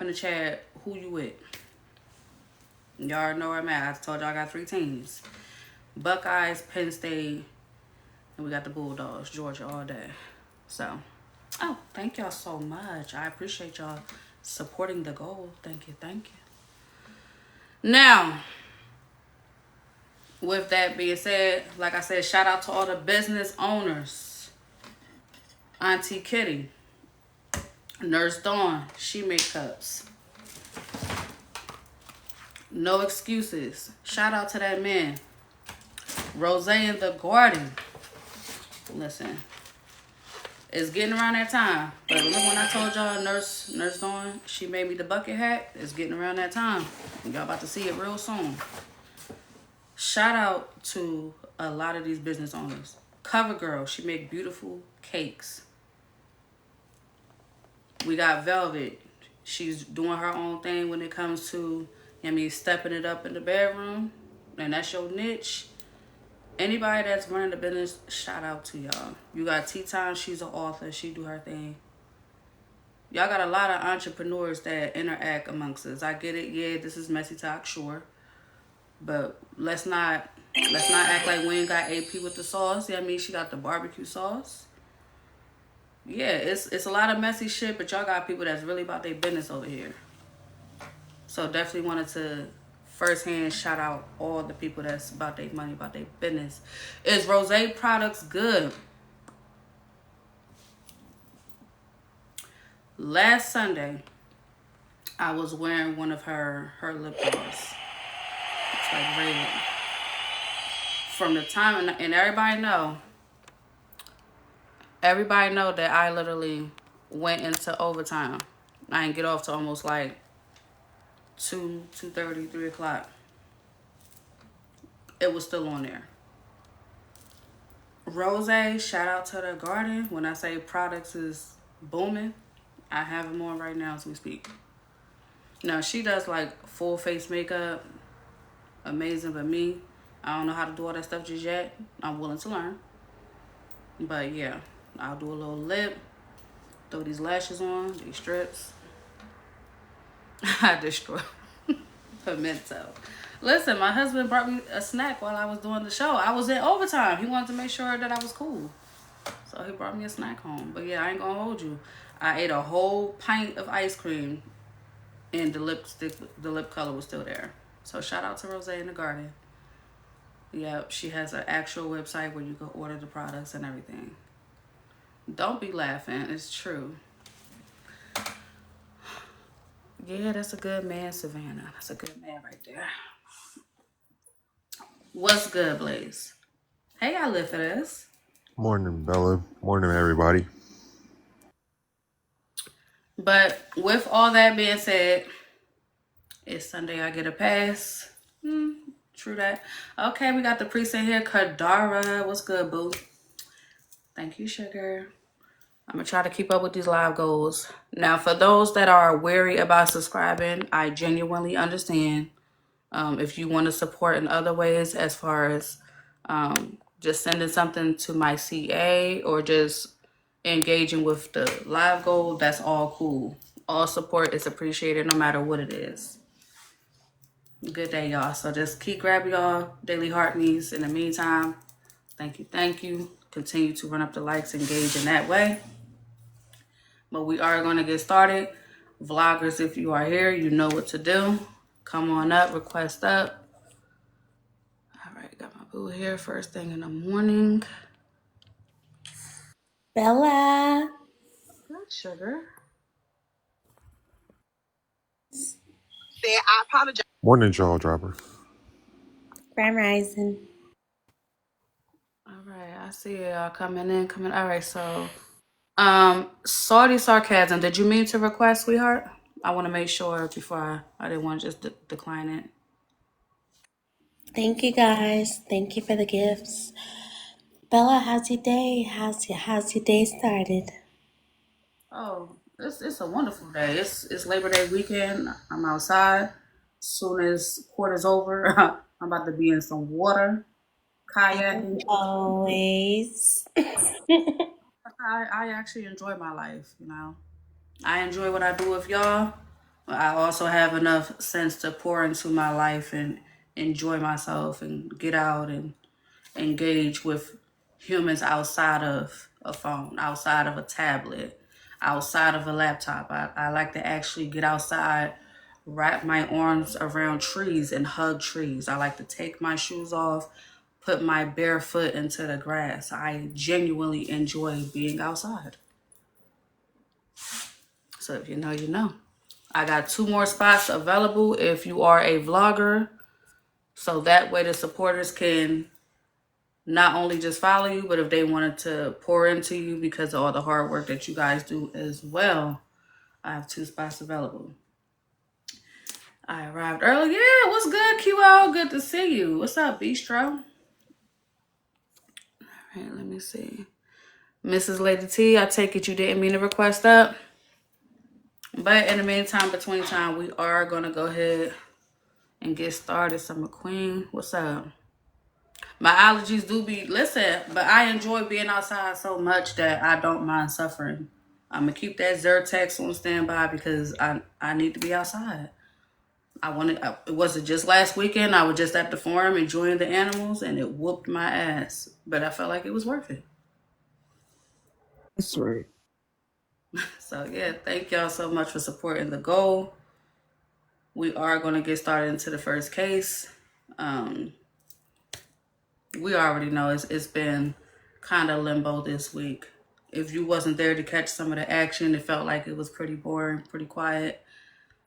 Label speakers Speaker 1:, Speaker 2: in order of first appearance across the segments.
Speaker 1: in the chat who you with. Y'all already know where I'm at. I told y'all I got 3 teams. Buckeyes, Penn State, and we got the Bulldogs, Georgia all day. So, oh, thank y'all so much. I appreciate y'all supporting the goal. Thank you, thank you. Now, with that being said, like I said, shout out to all the business owners. Auntie Kitty, Nurse Dawn, she make cups. No excuses. Shout out to that man. Rose in the garden. Listen, it's getting around that time. But remember when I told y'all Nurse Dawn, she made me the bucket hat? It's getting around that time. Y'all about to see it real soon. Shout out to a lot of these business owners. CoverGirl, she make beautiful cakes. We got Velvet. She's doing her own thing when it comes to, stepping it up in the bedroom. And that's your niche. Anybody that's running the business, shout out to y'all. You got T-Time, she's an author. She do her thing. Y'all got a lot of entrepreneurs that interact amongst us. I get it. Yeah, this is messy talk, sure. But let's not act like we ain't got AP with the sauce. She got the barbecue sauce. Yeah, it's a lot of messy shit, but y'all got people that's really about their business over here. So definitely wanted to firsthand shout out all the people that's about their money, about their business. Is Rose products good? Last Sunday, I was wearing one of her lip gloss. It's like red. From the time, and everybody know that I literally went into overtime. I didn't get off to almost like 2:30, 3 o'clock. It was still on there. Rose, shout out to the garden. When I say products is booming, I have them on right now as we speak. Now, she does like full face makeup. Amazing, but me, I don't know how to do all that stuff just yet. I'm willing to learn. But yeah, I'll do a little lip. Throw these lashes on, these strips. I destroy pimento. Listen, my husband brought me a snack while I was doing the show. I was in overtime. He wanted to make sure that I was cool. So he brought me a snack home. But yeah, I ain't gonna hold you. I ate a whole pint of ice cream and the lip color was still there. So shout out to Rose in the garden. Yep, she has an actual website where you can order the products and everything. Don't be laughing, it's true. Yeah, that's a good man, Savannah. That's a good man right there. What's good, Blaze? Hey, I live for this.
Speaker 2: Morning, Bella. Morning, everybody.
Speaker 1: But with all that being said, it's Sunday, I get a pass. True that. Okay, we got the precinct here. Kadara, what's good, boo? Thank you, sugar. I'm going to try to keep up with these live goals. Now, for those that are wary about subscribing, I genuinely understand. If you want to support in other ways, as far as just sending something to my CA or just engaging with the live goal, that's all cool. All support is appreciated no matter what it is. Good day, y'all. So just keep grabbing y'all daily heart needs. In the meantime, thank you. Continue to run up the likes, engage in that way. But we are going to get started. Vloggers, if you are here, you know what to do. Come on up, request up. All right, got my boo here first thing in the morning.
Speaker 3: Bella.
Speaker 1: Good, sugar.
Speaker 4: I apologize.
Speaker 2: Morning, jaw dropper.
Speaker 3: Grand Rising.
Speaker 1: All right, I see y'all coming in. All right, so Saudi sarcasm. Did you mean to request, sweetheart? I want to make sure before I didn't want to just decline it.
Speaker 3: Thank you, guys. Thank you for the gifts. Bella, how's your day? How's your day started?
Speaker 1: Oh, it's a wonderful day. It's Labor Day weekend. I'm outside. As soon as quarter's over, I'm about to be in some water, kayaking.
Speaker 3: Always.
Speaker 1: I actually enjoy my life, I enjoy what I do with y'all. I also have enough sense to pour into my life and enjoy myself and get out and engage with humans outside of a phone, outside of a tablet, outside of a laptop. I like to actually get outside, wrap my arms around trees and hug trees. I like to take my shoes off, put my bare foot into the grass. I genuinely enjoy being outside. So if you know, you know. I got 2 more spots available if you are a vlogger. So that way the supporters can not only just follow you, but if they wanted to pour into you because of all the hard work that you guys do as well, I have 2 spots available. I arrived early. Yeah, what's good, QL? Good to see you. What's up, Bistro? All right, let me see. Mrs. Lady T, I take it you didn't mean to request up. But in the meantime, between time, we are going to go ahead and get started. Summer Queen, what's up? My allergies do be, listen, but I enjoy being outside so much that I don't mind suffering. I'm going to keep that Zyrtex on standby because I need to be outside. It wasn't just last weekend. I was just at the farm enjoying the animals and it whooped my ass. But I felt like it was worth it.
Speaker 4: That's right.
Speaker 1: So yeah, thank y'all so much for supporting the goal. We are going to get started into the first case. We already know it's been kind of limbo this week. If you wasn't there to catch some of the action, it felt like it was pretty boring, pretty quiet.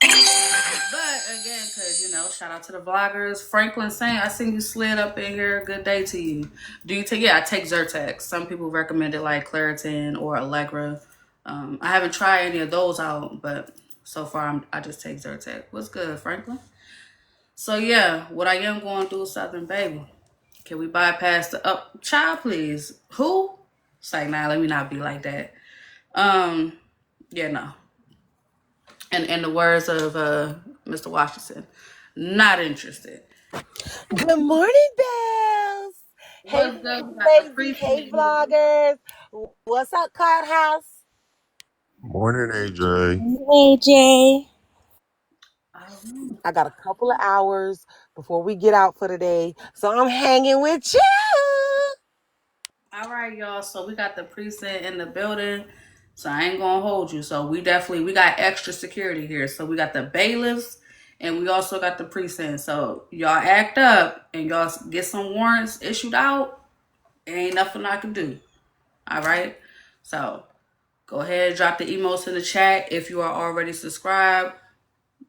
Speaker 1: But again, because, you know, shout out to the vloggers. Franklin saying, I seen you slid up in here. Good day to you. Do you take, yeah, I take Zyrtex. Some people recommend it like Claritin or Allegra. I haven't tried any of those out, but so far I just take Zyrtex. What's good, Franklin? So yeah, what I am going to do, Southern Baby. Can we bypass the up child, please? Who? It's like, nah, let me not be like that. Yeah, no. And in the words of Mr. Washington, not interested.
Speaker 4: Good morning, Bells. Hey,
Speaker 1: What's good? We got the
Speaker 4: Lazy. Hey,
Speaker 1: precinct.
Speaker 4: vloggers. What's up, Cloud House?
Speaker 2: Morning, AJ.
Speaker 3: AJ.
Speaker 4: I got a couple of hours before we get out for the day, so I'm hanging with you.
Speaker 1: All right, y'all. So we got the precinct in the building. So I ain't gonna hold you. So we got extra security here. So we got the bailiffs and we also got the precinct. So y'all act up and y'all get some warrants issued out. Ain't nothing I can do. All right. So go ahead and drop the emotes in the chat if you are already subscribed.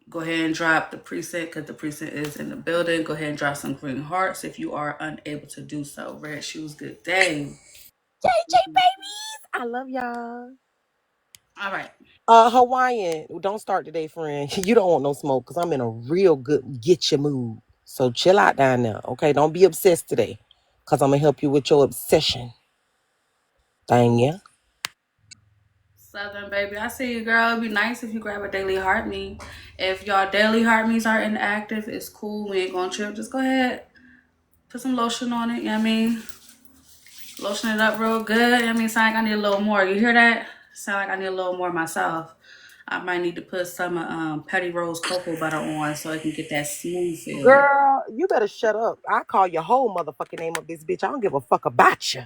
Speaker 1: Go ahead and drop the precinct because the precinct is in the building. Go ahead and drop some green hearts if you are unable to do so. Red shoes, good day.
Speaker 4: JJ babies, I love y'all.
Speaker 1: All right.
Speaker 4: Hawaiian, don't start today, friend. You don't want no smoke because I'm in a real good get you mood. So chill out down there, okay? Don't be obsessed today because I'm going to help you with your obsession. Thank you.
Speaker 1: Southern baby, I see you, girl. It'd be nice if you grab a daily heart me. If y'all daily heart me's are inactive, it's cool. We ain't gonna trip. Just go ahead, put some lotion on it. You know what I mean? Lotion it up real good. You know what I mean? Sound like I need a little more. You hear that? Sound like I need a little more myself. I might need to put some Petty Rose cocoa butter on so it can get that smooth feel.
Speaker 4: Girl, you better shut up. I call your whole motherfucking name up this bitch. I don't give a fuck about you.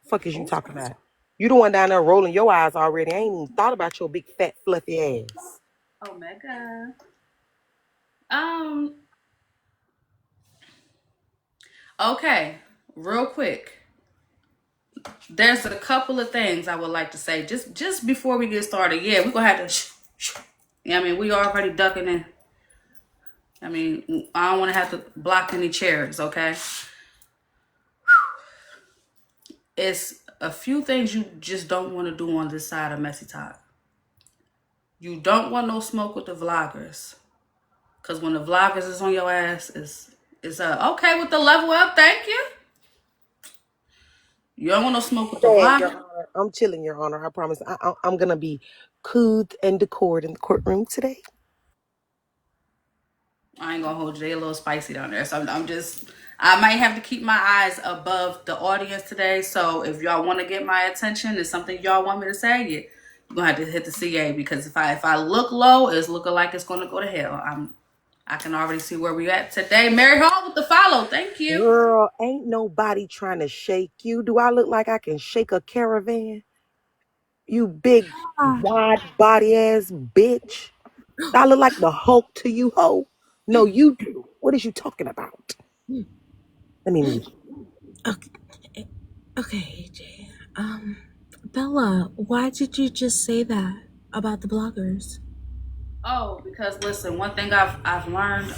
Speaker 4: Fuck is you talking about? You the one down there rolling your eyes already. I ain't even thought about your big fat fluffy ass.
Speaker 1: Omega. Okay, real quick. There's a couple of things I would like to say just before we get started. Yeah, we're gonna have to. I mean, we already ducking in. I mean, I don't want to have to block any chairs. Okay, it's a few things you just don't want to do on this side of Messy Talk. You don't want no smoke with the vloggers, cause when the vloggers is on your ass, it's okay with the level up. Thank you. You don't want no smoke with the
Speaker 4: Your
Speaker 1: vloggers.
Speaker 4: Honor. I'm chilling, Your Honor. I promise. I'm gonna be coothed and decored in the courtroom today.
Speaker 1: I ain't gonna hold you. They a little spicy down there. So I might have to keep my eyes above the audience today. So if y'all want to get my attention, it's something y'all want me to say, We're gonna have to hit the CA because if I look low, it's looking like it's gonna go to hell. I can already see where we at today. Mary Hall with the follow. Thank you.
Speaker 4: Girl, ain't nobody trying to shake you. Do I look like I can shake a caravan? You big, wide body ass bitch. Do I look like the Hulk to you, ho? No, you do. What is you talking about? Let me mute.
Speaker 3: Okay, okay, AJ. Bella, why did you just say that about the bloggers?
Speaker 1: Oh, because listen, one thing I've learned,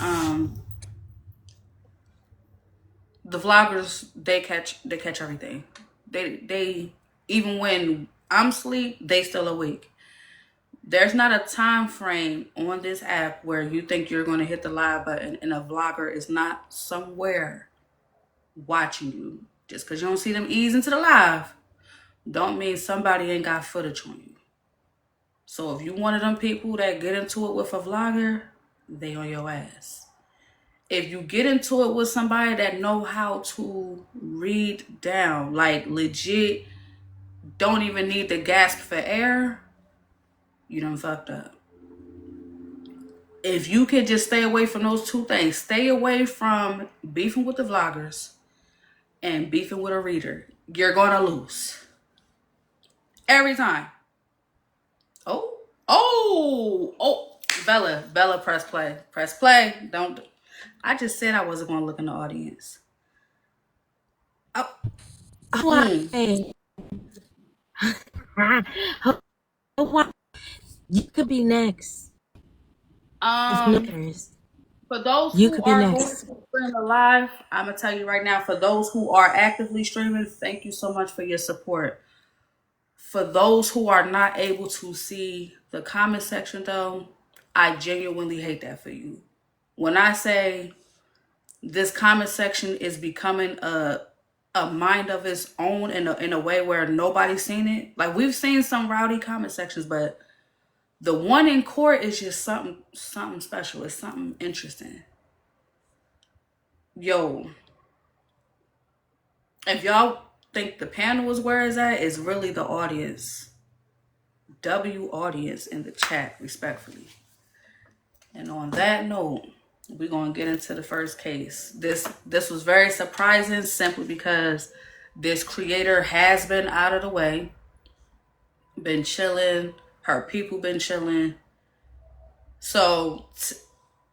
Speaker 1: the vloggers they catch everything. They even when I'm asleep, they still awake. There's not a time frame on this app where you think you're going to hit the live button and a vlogger is not somewhere watching you. Just because you don't see them ease into the live, don't mean somebody ain't got footage on you. So if you one of them people that get into it with a vlogger, they on your ass. If you get into it with somebody that know how to read down, like legit, don't even need to gasp for air, you done fucked up. If you could just stay away from those two things, stay away from beefing with the vloggers and beefing with a reader, you're gonna lose. Every time. Oh, Bella, press play. Press play. Don't. I just said I wasn't gonna look in the audience. Oh.
Speaker 3: Hey. You could be next.
Speaker 1: For those
Speaker 3: You
Speaker 1: who
Speaker 3: could be
Speaker 1: are going to
Speaker 3: next.
Speaker 1: stream live, I'm gonna tell you right now. For those who are actively streaming, thank you so much for your support. For those who are not able to see the comment section, though, I genuinely hate that for you. When I say this comment section is becoming a mind of its own in a way where nobody's seen it. Like we've seen some rowdy comment sections, but the one in court is just something special. It's something interesting. Yo, if y'all think the panel is where it's at, it's really the audience. W audience in the chat, respectfully. And on that note, we're gonna get into the first case. This was very surprising simply because this creator has been out of the way, been chilling, her people been chilling. So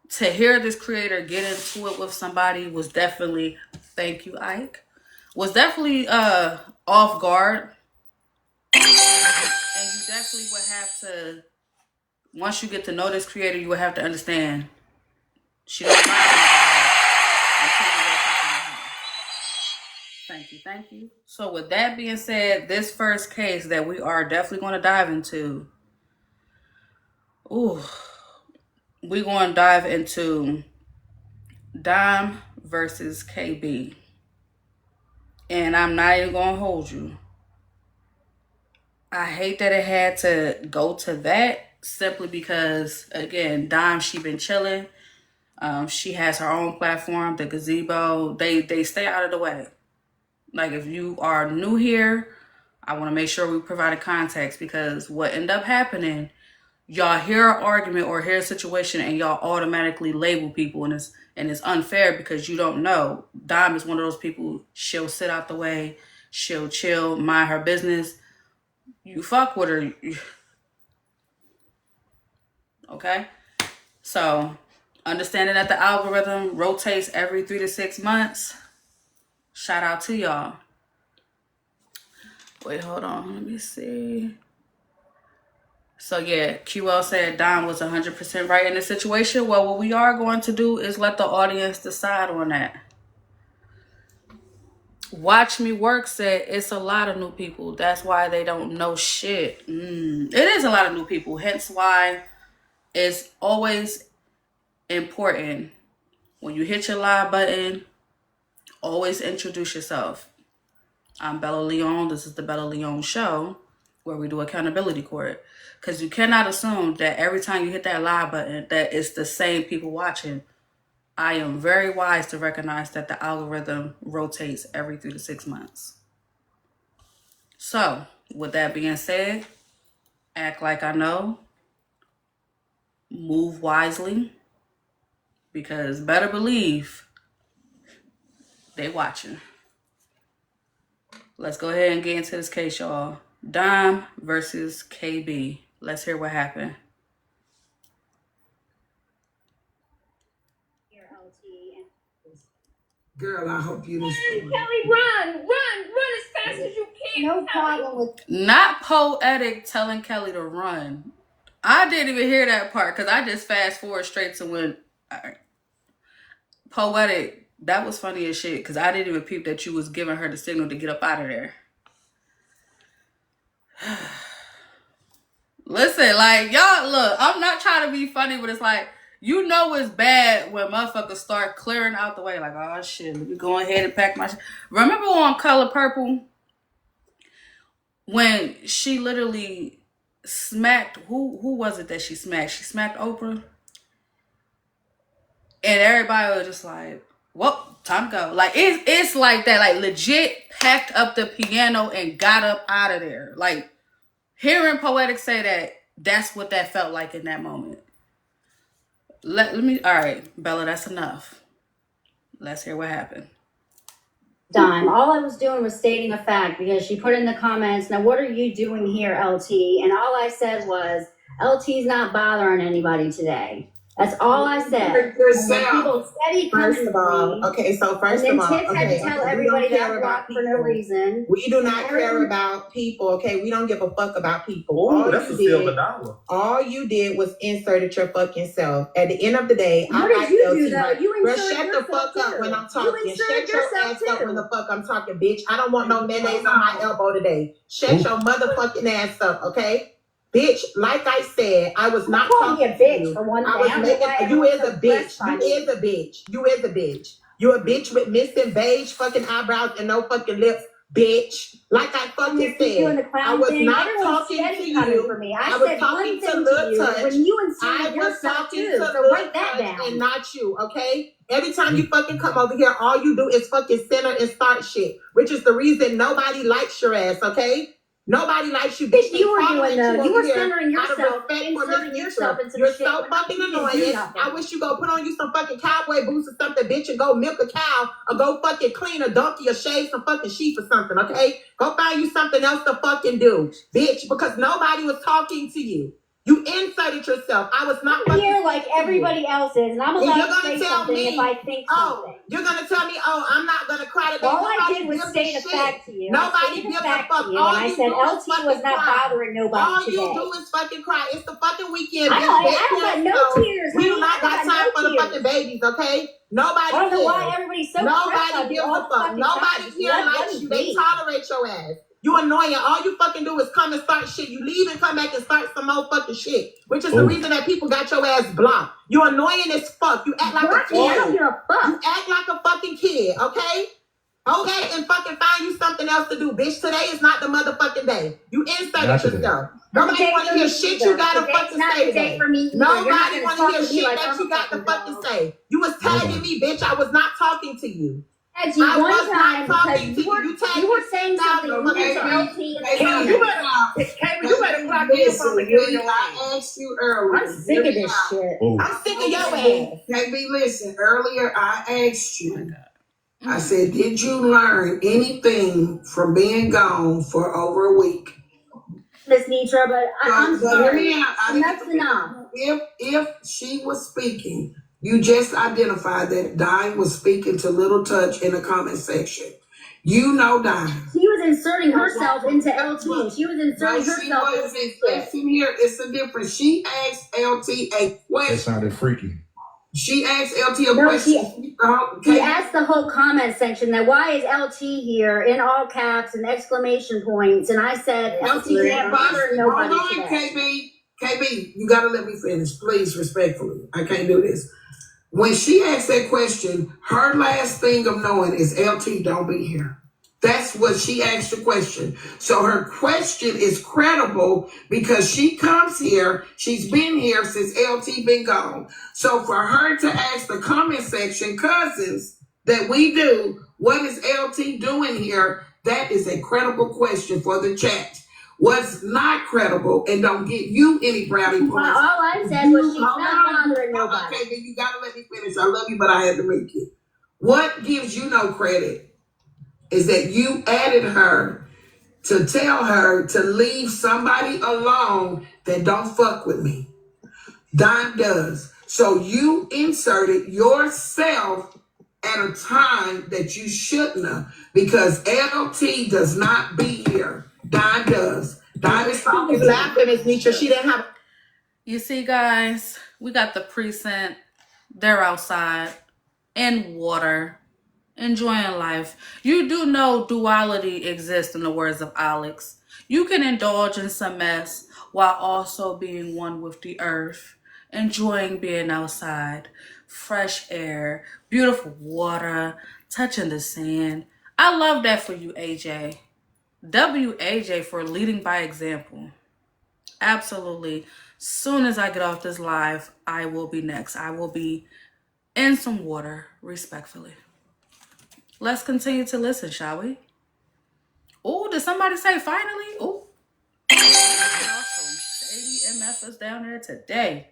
Speaker 1: to hear this creator get into it with somebody was definitely, thank you, Ike, was definitely off guard. And you definitely would have to, once you get to know this creator, you would have to understand she don't mind until you go something. Thank you. So with that being said, this first case that we are definitely going to dive into, we're going to dive into Dime versus KB. And I'm not even going to hold you. I hate that it had to go to that simply because, again, Dime, she been chilling. She has her own platform, the Gazebo. They stay out of the way. Like, if you are new here, I want to make sure we provide a context because what ended up happening, y'all hear an argument or hear a situation and y'all automatically label people, and it's unfair because you don't know. Dime is one of those people, she'll sit out the way, she'll chill, mind her business. You fuck with her. Okay? So, understanding that the algorithm rotates every 3 to 6 months, shout out to y'all. Wait, hold on. Let me see. So, yeah, QL said Dime was 100% right in the situation. Well, what we are going to do is let the audience decide on that. Watch Me Work said it's a lot of new people. That's why they don't know shit. It is a lot of new people. Hence why it's always important when you hit your live button, always introduce yourself. I'm Bella Leon. This is the Bella Leon Show, where we do accountability court. Because you cannot assume that every time you hit that live button that it's the same people watching. I am very wise to recognize that the algorithm rotates every 3 to 6 months. So, with that being said, Act like I know. Move wisely. Because better believe they watching. Let's go ahead and get into this case, y'all. Dime versus KB. Let's hear what happened.
Speaker 5: Girl, I hope you didn't.
Speaker 6: Kelly, run as fast as you can.
Speaker 7: No problem with
Speaker 1: Not Poetic telling Kelly to run. I didn't even hear that part because I just fast forward straight to when Poetic, that was funny as shit because I didn't even peep that you was giving her the signal to get up out of there. Listen, like, y'all, look, I'm not trying to be funny, but it's like, you know it's bad when motherfuckers start clearing out the way. Like, oh, shit, let me go ahead and pack my shit. Remember on Color Purple when she literally smacked, who was it that she smacked? She smacked Oprah. And everybody was just like, well, time to go. Like, it's like that. Like, legit packed up the piano and got up out of there. Like, hearing Poetic say that, that's what that felt like in that moment. Let me, all right, Bella, that's enough. Let's hear what happened.
Speaker 7: Dime. All I was doing was stating a fact because she put in the comments, now what are you doing here, LT? And all I said was, LT's not bothering anybody today. That's all I said. And people steady coming
Speaker 8: First of all, okay, so first of all,
Speaker 7: and then Tiff had to tell everybody that blocked for no reason.
Speaker 8: We do not care about people, okay? We don't give a fuck about people.
Speaker 9: Oh, that's a silver dollar.
Speaker 8: All you did was inserted your fucking self. At the end of the day,
Speaker 7: What did you do though? You inserted
Speaker 8: shut the fuck up when I'm talking.
Speaker 7: You
Speaker 8: Shut
Speaker 7: inserted
Speaker 8: your
Speaker 7: yourself
Speaker 8: ass up
Speaker 7: too.
Speaker 8: when the fuck I'm talking, bitch. I don't want no mayonnaise on my elbow today. Shut your motherfucking ass up, okay? Bitch, like I said, I was not
Speaker 7: calling
Speaker 8: talking
Speaker 7: you a bitch
Speaker 8: to you.
Speaker 7: for one thing.
Speaker 8: I was
Speaker 7: I don't know
Speaker 8: making,
Speaker 7: why
Speaker 8: you is a
Speaker 7: everyone's
Speaker 8: bitch.
Speaker 7: so
Speaker 8: You is a bitch. You is a bitch. You a bitch with missing beige fucking eyebrows and no fucking lips, bitch. Like I fucking said, I was not talking to you.
Speaker 7: For me.
Speaker 8: I
Speaker 7: I
Speaker 8: was
Speaker 7: said
Speaker 8: talking
Speaker 7: one
Speaker 8: to
Speaker 7: thing
Speaker 8: Lil
Speaker 7: to you
Speaker 8: Touch.
Speaker 7: when you
Speaker 8: I
Speaker 7: inserted
Speaker 8: was
Speaker 7: yourself
Speaker 8: talking
Speaker 7: too.
Speaker 8: to
Speaker 7: So
Speaker 8: Lil
Speaker 7: write that
Speaker 8: Touch
Speaker 7: down.
Speaker 8: and not you, okay? Every time you fucking come over here, all you do is fucking center and start shit, which is the reason nobody likes your ass, okay? Nobody likes you, bitch.
Speaker 7: You were doing though. You were centering
Speaker 8: out of
Speaker 7: yourself,
Speaker 8: respect for
Speaker 7: inserting
Speaker 8: Miss
Speaker 7: yourself
Speaker 8: Nitra.
Speaker 7: into
Speaker 8: You're
Speaker 7: the shit.
Speaker 8: so
Speaker 7: when
Speaker 8: fucking
Speaker 7: you didn't do
Speaker 8: annoying.
Speaker 7: nothing.
Speaker 8: I wish you go put on you some fucking cowboy boots or something, bitch, and go milk a cow or go fucking clean a donkey or shave some fucking sheep or something, okay? Go find you something else to fucking do, bitch, because nobody was talking to you. You inserted yourself. I was not fucking
Speaker 7: here like everybody else is, and I'm
Speaker 8: And
Speaker 7: allowed
Speaker 8: you're
Speaker 7: to
Speaker 8: gonna
Speaker 7: say
Speaker 8: tell
Speaker 7: something
Speaker 8: me,
Speaker 7: if I think something.
Speaker 8: you're gonna tell me, I'm not gonna cry today.
Speaker 7: All I
Speaker 8: Nobody
Speaker 7: did was
Speaker 8: gives a
Speaker 7: state a
Speaker 8: shit.
Speaker 7: fact to you.
Speaker 8: Nobody
Speaker 7: I stated
Speaker 8: gives
Speaker 7: a
Speaker 8: a
Speaker 7: fact
Speaker 8: fuck.
Speaker 7: to you,
Speaker 8: All
Speaker 7: and I
Speaker 8: you
Speaker 7: said
Speaker 8: do is
Speaker 7: LT
Speaker 8: fucking
Speaker 7: was not
Speaker 8: cry.
Speaker 7: bothering nobody
Speaker 8: All
Speaker 7: today.
Speaker 8: you do is fucking cry. It's the fucking weekend.
Speaker 7: I
Speaker 8: bitch.
Speaker 7: don't got no
Speaker 8: So
Speaker 7: tears.
Speaker 8: we do
Speaker 7: honey.
Speaker 8: not
Speaker 7: I
Speaker 8: got
Speaker 7: got
Speaker 8: time
Speaker 7: no
Speaker 8: for the
Speaker 7: tears.
Speaker 8: fucking babies, okay? Nobody
Speaker 7: I don't know why
Speaker 8: cares.
Speaker 7: everybody's so pressed
Speaker 8: Nobody
Speaker 7: on you
Speaker 8: gives
Speaker 7: all
Speaker 8: a
Speaker 7: the
Speaker 8: fuck.
Speaker 7: fucking
Speaker 8: Nobody
Speaker 7: time.
Speaker 8: here likes
Speaker 7: Let
Speaker 8: you.
Speaker 7: me
Speaker 8: They
Speaker 7: be.
Speaker 8: tolerate your ass. You annoying. All you fucking do is come and start shit. You leave and come back and start some more fucking shit, which is the reason that people got your ass blocked. You annoying as fuck. You act like a
Speaker 7: Block me, I don't
Speaker 8: kid.
Speaker 7: give a fuck.
Speaker 8: You act like a fucking kid, okay? Okay, and fucking find you something else to do, bitch. Today is not the motherfucking day. You inserted yourself. Nobody want to hear shit you got to fucking say today. Nobody want to hear shit that you got to fucking say. You was tagging me, bitch. I was not talking to you.
Speaker 7: At you
Speaker 8: I
Speaker 7: one
Speaker 8: was not
Speaker 7: time
Speaker 8: talking
Speaker 7: because
Speaker 8: to you. You tagged
Speaker 7: you were
Speaker 8: me
Speaker 7: saying
Speaker 8: 6,000
Speaker 7: something.
Speaker 8: fucking times.
Speaker 5: Kayla, you better clock in from the video. I asked you earlier.
Speaker 7: I'm sick of this shit.
Speaker 8: I'm sick of your ass.
Speaker 5: KB, listen, earlier I asked you, I said, did you learn anything from being gone for over a week?
Speaker 7: Miss Nitra, but I'm sorry. That's
Speaker 5: If
Speaker 7: enough.
Speaker 5: if she was speaking, you just identified that Dime was speaking to Little Touch in the comment section. You know Dime.
Speaker 7: She was inserting herself into LT. She was inserting
Speaker 5: No, she
Speaker 7: herself
Speaker 5: wasn't.
Speaker 7: into
Speaker 5: Listen here, it's a difference. She asked LT a
Speaker 9: That
Speaker 5: question.
Speaker 9: sounded freaky.
Speaker 5: She asked LT a
Speaker 7: No,
Speaker 5: question.
Speaker 7: She asked the whole comment section that why is LT here in all caps and exclamation points, and I said LT can't bother nobody
Speaker 5: Hold on,
Speaker 7: today.
Speaker 5: KB, you gotta let me finish, please, respectfully. I can't do this. When she asked that question, her last thing of knowing is LT don't be here. That's what she asked the question. So her question is credible because she comes here, she's been here since LT been gone. So for her to ask the comment section, cousins, that we do, what is LT doing here? That is a credible question for the chat. what's not credible and don't get you any brownie points.
Speaker 7: All I said was she's not bothering nobody.
Speaker 5: Okay, then you gotta let me finish. I love you, but I had to make it. What gives you no credit is that you added her to tell her to leave somebody alone that don't fuck with me. Dime does. So you inserted yourself at a time that you shouldn't have, because LT does not be here. Dime does. Dime is talking.
Speaker 8: Laughing, Miss Nietzsche. She didn't have.
Speaker 1: You see, guys, we got the precinct. They're outside in water, enjoying life. You do know duality exists, in the words of Alex. You can indulge in some mess while also being one with the earth, enjoying being outside, fresh air, beautiful water, touching the sand. I love that for you, AJ. WAJ for leading by example. Absolutely. Soon as I get off this live, I will be next. I will be in some water, respectfully. Let's continue to listen, shall we? Oh, did somebody say finally? Oh, some shady MFers down there today.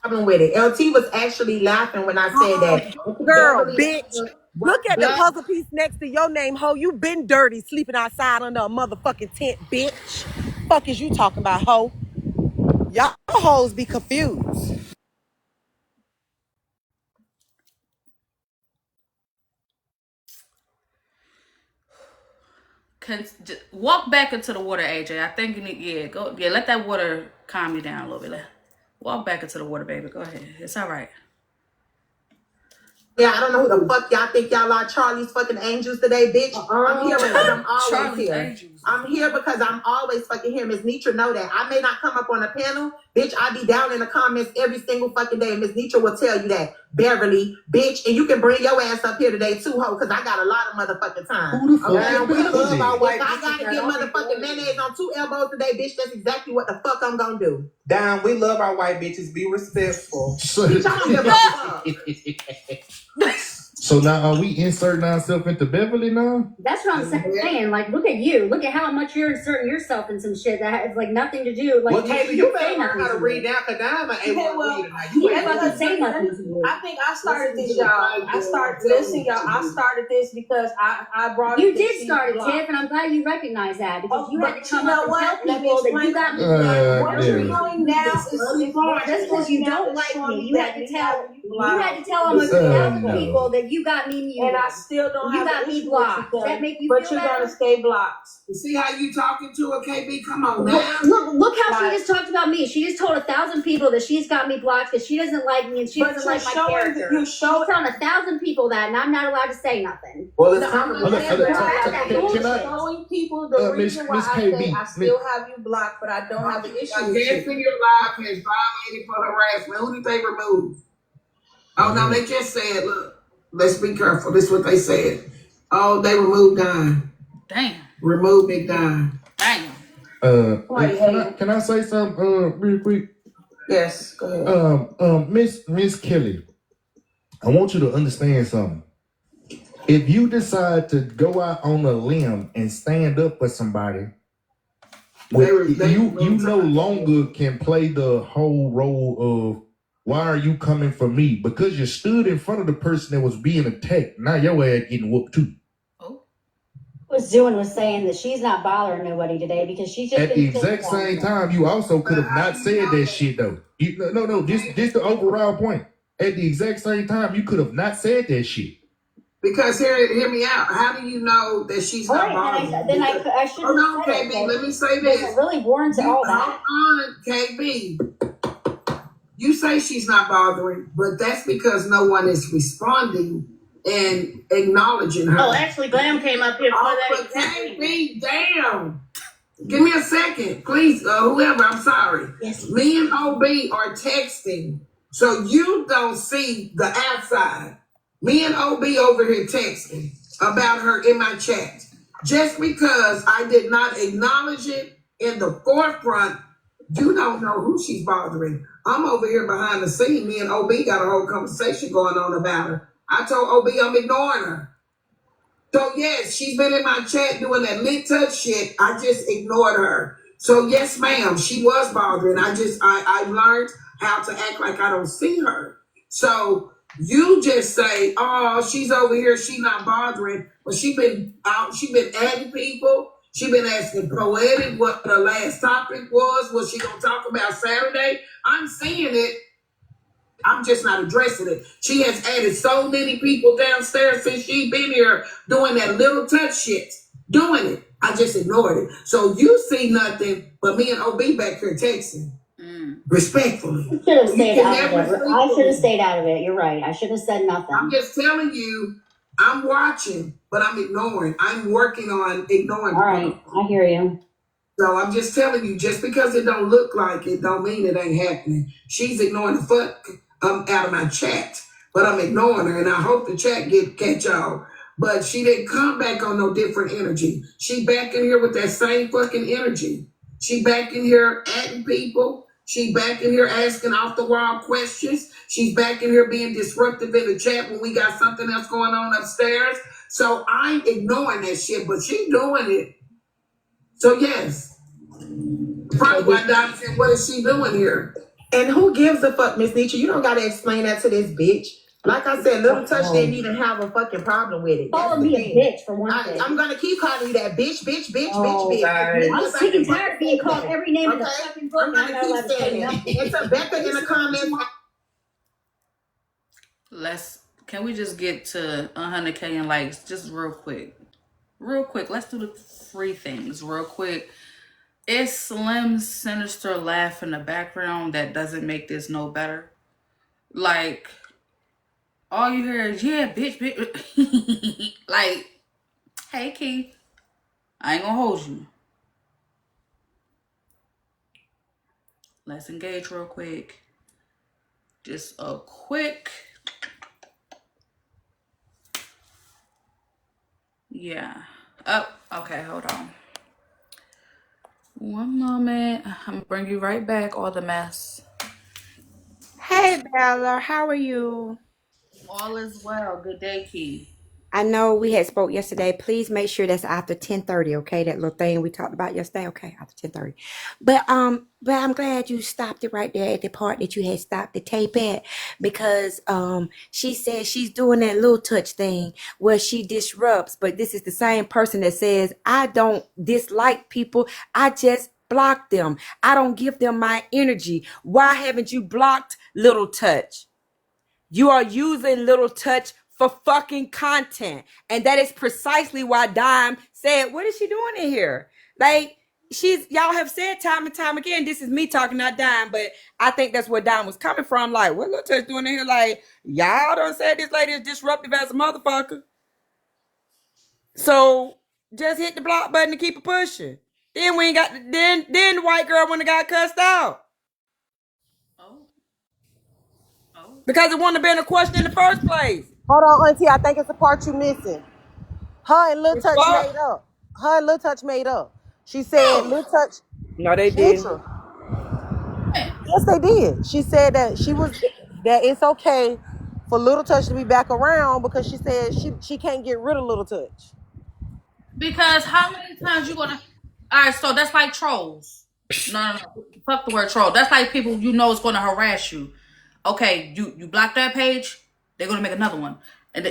Speaker 8: Problem with it. LT was actually laughing when I said that.
Speaker 4: Girl, bitch. Look at the puzzle piece next to your name, ho. You been dirty sleeping outside under a motherfucking tent, bitch. Fuck is you talking about, ho? Y'all hoes be confused.
Speaker 1: Walk back into the water, AJ. I think you need, let that water calm you down a little bit. Walk back into the water, baby. Go ahead. It's all right.
Speaker 8: Yeah, I don't know who the fuck y'all think y'all are, Charlie's fucking angels today, bitch. I'm here because I'm always
Speaker 1: Charlie's
Speaker 8: here.
Speaker 1: Angels.
Speaker 8: I'm here because I'm always fucking here. Miss Nietzsche know that. I may not come up on a panel, bitch. I be down in the comments every single fucking day. Miss Nietzsche will tell you that. Beverly, bitch. And you can bring your ass up here today too, ho, because I got a lot of motherfucking time.
Speaker 9: Who the fuck is
Speaker 8: We love
Speaker 9: Beverly?
Speaker 8: our white. If I gotta get motherfucking mayonnaise on 2 elbows today, bitch, that's exactly what the fuck I'm gonna do.
Speaker 10: Down, we love our white bitches. Be respectful.
Speaker 8: Bitch, I don't give a fuck.
Speaker 9: So now are we inserting ourselves into Beverly now?
Speaker 7: That's what I'm saying. Like, look at you. Look at how much you're inserting yourself in some shit that has like nothing to do. Like,
Speaker 10: Well, Kayla, you better
Speaker 7: say
Speaker 10: learn
Speaker 7: nothing
Speaker 10: how to
Speaker 7: to
Speaker 10: read
Speaker 7: me.
Speaker 10: down, because now I'm an A1 reader now.
Speaker 7: You
Speaker 10: You
Speaker 7: can't
Speaker 10: ain't
Speaker 7: fucking say nothing to me.
Speaker 11: I think I started this, y'all. I started this because I brought
Speaker 7: You
Speaker 11: it.
Speaker 7: did start it, Tiff, and I'm glad you recognize that because you had to
Speaker 11: But
Speaker 7: come
Speaker 11: you know
Speaker 7: up and
Speaker 11: what?
Speaker 7: tell
Speaker 11: Let me
Speaker 7: people that you
Speaker 11: explain.
Speaker 7: got me.
Speaker 11: What
Speaker 9: yeah.
Speaker 11: you're doing now is
Speaker 7: Just because you don't like me, you had to tell almost
Speaker 9: Oh,
Speaker 7: 1,000
Speaker 9: no.
Speaker 7: people that you got me muted.
Speaker 11: and I still don't
Speaker 7: You
Speaker 11: have
Speaker 7: got
Speaker 11: an
Speaker 7: me
Speaker 11: issue
Speaker 7: blocked.
Speaker 11: with you,
Speaker 7: That make you
Speaker 11: but
Speaker 7: feel
Speaker 11: you're
Speaker 7: better?
Speaker 11: gonna stay blocked.
Speaker 5: You see how you talking to her, KB? Come on now.
Speaker 7: Look how
Speaker 11: Like-
Speaker 7: she just talked about me. She just told 1,000 people that she's got me blocked because she doesn't like me and she
Speaker 11: But
Speaker 7: doesn't
Speaker 11: you're
Speaker 7: like my
Speaker 11: showing,
Speaker 7: character.
Speaker 11: you're
Speaker 7: She's
Speaker 11: showing.
Speaker 7: telling 1,000 people that, and I'm not allowed to say nothing.
Speaker 10: Well, it's
Speaker 11: No,
Speaker 10: time
Speaker 11: I'm
Speaker 10: to
Speaker 11: just saying,
Speaker 9: Can
Speaker 11: you're
Speaker 9: I-
Speaker 11: showing people the
Speaker 9: Miss
Speaker 11: reason why I
Speaker 9: KB,
Speaker 11: say I still have you blocked, but I don't have an issue
Speaker 5: A
Speaker 11: with
Speaker 5: guest
Speaker 11: you.
Speaker 5: in your life has violated for harassment. Who did they remove? Oh, no, they just said, look, let's be careful. This is what they said. Oh, they removed Don.
Speaker 1: Damn.
Speaker 5: Remove Big Don.
Speaker 1: Damn.
Speaker 9: Can I say something real quick?
Speaker 11: Yes, go ahead.
Speaker 9: Miss Kelly, I want you to understand something. If you decide to go out on a limb and stand up for somebody, you no longer can play the whole role of why are you coming for me? Because you stood in front of the person that was being attacked. Now your ass getting whooped too.
Speaker 7: Was saying that she's not bothering nobody today because she's just
Speaker 9: At the exact same time, you also could have not said that shit though. This the overall point. At the exact same time, you could have not said that shit.
Speaker 5: Because hear me out. How do you know that she's not bothering?
Speaker 7: Then I should.
Speaker 5: Hold on, KB. Let me say this.
Speaker 7: It really warrants all that.
Speaker 5: Hold on, KB. You say she's not bothering, but that's because no one is responding and acknowledging her.
Speaker 6: Oh, actually, Glam came up here for that.
Speaker 5: KB, damn. Give me a second, please. Whoever, I'm sorry.
Speaker 7: Yes.
Speaker 5: Me and OB are texting, so you don't see the outside. Me and OB over here texting about her in my chat. Just because I did not acknowledge it in the forefront, you don't know who she's bothering. I'm over here behind the scene. Me and OB got a whole conversation going on about her. I told OB I'm ignoring her. So yes, she's been in my chat doing that lit touch shit. I just ignored her. So yes, ma'am, she was bothering. I learned how to act like I don't see her. So you just say, oh, she's over here, she not bothering. But she been out, she been adding people. She been asking Poetic what the last topic was. What she gonna talk about Saturday? I'm seeing it. I'm just not addressing it. She has added so many people downstairs since she been here doing that little touch shit. Doing it. I just ignored it. So you see nothing but me and OB back here texting. Respectfully.
Speaker 7: I should have stayed out of it. I should have stayed out of it. You're right. I should have said nothing.
Speaker 5: I'm just telling you, I'm watching, but I'm ignoring. I'm working on ignoring.
Speaker 7: All right. I hear you.
Speaker 5: So I'm just telling you, just because it don't look like it, don't mean it ain't happening. She's ignoring the fuck out of my chat, but I'm ignoring her, and I hope the chat catch y'all. But she didn't come back on no different energy. She back in here with that same fucking energy. She back in here adding people. She back in here asking off the wall questions. She's back in here being disruptive in the chat when we got something else going on upstairs. So I'm ignoring that shit, but she doing it. So yes, probably why Don said, what is she doing here?
Speaker 8: And who gives a fuck, Miss Nietzsche? You don't gotta explain that to this bitch. Like I said, Little Touch didn't even have a fucking problem with it.
Speaker 7: Call me a bitch for one thing.
Speaker 8: I'm gonna keep calling you that bitch.
Speaker 7: I'm sick and tired of being called every name in the fucking book.
Speaker 8: I'm gonna keep saying it. It's a Becca in the comments.
Speaker 1: Can we just get to 100K in likes just real quick? Real quick. Let's do the free things real quick. It's Slim's sinister laugh in the background that doesn't make this no better. Like, all you hear is, yeah, bitch. Like, hey, Keith, I ain't gonna hold you. Let's engage real quick. Just a quick. Yeah. Oh, okay, hold on. One moment. I'm gonna bring you right back, all the mess.
Speaker 12: Hey Bella, how are you?
Speaker 1: All is well. Good day, Key.
Speaker 12: I know we had spoke yesterday. Please make sure that's after 10:30, okay? That little thing we talked about yesterday, okay? After 10:30. But I'm glad you stopped it right there at the part that you had stopped the tape at, because she said she's doing that little touch thing where she disrupts, but this is the same person that says, I don't dislike people, I just block them. I don't give them my energy. Why haven't you blocked Little Touch? You are using Little Touch for fucking content. And that is precisely why Dime said, what is she doing in here? Like, y'all have said time and time again, this is me talking, not Dime, but I think that's where Dime was coming from. Like, what Little Touch doing in here? Like, y'all done said this lady is disruptive as a motherfucker. So just hit the block button and keep it pushing. Then we ain't got then the white girl wouldn't have got cussed out. Because it wouldn't have been a question in the first place.
Speaker 4: Hold on, Auntie. I think it's the part you missing. Her and Lil Touch made up. Her and Lil Touch made up. She said Lil Touch.
Speaker 12: No, they didn't.
Speaker 4: Yes, they did. She said that that it's okay for Little Touch to be back around because she said she can't get rid of Little Touch.
Speaker 1: Because how many times you gonna? All right, so that's like trolls. No. Fuck the word troll. That's like people you know is gonna harass you. Okay, you block that page, they're gonna make another one, and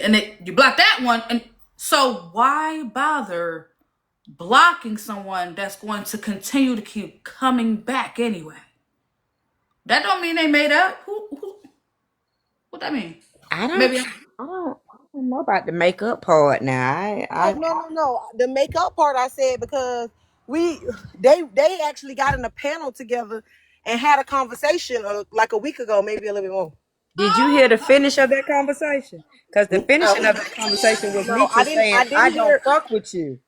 Speaker 1: you block that one, and so why bother blocking someone that's going to continue to keep coming back anyway? That don't mean they made up. What that mean?
Speaker 12: I don't know about the makeup part now.
Speaker 4: No. The makeup part I said because they actually got in a panel together and had a conversation like a week ago, maybe a little bit more.
Speaker 12: Did you hear the finish of that conversation? Because the finishing of that conversation was Nietzsche saying, I don't fuck with you.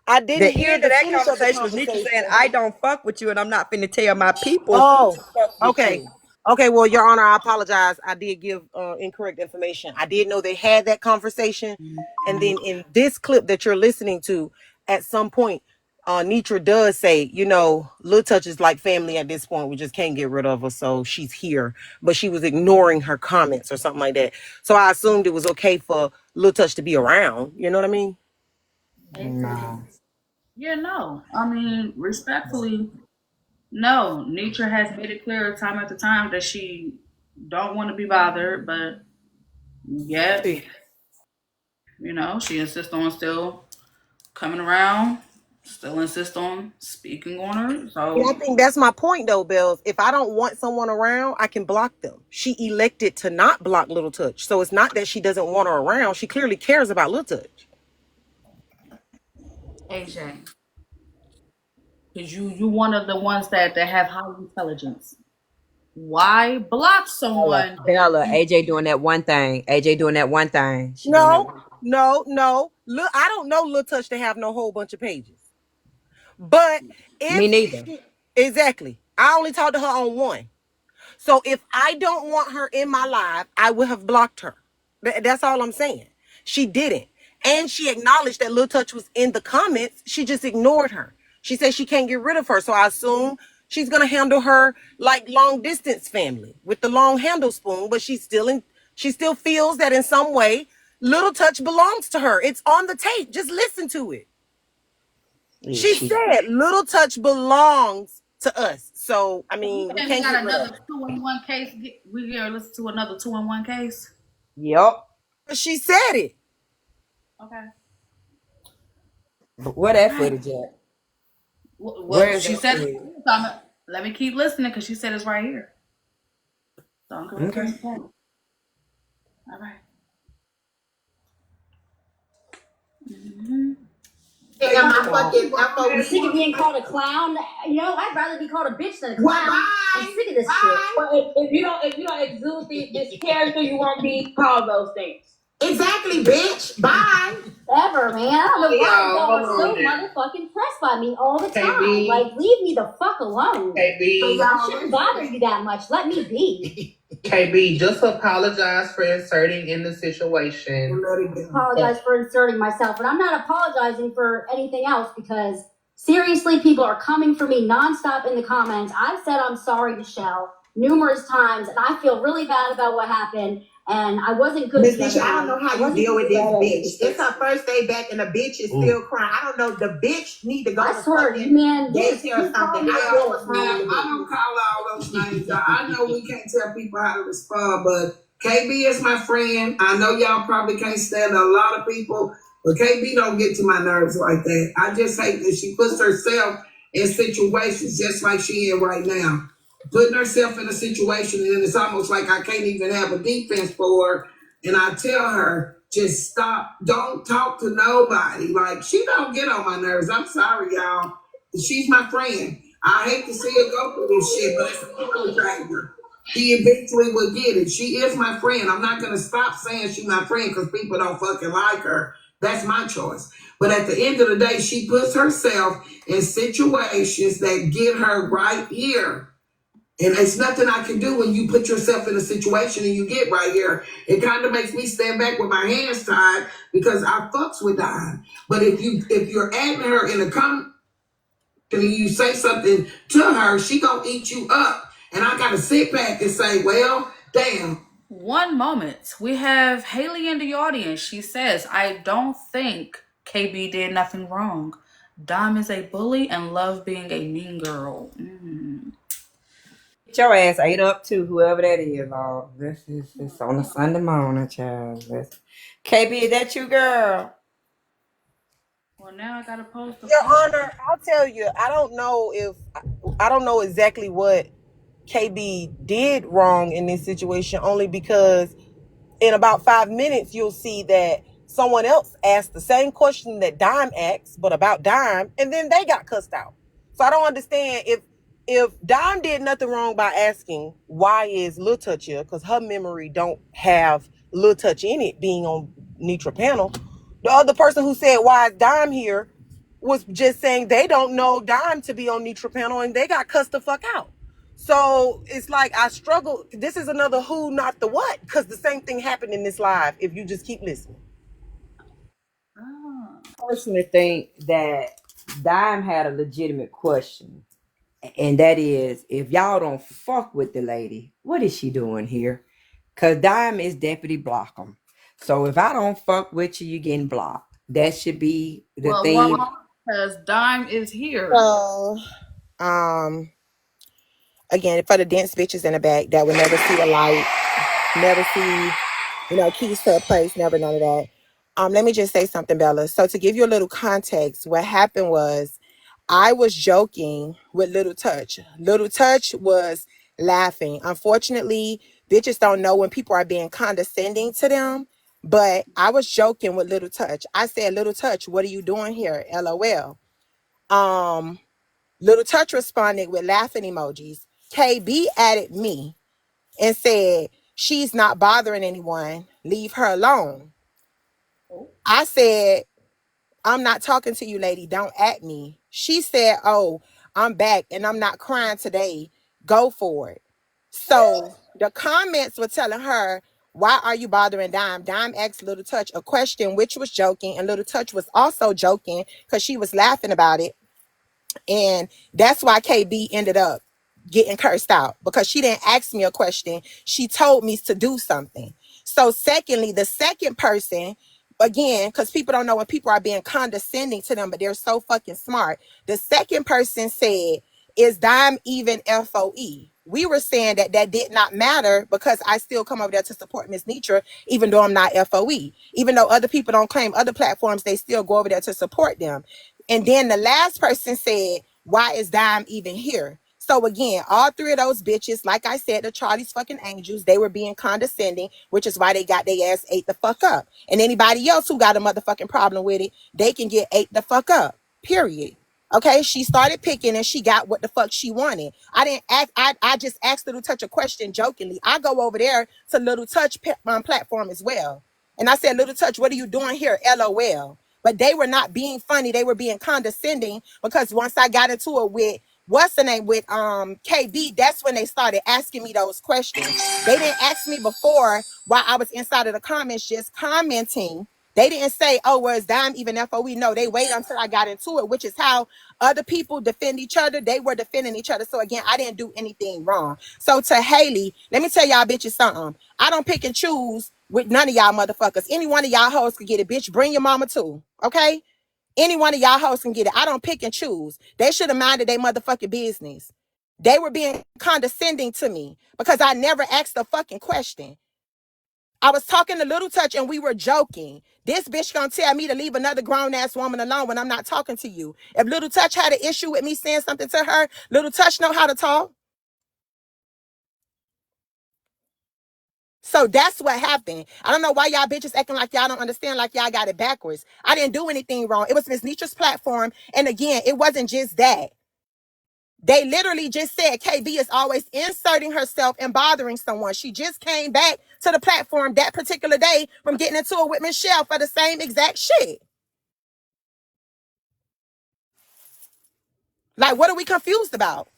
Speaker 4: I didn't
Speaker 12: hear that conversation was Nietzsche saying, I don't fuck with you and I'm not finna tell my people
Speaker 4: to
Speaker 12: fuck with
Speaker 4: okay.
Speaker 12: you.
Speaker 4: Okay, well, Your Honor, I apologize. I did give incorrect information. I did know they had that conversation. And then in this clip that you're listening to, at some point, Nitra does say, Lil Touch is like family at this point. We just can't get rid of her, so she's here. But she was ignoring her comments or something like that. So I assumed it was okay for Lil Touch to be around. You know what I mean?
Speaker 12: Nah.
Speaker 1: Yeah, no. I mean, respectfully, no. Nitra has made it clear time after time that she don't want to be bothered, but yet, you know, she insists on still coming around, still insists on speaking on her. So
Speaker 4: Yeah, I think that's my point though, Bells. If I don't want someone around, I can block them. She elected to not block Little Touch. So it's not that she doesn't want her around. She clearly cares about Little Touch.
Speaker 1: AJ, because you one of the ones that have high intelligence. Why block someone?
Speaker 12: Bella, AJ doing that one thing. AJ doing that one thing.
Speaker 4: No. Look, I don't know Little Touch to have no whole bunch of pages. But
Speaker 12: Me neither.
Speaker 4: Exactly. I only talked to her on one. So if I don't want her in my life, I would have blocked her. That's all I'm saying. She didn't. And she acknowledged that Lil Touch was in the comments. She just ignored her. She said she can't get rid of her. So I assume she's going to handle her like long distance family with the long handle spoon. But she still feels that in some way, Little Touch belongs to her. It's on the tape. Just listen to it. She said Little Touch belongs to us. So, I mean, we can't
Speaker 1: got
Speaker 4: get rid of
Speaker 1: another 2-in-1 case. We gonna listen to another 2-in-1 case.
Speaker 12: Yep.
Speaker 4: She said it.
Speaker 1: Okay.
Speaker 12: Where that footage at?
Speaker 1: Well, she said it. Let me keep listening because she said it's right here. So I'm gonna press play. All right.
Speaker 7: I'm sick of being called a clown. You know, I'd rather be called a bitch than a clown. I'm sick of this shit.
Speaker 11: But if you don't exude this character, you won't be called those things.
Speaker 8: Exactly, bitch. Bye.
Speaker 7: Ever, man. I don't know why y'all are so motherfucking pressed by me all the time.
Speaker 10: KB.
Speaker 7: Like, leave me the fuck alone.
Speaker 10: KB.
Speaker 7: I shouldn't bother you that much. Let me be.
Speaker 10: KB, just apologize for inserting in the situation.
Speaker 7: Apologize for inserting myself, but I'm not apologizing for anything else because seriously, people are coming for me nonstop in the comments. I've said I'm sorry to Shell numerous times, and I feel really bad about what happened. And I wasn't good.
Speaker 8: Miss Nisha, I don't know how you deal with this bitch. It's her first day back, and the bitch is still crying. I don't know. The bitch need to go.
Speaker 7: I swear, man,
Speaker 8: daycare or something.
Speaker 5: I don't call all those names. I know we can't tell people how to respond, but KB is my friend. I know y'all probably can't stand a lot of people, but KB don't get to my nerves like that. I just hate that she puts herself in situations just like she in right now. Putting herself in a situation, and it's almost like I can't even have a defense for her. And I tell her, just stop. Don't talk to nobody. Like, she don't get on my nerves. I'm sorry, y'all. She's my friend. I hate to see her go through this shit, but it's a motivator. She eventually will get it. She is my friend. I'm not going to stop saying she's my friend because people don't fucking like her. That's my choice. But at the end of the day, she puts herself in situations that get her right here. And it's nothing I can do when you put yourself in a situation and you get right here. It kind of makes me stand back with my hands tied because I fucks with Dime. But if you're adding her in a comment and you say something to her, she gonna eat you up. And I gotta sit back and say, well, damn.
Speaker 1: One moment. We have Haley in the audience. She says, I don't think KB did nothing wrong. Dime is a bully and love being a mean girl.
Speaker 12: Get your ass ate up too, whoever that is. Oh, this is on a Sunday morning, child. KB, is that you, girl?
Speaker 1: Well, now I gotta post the
Speaker 4: Your Honor, I'll tell you, I don't know exactly what KB did wrong in this situation, only because in about 5 minutes, you'll see that someone else asked the same question that Dime asked, but about Dime, and then they got cussed out. So I don't understand if Dime did nothing wrong by asking, why is Lil Touch here? Because her memory don't have Lil Touch in it being on Nitra panel. The other person who said, why is Dime here? Was just saying they don't know Dime to be on Nitra panel, and they got cussed the fuck out. So it's like I struggle. This is another who, not the what, because the same thing happened in this live if you just keep listening.
Speaker 12: I personally think that Dime had a legitimate question. And that is, if y'all don't fuck with the lady, what is she doing here? Because Dime is Deputy Blockham. So if I don't fuck with you, you're getting blocked. That should be the
Speaker 1: Well,
Speaker 12: thing.
Speaker 1: because Dime is here.
Speaker 4: So, again, for the dense bitches in the back that would never see the light, never see, keys to a place, never none of that. Let me just say something, Bella. So to give you a little context, what happened was I was joking with Little Touch. Little Touch was laughing. Unfortunately, bitches don't know when people are being condescending to them, but I was joking with Little Touch. I said, Little Touch, what are you doing here? LOL. Little Touch responded with laughing emojis. KB added me and said, she's not bothering anyone. Leave her alone. I said, I'm not talking to you, lady. Don't at me. She said, oh, I'm back and I'm not crying today. Go for it. So the comments were telling her, why are you bothering Dime? Dime asked Little Touch a question, which was joking. And Little Touch was also joking because she was laughing about it. And that's why KB ended up getting cursed out, because she didn't ask me a question. She told me to do something. So secondly, the second person, again, because people don't know when people are being condescending to them, but they're so fucking smart. The second person said, is Dime even FOE? We were saying that did not matter because I still come over there to support Miss Nitra, even though I'm not FOE. Even though other people don't claim other platforms, they still go over there to support them. And then the last person said, why is Dime even here? So again, all three of those bitches, like I said, the Charlie's fucking angels, they were being condescending, which is why they got their ass ate the fuck up. And anybody else who got a motherfucking problem with it, they can get ate the fuck up, period. Okay, she started picking and she got what the fuck she wanted. I just asked Little Touch a question jokingly. I go over there to Little Touch platform as well. And I said, Little Touch, what are you doing here? LOL. But they were not being funny. They were being condescending, because once I got into it with what's the name with KB, that's when they started asking me those questions. They didn't ask me before while I was inside of the comments just commenting. They didn't say, oh, well, is Dime even FOE? No, they wait until I got into it, which is how other people defend each other. They were defending each other. So again, I didn't do anything wrong. So to Haley, let me tell y'all bitches something. I don't pick and choose with none of y'all motherfuckers. Any one of y'all hoes can get it, bitch. Bring your mama too, okay? Any one of y'all hoes can get it. I don't pick and choose. They should have minded their motherfucking business. They were being condescending to me because I never asked a fucking question. I was talking to Little Touch and we were joking. This bitch gonna tell me to leave another grown-ass woman alone when I'm not talking to you. If Little Touch had an issue with me saying something to her, Little Touch know how to talk. So that's what happened. I don't know why y'all bitches acting like y'all don't understand, like y'all got it backwards. I didn't do anything wrong. It was Miss Nitra's platform. And again, it wasn't just that. They literally just said KB is always inserting herself and bothering someone. She just came back to the platform that particular day from getting into it with Michelle for the same exact shit. Like, what are we confused about?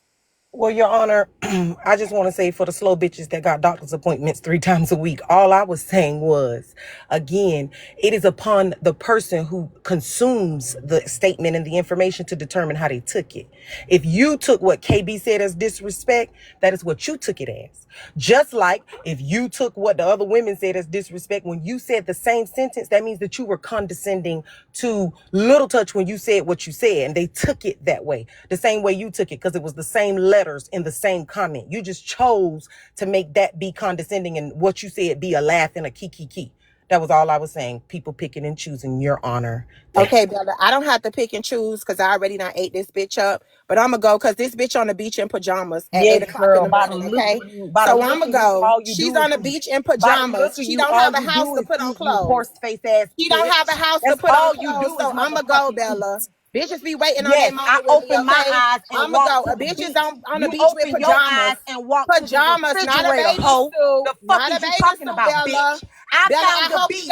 Speaker 4: Well, Your Honor, I just want to say, for the slow bitches that got doctor's appointments 3 times a week, all I was saying was, again, it is upon the person who consumes the statement and the information to determine how they took it. If you took what KB said as disrespect, that is what you took it as. Just like if you took what the other women said as disrespect, when you said the same sentence, that means that you were condescending to Little Touch when you said what you said, and they took it that way, the same way you took it, because it was the same letters in the same comment. You just chose to make that be condescending and what you said be a laugh and a kiki. That was all I was saying. People picking and choosing, Your Honor. Okay, Bella, I don't have to pick and choose because I already done ate this bitch up. But I'm going to go because this bitch on the beach in pajamas at 8 o'clock in the morning, okay? So I'm going to go. She's on the beach in pajamas. She don't have a house to put on clothes. Horse-face ass. She don't have a house to put on clothes, so I'm going to go, Bella. Bitches be waiting on their mama. I open my eyes and I'm going to go. Bitches on the beach with pajamas. And walk pajamas, not a bathing suit. The fuck is you talking about, bitch? I found the beach.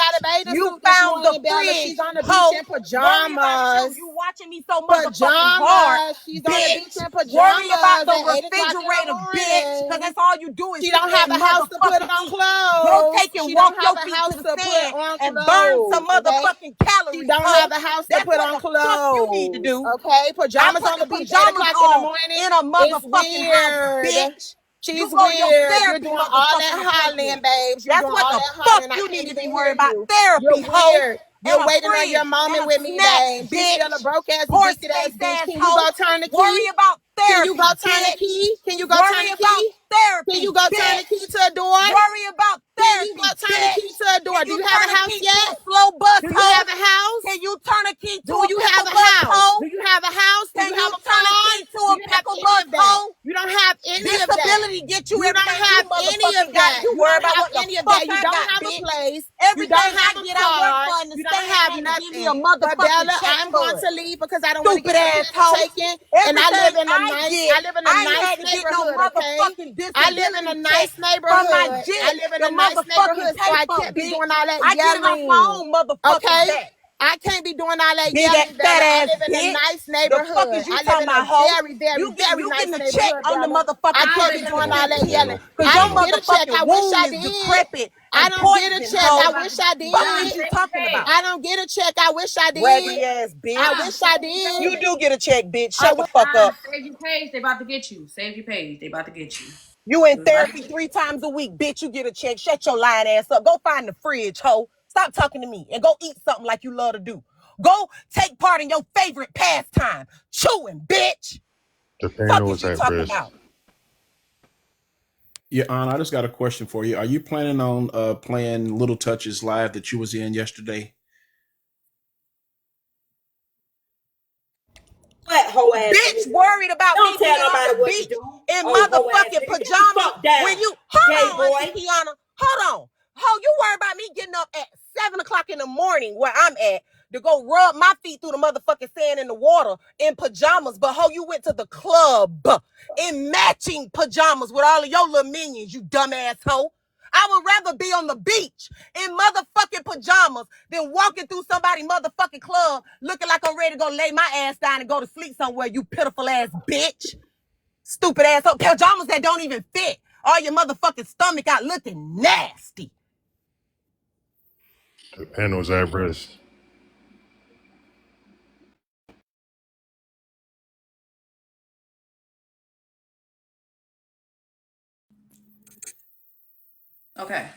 Speaker 4: You found the fridge. She's on the beach in pajamas. You watching me so motherfucking hard. She's on the beach in pajamas. Worry about the refrigerator, bitch. Because that's all you do is she don't have a house to put on clothes. Go take and walk your feet to the sand and burn some motherfucking calories. She don't have a house to put on clothes. You need to do. Okay, pajamas on the beach 8 o'clock in the morning. In a motherfucking house, bitch. She's weird. You're doing all that hollering, babes. That's what the fuck you need to be worried about. Therapy, hoe. You're waiting on your moment with me, babe. She's still a broke ass, biscuit ass bitch. Can you go turn the key?
Speaker 12: Worry about therapy.
Speaker 4: Can you go turn the key? Can you go turn the key?
Speaker 12: Therapy.
Speaker 4: Can you go turn the key to a door?
Speaker 12: Worry about therapy.
Speaker 4: Can you go turn the key to a door? Do you have a house yet?
Speaker 12: Slow bus.
Speaker 4: Do you have a house?
Speaker 12: Can you turn a key to
Speaker 4: Do you have a house? Do you have a house? Do you have a car?
Speaker 12: to a pickle bus home?
Speaker 4: You don't have any of that.
Speaker 12: Disability get you
Speaker 4: You don't have any of that.
Speaker 12: You worry about what
Speaker 4: any of that. You don't have a place. You don't have a car. You don't have nothing. But Bella, I'm going to leave because I don't want to get taken. And I live in a nice neighborhood. Okay, I live in a nice neighborhood. I live in a nice neighborhood, so I can't be doing all that yelling. Okay. I can't be doing all that yelling. I live in a nice neighborhood. I live in a very nice neighborhood.
Speaker 12: On the motherfucking
Speaker 4: I can't be doing all that yelling. I don't get a check. I wish I did. I don't get a check. I wish I did.
Speaker 12: What are you talking about?
Speaker 4: I don't get a check. I wish I did.
Speaker 12: Raggedy ass bitch.
Speaker 4: I wish I did.
Speaker 12: You do get a check, bitch. Shut the fuck up.
Speaker 1: Save your page. They about to get you. Save your page. They about to get you.
Speaker 12: You in therapy 3 times a week, bitch. You get a check. Shut your lying ass up. Go find the fridge, hoe. Stop talking to me and go eat something like you love to do. Go take part in your favorite pastime, chewing, bitch.
Speaker 2: The panel was at risk.
Speaker 13: Your Honor, I just got a question for you. Are you planning on playing Little Touches live that you was in yesterday?
Speaker 11: What hoe ass?
Speaker 12: Bitch worried about
Speaker 11: Don't
Speaker 12: me
Speaker 11: tell
Speaker 12: being on
Speaker 11: nobody
Speaker 12: the
Speaker 11: what
Speaker 12: beach
Speaker 11: to do.
Speaker 12: in
Speaker 11: Oh,
Speaker 12: motherfucking pajamas. When you hold on, Auntie Kiana, hold on. Ho, you worry about me getting up at 7 o'clock in the morning where I'm at to go rub my feet through the motherfucking sand in the water in pajamas. But ho, you went to the club in matching pajamas with all of your little minions, you dumbass hoe. I would rather be on the beach in motherfucking pajamas than walking through somebody's motherfucking club looking like I'm ready to go lay my ass down and go to sleep somewhere, you pitiful ass bitch. Stupid ass hoe. Pajamas that don't even fit. All your motherfucking stomach out looking nasty.
Speaker 2: The panel was at risk.
Speaker 1: Okay.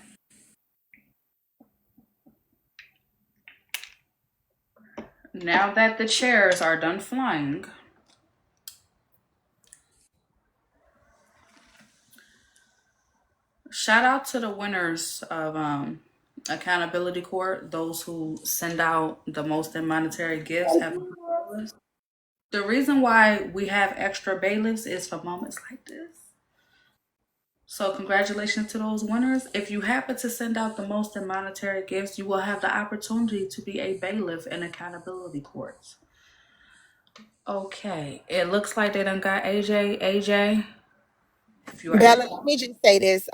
Speaker 1: Now that the chairs are done flying, shout out to the winners of Accountability Court, those who send out the most in monetary gifts. The reason why we have extra bailiffs is for moments like this. So congratulations to those winners. If you happen to send out the most in monetary gifts, you will have the opportunity to be a bailiff in Accountability Courts. Okay, it looks like they done got AJ. AJ, if you are
Speaker 4: Bella, let me just say this.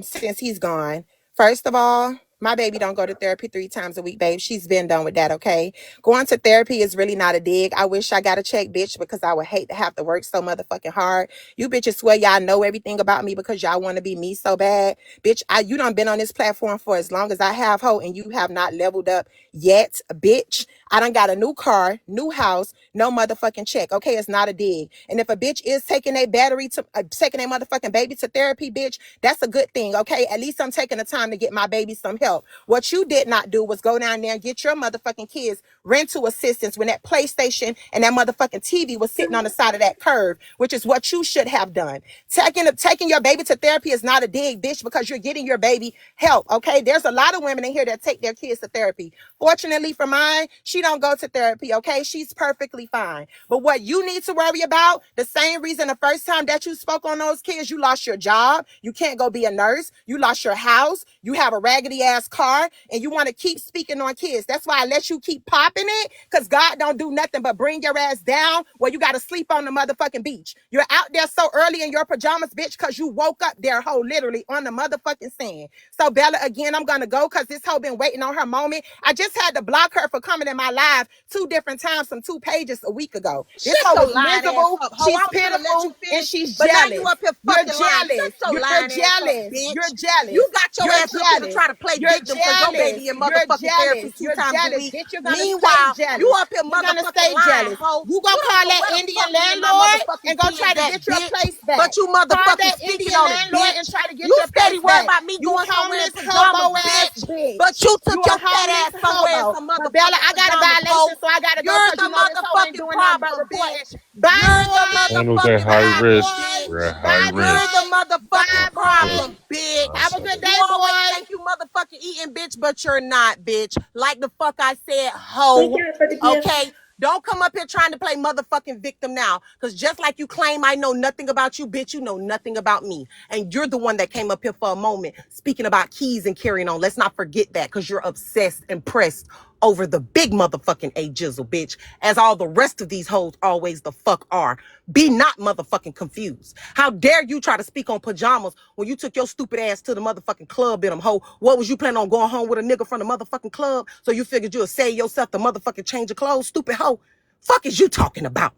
Speaker 4: Since he's gone, first of all, my baby don't go to therapy 3 times a week, babe. She's been done with that, okay? Going to therapy is really not a dig. I wish I got a check, bitch, because I would hate to have to work so motherfucking hard. You bitches swear y'all know everything about me because y'all want to be me so bad. Bitch, you done been on this platform for as long as I have, ho, and you have not leveled up yet, bitch. I done got a new car, new house, no motherfucking check, okay? It's not a dig. And if a bitch is taking a taking a motherfucking baby to therapy, bitch, that's a good thing, okay? At least I'm taking the time to get my baby some help. What you did not do was go down there and get your motherfucking kids rental assistance when that PlayStation and that motherfucking TV was sitting on the side of that curve, which is what you should have done. Taking your baby to therapy is not a dig, bitch, because you're getting your baby help, okay? There's a lot of women in here that take their kids to therapy. Fortunately for mine, she don't go to therapy, okay? She's perfectly fine. But what you need to worry about, the same reason the first time that you spoke on those kids, you lost your job, you can't go be a nurse, you lost your house, you have a raggedy ass car, and you want to keep speaking on kids. That's why I let you keep popping it, because God don't do nothing but bring your ass down where you got to sleep on the motherfucking beach. You're out there so early in your pajamas, bitch, because you woke up there, hoe, literally on the motherfucking sand. So Bella, again, I'm going to go because this hoe been waiting on her moment. I just had to block her for coming in my live 2 different times from 2 pages a week ago. This hoe is miserable, she's pitiful, and she's jealous.
Speaker 12: Now you up here fucking
Speaker 4: jealous. You're jealous. You're jealous.
Speaker 12: You got your ass up here to try to play victim because your baby in motherfucking therapy 2 times a week. Meanwhile, you up here motherfucking jealous.
Speaker 4: You gonna call that Indian landlord and go try to get your place back.
Speaker 12: But you motherfucking speaking on it, bitch.
Speaker 4: And try to get
Speaker 12: you
Speaker 4: your
Speaker 12: steady
Speaker 4: place
Speaker 12: worried
Speaker 4: back.
Speaker 12: about me
Speaker 4: You
Speaker 12: doing
Speaker 4: homeless
Speaker 12: somewhere in pajamas,
Speaker 4: bitch. But you took
Speaker 8: You
Speaker 4: your
Speaker 8: a
Speaker 4: fat ass
Speaker 8: homeless
Speaker 4: somewhere in
Speaker 8: hobo.
Speaker 4: some
Speaker 8: But Bella, I
Speaker 4: motherfucking
Speaker 8: got a
Speaker 4: pajamas, hoe.
Speaker 8: violation, so I gotta go
Speaker 4: You're
Speaker 8: because
Speaker 4: the
Speaker 8: you know this hoe ain't
Speaker 4: motherfucking
Speaker 8: doing nothing but
Speaker 4: problem,
Speaker 8: reporting.
Speaker 4: bitch.
Speaker 8: Bye,
Speaker 4: You're the
Speaker 8: boy.
Speaker 2: Daniel's at
Speaker 4: motherfucking
Speaker 2: high
Speaker 8: Bye,
Speaker 4: problem,
Speaker 2: risk.
Speaker 8: boy.
Speaker 2: We're
Speaker 4: bitch.
Speaker 2: at high
Speaker 8: Bye,
Speaker 2: risk.
Speaker 4: You're the
Speaker 8: boy.
Speaker 4: motherfucking
Speaker 8: Bye, boy.
Speaker 4: problem, bitch.
Speaker 8: Have a good
Speaker 4: You
Speaker 8: day,
Speaker 4: always
Speaker 8: boy.
Speaker 4: think you motherfucking eating, bitch, but you're not, bitch. Like the fuck I said, hoe. Okay? Don't come up here trying to play motherfucking victim now. Because just like you claim I know nothing about you, bitch, you know nothing about me. And you're the one that came up here for a moment speaking about keys and carrying on. Let's not forget that because you're obsessed and pressed over the big motherfucking A jizzle, bitch. As all the rest of these hoes always the fuck are. Be not motherfucking confused. How dare you try to speak on pajamas when you took your stupid ass to the motherfucking club in them, hoe? What was you planning on going home with a nigga from the motherfucking club? So you figured you'll save yourself the motherfucking change of clothes, stupid hoe? Fuck is you talking about?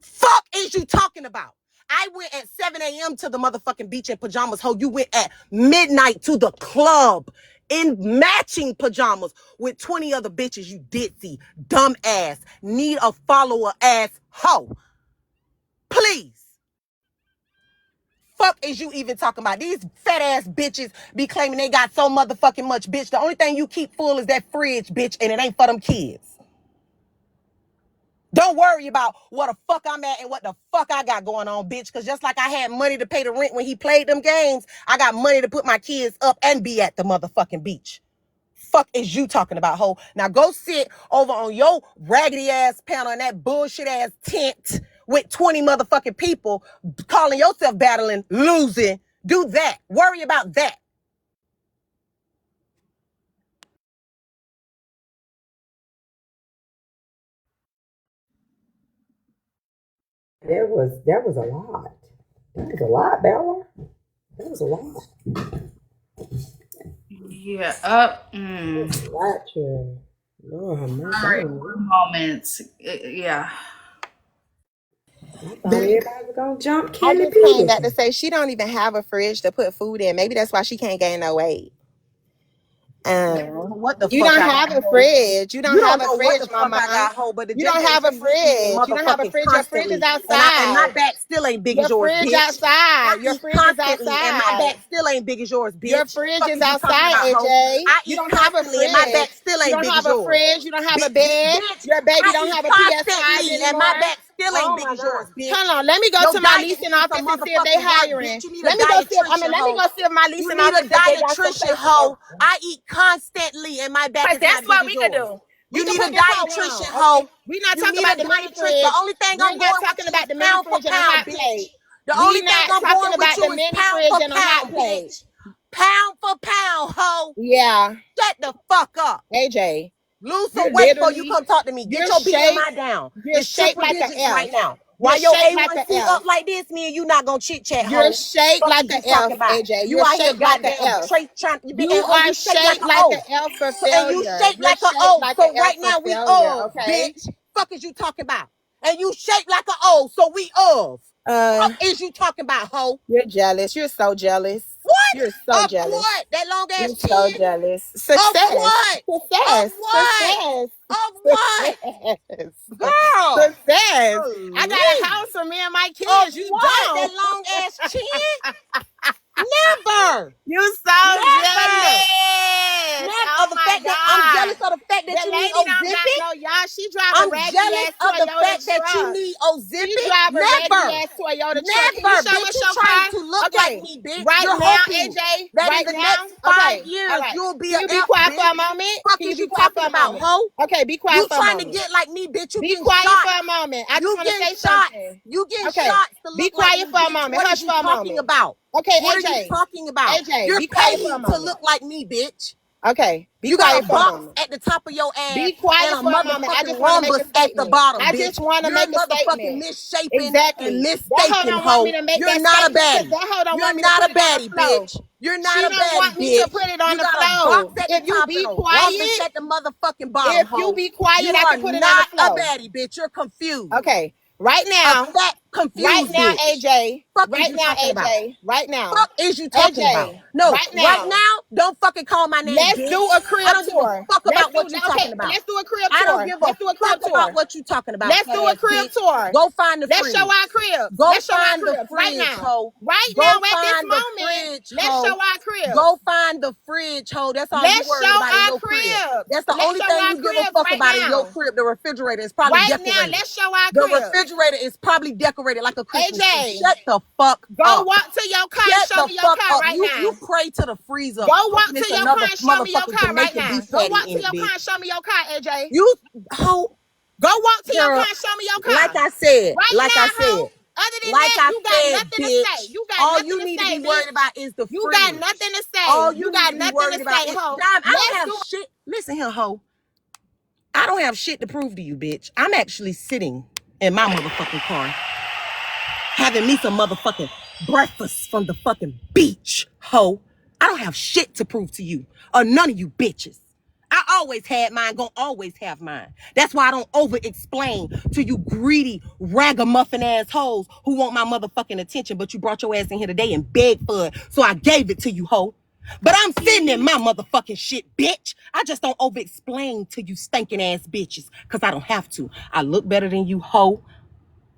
Speaker 4: Fuck is you talking about? I went at 7 a.m. to the motherfucking beach in pajamas, hoe. You went at midnight to the club in matching pajamas with 20 other bitches, you ditzy, dumb ass, need a follower ass hoe. Please. Fuck is you even talking about? These fat ass bitches be claiming they got so motherfucking much, bitch. The only thing you keep full is that fridge, bitch, and it ain't for them kids. Don't worry about what the fuck I'm at and what the fuck I got going on, bitch. Because just like I had money to pay the rent when he played them games, I got money to put my kids up and be at the motherfucking beach. Fuck is you talking about, hoe? Now go sit over on your raggedy ass panel in that bullshit ass tent with 20 motherfucking people calling yourself battling, losing. Do that. Worry about that.
Speaker 12: That was a lot. That was a lot, Bella. That was a lot.
Speaker 1: Yeah,
Speaker 12: Gotcha. Lord have mercy.
Speaker 1: all right, moments. Yeah.
Speaker 12: I thought everybody was gonna jump
Speaker 8: I
Speaker 12: Kelly
Speaker 8: just came back to
Speaker 12: Peterson.
Speaker 8: say she don't even have a fridge to put food in. Maybe that's why she can't gain no weight.
Speaker 4: What the
Speaker 8: You
Speaker 4: fuck
Speaker 8: don't
Speaker 4: I
Speaker 8: have
Speaker 4: got,
Speaker 8: a
Speaker 4: hoe?
Speaker 8: fridge. You
Speaker 4: You
Speaker 8: don't have
Speaker 4: don't
Speaker 8: a
Speaker 4: know what
Speaker 8: fridge,
Speaker 4: the fuck
Speaker 8: mama.
Speaker 4: I got, hoe, but the
Speaker 8: You don't
Speaker 4: JJ
Speaker 8: have a
Speaker 4: treat me
Speaker 8: fridge. You don't have a
Speaker 4: motherfucking
Speaker 8: fridge. Your fridge is
Speaker 4: constantly. And my
Speaker 8: outside.
Speaker 4: back still ain't big
Speaker 8: Your
Speaker 4: as yours,
Speaker 8: fridge
Speaker 4: bitch. I
Speaker 8: outside. Your
Speaker 4: eat
Speaker 8: fridge is
Speaker 4: constantly and my
Speaker 8: outside.
Speaker 4: back still ain't big as yours,
Speaker 8: Your
Speaker 4: bitch.
Speaker 8: fridge
Speaker 4: Fuck
Speaker 8: is
Speaker 4: is you talking
Speaker 8: outside,
Speaker 4: about, hoe?
Speaker 8: AJ.
Speaker 4: I
Speaker 8: You
Speaker 4: eat
Speaker 8: don't have a
Speaker 4: constantly and my back
Speaker 8: fridge.
Speaker 4: still
Speaker 8: You
Speaker 4: ain't
Speaker 8: don't
Speaker 4: big
Speaker 8: have
Speaker 4: as
Speaker 8: a
Speaker 4: yours.
Speaker 8: fridge. You don't have a bed.
Speaker 4: Bitch,
Speaker 8: Your baby
Speaker 4: I
Speaker 8: don't
Speaker 4: eat
Speaker 8: have a PS5
Speaker 4: constantly and my
Speaker 8: anymore.
Speaker 4: back still ain't
Speaker 8: Oh
Speaker 4: big
Speaker 8: my
Speaker 4: as
Speaker 8: God.
Speaker 4: yours, bitch.
Speaker 8: Hold on. Let me go
Speaker 4: Your
Speaker 8: to my
Speaker 4: diet
Speaker 8: leasing
Speaker 4: needs some
Speaker 8: office and see if they
Speaker 4: motherfucking work,
Speaker 8: hiring.
Speaker 4: bitch. You need a
Speaker 8: Let me go see if
Speaker 4: dietitian,
Speaker 8: let me
Speaker 4: hoe.
Speaker 8: go see if my
Speaker 4: You
Speaker 8: leasing
Speaker 4: need a
Speaker 8: office if they got some
Speaker 4: dietitian,
Speaker 8: space
Speaker 4: hoe.
Speaker 8: available.
Speaker 4: I eat constantly and my back
Speaker 8: Cause
Speaker 4: is not
Speaker 8: that's
Speaker 4: big
Speaker 8: what
Speaker 4: as
Speaker 8: we could
Speaker 4: yours.
Speaker 8: do. We
Speaker 4: You
Speaker 8: can
Speaker 4: need
Speaker 8: put
Speaker 4: a
Speaker 8: this hoe
Speaker 4: dietitian,
Speaker 8: on.
Speaker 4: hoe.
Speaker 8: Okay. We're not
Speaker 4: You
Speaker 8: talking
Speaker 4: need a
Speaker 8: about the mini
Speaker 4: dietitian. The
Speaker 8: fridge.
Speaker 4: only thing
Speaker 8: We're
Speaker 4: I'm
Speaker 8: not
Speaker 4: going with
Speaker 8: talking
Speaker 4: you is
Speaker 8: about the mini
Speaker 4: pound for
Speaker 8: fridge and the
Speaker 4: pound,
Speaker 8: hot
Speaker 4: bitch.
Speaker 8: plate.
Speaker 4: The
Speaker 8: We
Speaker 4: only thing
Speaker 8: not
Speaker 4: I'm
Speaker 8: talking
Speaker 4: going with
Speaker 8: about
Speaker 4: you
Speaker 8: the
Speaker 4: is
Speaker 8: mini
Speaker 4: pound
Speaker 8: fridge
Speaker 4: for
Speaker 8: and the hot
Speaker 4: pound,
Speaker 8: plate.
Speaker 4: bitch. Pound for pound, hoe.
Speaker 8: Yeah.
Speaker 4: Shut the fuck up.
Speaker 8: AJ,
Speaker 4: Lose some
Speaker 8: you're
Speaker 4: weight before you
Speaker 8: literally,
Speaker 4: come talk to me. Get
Speaker 8: you're
Speaker 4: your
Speaker 8: shaped,
Speaker 4: BMI down.
Speaker 8: you're
Speaker 4: It's
Speaker 8: shaped
Speaker 4: triple
Speaker 8: like an
Speaker 4: digits
Speaker 8: F.
Speaker 4: right now.
Speaker 8: You're
Speaker 4: Why your
Speaker 8: shaped like an
Speaker 4: A1C
Speaker 8: F.
Speaker 4: up like this, me and you not gonna chit chat,
Speaker 8: You're
Speaker 4: hoe.
Speaker 8: shaped
Speaker 4: Fuck
Speaker 8: like
Speaker 4: is
Speaker 8: an
Speaker 4: you talking
Speaker 8: F,
Speaker 4: about?
Speaker 8: AJ.
Speaker 4: You
Speaker 8: You're
Speaker 4: out here
Speaker 8: shaped like an
Speaker 4: goddamn
Speaker 8: F.
Speaker 4: trying to be,
Speaker 8: You
Speaker 4: and hoe,
Speaker 8: are
Speaker 4: you shaped like
Speaker 8: shaped
Speaker 4: a
Speaker 8: like
Speaker 4: O.
Speaker 8: an F for
Speaker 4: So, and you
Speaker 8: failure.
Speaker 4: shaped
Speaker 8: You're
Speaker 4: like a
Speaker 8: shaped
Speaker 4: O.
Speaker 8: like an
Speaker 4: So
Speaker 8: F
Speaker 4: right
Speaker 8: for
Speaker 4: now we
Speaker 8: failure,
Speaker 4: of,
Speaker 8: okay?
Speaker 4: bitch. Fuck is you talking about? And you shaped like a O, so we of. Fuck is you talking about, hoe?
Speaker 8: You're jealous. You're so jealous.
Speaker 4: What?
Speaker 8: You're so
Speaker 4: Of
Speaker 8: jealous.
Speaker 4: what? That long
Speaker 8: You're
Speaker 4: ass
Speaker 8: so
Speaker 4: chin?
Speaker 8: jealous.
Speaker 4: Of
Speaker 8: Success.
Speaker 4: what? Of
Speaker 8: Success.
Speaker 4: what?
Speaker 8: Success.
Speaker 4: Of what?
Speaker 8: Success.
Speaker 4: Girl.
Speaker 8: Success. I got a
Speaker 4: Golly.
Speaker 8: house for me and my
Speaker 4: Of
Speaker 8: kids. You
Speaker 4: what? That
Speaker 8: don't.
Speaker 4: long ass chin? Never.
Speaker 8: You so
Speaker 4: Never.
Speaker 8: jealous.
Speaker 4: Never.
Speaker 8: Oh
Speaker 4: Of the
Speaker 8: my
Speaker 4: fact that I'm jealous
Speaker 8: God.
Speaker 4: of the fact
Speaker 8: The
Speaker 4: that you need
Speaker 8: lady don't got
Speaker 4: Ozempic.
Speaker 8: no y'all. She drive a
Speaker 4: I'm
Speaker 8: raggedy
Speaker 4: jealous
Speaker 8: ass
Speaker 4: of the
Speaker 8: Toyota
Speaker 4: fact that you
Speaker 8: truck.
Speaker 4: need
Speaker 8: She
Speaker 4: Ozempic.
Speaker 8: drive a raggedy
Speaker 4: Never.
Speaker 8: ass Toyota truck. Can you
Speaker 4: Never,
Speaker 8: show
Speaker 4: bitch.
Speaker 8: us
Speaker 4: You
Speaker 8: your
Speaker 4: trying
Speaker 8: car?
Speaker 4: to look like
Speaker 8: Okay.
Speaker 4: me, bitch.
Speaker 8: Right
Speaker 4: You're
Speaker 8: now,
Speaker 4: hoping
Speaker 8: AJ.
Speaker 4: that in
Speaker 8: Right
Speaker 4: the
Speaker 8: now.
Speaker 4: next
Speaker 8: Okay.
Speaker 4: 5 years
Speaker 8: All right.
Speaker 4: you'll be
Speaker 8: Can
Speaker 4: an
Speaker 8: you be
Speaker 4: F,
Speaker 8: quiet for
Speaker 4: bitch.
Speaker 8: a moment?
Speaker 4: Fuck
Speaker 8: Can you
Speaker 4: is
Speaker 8: be
Speaker 4: you
Speaker 8: quiet for
Speaker 4: talking
Speaker 8: a
Speaker 4: about,
Speaker 8: moment?
Speaker 4: hoe?
Speaker 8: Okay, be quiet
Speaker 4: You
Speaker 8: for a
Speaker 4: trying to
Speaker 8: moment.
Speaker 4: get like me, bitch. You
Speaker 8: Be
Speaker 4: getting
Speaker 8: quiet
Speaker 4: shot.
Speaker 8: for a moment. I just
Speaker 4: You
Speaker 8: want to
Speaker 4: getting
Speaker 8: say
Speaker 4: shots.
Speaker 8: something.
Speaker 4: You getting
Speaker 8: Okay.
Speaker 4: shots to
Speaker 8: Be
Speaker 4: look like
Speaker 8: quiet
Speaker 4: me,
Speaker 8: for a
Speaker 4: bitch.
Speaker 8: moment.
Speaker 4: What is
Speaker 8: Hush
Speaker 4: you
Speaker 8: for a
Speaker 4: talking
Speaker 8: moment.
Speaker 4: about?
Speaker 8: Okay,
Speaker 4: What are you
Speaker 8: AJ.
Speaker 4: talking about?
Speaker 8: AJ,
Speaker 4: You're
Speaker 8: be quiet for a
Speaker 4: paid to
Speaker 8: moment.
Speaker 4: look like me, bitch.
Speaker 8: Okay, be
Speaker 4: You got
Speaker 8: quiet
Speaker 4: a
Speaker 8: for a
Speaker 4: box
Speaker 8: moment.
Speaker 4: at the top of your ass
Speaker 8: Be quiet
Speaker 4: and a
Speaker 8: for a moment. I
Speaker 4: motherfucking
Speaker 8: just want to make
Speaker 4: rhombus
Speaker 8: a
Speaker 4: at the
Speaker 8: statement.
Speaker 4: bottom,
Speaker 8: I
Speaker 4: bitch.
Speaker 8: just want to
Speaker 4: You're
Speaker 8: make a
Speaker 4: motherfucking
Speaker 8: statement.
Speaker 4: misshapen and
Speaker 8: Exactly. That hoe
Speaker 4: mistaken,
Speaker 8: don't want me
Speaker 4: hoe.
Speaker 8: to make
Speaker 4: You're
Speaker 8: that
Speaker 4: not a
Speaker 8: statement because
Speaker 4: baddie.
Speaker 8: that hoe don't want
Speaker 4: You're
Speaker 8: me to
Speaker 4: not
Speaker 8: put
Speaker 4: a
Speaker 8: it on the
Speaker 4: baddie,
Speaker 8: floor.
Speaker 4: bitch. You're not
Speaker 8: She
Speaker 4: a
Speaker 8: don't
Speaker 4: baddie,
Speaker 8: want me to
Speaker 4: bitch.
Speaker 8: put it on
Speaker 4: You
Speaker 8: the
Speaker 4: got a box
Speaker 8: floor.
Speaker 4: at the
Speaker 8: If you
Speaker 4: top and
Speaker 8: be
Speaker 4: a rhombus
Speaker 8: quiet,
Speaker 4: at the motherfucking bottom,
Speaker 8: if you
Speaker 4: hoe.
Speaker 8: be quiet,
Speaker 4: You
Speaker 8: I
Speaker 4: are
Speaker 8: can put it on the
Speaker 4: not a
Speaker 8: floor.
Speaker 4: baddie, bitch. You're confused.
Speaker 8: Okay, right
Speaker 4: A
Speaker 8: now,
Speaker 4: fat confused,
Speaker 8: Right now,
Speaker 4: bitch.
Speaker 8: AJ.
Speaker 4: Fuck is
Speaker 8: Right
Speaker 4: you
Speaker 8: now,
Speaker 4: talking about?
Speaker 8: AJ. Right now.
Speaker 4: Fuck is you talking about?
Speaker 8: AJ.
Speaker 4: No,
Speaker 8: Right now.
Speaker 4: don't fucking call my name,
Speaker 8: Let's
Speaker 4: bitch.
Speaker 8: do a crib
Speaker 4: I don't give a
Speaker 8: tour.
Speaker 4: fuck
Speaker 8: Let's
Speaker 4: about
Speaker 8: do
Speaker 4: what you talking about.
Speaker 8: let's do a crib
Speaker 4: I don't
Speaker 8: tour.
Speaker 4: give a
Speaker 8: Let's do a crib
Speaker 4: fuck
Speaker 8: tour.
Speaker 4: about what you talking about.
Speaker 8: Let's do a
Speaker 4: fat-ass
Speaker 8: crib
Speaker 4: bitch.
Speaker 8: tour.
Speaker 4: Go find the
Speaker 8: Let's
Speaker 4: fridge.
Speaker 8: show our cribs.
Speaker 4: Go
Speaker 8: Let's show our
Speaker 4: find the
Speaker 8: cribs right
Speaker 4: fridge,
Speaker 8: now.
Speaker 4: hoe.
Speaker 8: Right
Speaker 4: Go
Speaker 8: now, at this
Speaker 4: find the
Speaker 8: moment,
Speaker 4: fridge,
Speaker 8: let's
Speaker 4: hoe.
Speaker 8: show our cribs.
Speaker 4: Go find the fridge, hoe. That's all you
Speaker 8: Let's
Speaker 4: worried
Speaker 8: show
Speaker 4: about in
Speaker 8: our
Speaker 4: your crib.
Speaker 8: cribs.
Speaker 4: That's the
Speaker 8: Let's
Speaker 4: only
Speaker 8: show
Speaker 4: thing
Speaker 8: our
Speaker 4: you give a
Speaker 8: cribs
Speaker 4: fuck
Speaker 8: right
Speaker 4: about in your
Speaker 8: now.
Speaker 4: crib. The refrigerator is probably
Speaker 8: Right
Speaker 4: decorated.
Speaker 8: now, let's show our
Speaker 4: The
Speaker 8: cribs.
Speaker 4: refrigerator is probably decorated like a Christmas tree.
Speaker 8: AJ,
Speaker 4: Shut the fuck
Speaker 8: go
Speaker 4: up.
Speaker 8: walk to your car and
Speaker 4: Shut
Speaker 8: show
Speaker 4: the
Speaker 8: me your
Speaker 4: fuck
Speaker 8: car
Speaker 4: up.
Speaker 8: right now.
Speaker 4: You pray to the freezer.
Speaker 8: Go walk
Speaker 4: hoping it's
Speaker 8: to your
Speaker 4: another
Speaker 8: car and show me your
Speaker 4: motherfucking
Speaker 8: car right
Speaker 4: Jamaican
Speaker 8: now.
Speaker 4: beef
Speaker 8: Go
Speaker 4: patty
Speaker 8: walk
Speaker 4: in
Speaker 8: to your
Speaker 4: it,
Speaker 8: car
Speaker 4: bitch.
Speaker 8: and show me your car, AJ.
Speaker 4: You hoe.
Speaker 8: Go walk to your
Speaker 4: Girl,
Speaker 8: car and show me your car.
Speaker 4: like I said,
Speaker 8: Right
Speaker 4: like
Speaker 8: now,
Speaker 4: I said,
Speaker 8: hoe. Other than
Speaker 4: like
Speaker 8: that,
Speaker 4: I
Speaker 8: you got
Speaker 4: said,
Speaker 8: nothing
Speaker 4: bitch.
Speaker 8: to say. You got
Speaker 4: All
Speaker 8: nothing
Speaker 4: you
Speaker 8: to
Speaker 4: need
Speaker 8: say,
Speaker 4: to be worried
Speaker 8: bitch.
Speaker 4: about is the
Speaker 8: You
Speaker 4: fridge.
Speaker 8: got nothing to say.
Speaker 4: All
Speaker 8: You
Speaker 4: you
Speaker 8: got
Speaker 4: need to be
Speaker 8: nothing
Speaker 4: worried
Speaker 8: to
Speaker 4: about
Speaker 8: say,
Speaker 4: is
Speaker 8: hoe.
Speaker 4: Dime, I don't
Speaker 8: Let's
Speaker 4: have
Speaker 8: do
Speaker 4: shit. Listen here, hoe. I don't have shit to prove to you, bitch. I'm actually sitting in my motherfucking car having me some motherfucking breakfast from the fucking beach, hoe. I don't have shit to prove to you or none of you bitches. I always had mine, gonna always have mine. That's why I don't over-explain to you greedy, ragamuffin assholes who want my motherfucking attention, but you brought your ass in here today and begged for it, so I gave it to you, hoe. But I'm sitting in my motherfucking shit, bitch. I just don't over-explain to you stinking ass bitches, because I don't have to. I look better than you, hoe.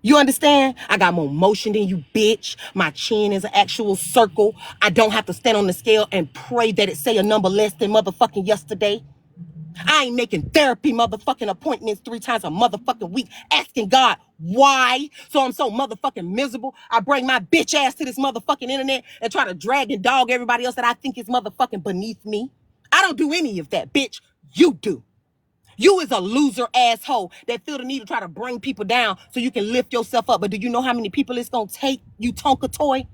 Speaker 4: You understand? I got more motion than you, bitch. My chin is an actual circle. I don't have to stand on the scale and pray that it say a number less than motherfucking yesterday. I ain't making therapy motherfucking appointments 3 times a motherfucking week asking God why. So I'm so motherfucking miserable. I bring my bitch ass to this motherfucking internet and try to drag and dog everybody else that I think is motherfucking beneath me. I don't do any of that, bitch. You do. You is a loser asshole that feel the need to try to bring people down so you can lift yourself up. But do you know how many people it's gonna take, you Tonka toy?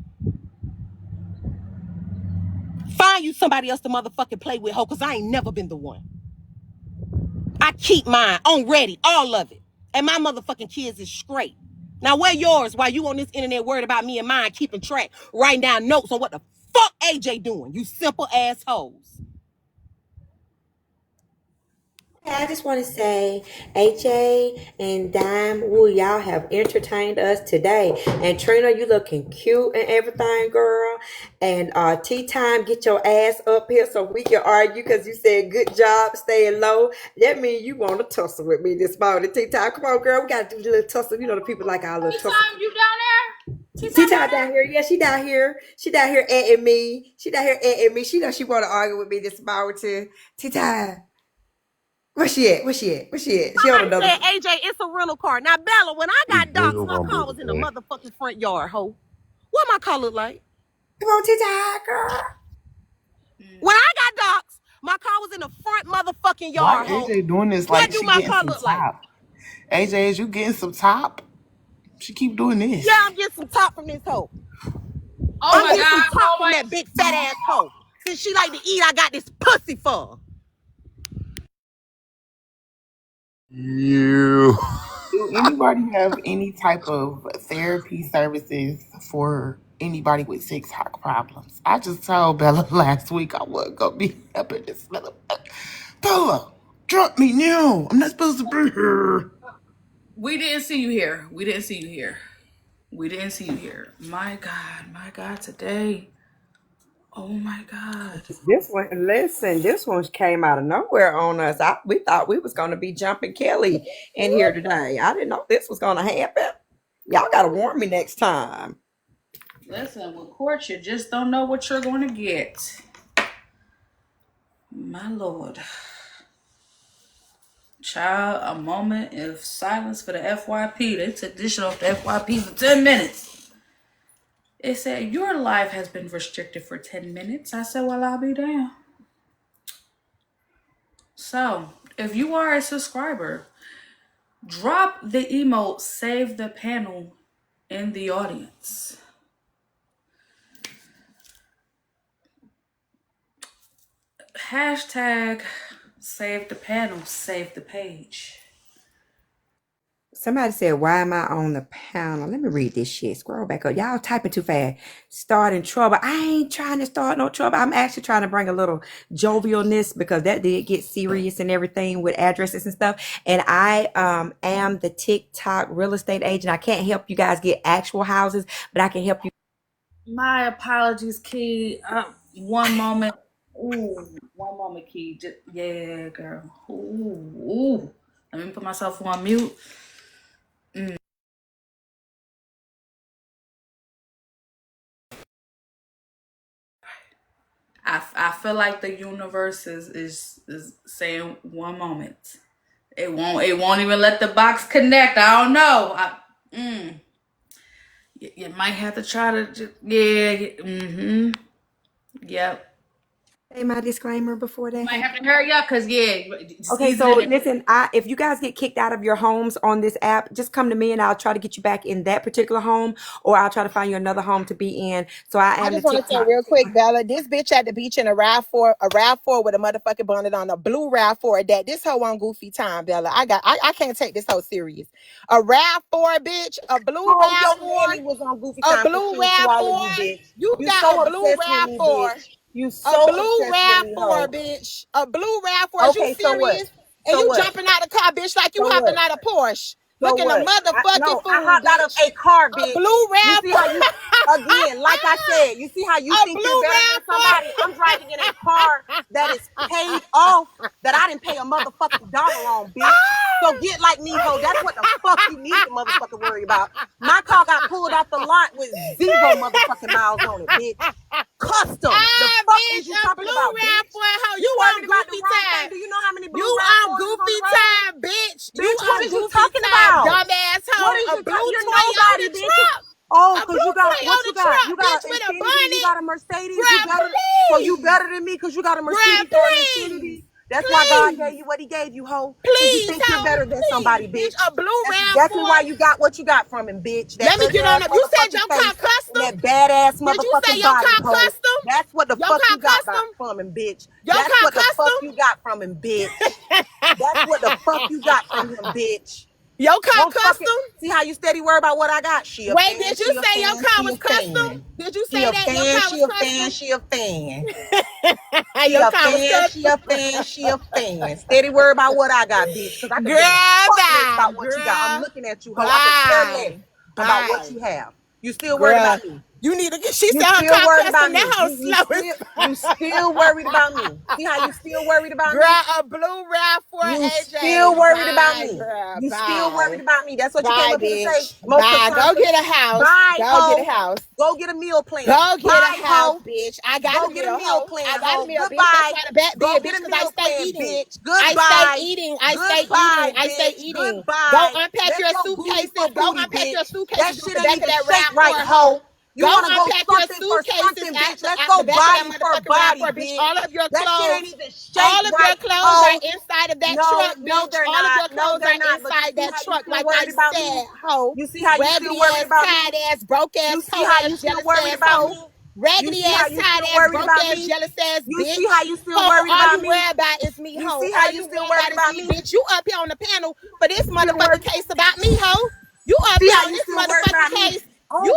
Speaker 4: Find you somebody else to motherfucking play with, hoe, because I ain't never been the one. I keep mine on ready, all of it. And my motherfucking kids is straight. Now where yours while you on this internet worried about me and mine keeping track, writing down notes on what the fuck AJ doing, you simple assholes.
Speaker 12: I just want to say, AJ and Dime, ooh, y'all have entertained us today. And Trina, you looking cute and everything, girl. And Tea Time, get your ass up here so we can argue because you said good job staying low. That means you want to tussle with me this morning. Tea Time, come on, girl, we got to do a little tussle. You know the people like our little tussle.
Speaker 6: Time, you down there?
Speaker 12: Tea Time down here. Yeah, she down here. She down here at me. She down here at me. She know she want to argue with me this morning. Tea Time. Where she at? Where she at? Where she at? She on another.
Speaker 4: Said, AJ, it's a rental car. Now, Bella, when I got dogs,
Speaker 2: Nigga
Speaker 4: my
Speaker 2: gonna
Speaker 4: car
Speaker 2: be
Speaker 4: was in the
Speaker 2: today.
Speaker 4: motherfucking front yard, hoe. What my car look like?
Speaker 12: Come on, Tea-Time, girl.
Speaker 4: When I got dogs, my car was in the front motherfucking yard,
Speaker 14: Why
Speaker 4: hoe.
Speaker 14: AJ doing this
Speaker 4: What
Speaker 14: like
Speaker 4: do
Speaker 14: she
Speaker 4: my
Speaker 14: getting
Speaker 4: car
Speaker 14: some
Speaker 4: look like?
Speaker 14: top? AJ, is you getting some top? She keep doing this.
Speaker 4: Yeah, I'm getting some top from this hoe.
Speaker 6: Oh
Speaker 4: I'm
Speaker 6: my
Speaker 4: getting
Speaker 6: God.
Speaker 4: some top from that big fat ass hoe. Since she like to eat, I got this pussy for her.
Speaker 2: You.
Speaker 14: Do anybody have any type of therapy services for anybody with sex talk problems? I just told Bella last week I wasn't gonna be up in this motherfucker. Bella, drop me now. I'm not supposed to be here.
Speaker 1: We didn't see you here. We didn't see you here. We didn't see you here. My God, today. Oh my God.
Speaker 12: This one, listen, this one came out of nowhere on us. We thought we was going to be jumping Kelly in here today. I didn't know this was going to happen. Y'all got to warn me next time.
Speaker 1: Listen, with court, you just don't know what you're going to get. My Lord. Child, a moment of silence for the FYP. They took this shit off the FYP for 10 minutes. It said, your life has been restricted for 10 minutes. I said, well, I'll be damned. So, if you are a subscriber, drop the emote, save the panel in the audience. Hashtag save the panel, save the page.
Speaker 12: Somebody said, why am I on the panel? Let me read this shit. Scroll back up. Y'all typing too fast. Starting trouble. I ain't trying to start no trouble. I'm actually trying to bring a little jovialness because that did get serious and everything with addresses and stuff. And I am the TikTok real estate agent. I can't help you guys get actual houses, but I can help you.
Speaker 1: My apologies, Key. One moment. Ooh, one moment, Key. Yeah, girl. Ooh. Let me put myself on mute. I feel like the universe is saying one moment. It won't even let the box connect. I don't know. You might have to try to just, Yep.
Speaker 12: Say my disclaimer before that.
Speaker 1: You might have to hurry up because
Speaker 12: Okay, so listen, if you guys get kicked out of your homes on this app, just come to me and I'll try to get you back in that particular home, or I'll try to find you another home to be in. So I
Speaker 8: just want to say real quick, Bella, this bitch at the beach in a RAV4 with a motherfucking bonnet on, a blue RAV4 that this hoe on goofy time, Bella. I can't take this hoe serious. A RAV4, bitch, a blue RAV4
Speaker 4: was on goofy time.
Speaker 8: A blue RAV4. You got a blue RAV4.
Speaker 4: You so
Speaker 8: a blue RAV4, bitch. A blue RAV4.
Speaker 4: Okay,
Speaker 8: You serious? And you jumping out of the car, bitch, like you hopping out of Porsche. Looking a motherfucking fool.
Speaker 4: I hopped out of a car, bitch.
Speaker 8: A blue RAV4.
Speaker 4: Again, like I said, you see how you think you're better than somebody? I'm driving in a car that is paid off, that I didn't pay a motherfucking dollar on, bitch. So get like me, ho. That's what the fuck you need to motherfucking worry about. My car got pulled off the lot with 0 motherfucking miles on it, bitch. Custom. The fuck is you talking about, bitch?
Speaker 8: You on goofy time.
Speaker 4: Do you know how many blue
Speaker 8: You on goofy time, bitch.
Speaker 4: You on goofy talking about?
Speaker 8: Dumbass hoe.
Speaker 4: What is
Speaker 8: a
Speaker 4: you
Speaker 8: blue
Speaker 4: talking
Speaker 8: Toyota
Speaker 4: about,
Speaker 8: truck.
Speaker 4: Oh,
Speaker 8: A
Speaker 4: because
Speaker 8: blue
Speaker 4: you got
Speaker 8: Toyota
Speaker 4: what you got?
Speaker 8: truck,
Speaker 4: You got
Speaker 8: bitch,
Speaker 4: an
Speaker 8: with a
Speaker 4: Infiniti,
Speaker 8: bonnet.
Speaker 4: you got a Mercedes,
Speaker 8: Bruh,
Speaker 4: you better than me because you got a Mercedes or an Infiniti. That's why God gave you what he gave you, ho.
Speaker 8: Please,
Speaker 4: you think you're better than somebody, bitch.
Speaker 8: A blue
Speaker 4: That's
Speaker 8: RAV4.
Speaker 4: exactly why you got what you got from him, bitch. That
Speaker 8: Let me get on up. You said your car custom?
Speaker 4: That badass motherfucking
Speaker 8: Did you say your
Speaker 4: body,
Speaker 8: car
Speaker 4: ho.
Speaker 8: custom?
Speaker 4: That's what the
Speaker 8: Your
Speaker 4: fuck
Speaker 8: car
Speaker 4: you got
Speaker 8: custom?
Speaker 4: from him, bitch.
Speaker 8: Your
Speaker 4: That's
Speaker 8: car
Speaker 4: what the fuck
Speaker 8: custom?
Speaker 4: you got from him, bitch. That's what the fuck you got from him, bitch.
Speaker 8: Your car
Speaker 4: Don't fucking
Speaker 8: custom?
Speaker 4: see how you steady worry about what I got. She a
Speaker 8: Wait,
Speaker 4: fan,
Speaker 8: did you
Speaker 4: she a
Speaker 8: say your
Speaker 4: fan,
Speaker 8: car
Speaker 4: she
Speaker 8: was
Speaker 4: a
Speaker 8: custom?
Speaker 4: fan.
Speaker 8: Did you
Speaker 4: She
Speaker 8: say
Speaker 4: a
Speaker 8: that your
Speaker 4: fan,
Speaker 8: car
Speaker 4: she
Speaker 8: was
Speaker 4: a fan,
Speaker 8: custom?
Speaker 4: she a fan.
Speaker 8: Your car was
Speaker 4: She a fan, she a fan. Steady worry about what I got, bitch. Because I can give a fuck less about what you got. I'm looking at you, ho. I can care less about what you have. You still worried about me.
Speaker 8: You need to get. She
Speaker 4: You
Speaker 8: said her
Speaker 4: still
Speaker 8: car
Speaker 4: worried
Speaker 8: custom.
Speaker 4: about me.
Speaker 8: That hoe slow as
Speaker 4: You still worried about me. See how you still worried about me?
Speaker 8: Girl, a blue RAV4
Speaker 4: You
Speaker 8: AJ.
Speaker 4: still worried about
Speaker 8: Bye,
Speaker 4: me.
Speaker 8: girl,
Speaker 4: You
Speaker 8: bye.
Speaker 4: still worried about me. That's what you
Speaker 8: Bye,
Speaker 4: came up here to
Speaker 8: bitch.
Speaker 4: say. Most
Speaker 8: Bye.
Speaker 4: of the time.
Speaker 8: Go get a house.
Speaker 4: Bye,
Speaker 8: Go
Speaker 4: ho.
Speaker 8: get a house.
Speaker 4: Go get a meal plan.
Speaker 8: Go get
Speaker 4: Bye,
Speaker 8: a house,
Speaker 4: ho.
Speaker 8: bitch. I got
Speaker 4: Go
Speaker 8: a
Speaker 4: get
Speaker 8: meal,
Speaker 4: a meal
Speaker 8: ho.
Speaker 4: plan,
Speaker 8: I got
Speaker 4: ho.
Speaker 8: a meal, bitch.
Speaker 4: Goodbye.
Speaker 8: That's why the back
Speaker 4: Go
Speaker 8: bed,
Speaker 4: get
Speaker 8: bitch,
Speaker 4: a
Speaker 8: because I
Speaker 4: meal
Speaker 8: stay
Speaker 4: plan,
Speaker 8: eating.
Speaker 4: bitch. Goodbye.
Speaker 8: I stay eating. I stay
Speaker 4: Goodbye,
Speaker 8: eating. I stay
Speaker 4: bitch.
Speaker 8: eating.
Speaker 4: Goodbye.
Speaker 8: Go unpack
Speaker 4: Let's
Speaker 8: your
Speaker 4: go booty
Speaker 8: suitcases.
Speaker 4: for
Speaker 8: Go
Speaker 4: booty,
Speaker 8: unpack your
Speaker 4: bitch.
Speaker 8: suitcases
Speaker 4: That
Speaker 8: on
Speaker 4: shit
Speaker 8: the
Speaker 4: ain't
Speaker 8: back of
Speaker 4: even
Speaker 8: that
Speaker 4: shake
Speaker 8: RAV4,
Speaker 4: right, ho. You
Speaker 8: Go
Speaker 4: want to go
Speaker 8: unpack your
Speaker 4: something for
Speaker 8: suitcases
Speaker 4: something,
Speaker 8: at
Speaker 4: bitch.
Speaker 8: the,
Speaker 4: Let's
Speaker 8: at
Speaker 4: go
Speaker 8: the back of that
Speaker 4: body for
Speaker 8: motherfucking
Speaker 4: body,
Speaker 8: RAV4, bitch.
Speaker 4: bitch.
Speaker 8: All of your
Speaker 4: That shit
Speaker 8: clothes.
Speaker 4: ain't even shake
Speaker 8: All of
Speaker 4: right,
Speaker 8: your clothes
Speaker 4: ho.
Speaker 8: are inside of that
Speaker 4: No,
Speaker 8: truck,
Speaker 4: no,
Speaker 8: bitch.
Speaker 4: they're
Speaker 8: All of
Speaker 4: not.
Speaker 8: your
Speaker 4: No,
Speaker 8: clothes
Speaker 4: they're
Speaker 8: are
Speaker 4: not. But you
Speaker 8: inside
Speaker 4: see
Speaker 8: that
Speaker 4: how you
Speaker 8: truck,
Speaker 4: still
Speaker 8: like
Speaker 4: worried
Speaker 8: I
Speaker 4: about
Speaker 8: said,
Speaker 4: me?
Speaker 8: hoe.
Speaker 4: You see how you still
Speaker 8: Raggedy
Speaker 4: worried
Speaker 8: ass,
Speaker 4: about
Speaker 8: tired
Speaker 4: me?
Speaker 8: ass, broke
Speaker 4: You
Speaker 8: ass,
Speaker 4: see
Speaker 8: hoe
Speaker 4: how
Speaker 8: ass,
Speaker 4: you still
Speaker 8: jealous
Speaker 4: worried
Speaker 8: ass
Speaker 4: about
Speaker 8: hoe.
Speaker 4: me? You
Speaker 8: Raggedy
Speaker 4: see how
Speaker 8: ass,
Speaker 4: you
Speaker 8: tired
Speaker 4: still
Speaker 8: ass,
Speaker 4: worried
Speaker 8: broke
Speaker 4: about
Speaker 8: ass,
Speaker 4: me?
Speaker 8: jealous ass
Speaker 4: You see how
Speaker 8: bitch.
Speaker 4: you still
Speaker 8: Hoe,
Speaker 4: worried
Speaker 8: all
Speaker 4: about
Speaker 8: you
Speaker 4: me?
Speaker 8: worry about is me,
Speaker 4: You
Speaker 8: hoe.
Speaker 4: see how
Speaker 8: All
Speaker 4: you
Speaker 8: you
Speaker 4: still
Speaker 8: worry
Speaker 4: worried
Speaker 8: about is
Speaker 4: about
Speaker 8: me,
Speaker 4: me?
Speaker 8: bitch. You up here on the panel for this
Speaker 4: Still worried.
Speaker 8: motherfucking case about me, hoe. You up
Speaker 4: See
Speaker 8: here
Speaker 4: how
Speaker 8: on
Speaker 4: you
Speaker 8: this
Speaker 4: still worried
Speaker 8: motherfucking
Speaker 4: about me?
Speaker 8: case.
Speaker 4: On
Speaker 8: You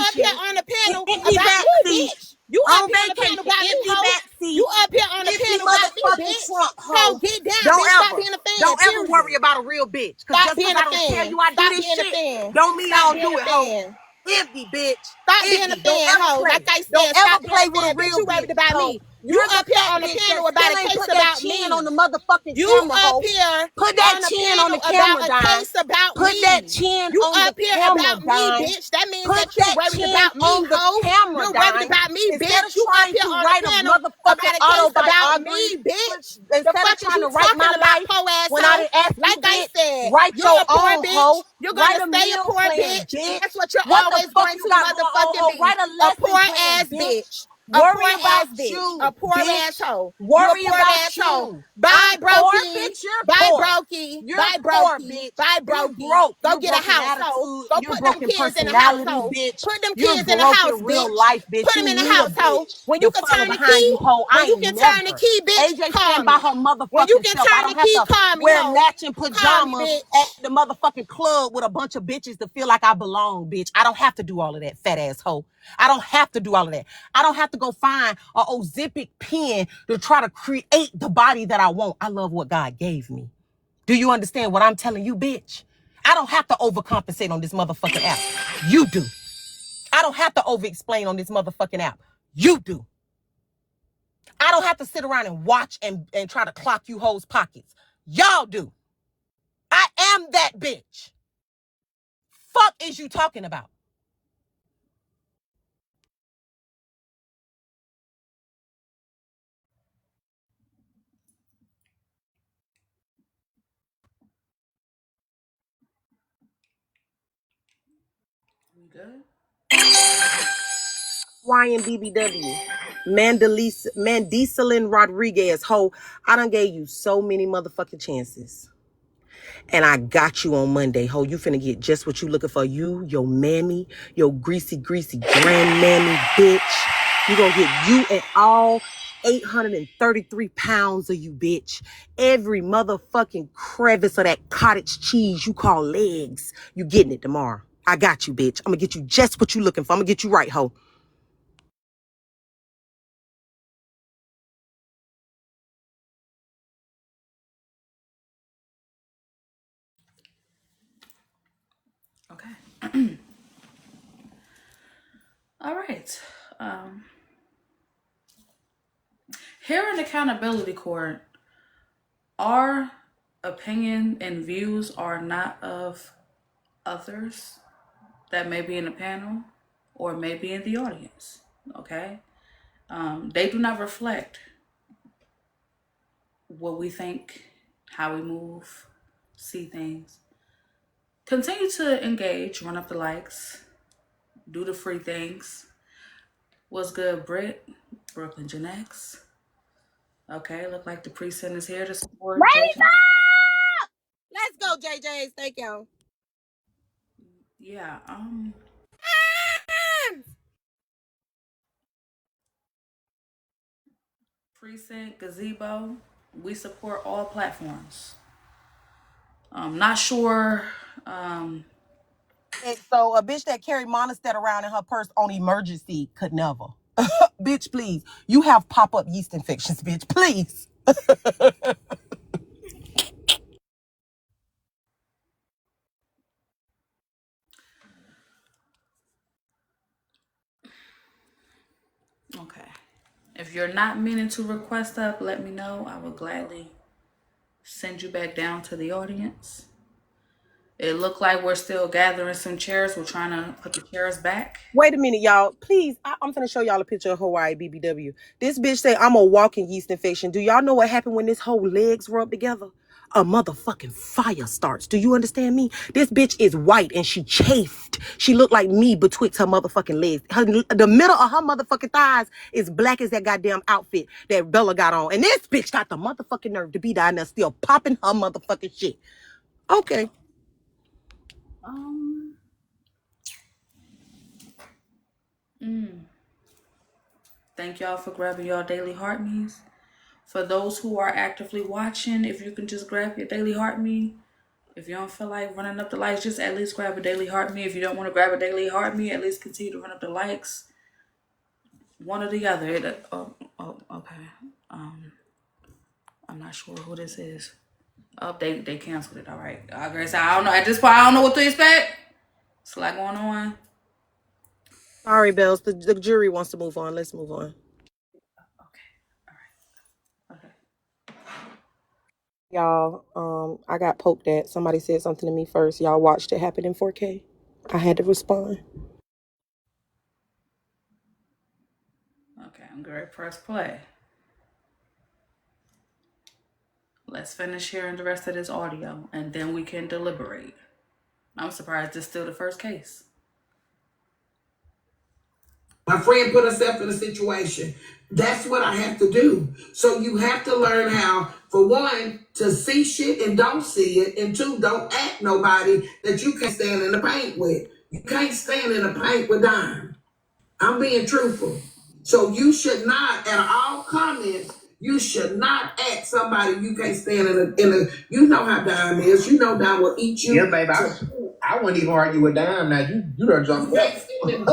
Speaker 8: up
Speaker 4: vacation,
Speaker 8: here on the panel
Speaker 4: empty
Speaker 8: about
Speaker 4: back
Speaker 8: me,
Speaker 4: seat.
Speaker 8: bitch. You up
Speaker 4: On
Speaker 8: here on the panel
Speaker 4: vacation,
Speaker 8: about me,
Speaker 4: empty
Speaker 8: hoe.
Speaker 4: back
Speaker 8: You
Speaker 4: seat,
Speaker 8: up here on the
Speaker 4: empty
Speaker 8: panel about me,
Speaker 4: motherfucking
Speaker 8: bitch.
Speaker 4: trunk,
Speaker 8: Hoe,
Speaker 4: ho.
Speaker 8: get down,
Speaker 4: Don't
Speaker 8: bitch. Stop
Speaker 4: ever,
Speaker 8: being a fan,
Speaker 4: don't ever worry
Speaker 8: period.
Speaker 4: about a real bitch. Cause
Speaker 8: Stop
Speaker 4: just cause
Speaker 8: being
Speaker 4: I
Speaker 8: a
Speaker 4: don't tell
Speaker 8: fan.
Speaker 4: you I do
Speaker 8: Stop
Speaker 4: this
Speaker 8: being a
Speaker 4: shit,
Speaker 8: fan.
Speaker 4: don't mean I
Speaker 8: Stop
Speaker 4: don't
Speaker 8: being
Speaker 4: do
Speaker 8: a
Speaker 4: it, ho.
Speaker 8: fan.
Speaker 4: Empty, bitch.
Speaker 8: Stop being a
Speaker 4: Empty. Don't
Speaker 8: fan,
Speaker 4: ever
Speaker 8: hoe.
Speaker 4: play.
Speaker 8: Like I
Speaker 4: Don't
Speaker 8: said,
Speaker 4: ever
Speaker 8: stop being
Speaker 4: play
Speaker 8: a
Speaker 4: with a
Speaker 8: fan, bitch.
Speaker 4: real
Speaker 8: You worried
Speaker 4: bitch,
Speaker 8: about
Speaker 4: ho.
Speaker 8: me. You
Speaker 4: You're the
Speaker 8: up here
Speaker 4: fat
Speaker 8: on the
Speaker 4: bitch that
Speaker 8: panel about
Speaker 4: still
Speaker 8: a
Speaker 4: ain't
Speaker 8: case
Speaker 4: put that
Speaker 8: about
Speaker 4: chin on
Speaker 8: me.
Speaker 4: the motherfucking
Speaker 8: You
Speaker 4: camera,
Speaker 8: up
Speaker 4: ho.
Speaker 8: here
Speaker 4: Put that
Speaker 8: on the
Speaker 4: chin on
Speaker 8: panel
Speaker 4: the camera,
Speaker 8: about a
Speaker 4: dime.
Speaker 8: case about
Speaker 4: Put that
Speaker 8: me.
Speaker 4: chin
Speaker 8: You
Speaker 4: on the
Speaker 8: up here
Speaker 4: camera,
Speaker 8: about me,
Speaker 4: dime.
Speaker 8: bitch. That means
Speaker 4: Put
Speaker 8: that you're
Speaker 4: that
Speaker 8: worried
Speaker 4: chin
Speaker 8: about me,
Speaker 4: on the
Speaker 8: hoe.
Speaker 4: camera,
Speaker 8: You're worried
Speaker 4: dime.
Speaker 8: about me,
Speaker 4: Instead of
Speaker 8: bitch. You up
Speaker 4: trying
Speaker 8: here
Speaker 4: to
Speaker 8: on the
Speaker 4: write a
Speaker 8: panel
Speaker 4: motherfucking
Speaker 8: about a case about
Speaker 4: autobiography,
Speaker 8: me, bitch. The
Speaker 4: instead of
Speaker 8: fuck is
Speaker 4: trying
Speaker 8: you
Speaker 4: to write my
Speaker 8: talking about,
Speaker 4: life
Speaker 8: hoe
Speaker 4: when I
Speaker 8: asshole?
Speaker 4: didn't ask you,
Speaker 8: Like I
Speaker 4: bitch,
Speaker 8: said,
Speaker 4: write
Speaker 8: you're
Speaker 4: your
Speaker 8: a poor
Speaker 4: own,
Speaker 8: bitch.
Speaker 4: hoe.
Speaker 8: You're
Speaker 4: Write
Speaker 8: gonna
Speaker 4: a
Speaker 8: stay a
Speaker 4: meal
Speaker 8: poor
Speaker 4: plan,
Speaker 8: bitch.
Speaker 4: bitch.
Speaker 8: That's what you're
Speaker 4: What the
Speaker 8: always
Speaker 4: fuck
Speaker 8: going
Speaker 4: you
Speaker 8: to
Speaker 4: got going on,
Speaker 8: motherfucking
Speaker 4: hoe?
Speaker 8: be.
Speaker 4: Write a
Speaker 8: A
Speaker 4: lesson
Speaker 8: poor
Speaker 4: plan,
Speaker 8: ass
Speaker 4: bitch.
Speaker 8: bitch.
Speaker 12: Worry about
Speaker 8: ass
Speaker 12: you,
Speaker 8: bitch. A poor
Speaker 12: bitch.
Speaker 8: asshole.
Speaker 12: Worry
Speaker 8: You a poor
Speaker 12: about
Speaker 8: asshole.
Speaker 12: you.
Speaker 8: Bye,
Speaker 12: I'm poor,
Speaker 8: brokey.
Speaker 12: bitch. You're
Speaker 8: Bye,
Speaker 12: poor.
Speaker 8: brokey.
Speaker 12: You're
Speaker 8: Bye,
Speaker 12: poor,
Speaker 8: brokey.
Speaker 12: bitch.
Speaker 8: Bye,
Speaker 12: You're
Speaker 8: brokey.
Speaker 12: broke.
Speaker 8: Go
Speaker 12: You're
Speaker 8: get a
Speaker 12: broken
Speaker 8: house, hoe.
Speaker 12: attitude.
Speaker 8: Go
Speaker 12: You're
Speaker 8: put them
Speaker 12: broken
Speaker 8: kids in the house,
Speaker 12: personality,
Speaker 8: hoe.
Speaker 12: bitch.
Speaker 8: Put them
Speaker 12: You're
Speaker 8: kids in the
Speaker 12: broke
Speaker 8: house,
Speaker 12: in real
Speaker 8: bitch.
Speaker 12: life, bitch.
Speaker 8: Put
Speaker 12: You
Speaker 8: them in the
Speaker 12: need a
Speaker 8: house, hoe.
Speaker 12: bitch
Speaker 8: When
Speaker 12: to
Speaker 8: you can
Speaker 12: follow
Speaker 8: turn the
Speaker 12: behind
Speaker 8: key,
Speaker 12: you, hoe.
Speaker 8: when
Speaker 12: I
Speaker 8: you
Speaker 12: ain't
Speaker 8: can turn the
Speaker 12: never.
Speaker 8: key, bitch,
Speaker 12: AJ
Speaker 8: call
Speaker 12: stand by
Speaker 8: me.
Speaker 12: her
Speaker 8: When you
Speaker 12: motherfucking
Speaker 8: can
Speaker 12: self. I
Speaker 8: turn the
Speaker 12: don't have
Speaker 8: key,
Speaker 12: to
Speaker 8: call me,
Speaker 12: wear
Speaker 8: hoe.
Speaker 12: matching
Speaker 8: Call me,
Speaker 12: pajamas at
Speaker 8: bitch.
Speaker 12: the motherfucking club with a bunch of bitches to feel like I belong, bitch. I don't have to do all of that, fat ass hoe. I don't have to do all of that. I don't have to go find a Ozempic pen to try to create the body that I want. I love what God gave me. Do you understand what I'm telling you, bitch? I don't have to overcompensate on this motherfucking app. You do. I don't have to over-explain on this motherfucking app. You do. I don't have to sit around and watch and try to clock you hoes' pockets. Y'all do. I am that bitch. Fuck is you talking about?
Speaker 1: We good?
Speaker 4: Ryan BBW. Mandicelin Rodriguez. Ho, I done gave you so many motherfucking chances. And I got you on Monday, ho. You finna get just what you looking for. You, your mammy, your greasy grandmammy, bitch. You gonna get you and all 833 pounds of you, bitch. Every motherfucking crevice of that cottage cheese you call legs. You getting it tomorrow. I got you, bitch. I'm gonna get you just what you looking for. I'm gonna get you right, ho.
Speaker 1: Okay. All right. Here in Accountability Court, our opinion and views are not of others that may be in the panel or may be in the audience. Okay? They do not reflect what we think, how we move, see things. Continue to engage, run up the likes, do the free things. What's good, Britt? Brooklyn Gen X. Okay, look like the precinct is here to support
Speaker 12: Raise
Speaker 1: JJ.
Speaker 12: up! Let's go, JJ's. Thank y'all.
Speaker 1: Yeah, precinct, gazebo. We support all platforms. I'm not sure.
Speaker 4: And so a bitch that carry Monistat around in her purse on emergency could never. Bitch, please. You have pop-up yeast infections, bitch. Please.
Speaker 1: Okay. If you're not meaning to request up, let me know. I will gladly send you back down to the audience. It looked like we're still gathering some chairs. We're trying to put the chairs back.
Speaker 4: Wait a minute, y'all. Please, I'm finna show y'all a picture of Hawaii BBW. This bitch say I'm a walking yeast infection. Do y'all know what happened when this whole legs rub together? A motherfucking fire starts. Do you understand me? This bitch is white and she chafed. She looked like me betwixt her motherfucking legs. The middle of her motherfucking thighs is black as that goddamn outfit that Bella got on. And this bitch got the motherfucking nerve to be down there still popping her motherfucking shit. Okay.
Speaker 1: Thank y'all for grabbing y'all daily heart me's. For those who are actively watching, if you can just grab your daily heart me. If you don't feel like running up the likes, just at least grab a daily heart me. If you don't want to grab a daily heart me, at least continue to run up the likes. One or the other. Okay. I'm not sure who this is. Oh, they canceled it. All right. I guess I don't know. At this point, I don't know what to expect. It's a lot going on.
Speaker 4: Sorry, Bells. The jury wants to move on. Let's move on. Y'all, I got poked at. Somebody said something to me first. Y'all watched it happen in 4K. I had to respond.
Speaker 1: Okay, I'm going to press play. Let's finish hearing the rest of this audio, and then we can deliberate. I'm surprised it's still the first case.
Speaker 5: My friend put herself in a situation. That's what I have to do. So you have to learn how, for one, to see shit and don't see it, and two, don't act nobody that you can't stand in the paint with. You can't stand in the paint with Dime. I'm being truthful. So you should not, at all comments, you should not act somebody you can't stand in a you know how Dime is. You know Dime will eat you.
Speaker 10: Yeah, baby. I wouldn't even argue with Dime. Now you done jumped up. You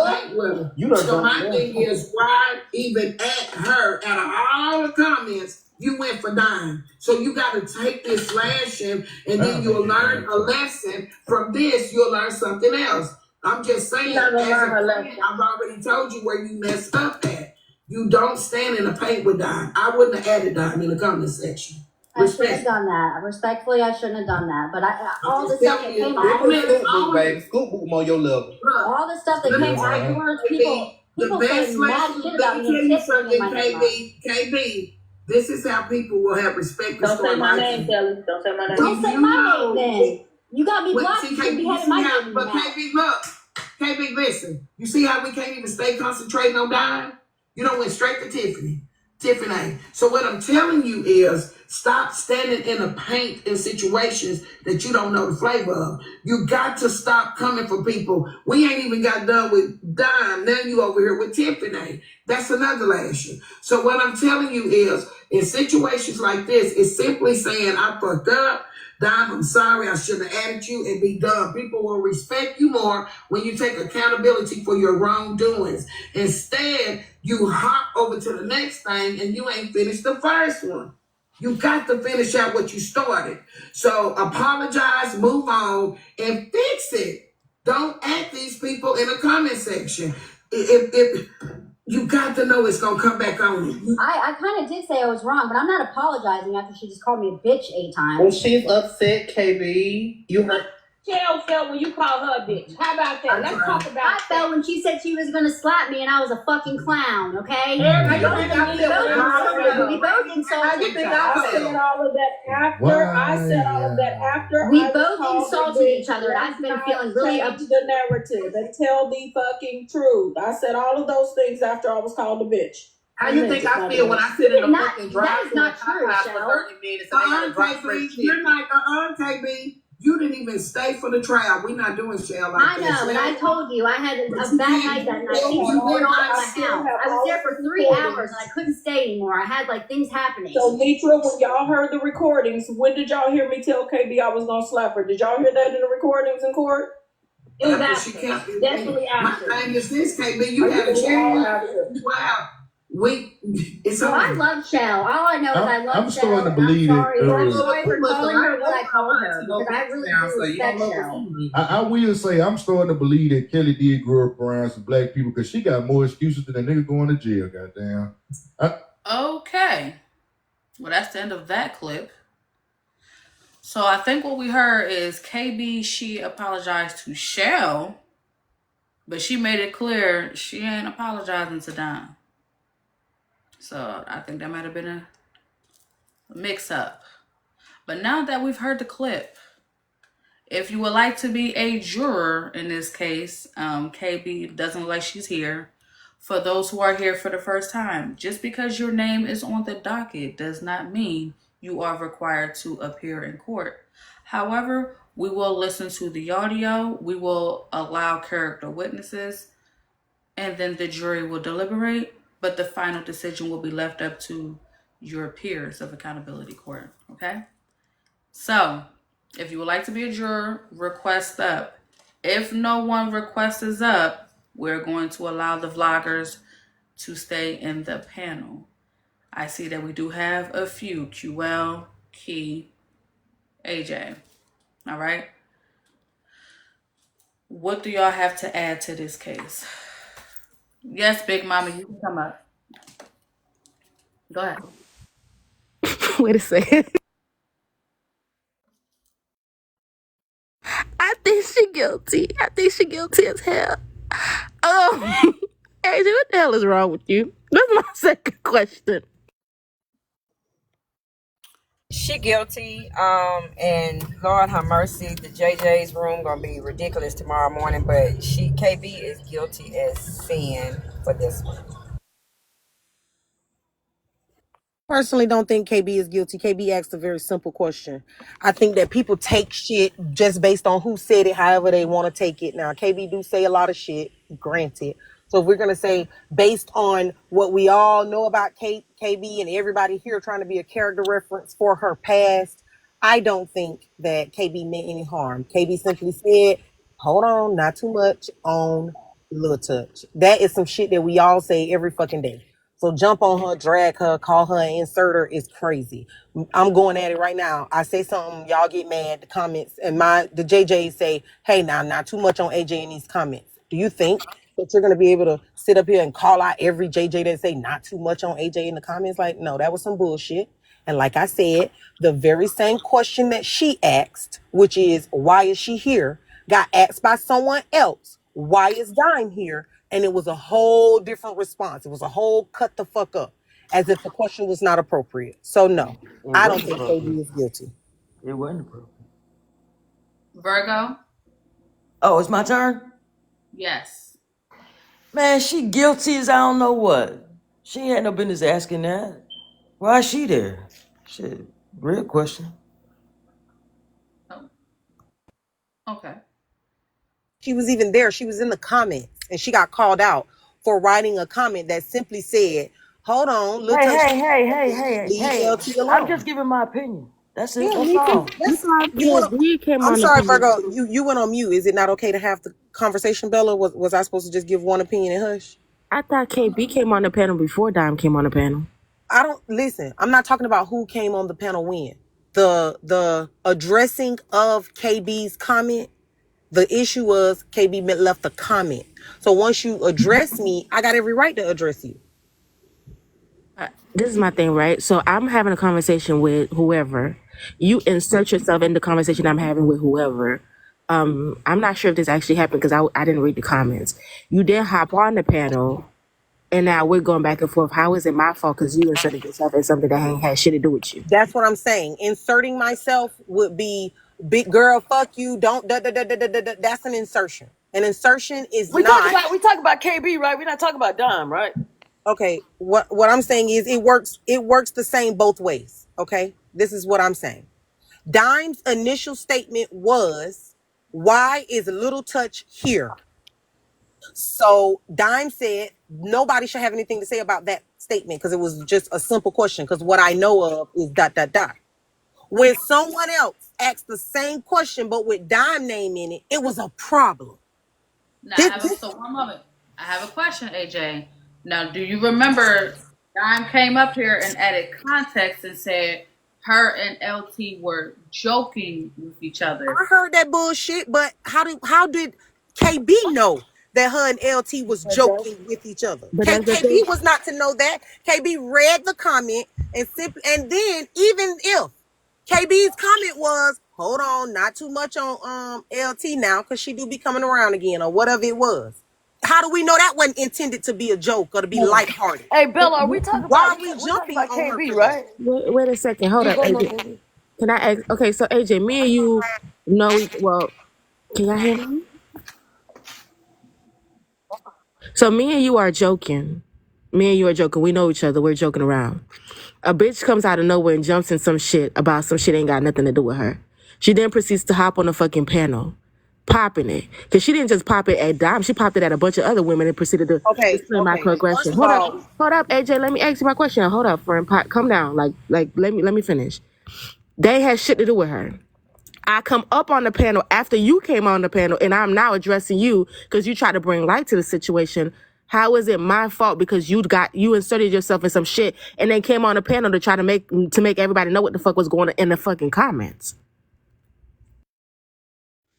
Speaker 10: done
Speaker 5: So my
Speaker 10: jumped
Speaker 5: thing is, why even at her, out of all the comments, you went for Dime. So you got to take this lashing, and then you'll learn a lesson. From this, you'll learn something else. I'm just saying, as a friend, I've already told you where you messed up at. You don't stand in the paint with Dime. I wouldn't have added Dime in the comment section.
Speaker 7: I shouldn't have done that. Respectfully, I shouldn't have done that. But all the stuff that came afterwards,
Speaker 10: baby. Scoop boot on your level.
Speaker 7: all the stuff that came afterwards, people say mad shit about me and tipping in my name.
Speaker 5: KB, this is how people will have respect.
Speaker 11: Don't say my name, Kelly. Don't say my name.
Speaker 7: Don't say my name then. You got me blocked. You should be having my name.
Speaker 5: But KB, look. KB, listen. You see how we can't even stay concentrating on Dime? You don't went straight to Tiffany. So what I'm telling you is, stop standing in the paint in situations that you don't know the flavor of. You got to stop coming for people. We ain't even got done with Dime. Now you over here with Tiffany. That's another lashing. So what I'm telling you is, in situations like this, it's simply saying, I fucked up. Dime, I'm sorry, I shouldn't have added you, and be done. People will respect you more when you take accountability for your wrongdoings. Instead, you hop over to the next thing and you ain't finished the first one. You got to finish out what you started. So apologize, move on, and fix it. Don't add these people in the comment section. If you got to know it's gonna come back on you.
Speaker 7: I kind of did say I was wrong, but I'm not apologizing after she just called me a bitch 8 times.
Speaker 10: Well, she's upset, KB. You heard.
Speaker 11: Shell felt when you called her a bitch. How about that? Let's talk about
Speaker 7: I felt when she said she was gonna slap me and I was a fucking clown, okay?
Speaker 11: We
Speaker 7: both insulted each other.
Speaker 11: I said all of that after. I said all of that after.
Speaker 7: We both insulted each other. I've been feeling really
Speaker 11: up to the narrative and tell the fucking truth. I said all of those things after I was called a bitch.
Speaker 10: How you think I feel when I sit in a fucking
Speaker 7: that
Speaker 10: drive
Speaker 7: is not true,
Speaker 10: for
Speaker 7: Shell.
Speaker 10: 30 minutes and they gotta drop fresh shit?
Speaker 5: You're like, KB. You didn't even stay for the trial. We're not doing Shell like
Speaker 7: I know, and I told you I had a bad night that night. Things were going on in my house. I was there for 3 hours and I couldn't stay anymore. I had like things happening.
Speaker 11: So Nitra, when y'all heard the recordings, when did y'all hear me tell KB I was gonna slap her? Did y'all hear that in the recordings in court?
Speaker 5: It was after.
Speaker 11: Definitely after.
Speaker 5: My thing is this, KB. You had a chance. Wow.
Speaker 7: I love Shell. All I know is I love
Speaker 9: I'm
Speaker 7: Shell.
Speaker 9: starting to believe
Speaker 7: I'm
Speaker 9: it.
Speaker 7: sorry for calling her what I called her because I really do respect Shell.
Speaker 9: I will say I'm starting to believe that Kelly did grow up around some black people because she got more excuses than a nigga going to jail. Goddamn.
Speaker 1: Okay. Well, that's the end of that clip. So I think what we heard is KB, she apologized to Shell, but she made it clear she ain't apologizing to Dime. So I think that might have been a mix-up. But now that we've heard the clip, if you would like to be a juror in this case, KB doesn't look like she's here. For those who are here for the first time, just because your name is on the docket does not mean you are required to appear in court. However, we will listen to the audio, we will allow character witnesses, and then the jury will deliberate. But the final decision will be left up to your peers of accountability court, okay? So, if you would like to be a juror, request up. If no one requests up, we're going to allow the vloggers to stay in the panel. I see that we do have a few, QL, Key, AJ, all right? What do y'all have to add to this case? Yes, Big Mama, you can come up. Go ahead.
Speaker 3: Wait a second. I think she guilty. I think she guilty as hell. AJ, what the hell is wrong with you? That's my second question.
Speaker 4: She guilty, and Lord have mercy, the JJ's room gonna be ridiculous tomorrow morning, but KB is guilty as sin. for this one. Personally don't think KB is guilty. KB asked a very simple question. I think that people take shit just based on who said it, however they want to take it. Now, KB do say a lot of shit, granted. So if we're going to say based on what we all know about KB and everybody here trying to be a character reference for her past, I don't think that KB meant any harm. KB simply said, hold on, not too much on little touch. That is some shit that we all say every fucking day. So jump on her, drag her, call her an inserter is crazy. I'm going at it right now. I say something, y'all get mad, the comments, and the JJs say, hey, now, not too much on AJ in these comments. Do you think that you're going to be able to sit up here and call out every JJ that say not too much on AJ in the comments? Like, no, that was some bullshit. And like I said, the very same question that she asked, which is, why is she here, got asked by someone else. Why is Dime here? And it was a whole different response. It was a whole cut the fuck up, as if the question was not appropriate. So no, I don't think KB is guilty.
Speaker 15: It wasn't appropriate.
Speaker 1: Virgo?
Speaker 15: Oh, it's my turn?
Speaker 1: Yes.
Speaker 15: Man, she guilty as I don't know what. She ain't had no business asking that. Why is she there? Shit, real question.
Speaker 1: Oh. Okay.
Speaker 4: She was even there. She was in the comments, and she got called out for writing a comment that simply said, hold on, look,
Speaker 15: Hey,
Speaker 4: LT alone.
Speaker 15: I'm just giving my opinion. That's it.
Speaker 4: Yeah,
Speaker 15: That's all.
Speaker 4: I'm sorry, Virgo. You went on mute. Is it not okay to have the conversation, Bella? Was I supposed to just give one opinion and hush?
Speaker 3: I thought KB came on the panel before Dime came on the panel.
Speaker 4: I don't listen. I'm not talking about who came on the panel when. The addressing of KB's comment. The issue was KB left a comment. So once you address me, I got every right to address you.
Speaker 3: This is my thing, right? So I'm having a conversation with whoever. You insert yourself in the conversation I'm having with whoever. I'm not sure if this actually happened because I didn't read the comments. You then hop on the panel, and now we're going back and forth. How is it my fault because you inserted yourself in something that ain't had shit to do with you?
Speaker 4: That's what I'm saying. Inserting myself would be big girl, fuck you, don't that's an insertion. An insertion is
Speaker 15: we talk about KB, right? We're not talking about Dime, right?
Speaker 4: Okay. What I'm saying is it works the same both ways. Okay. This is what I'm saying. Dime's initial statement was, why is Little Touch here? So Dime said nobody should have anything to say about that statement because it was just a simple question. Because what I know of is ... When someone else asked the same question but with Dime name in it, it was a problem.
Speaker 1: Now, one moment. I have a question, AJ. Now, do you remember Dime came up here and added context and said her and LT were joking with each other?
Speaker 4: I heard that bullshit, but how did KB know that her and LT was joking with each other? KB was not to know that. KB read the comment and then even if KB's comment was, hold on, not too much on LT now, because she do be coming around again, or whatever it was. How do we know that wasn't intended to be a joke or to be lighthearted?
Speaker 15: Hey, Bella, are we talking
Speaker 4: Why
Speaker 15: about,
Speaker 4: are we jumping on
Speaker 15: KB,
Speaker 4: her?
Speaker 15: right?
Speaker 3: Wait a second. Hold up, AJ. Can I ask? Okay, so AJ, me and you know, well, can y'all hear me? So me and you are joking. Me and you are joking. We know each other. We're joking around. A bitch comes out of nowhere and jumps in some shit about some shit ain't got nothing to do with her. She then proceeds to hop on the fucking panel, popping it. Because she didn't just pop it at Dime. She popped it at a bunch of other women and proceeded to display microaggression. Hold up, AJ. Let me ask you my question. Hold up, friend. Come down. Like, let me finish. They had shit to do with her. I come up on the panel after you came on the panel, and I'm now addressing you because you tried to bring light to the situation. How is it my fault because you inserted yourself in some shit and then came on the panel to try to make everybody know what the fuck was going on in the fucking comments?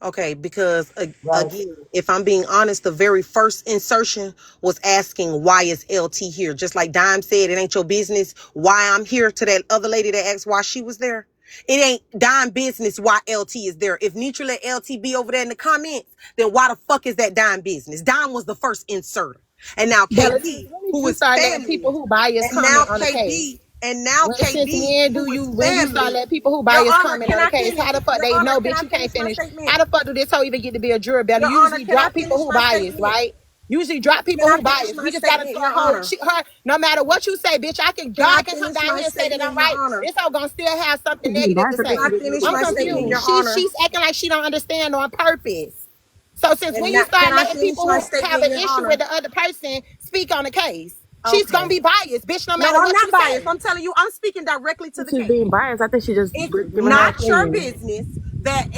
Speaker 4: Okay, because again, if I'm being honest, the very first insertion was asking, why is LT here? Just like Dime said, it ain't your business why I'm here, to that other lady that asked why she was there. It ain't Dime business why LT is there. If Nitra let LT be over there in the comments, then why the fuck is that Dime business? Dime was the first inserter. And now KB, who is family,
Speaker 8: people who bias
Speaker 4: and
Speaker 8: comment
Speaker 4: now
Speaker 8: on the
Speaker 4: KB,
Speaker 8: case.
Speaker 4: and now
Speaker 8: When
Speaker 4: KB,
Speaker 8: when you start letting people who bias comment on the case, how the fuck they know, bitch, you can't finish? How the fuck do this hoe even get to be a juror? Better usually drop people who bias, right?
Speaker 4: Usually drop people
Speaker 8: Can I
Speaker 4: who
Speaker 8: finish
Speaker 4: biased.
Speaker 8: my
Speaker 4: We just gotta
Speaker 8: statement,
Speaker 4: start
Speaker 8: Your
Speaker 4: her.
Speaker 8: Honor?
Speaker 4: Her. No matter what you say, bitch,
Speaker 8: Can
Speaker 4: God
Speaker 8: I
Speaker 4: can come
Speaker 8: finish
Speaker 4: down
Speaker 8: my
Speaker 4: here and say that I'm
Speaker 8: statement, Your
Speaker 4: right.
Speaker 8: Honor?
Speaker 4: This hoe gonna still have something
Speaker 3: Being
Speaker 4: negative to
Speaker 3: biased, I
Speaker 4: say.
Speaker 3: think
Speaker 8: Can
Speaker 3: she
Speaker 8: I
Speaker 3: just
Speaker 8: finish
Speaker 3: did
Speaker 4: I'm
Speaker 8: my
Speaker 3: the
Speaker 8: statement,
Speaker 3: thing.
Speaker 8: Your
Speaker 4: confused.
Speaker 8: Honor?
Speaker 4: She's acting like she don't understand on purpose. So since when
Speaker 8: And
Speaker 4: you
Speaker 8: that, can
Speaker 4: start
Speaker 8: I
Speaker 4: letting
Speaker 8: finish
Speaker 4: people
Speaker 8: my
Speaker 4: who have
Speaker 8: statement,
Speaker 4: an
Speaker 8: Your
Speaker 4: issue
Speaker 8: Honor?
Speaker 4: with the other person speak on the case, she's gonna
Speaker 8: Okay.
Speaker 4: be biased, bitch, no
Speaker 8: No,
Speaker 4: matter
Speaker 8: I'm
Speaker 4: what you
Speaker 8: not biased.
Speaker 4: say.
Speaker 8: I'm telling you, I'm speaking directly to the
Speaker 3: She's
Speaker 8: case.
Speaker 3: being biased. I think she just
Speaker 8: It's
Speaker 3: giving her
Speaker 8: not your
Speaker 3: opinion.
Speaker 8: business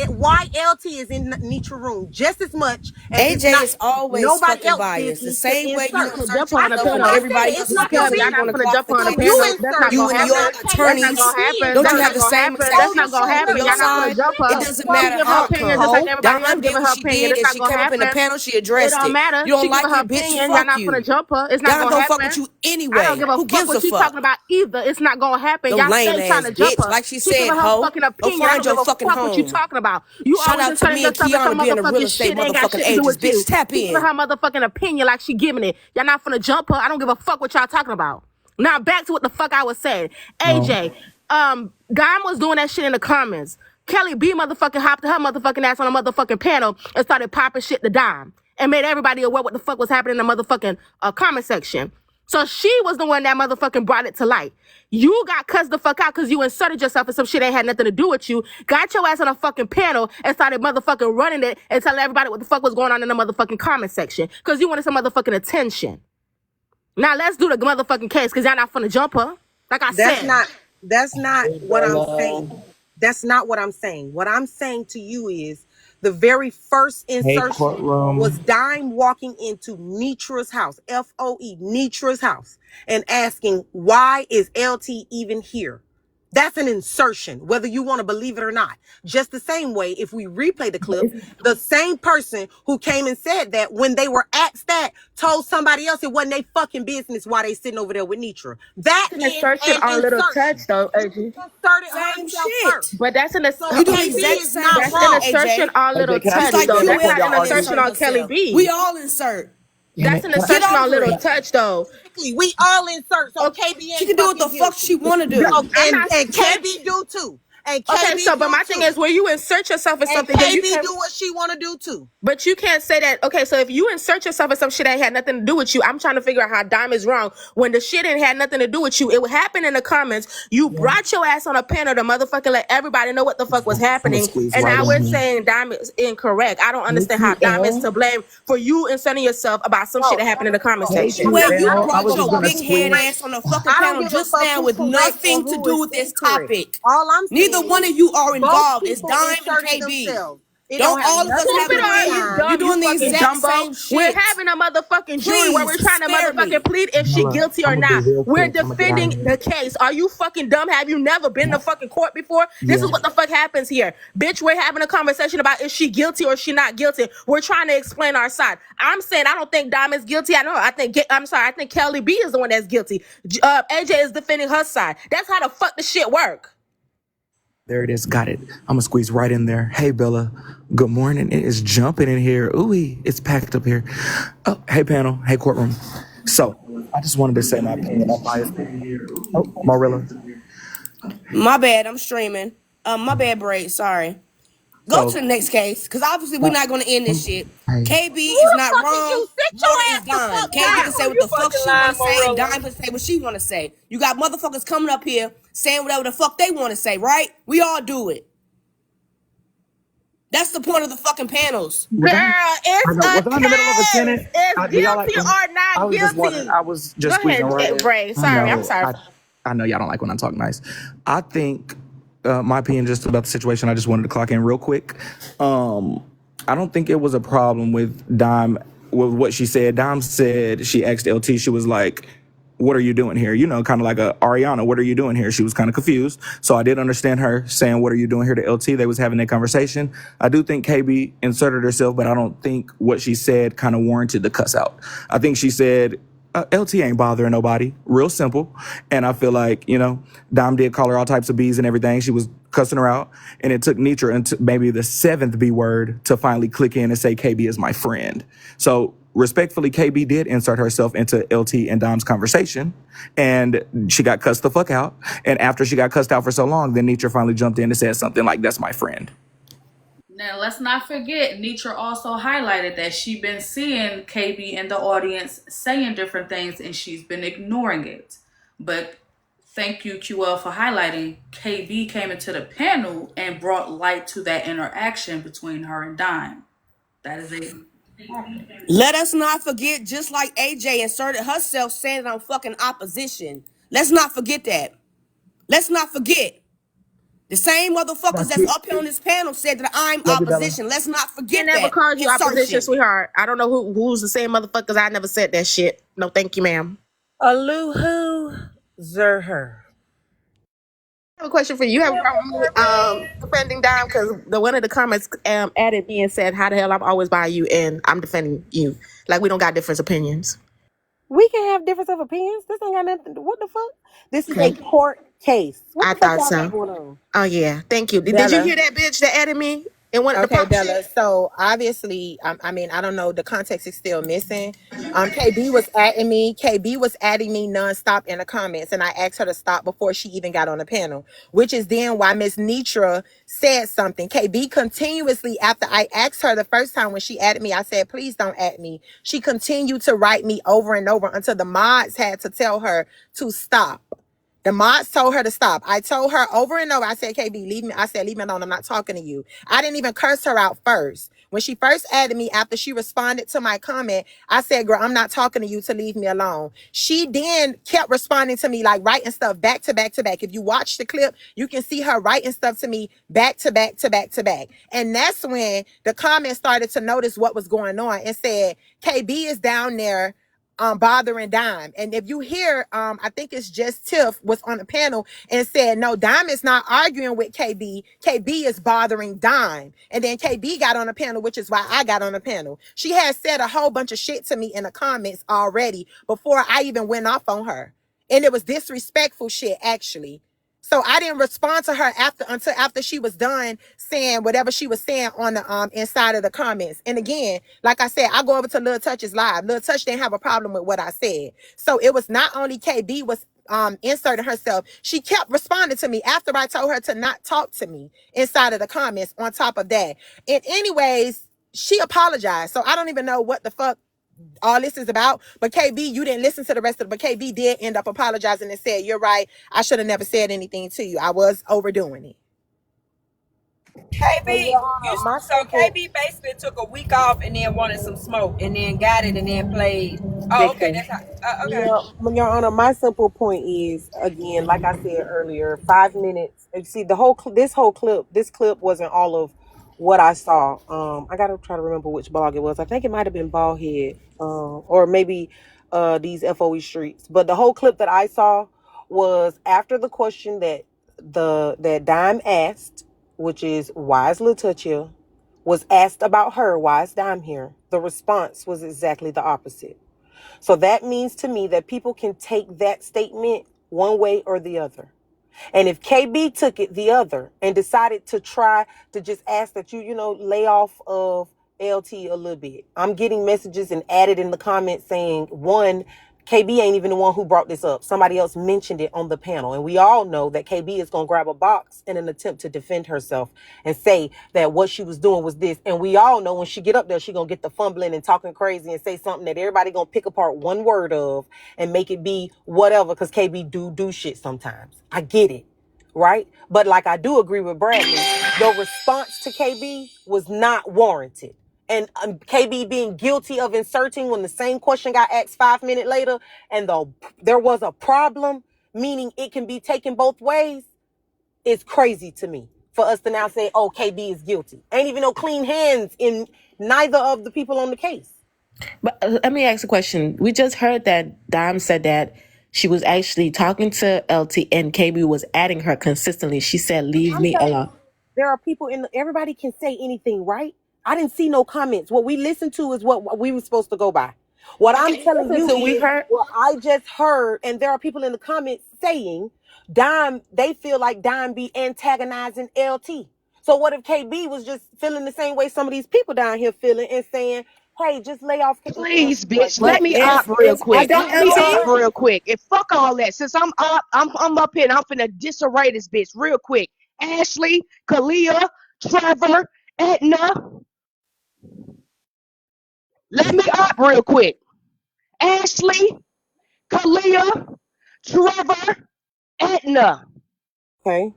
Speaker 8: why LT is in Nitra room just as much as it's
Speaker 12: AJ
Speaker 8: not
Speaker 12: is always
Speaker 8: nobody
Speaker 12: fucking
Speaker 8: else
Speaker 12: biased. The
Speaker 8: business to
Speaker 12: same way you
Speaker 8: insert.
Speaker 3: Finna jump
Speaker 12: insert
Speaker 3: her on
Speaker 8: I
Speaker 3: the
Speaker 8: told
Speaker 12: yourself
Speaker 8: you
Speaker 12: when
Speaker 8: I
Speaker 3: panel.
Speaker 8: said
Speaker 12: everybody
Speaker 8: it.
Speaker 12: else
Speaker 8: It's
Speaker 12: is
Speaker 8: not your
Speaker 3: Kelby,
Speaker 12: guilty and
Speaker 3: y'all
Speaker 12: you
Speaker 3: not
Speaker 12: want
Speaker 8: business.
Speaker 12: to
Speaker 3: finna
Speaker 12: go off
Speaker 3: jump
Speaker 12: the
Speaker 3: her on the
Speaker 12: cliff.
Speaker 8: You
Speaker 3: panel. That's not
Speaker 8: insert
Speaker 12: You
Speaker 3: gonna
Speaker 12: and
Speaker 8: and
Speaker 12: your
Speaker 3: happen.
Speaker 8: not
Speaker 3: That's not
Speaker 12: attorneys,
Speaker 3: gonna
Speaker 8: KBC
Speaker 3: happen.
Speaker 12: don't you
Speaker 3: That's
Speaker 12: have
Speaker 3: not
Speaker 12: the
Speaker 8: inserted.
Speaker 3: gonna
Speaker 12: same
Speaker 3: happen.
Speaker 12: exact
Speaker 3: That's
Speaker 8: So
Speaker 3: not gonna
Speaker 12: structure on
Speaker 3: happen.
Speaker 12: your
Speaker 3: Y'all not
Speaker 12: side?
Speaker 3: finna jump
Speaker 12: It
Speaker 3: her.
Speaker 12: doesn't
Speaker 3: She
Speaker 12: matter
Speaker 3: give her
Speaker 12: how
Speaker 3: opinion just
Speaker 12: come.
Speaker 3: like
Speaker 8: ho.
Speaker 3: everybody else
Speaker 12: Dime did
Speaker 3: giving
Speaker 12: what
Speaker 3: her
Speaker 12: she
Speaker 3: opinion.
Speaker 12: did
Speaker 3: It's
Speaker 12: and
Speaker 3: not
Speaker 12: she
Speaker 3: gonna
Speaker 12: came up in the
Speaker 3: happen.
Speaker 12: panel, she
Speaker 3: It
Speaker 12: addressed
Speaker 3: don't
Speaker 12: it.
Speaker 3: matter.
Speaker 12: You don't
Speaker 3: She giving
Speaker 12: like
Speaker 3: her
Speaker 12: it, bitch,
Speaker 3: opinion. Y'all
Speaker 12: fuck
Speaker 3: not finna
Speaker 12: you.
Speaker 3: jump her. It's not
Speaker 12: Dime
Speaker 3: gonna
Speaker 12: don't fuck with
Speaker 3: happen.
Speaker 12: you
Speaker 3: I don't
Speaker 12: anyway.
Speaker 3: give a
Speaker 12: Who
Speaker 3: fuck
Speaker 12: gives a
Speaker 3: what you talking
Speaker 12: fuck?
Speaker 3: about either. It's not gonna happen.
Speaker 12: Yo
Speaker 3: Y'all
Speaker 12: lame
Speaker 3: stay trying
Speaker 12: ass
Speaker 3: to jump
Speaker 12: bitch.
Speaker 3: her.
Speaker 12: Like she
Speaker 3: She
Speaker 12: said,
Speaker 3: giving her
Speaker 12: ho,
Speaker 3: fucking
Speaker 12: go
Speaker 3: opinion. I
Speaker 12: find
Speaker 3: don't give
Speaker 12: your
Speaker 3: a
Speaker 12: fucking
Speaker 3: fuck what you
Speaker 12: home.
Speaker 3: talking about. You
Speaker 12: Shout
Speaker 3: always
Speaker 12: out to
Speaker 3: inserting
Speaker 12: me and
Speaker 3: yourself in
Speaker 12: Kiana
Speaker 3: some
Speaker 12: being the real
Speaker 3: motherfucking
Speaker 12: estate
Speaker 3: shit that ain't got
Speaker 12: motherfucking
Speaker 3: shit to do
Speaker 12: agents.
Speaker 3: with you.
Speaker 12: Bitch, tap
Speaker 3: She giving
Speaker 12: in.
Speaker 3: her motherfucking opinion like she giving it. Y'all not finna jump her. I don't give a fuck what y'all talking about. Now back to what the fuck I was saying.
Speaker 15: No.
Speaker 3: AJ, Dime was doing that shit in the comments. Kelly B motherfucking hopped her motherfucking ass on a motherfucking panel and started popping shit to Dime and made everybody aware what the fuck was happening in the motherfucking comment section. So she was the one that motherfucking brought it to light. You got cussed the fuck out because you inserted yourself in some shit that had nothing to do with you. Got your ass on a fucking panel and started motherfucking running it and telling everybody what the fuck was going on in the motherfucking comment section because you wanted some motherfucking attention. Now let's do the motherfucking case because y'all not finna jump her. Like I said.
Speaker 8: That's not
Speaker 15: Hey,
Speaker 8: what I'm
Speaker 15: Bella.
Speaker 8: saying. That's not what I'm saying. What I'm saying to you is the very first
Speaker 15: Hey,
Speaker 8: insertion was
Speaker 15: courtroom.
Speaker 8: Dime walking into Nitra's house, FOE, Nitra's house, and asking, why is LT even here? That's an insertion, whether you want to believe it or not. Just the same way, if we replay the clip, the same person who came and said that when they were asked that told somebody else it wasn't their fucking business why they sitting over there with Nitra. That
Speaker 3: That's an
Speaker 8: is
Speaker 3: insertion
Speaker 8: an
Speaker 3: on Little Touch
Speaker 8: insertion.
Speaker 3: though,
Speaker 8: She
Speaker 3: AJ.
Speaker 8: inserted
Speaker 12: Same
Speaker 8: herself
Speaker 12: shit.
Speaker 8: first.
Speaker 3: But that's
Speaker 8: So
Speaker 12: You do the
Speaker 8: KB
Speaker 12: exact
Speaker 8: is
Speaker 12: same
Speaker 8: not
Speaker 3: that's
Speaker 12: shit,
Speaker 3: an
Speaker 8: wrong.
Speaker 3: assertion
Speaker 12: AJ.
Speaker 3: on Little
Speaker 15: AJ, can I
Speaker 12: Just
Speaker 3: Touch
Speaker 15: speak
Speaker 12: like
Speaker 15: real
Speaker 3: though.
Speaker 15: quick
Speaker 3: That's
Speaker 12: QL
Speaker 15: before
Speaker 3: not
Speaker 15: y'all
Speaker 3: an
Speaker 12: don't
Speaker 15: argue?
Speaker 3: assertion
Speaker 12: insert
Speaker 3: on Kelly
Speaker 12: herself.
Speaker 3: B.
Speaker 12: We all insert.
Speaker 15: Can
Speaker 3: That's
Speaker 15: it,
Speaker 3: an
Speaker 15: can I,
Speaker 12: Get
Speaker 3: assertion on
Speaker 12: over
Speaker 3: Little
Speaker 12: it.
Speaker 3: Touch though.
Speaker 8: Exactly. We all insert. So
Speaker 3: Okay,
Speaker 8: KB
Speaker 12: She
Speaker 8: ain't
Speaker 12: can do what the
Speaker 8: fucking
Speaker 12: fuck she
Speaker 8: guilty.
Speaker 12: wanna
Speaker 8: So,
Speaker 12: do.
Speaker 3: I'm
Speaker 8: and
Speaker 3: not saying.
Speaker 8: KB do too. And
Speaker 3: Okay,
Speaker 8: KB
Speaker 3: so but
Speaker 8: do
Speaker 3: my thing
Speaker 8: too.
Speaker 3: is, when you insert yourself in
Speaker 8: And
Speaker 3: something, then you
Speaker 8: KB
Speaker 3: can't.
Speaker 8: do what she want to do too.
Speaker 3: But you can't say that. Okay, so if you insert yourself in some shit that had nothing to do with you, I'm trying to figure out how Dime is wrong when the shit ain't had nothing to do with you. It would happen in the comments. You brought your ass on a panel to motherfucking let everybody know what the fuck was
Speaker 15: I'm gonna
Speaker 3: happening,
Speaker 15: squeeze
Speaker 3: and
Speaker 15: right
Speaker 3: now
Speaker 15: in
Speaker 3: we're
Speaker 15: here.
Speaker 3: saying Dime is incorrect. I don't
Speaker 15: Hey,
Speaker 3: understand how Dime is
Speaker 15: QL.
Speaker 3: to blame for you inserting yourself about some shit
Speaker 8: No,
Speaker 3: that happened in the comment
Speaker 15: Hey,
Speaker 12: The
Speaker 3: section.
Speaker 12: way you
Speaker 15: QL. I
Speaker 12: brought
Speaker 15: was just
Speaker 12: your
Speaker 15: gonna
Speaker 12: big head
Speaker 15: squeeze.
Speaker 12: ass on the fucking
Speaker 8: I don't
Speaker 12: panel
Speaker 8: give a
Speaker 12: just
Speaker 8: fuck
Speaker 12: now
Speaker 8: who's
Speaker 12: with
Speaker 8: correct or
Speaker 12: nothing to
Speaker 8: who
Speaker 12: do
Speaker 8: is
Speaker 12: with this
Speaker 8: incorrect.
Speaker 12: topic.
Speaker 8: All I'm
Speaker 12: Neither
Speaker 8: saying
Speaker 12: one
Speaker 8: is
Speaker 12: of you are
Speaker 8: both
Speaker 12: involved. It's
Speaker 8: people
Speaker 12: Dime and
Speaker 8: inserted
Speaker 12: KB.
Speaker 8: themselves. It don't
Speaker 12: Don't
Speaker 8: have
Speaker 12: all of us
Speaker 8: nothing to
Speaker 12: have
Speaker 3: Stupid
Speaker 8: do
Speaker 12: the
Speaker 8: with
Speaker 3: are you
Speaker 12: blame?
Speaker 8: Dime.
Speaker 12: You're
Speaker 3: dumb, you
Speaker 12: doing the
Speaker 3: fucking
Speaker 12: exact
Speaker 3: dumbo.
Speaker 12: same
Speaker 3: We're
Speaker 12: shit.
Speaker 3: having a motherfucking jury where we're
Speaker 12: Please
Speaker 3: trying to
Speaker 12: spare
Speaker 3: motherfucking
Speaker 12: me.
Speaker 3: plead if she
Speaker 15: Hold up.
Speaker 3: guilty or
Speaker 15: I'm gonna be
Speaker 3: not.
Speaker 15: real
Speaker 3: We're
Speaker 15: quick. I'm gonna get out of
Speaker 3: defending
Speaker 15: here.
Speaker 3: the case. Are you fucking dumb? Have you never been to fucking court before? This
Speaker 15: Yeah.
Speaker 3: is what the fuck happens here. Bitch, we're having a conversation about is she guilty or is she not guilty. We're trying to explain our side. I'm saying I don't think Dime is guilty. I think Kelly B is the one that's guilty. AJ is defending her side. That's how the fuck the shit work.
Speaker 16: There it is. Got it. I'm gonna squeeze right in there. Hey, Bella. Good morning. It is jumping in here. Ooh, it's packed up here. Oh, hey, panel. Hey, courtroom. So, I just wanted to say my opinion on bias. Oh, Marilla.
Speaker 12: My bad, I'm streaming. My bad, Braid. Sorry. Go to
Speaker 16: So,
Speaker 12: the next case, because obviously we're not going to end this shit.
Speaker 16: hey,
Speaker 12: KB
Speaker 8: Who
Speaker 12: is
Speaker 8: the
Speaker 12: not
Speaker 8: fuck is
Speaker 12: wrong,
Speaker 8: you? Sit
Speaker 12: nor
Speaker 8: your
Speaker 12: is
Speaker 8: ass the
Speaker 12: Dime.
Speaker 8: fuck
Speaker 12: KB can
Speaker 8: down.
Speaker 12: say
Speaker 11: Oh,
Speaker 12: what
Speaker 11: you
Speaker 12: the fuck
Speaker 11: fucking
Speaker 12: she want
Speaker 11: lying,
Speaker 12: to say, and
Speaker 11: Morella.
Speaker 12: Dime can say what she want to say. You got motherfuckers coming up here saying whatever the fuck they want to say, right? We all do it. That's the point of the fucking panels.
Speaker 3: Girl,
Speaker 16: I
Speaker 3: it's
Speaker 16: know.
Speaker 3: a
Speaker 16: Was I in the middle of a
Speaker 3: case.
Speaker 16: sentence?
Speaker 3: It's
Speaker 16: Do y'all like
Speaker 3: guilty
Speaker 16: when
Speaker 3: or
Speaker 16: I
Speaker 3: not
Speaker 16: was just wondering?
Speaker 3: guilty.
Speaker 16: I was
Speaker 3: Go
Speaker 16: just squeezing
Speaker 3: ahead,
Speaker 16: right in.
Speaker 3: Bray.
Speaker 16: I
Speaker 3: Sorry, I'm
Speaker 16: know.
Speaker 3: sorry.
Speaker 16: I know y'all don't like when I talk nice. I think my opinion just about the situation. I just wanted to clock in real quick. I don't think it was a problem with Dime with what she said. Dime said she asked LT. She was like, what are you doing here? You know, kind of like a Ariana, what are you doing here? She was kind of confused. So I did understand her saying, what are you doing here to LT? They was having that conversation. I do think KB inserted herself, but I don't think what she said kind of warranted the cuss out. I think she said, LT ain't bothering nobody. Real simple. And I feel like, you know, Dom did call her all types of B's and everything. She was cussing her out. And it took Nitra until maybe the 7th B word to finally click in and say, KB is my friend. So respectfully, KB did insert herself into LT and Dom's conversation, and she got cussed the fuck out. And after she got cussed out for so long, then Nitra finally jumped in and said something like, that's my friend.
Speaker 1: Now let's not forget, Nitra also highlighted that she been seeing KB in the audience saying different things and she's been ignoring it. But thank you, QL, for highlighting. KB came into the panel and brought light to that interaction between her and Dime. That is it.
Speaker 17: Let us not forget, just like AJ inserted herself saying I'm fucking opposition. Let's not forget that. Let's not forget. The same motherfuckers that's up here on this panel said that I'm opposition. Let's not forget
Speaker 3: I never
Speaker 17: that.
Speaker 3: called you opposition,
Speaker 17: Insertion.
Speaker 3: sweetheart. I don't know who's the same motherfuckers. I never said that shit. No, thank you, ma'am.
Speaker 4: Aluhu Zerher.
Speaker 3: I have a question for you. You have a problem with defending Dime? Because one of the comments added me and said, how the hell I'm always by you and I'm defending you. Like we don't got different opinions.
Speaker 4: We can have difference of opinions. This ain't got nothing. What the fuck? This is a court case. What
Speaker 3: I
Speaker 4: the fuck
Speaker 3: thought
Speaker 4: y'all got
Speaker 3: so.
Speaker 4: going on?
Speaker 3: Oh yeah, thank you. Did
Speaker 4: Bella.
Speaker 3: you hear that bitch that added me and wanted to
Speaker 8: Okay,
Speaker 3: pop
Speaker 8: Bella.
Speaker 3: shit?
Speaker 8: So obviously, I mean, I don't know. The context is still missing. KB was adding me. KB was adding me nonstop in the comments, and I asked her to stop before she even got on the panel. Which is then why Miss Nitra said something. KB continuously, after I asked her the first time when she added me, I said, "Please don't add me." She continued to write me over and over until the mods had to tell her to stop. The mods told her to stop. I told her over and over, I said, KB, leave me. I said, leave me alone. I'm not talking to you. I didn't even curse her out first. When she first added me, after she responded to my comment, I said, girl, I'm not talking to you, to leave me alone. She then kept responding to me, like writing stuff back to back to back. If you watch the clip, you can see her writing stuff to me back to back to back to back. And that's when the comments started to notice what was going on and said, KB is down there bothering Dime. And if you hear, I think it's just Tiff was on the panel and said, no, Dime is not arguing with KB. KB is bothering Dime. And then KB got on the panel, which is why I got on the panel. She has said a whole bunch of shit to me in the comments already before I even went off on her. And it was disrespectful shit, actually. So I didn't respond to her until after she was done saying whatever she was saying on the inside of the comments. And again, like I said, I go over to Lil Touch's live. Lil Touch didn't have a problem with what I said. So it was not only KB was inserting herself, she kept responding to me after I told her to not talk to me inside of the comments on top of that. And anyways, she apologized. So I don't even know what the fuck all this is about. But KB, you didn't listen to the rest of it. But KB did end up apologizing and said, you're right. I should have never said anything to you. I was overdoing it.
Speaker 18: KB, KB basically took a week off and then wanted some smoke and then got it and then played. Oh, okay. That's how, okay.
Speaker 4: Yeah, Your Honor, my simple point is, again, like I said earlier, 5 minutes. You see, this clip wasn't all of what I saw. I gotta try to remember which blog it was. I think it might have been Baldhead, or maybe these FOE streets. But the whole clip that I saw was after the question that Dime asked, which is why is Lil Touch here, was asked about her, why is Dime here? The response was exactly the opposite. So that means to me that people can take that statement one way or the other. And if KB took it the other and decided to try to just ask that you lay off of LT a little bit. I'm getting messages and added in the comments saying, one, KB ain't even the one who brought this up. Somebody else mentioned it on the panel. And we all know that KB is going to grab a box in an attempt to defend herself and say that what she was doing was this. And we all know when she get up there, she going to get the fumbling and talking crazy and say something that everybody going to pick apart one word of and make it be whatever, because KB do shit sometimes. I get it. Right? But like I do agree with Bradley, your response to KB was not warranted. And KB being guilty of inserting when the same question got asked 5 minutes later and there was a problem, meaning it can be taken both ways, is crazy to me. For us to now say, oh, KB is guilty. Ain't even no clean hands in neither of the people on the case.
Speaker 3: But let me ask a question. We just heard that Dime said that she was actually talking to LT and KB was adding her consistently. She said, leave me alone.
Speaker 4: There are people everybody can say anything, right? I didn't see no comments. What we listened to is what we were supposed to go by. What I'm telling you is what I just heard, and there are people in the comments saying Dime, they feel like Dime be antagonizing LT. So what if KB was just feeling the same way some of these people down here feeling and saying, hey, just lay off.
Speaker 19: Please, bitch, let me up real quick. Let me up real quick. And fuck all that. Since I'm up, I'm up here and I'm finna disarray this bitch real quick. Ashley, Kalia, Trevor, Etna, let me up real quick. Ashley, Kalia, Trevor, Etna.
Speaker 4: Okay.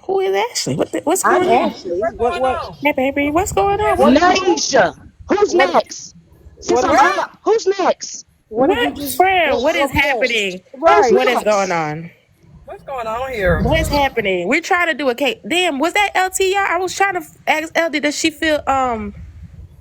Speaker 3: Who is Ashley? What's
Speaker 4: I'm
Speaker 3: going on?
Speaker 4: Ashley.
Speaker 18: What's
Speaker 4: What
Speaker 18: going
Speaker 4: what
Speaker 18: on?
Speaker 3: Hey, baby, what's going on?
Speaker 4: what
Speaker 3: What?
Speaker 4: did you
Speaker 19: Naisha, who's
Speaker 4: what
Speaker 19: next? Since
Speaker 4: what
Speaker 19: I'm
Speaker 4: did you
Speaker 19: up, who's next?
Speaker 4: what did you
Speaker 3: What,
Speaker 4: just
Speaker 3: friend? What is
Speaker 4: what's next?
Speaker 3: happening?
Speaker 19: Who's
Speaker 4: Right.
Speaker 3: What is going
Speaker 19: next?
Speaker 3: on?
Speaker 18: What's going on here?
Speaker 3: What is happening? We're trying to do a cake. Damn, was that LT? Y'all? I was trying to ask LD. Does she feel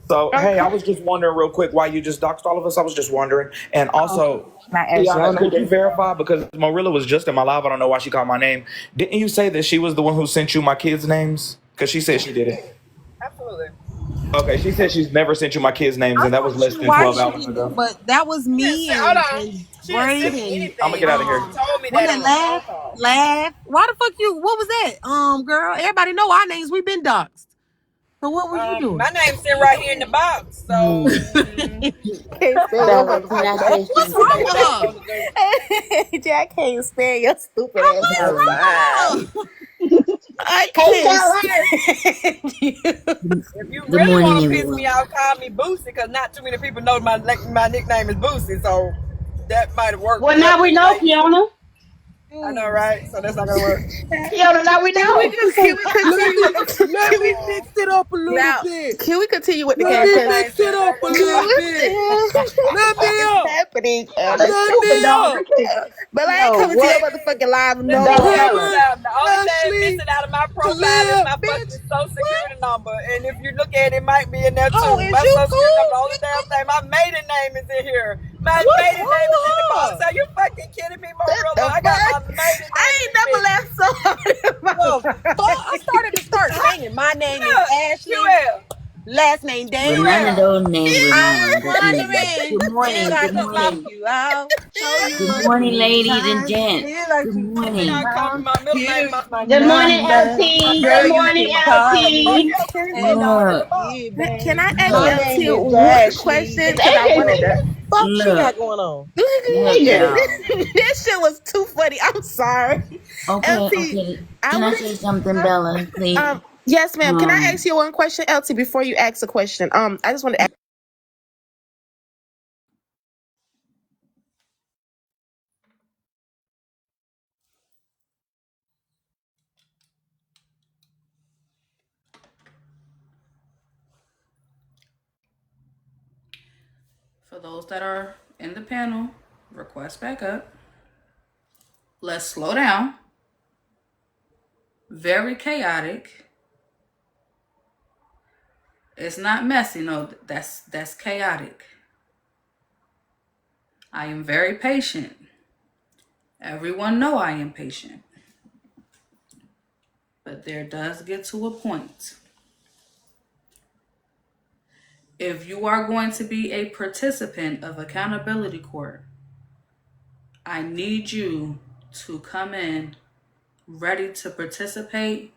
Speaker 16: So, hey, I
Speaker 3: uncomfortable?
Speaker 16: was just wondering real quick why you just doxed all of us. I was just wondering. And also,
Speaker 3: Not Ashley. I don't
Speaker 16: Tiana,
Speaker 3: know who
Speaker 16: could you
Speaker 3: that.
Speaker 16: verify? Because Marilla was just in my live. I don't know why she called my name. Didn't you say that she was the one who sent you my kids' names? Because she said she did it.
Speaker 18: Absolutely.
Speaker 16: Okay, she said she's never sent you my kids' names,
Speaker 8: I
Speaker 16: and that
Speaker 8: thought
Speaker 16: was less
Speaker 8: she
Speaker 16: than
Speaker 8: why
Speaker 16: 12
Speaker 8: she
Speaker 16: hours
Speaker 8: didn't,
Speaker 16: ago.
Speaker 8: but that was
Speaker 18: She didn't
Speaker 8: me
Speaker 18: send, hold on.
Speaker 8: and
Speaker 18: She didn't
Speaker 8: Braid
Speaker 18: send me
Speaker 8: and
Speaker 16: I'm going to
Speaker 18: anything.
Speaker 16: get out of
Speaker 18: She
Speaker 16: here.
Speaker 18: told me
Speaker 8: what
Speaker 18: that
Speaker 8: that
Speaker 18: on the phone
Speaker 8: laugh,
Speaker 18: call.
Speaker 8: laugh. Why the fuck you? What was that? Girl, everybody know our names. We've been doxxed. So what was you doing?
Speaker 18: My name's sitting right here in the box, so
Speaker 3: Can't stand your
Speaker 12: Bella, can I
Speaker 3: motherfucking
Speaker 12: say
Speaker 3: ass.
Speaker 8: What's
Speaker 18: do
Speaker 8: wrong
Speaker 12: something?
Speaker 18: what
Speaker 8: with
Speaker 18: they
Speaker 8: her?
Speaker 18: supposed to do.
Speaker 3: Jack can't stand your stupid
Speaker 8: How
Speaker 3: ass.
Speaker 8: much is
Speaker 12: Bella.
Speaker 8: wrong with her?
Speaker 3: I
Speaker 12: Hey,
Speaker 3: can't
Speaker 12: Bella.
Speaker 3: stand you.
Speaker 18: If you
Speaker 12: Good
Speaker 18: really
Speaker 12: morning,
Speaker 18: want to piss me
Speaker 12: everyone.
Speaker 18: off, call me Boosie, because not too many people know my nickname is Boosie, so that might have worked
Speaker 6: Well, now
Speaker 18: better
Speaker 6: we
Speaker 18: than
Speaker 6: know,
Speaker 18: like.
Speaker 6: Fiona.
Speaker 18: I know, right? So that's not gonna work.
Speaker 6: Fiona, now we
Speaker 3: Can we
Speaker 6: know.
Speaker 3: just can we continue with the
Speaker 4: Let
Speaker 3: can
Speaker 4: me
Speaker 3: we
Speaker 4: mix it up a little
Speaker 3: now
Speaker 4: bit.
Speaker 3: can we continue with the
Speaker 4: Let
Speaker 3: game?
Speaker 4: me
Speaker 18: My
Speaker 3: Because
Speaker 18: name's
Speaker 4: mix it
Speaker 18: sitting
Speaker 4: up
Speaker 18: right
Speaker 4: a
Speaker 18: there in the
Speaker 4: little
Speaker 18: box.
Speaker 3: what the
Speaker 4: bit.
Speaker 3: hell? What the
Speaker 4: Let
Speaker 3: fuck
Speaker 4: me
Speaker 3: is
Speaker 4: up.
Speaker 3: happening?
Speaker 6: That's
Speaker 4: Let
Speaker 6: stupid,
Speaker 4: me
Speaker 6: dog.
Speaker 4: up.
Speaker 3: But I ain't
Speaker 6: No,
Speaker 3: coming to your
Speaker 6: what?
Speaker 3: motherfucking live
Speaker 18: Let me
Speaker 3: no
Speaker 6: No,
Speaker 18: tell
Speaker 3: way.
Speaker 18: you
Speaker 6: Bella.
Speaker 18: something. The only thing
Speaker 4: Ashley,
Speaker 18: missing out of my profile is
Speaker 4: Kalia,
Speaker 18: my
Speaker 4: bitch.
Speaker 18: fucking social
Speaker 4: What?
Speaker 18: security number. And if you look at it, it might be in there
Speaker 8: Oh,
Speaker 18: too.
Speaker 8: is
Speaker 18: My
Speaker 8: you
Speaker 18: social security number, the only
Speaker 8: cool?
Speaker 18: damn thing, my maiden name is in here. My
Speaker 8: What's
Speaker 18: maiden
Speaker 8: wrong
Speaker 18: name is in the
Speaker 8: with
Speaker 18: box.
Speaker 8: her?
Speaker 18: Are you fucking kidding me,
Speaker 3: What
Speaker 18: Marilla?
Speaker 3: the
Speaker 18: I got my
Speaker 3: fuck?
Speaker 18: maiden
Speaker 3: I
Speaker 18: name in
Speaker 3: ain't
Speaker 18: this
Speaker 3: never
Speaker 18: bitch.
Speaker 3: laughed so hard in my
Speaker 8: The
Speaker 3: life.
Speaker 8: fuck? I started to start singing. My name is
Speaker 18: Look,
Speaker 8: Ashley.
Speaker 18: QL,
Speaker 8: Last name
Speaker 12: Well, none of
Speaker 8: Davis.
Speaker 18: QL.
Speaker 12: those names were
Speaker 8: I'm
Speaker 12: mine. But anyway,
Speaker 8: wondering
Speaker 12: good
Speaker 8: if
Speaker 12: morning.
Speaker 8: I
Speaker 12: Good
Speaker 8: could block
Speaker 12: morning.
Speaker 8: you out, show you
Speaker 12: Good
Speaker 8: a
Speaker 12: morning,
Speaker 8: good
Speaker 12: ladies and
Speaker 8: time,
Speaker 12: gents.
Speaker 8: feel like
Speaker 12: Good
Speaker 8: you
Speaker 18: Why
Speaker 8: can
Speaker 12: morning.
Speaker 18: y'all call me
Speaker 8: mine.
Speaker 18: my middle name?
Speaker 8: Here's my
Speaker 6: Good morning,
Speaker 8: number.
Speaker 18: My
Speaker 6: LT. Good
Speaker 8: Girl,
Speaker 18: maiden
Speaker 8: you
Speaker 6: morning,
Speaker 18: name
Speaker 8: can
Speaker 18: is
Speaker 8: call
Speaker 18: fuck
Speaker 6: LT.
Speaker 8: me
Speaker 18: your
Speaker 8: and
Speaker 18: security number
Speaker 8: I'll
Speaker 18: in the
Speaker 12: Look,
Speaker 18: box.
Speaker 8: get
Speaker 3: Can
Speaker 8: back.
Speaker 3: I ask
Speaker 8: My
Speaker 12: look,
Speaker 3: LT
Speaker 8: name is
Speaker 3: one
Speaker 8: Ashley.
Speaker 3: question?
Speaker 4: Is
Speaker 3: Because I wanted
Speaker 4: AJ?
Speaker 3: to.
Speaker 4: Fuck she
Speaker 12: look,
Speaker 4: got going on.
Speaker 12: look,
Speaker 6: AJ.
Speaker 12: y'all.
Speaker 3: That shit was too funny. I'm sorry.
Speaker 12: Okay,
Speaker 3: LT,
Speaker 12: okay.
Speaker 3: I
Speaker 12: Can I
Speaker 3: want
Speaker 12: say something,
Speaker 3: to.
Speaker 12: Bella, please?
Speaker 3: Yes, ma'am. Can I
Speaker 12: Um,
Speaker 3: ask you one question, LT, before you ask a question? I just want to ask.
Speaker 1: For those that are in the panel, request back up. Let's slow down. Very chaotic. It's not messy. No, that's chaotic. I am very patient. Everyone know I am patient. But there does get to a point. If you are going to be a participant of accountability court, I need you to come in ready to participate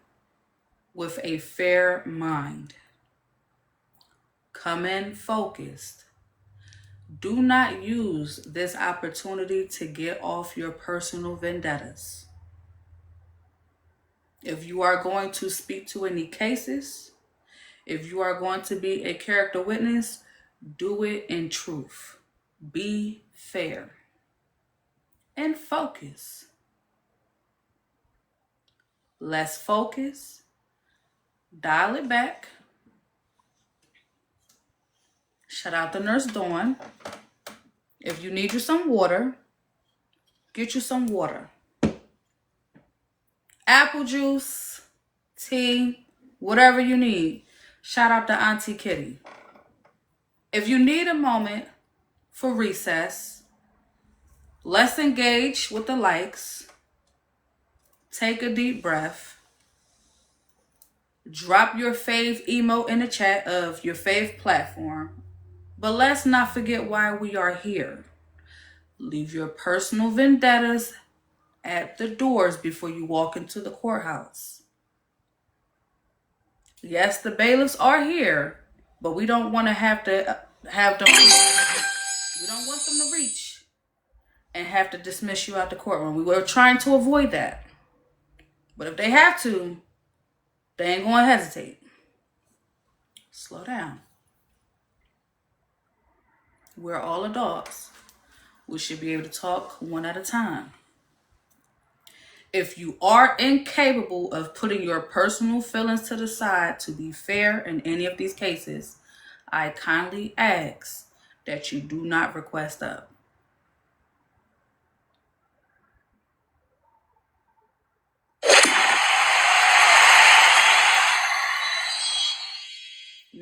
Speaker 1: with a fair mind. Come in focused. Do not use this opportunity to get off your personal vendettas. If you are going to speak to any cases, if you are going to be a character witness, do it in truth. Be fair and focus. Less focus, dial it back. Shout out to Nurse Dawn. If you need you some water, get you some water. Apple juice, tea, whatever you need. Shout out to Auntie Kitty. If you need a moment for recess, let's engage with the likes. Take a deep breath. Drop your fave emote in the chat of your fave platform. But let's not forget why we are here. Leave your personal vendettas at the doors before you walk into the courthouse. Yes, the bailiffs are here, but we don't want to have them. We don't want them to reach and have to dismiss you out the courtroom. We were trying to avoid that. But if they have to, they ain't going to hesitate. Slow down. We're all adults. We should be able to talk one at a time. If you are incapable of putting your personal feelings to the side to be fair in any of these cases, I kindly ask that you do not request up.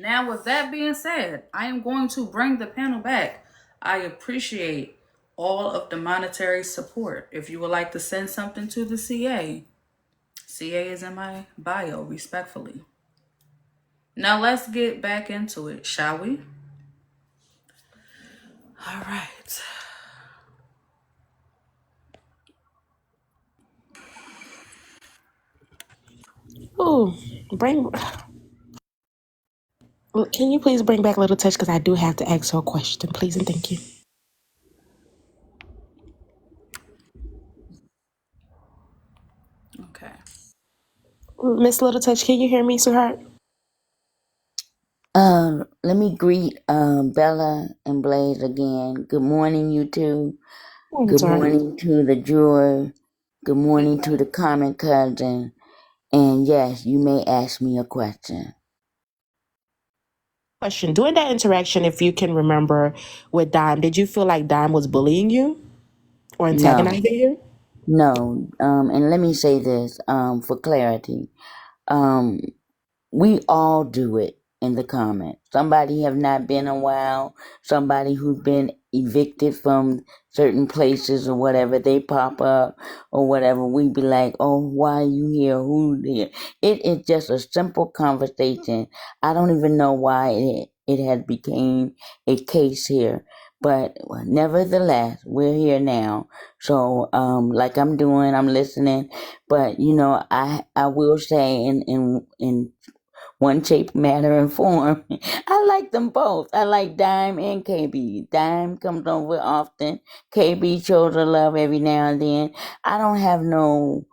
Speaker 1: Now, with that being said, I am going to bring the panel back. I appreciate all of the monetary support. If you would like to send something to the CA is in my bio, respectfully. Now let's get back into it, shall we? All right.
Speaker 3: Ooh, can you please bring back Little Touch? Because I do have to ask her a question, please and thank you.
Speaker 1: Okay.
Speaker 3: Miss Little Touch, can you hear me, sweetheart?
Speaker 20: Let me greet Bella and Blaze again. Good morning, you two. Good morning to the juror. Good morning to the common cousin. And yes, you may ask me a question.
Speaker 3: During that interaction, if you can remember with Dime, did you feel like Dime was bullying you or antagonizing you?
Speaker 20: No. And let me say this for clarity. We all do it in the comments. Somebody have not been a while, somebody who's been evicted from certain places or whatever, they pop up or whatever, we be like, oh, why are you here? Who's here? It is just a simple conversation. I don't even know why it has became a case here. But nevertheless, we're here now. So, like I'm doing, I'm listening. But, you know, I will say in one shape, matter, and form, I like them both. I like Dime and KB. Dime comes over often. KB shows her love every now and then. I don't have no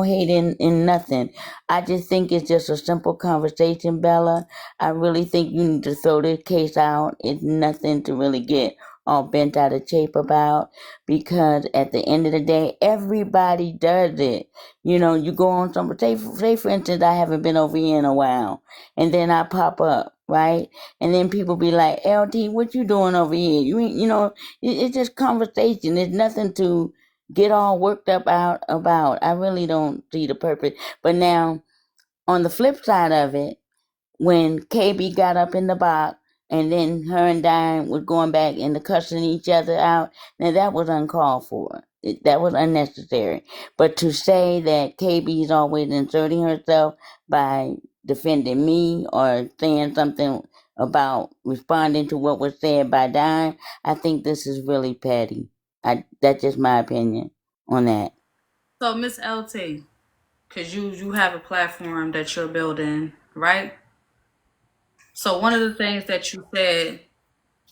Speaker 20: hate in nothing. I just think it's just a simple conversation, Bella. I really think you need to throw this case out. It's nothing to really get all bent out of shape about, because at the end of the day, everybody does it. You know, you go on some, say for instance, I haven't been over here in a while, and then I pop up, right? And then people be like, LT, what you doing over here? You know, it's just conversation. It's nothing to get all worked up about. I really don't see the purpose. But now, on the flip side of it, when KB got up in the box, and then her and Dime was going back and cussing each other out, now that was uncalled for. That was unnecessary. But to say that KB is always inserting herself by defending me or saying something about responding to what was said by Dime, I think this is really petty. That's just my opinion on that.
Speaker 1: So, Miss LT, because you have a platform that you're building, right? So one of the things that you said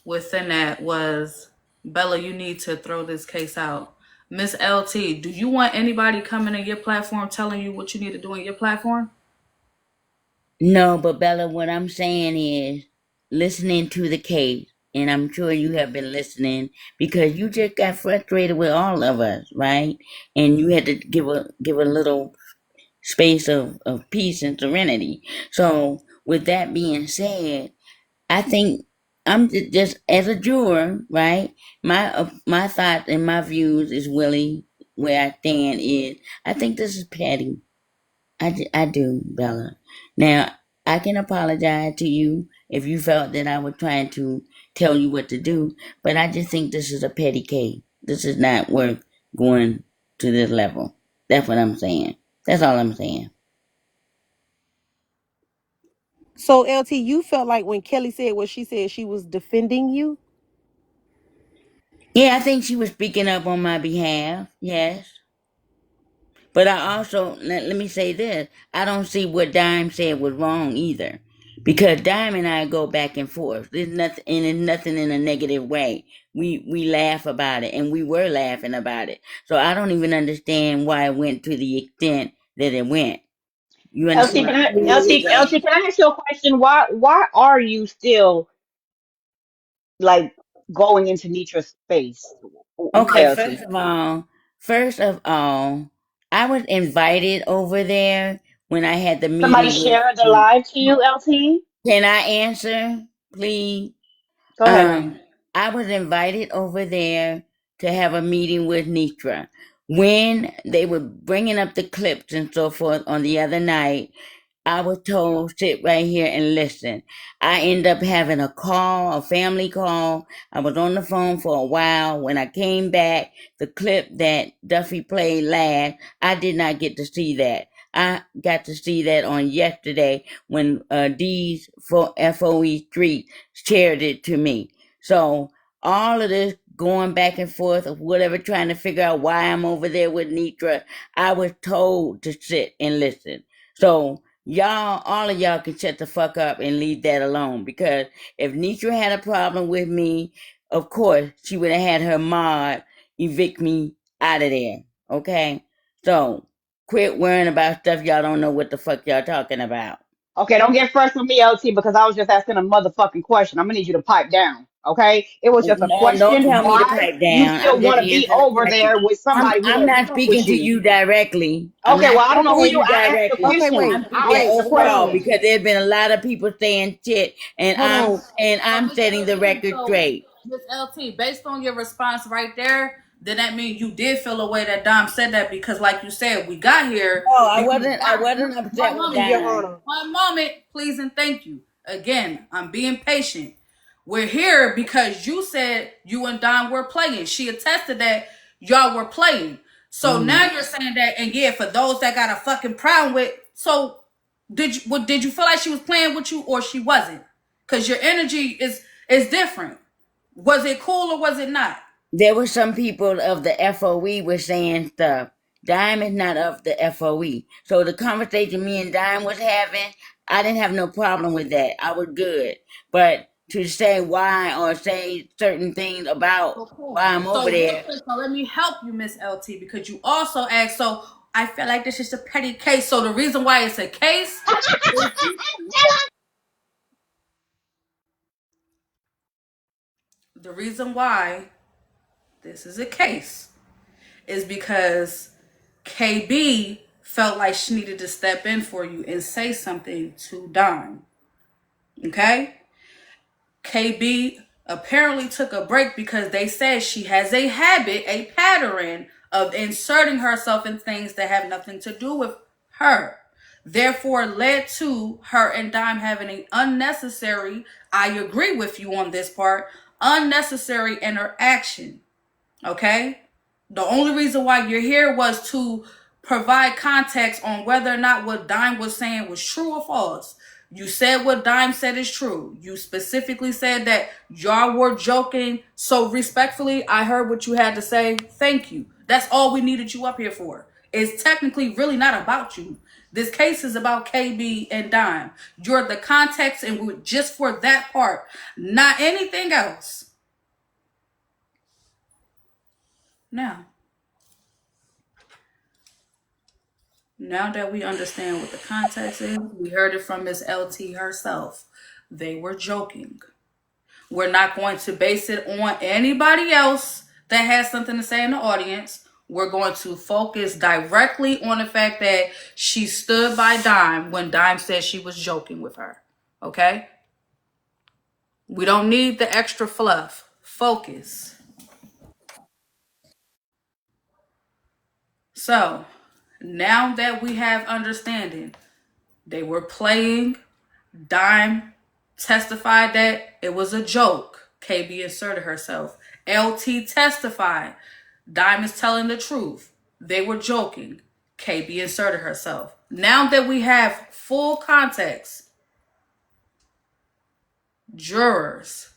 Speaker 1: within that was, Bella, you need to throw this case out. Miss LT, do you want anybody coming to your platform telling you what you need to do in your platform?
Speaker 20: No, but Bella, what I'm saying is listening to the case, and I'm sure you have been listening because you just got frustrated with all of us, right? And you had to give a little space of peace and serenity. So with that being said, I think I'm just as a juror, right? My thoughts and my views is really where I stand is I think this is petty. I do, Bella. Now, I can apologize to you if you felt that I was trying to tell you what to do, but I just think this is a petty case. This is not worth going to this level. That's what I'm saying. That's all I'm saying.
Speaker 4: So, LT, you felt like when Kelly said what she said, she was defending you?
Speaker 20: Yeah, I think she was speaking up on my behalf. Yes. But I also, let me say this, I don't see what Dime said was wrong either. Because Dime and I go back and forth. There's nothing, and it's nothing in a negative way. We laugh about it, and we were laughing about it. So I don't even understand why it went to the extent that it went. You
Speaker 19: LT,
Speaker 20: understand
Speaker 19: can
Speaker 20: what
Speaker 19: I,
Speaker 20: I mean?
Speaker 19: LT, can I ask you a question? Why are you still like going into Nitra's space? Why,
Speaker 20: Okay,
Speaker 19: LT?
Speaker 20: first of all, I was invited over there when I had the
Speaker 19: Somebody
Speaker 20: meeting with.
Speaker 19: shared the live to you, LT?
Speaker 20: Can I answer, please?
Speaker 19: Go ahead, honey.
Speaker 20: I was invited over there to have a meeting with Nitra. When they were bringing up the clips and so forth on the other night, I was told, sit right here and listen. I ended up having a call, a family call. I was on the phone for a while. When I came back, the clip that Duffy played last, I did not get to see that. I got to see that on yesterday when D's for FOE Street shared it to me. So all of this going back and forth of whatever, trying to figure out why I'm over there with Nitra, I was told to sit and listen. So y'all, all of y'all can shut the fuck up and leave that alone. Because if Nitra had a problem with me, of course she would have had her mod evict me out of there. Okay? So quit worrying about stuff y'all don't know what the fuck y'all talking about.
Speaker 19: Okay, don't get fresh with me, LT, because I was just asking a motherfucking question. I'm gonna need you to pipe down. Okay? It was just a
Speaker 20: No, don't
Speaker 19: question
Speaker 20: tell me to
Speaker 19: why
Speaker 20: pipe
Speaker 19: you
Speaker 20: down.
Speaker 19: still
Speaker 20: I'm just
Speaker 19: want to be
Speaker 20: answering the
Speaker 19: over
Speaker 20: question.
Speaker 19: there with somebody who
Speaker 20: I'm
Speaker 19: don't
Speaker 20: not
Speaker 19: fuck with
Speaker 20: speaking to
Speaker 19: you.
Speaker 20: you directly. I'm
Speaker 19: Okay, well,
Speaker 20: not
Speaker 19: I don't know
Speaker 20: speaking
Speaker 19: who
Speaker 20: to
Speaker 19: you
Speaker 20: you
Speaker 19: I asked the
Speaker 20: directly.
Speaker 19: question.
Speaker 20: I'm
Speaker 19: I
Speaker 20: speaking
Speaker 19: asked the
Speaker 20: overall
Speaker 19: question.
Speaker 20: because there's been a lot of people saying shit, and
Speaker 19: Hold on.
Speaker 20: I'm setting the record
Speaker 1: So,
Speaker 20: straight.
Speaker 1: Miss LT, based on your response right there, then that means you did feel a way that Dom said that because, like you said, we got here
Speaker 20: No, I
Speaker 1: because
Speaker 20: wasn't. I wasn't upset
Speaker 1: one
Speaker 20: with
Speaker 1: moment,
Speaker 20: Dime.
Speaker 1: one moment, please and thank you. Again, I'm being patient. We're here because you said you and Don were playing. She attested that y'all were playing. So
Speaker 20: Mm.
Speaker 1: now you're saying that, and yeah, for those that got a fucking problem with, so did you feel like she was playing with you or she wasn't? Because your energy is different. Was it cool or was it not?
Speaker 20: There were some people of the FOE were saying stuff. Dime is not of the FOE. So the conversation me and Dime was having, I didn't have no problem with that. I was good. But to say why or say certain things about
Speaker 1: So cool.
Speaker 20: why I'm over there.
Speaker 1: So let me help you, Miss LT, because you also asked. So I feel like this is a petty case. So the reason why it's a case, the reason why this is a case is because KB felt like she needed to step in for you and say something to Don. Okay? KB apparently took a break because they said she has a habit, a pattern of inserting herself in things that have nothing to do with her. Therefore, led to her and Dime having an unnecessary, I agree with you on this part, unnecessary interaction. Okay? The only reason why you're here was to provide context on whether or not what Dime was saying was true or false. You said what Dime said is true. You specifically said that y'all were joking. So respectfully, I heard what you had to say. Thank you. That's all we needed you up here for. It's technically really not about you. This case is about KB and Dime. You're the context and just for that part, not anything else. Now that we understand what the context is, we heard it from Miss LT herself. They were joking. We're not going to base it on anybody else that has something to say in the audience. We're going to focus directly on the fact that she stood by Dime when Dime said she was joking with her. Okay? We don't need the extra fluff. Focus. So, now that we have understanding, they were playing. Dime testified that it was a joke. KB asserted herself. LT testified. Dime is telling the truth. They were joking. KB inserted herself. Now that we have full context, jurors,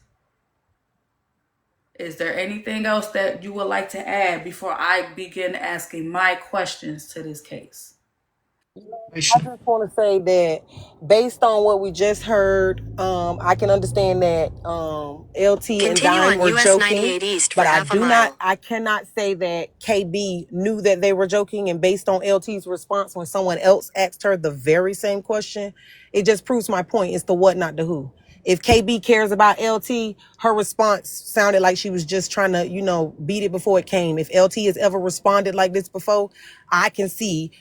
Speaker 1: is there anything else that you would like to add before I begin asking my questions to this case?
Speaker 4: I just want to say that based on what we just heard, I can understand that LT and Dime were joking, but I cannot say that KB knew that they were joking. And based on LT's response when someone else asked her the very same question, it just proves my point. It's the what, not the who. If KB cares about LT, her response sounded like she was just trying to, beat it before it came. If LT has ever responded like this before, I can see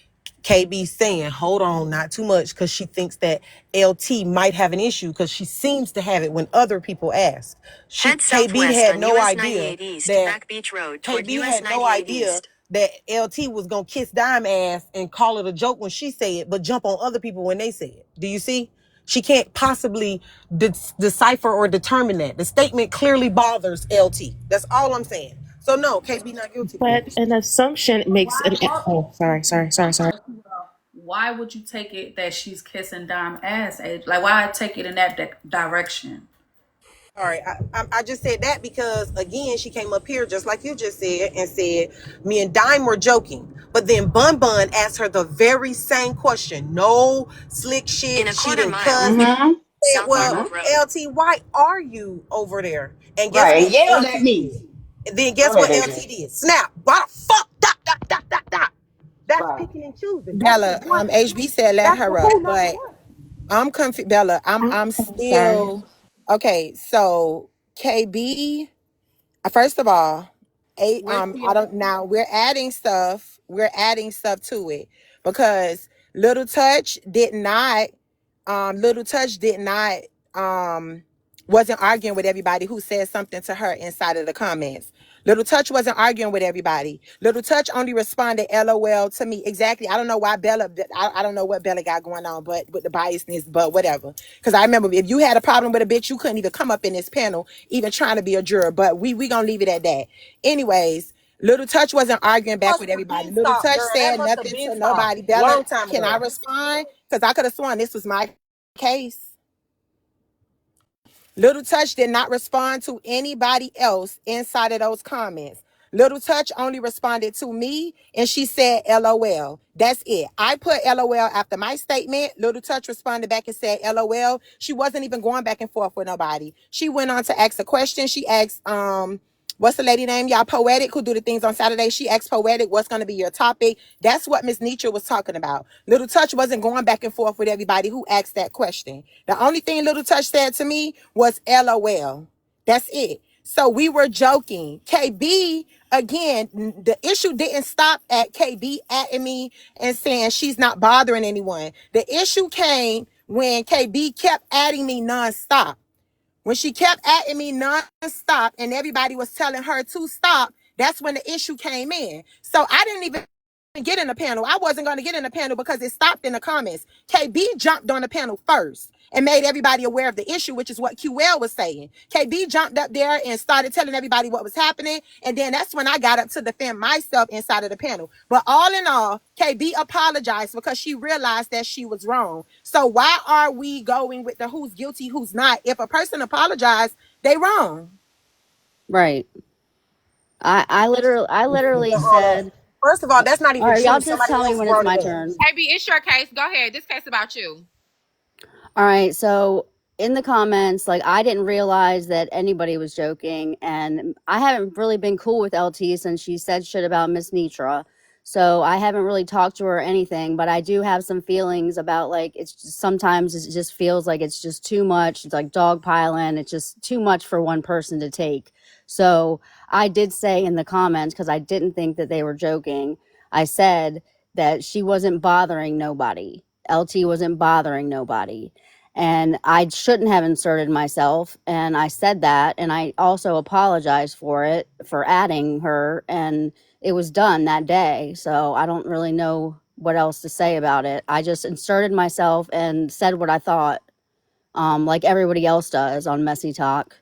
Speaker 4: KB saying, hold on, not too much, because she thinks that LT might have an issue because she seems to have it when other people ask. KB had no idea that KB had no idea that LT was gonna kiss Dime ass and call it a joke when she said it, but jump on other people when they say it. Do you see? She can't possibly decipher or determine that. The statement clearly bothers LT. That's all I'm saying. So no, KB not guilty for
Speaker 3: But
Speaker 4: that.
Speaker 3: an assumption makes an. Oh, sorry.
Speaker 1: Why would you take it that she's kissing Dime ass? Like, why take it in that direction?
Speaker 4: All right, I just said that because, again, she came up here just like you just said and said, me and Dime were joking. But then Bun Bun asked her the very same question. No slick shit. She didn't cuss. Said, well, LT, why are you over there? And guess
Speaker 19: Right. And
Speaker 4: what
Speaker 19: yelled
Speaker 4: LT
Speaker 19: at me.
Speaker 4: did? Then guess
Speaker 19: Go
Speaker 4: what
Speaker 19: ahead,
Speaker 4: LT
Speaker 19: AJ.
Speaker 4: did? Snap. Why the fuck? Dot. That's
Speaker 19: Right.
Speaker 4: picking and choosing.
Speaker 8: Bella, HB said let
Speaker 4: That's the
Speaker 8: her up,
Speaker 4: who, not the
Speaker 8: but
Speaker 4: what.
Speaker 8: I'm confused. Bella, I'm
Speaker 3: Sorry.
Speaker 8: still okay. So KB, first of all, I don't now we're adding stuff. We're adding stuff to it because Little Touch did not. Little Touch did not. Wasn't arguing with everybody who said something to her inside of the comments. Little Touch wasn't arguing with everybody. Little Touch only responded LOL to me. Exactly. I don't know why Bella, I don't know what Bella got going on, but with the biasness, but whatever. Because I remember if you had a problem with a bitch, you couldn't even come up in this panel, even trying to be a juror. But we gonna leave it at that. Anyways, Little Touch wasn't arguing back with everybody. Little Touch said nothing to nobody. Bella,
Speaker 4: Long time
Speaker 8: can I
Speaker 4: ago.
Speaker 8: respond? Because I could have sworn this was my case. Little Touch did not respond to anybody else inside of those comments. Little Touch only responded to me and she said LOL. That's it. I put LOL after my statement. Little Touch responded back and said LOL. She wasn't even going back and forth with nobody. She went on to ask a question. She asked, what's the lady name? Y'all Poetic, who do the things on Saturday. She asked Poetic, what's going to be your topic? That's what Miss Nietzsche was talking about. Little Touch wasn't going back and forth with everybody who asked that question. The only thing Little Touch said to me was LOL. That's it. So we were joking. KB, again, the issue didn't stop at KB atting me and saying she's not bothering anyone. The issue came when KB kept adding me nonstop. When she kept atting me nonstop and everybody was telling her to stop, that's when the issue came in. So I didn't even get in the panel. I wasn't going to get in the panel because it stopped in the comments. KB jumped on the panel first and made everybody aware of the issue, which is what QL was saying. KB jumped up there and started telling everybody what was happening. And then that's when I got up to defend myself inside of the panel. But all in all, KB apologized because she realized that she was wrong. So why are we going with the who's guilty, who's not? If a person apologized, they wrong.
Speaker 7: Right. I literally said,
Speaker 4: First of all, that's not
Speaker 7: all
Speaker 4: even
Speaker 7: right,
Speaker 4: true.
Speaker 7: y'all just
Speaker 4: Somebody
Speaker 7: tell me
Speaker 4: else
Speaker 7: when it's
Speaker 4: brought
Speaker 7: my
Speaker 4: it up.
Speaker 7: turn.
Speaker 6: Baby, it's your case. Go ahead. This case about you.
Speaker 7: All right, so in the comments, like I didn't realize that anybody was joking, and I haven't really been cool with LT since she said shit about Miss Nitra. So I haven't really talked to her or anything, but I do have some feelings about like it's just, sometimes it just feels like it's just too much. It's like dogpiling. It's just too much for one person to take. So I did say in the comments, because I didn't think that they were joking, I said that she wasn't bothering nobody. LT wasn't bothering nobody. And I shouldn't have inserted myself. And I said that. And I also apologized for it, for adding her. And it was done that day. So I don't really know what else to say about it. I just inserted myself and said what I thought, like everybody else does on Messy Talk.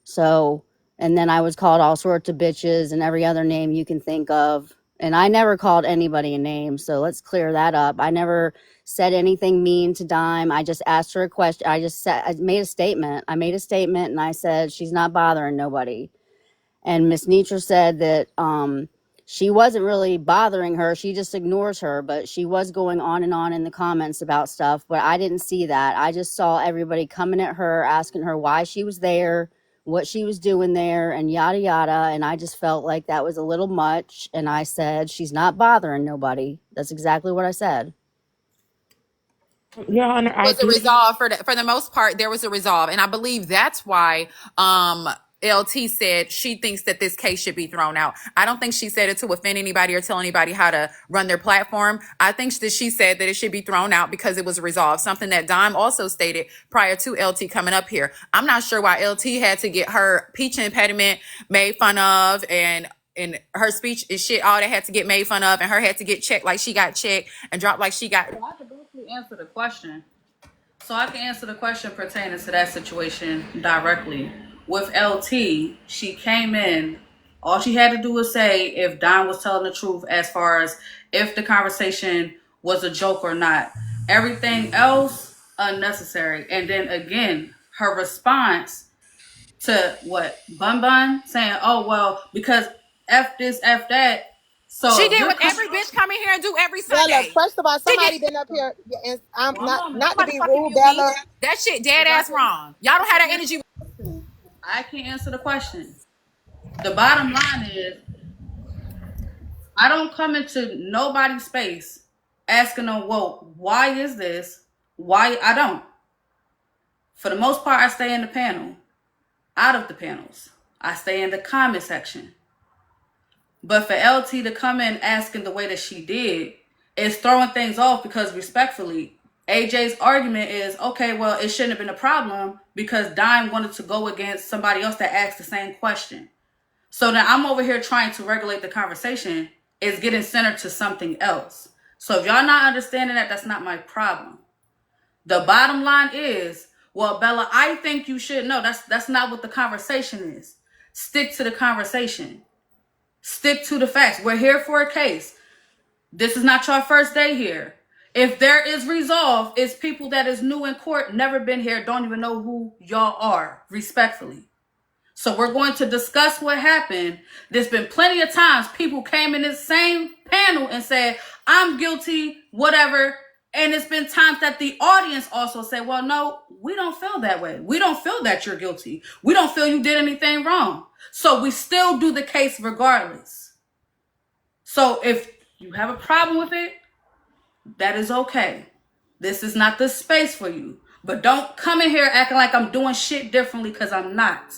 Speaker 7: So, and then I was called all sorts of bitches and every other name you can think of. And I never called anybody a name. So let's clear that up. I never said anything mean to Dime. I just asked her a question. I made a statement. I made a statement and I said, she's not bothering nobody. And Miss Nitra said that she wasn't really bothering her. She just ignores her, but she was going on and on in the comments about stuff. But I didn't see that. I just saw everybody coming at her, asking her why she was there, what she was doing there, and yada yada. And I just felt like that was a little much. And I said, she's not bothering nobody. That's exactly what I said.
Speaker 3: Your Honor, I
Speaker 6: Was a
Speaker 3: do.
Speaker 6: resolve for the most part. There was a resolve, and I believe that's why LT said she thinks that this case should be thrown out. I don't think she said it to offend anybody or tell anybody how to run their platform. I think that she said that it should be thrown out because it was resolved, something that Dime also stated prior to LT coming up here. I'm not sure why LT had to get her peach impediment made fun of, and her speech and shit, all that had to get made fun of, and her had to get checked like she got checked and dropped like she got.
Speaker 1: Well, I could briefly answer the question. So I can answer the question pertaining to that situation directly. With LT, she came in. All she had to do was say if Don was telling the truth as far as if the conversation was a joke or not. Everything else, unnecessary. And then again, her response to what? Bun Bun saying, oh, well, because F this, F that. So
Speaker 6: She did what every bitch come in here and do every
Speaker 8: Bella,
Speaker 6: Sunday.
Speaker 8: first of all,
Speaker 6: She
Speaker 8: somebody
Speaker 6: did.
Speaker 8: been up here, and I'm
Speaker 1: One
Speaker 8: not
Speaker 1: moment.
Speaker 8: to be
Speaker 6: Motherfucking
Speaker 8: rude,
Speaker 6: mute me.
Speaker 8: Bella.
Speaker 6: That shit dead ass wrong. Y'all don't have that energy.
Speaker 1: I can't answer the question. The bottom line is, I don't come into nobody's space asking them, well, why is this? Why? I don't. For the most part, I stay in the panel. Out of the panels, I stay in the comment section. But for LT to come in asking the way that she did is throwing things off because respectfully, AJ's argument is, okay, well, it shouldn't have been a problem because Dime wanted to go against somebody else that asked the same question. So now I'm over here trying to regulate the conversation. It's getting centered to something else. So if y'all not understanding that, that's not my problem. The bottom line is, well, Bella, I think you should know. That's not what the conversation is. Stick to the conversation. Stick to the facts. We're here for a case. This is not your first day here. If there is resolve, it's people that is new in court, never been here, don't even know who y'all are, respectfully. So we're going to discuss what happened. There's been plenty of times people came in this same panel and said, I'm guilty, whatever. And it's been times that the audience also said, well, no, we don't feel that way. We don't feel that you're guilty. We don't feel you did anything wrong. So we still do the case regardless. So if you have a problem with it, that is okay. This is not the space for you. But don't come in here acting like I'm doing shit differently because I'm not.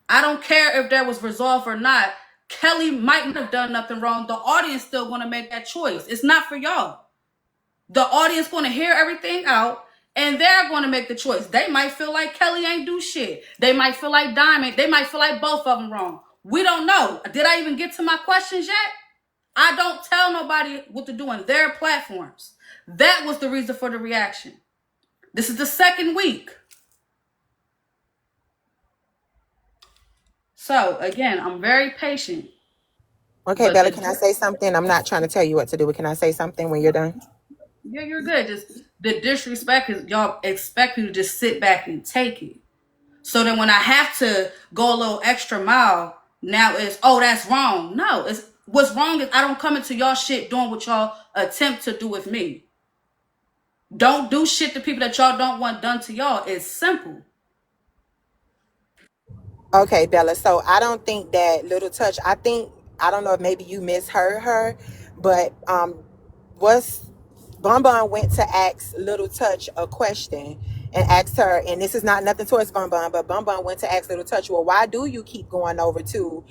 Speaker 1: I don't care if there was resolve or not. Kelly might not have done nothing wrong. The audience still going to make that choice. It's not for y'all. The audience going to hear everything out, and they're going to make the choice. They might feel like Kelly ain't do shit. They might feel like Diamond. They might feel like both of them wrong. We don't know. Did I even get to my questions yet? I don't tell nobody what to do on their platforms. That was the reason for the reaction. This is the second week. So, again, I'm very patient.
Speaker 8: Okay, Bella, can I say something? I'm not trying to tell you what to do, but can I say something when you're done?
Speaker 1: Yeah, you're good. Just the disrespect is y'all expect you to just sit back and take it. So then when I have to go a little extra mile, now it's, oh, that's wrong. No, it's what's wrong is I don't come into y'all shit doing what y'all attempt to do with me. Don't do shit to people that y'all don't want done to y'all. It's simple.
Speaker 8: Okay, Bella. So I don't think that Little Touch, I don't know if maybe you misheard her, but Bon Bon went to ask Little Touch a question and asked her, and this is not nothing towards Bon Bon, but Bon Bon went to ask Little Touch, well, why do you keep going over to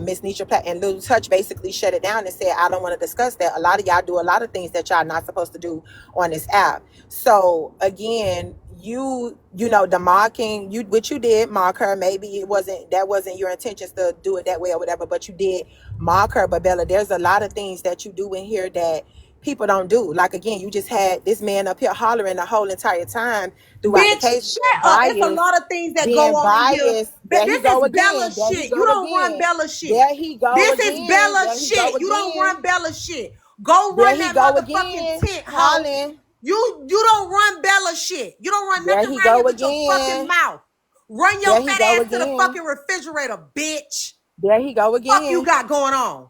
Speaker 8: Miss Nisha Platt? And Little Touch basically shut it down and said, I don't want to discuss that. A lot of y'all do a lot of things that y'all not supposed to do on this app. So again, you know, the mocking, what you did mock her. Maybe that wasn't your intentions to do it that way or whatever, but you did mock her. But Bella, there's a lot of things that you do in here that people don't do. Like, again, you just had this man up here hollering the whole entire time throughout the case.
Speaker 17: Shut up. There's a lot of things that go on in here. This is Bella shit. You don't run Bella shit.
Speaker 8: There he go
Speaker 17: This
Speaker 8: again.
Speaker 17: is Bella shit. You don't run Bella shit. Go run that motherfucking tent, Holly. You don't run Bella shit. You don't run nothing around here with your fucking mouth. Run your fat ass to the fucking refrigerator, bitch.
Speaker 8: There he go again.
Speaker 17: Fuck you got going on.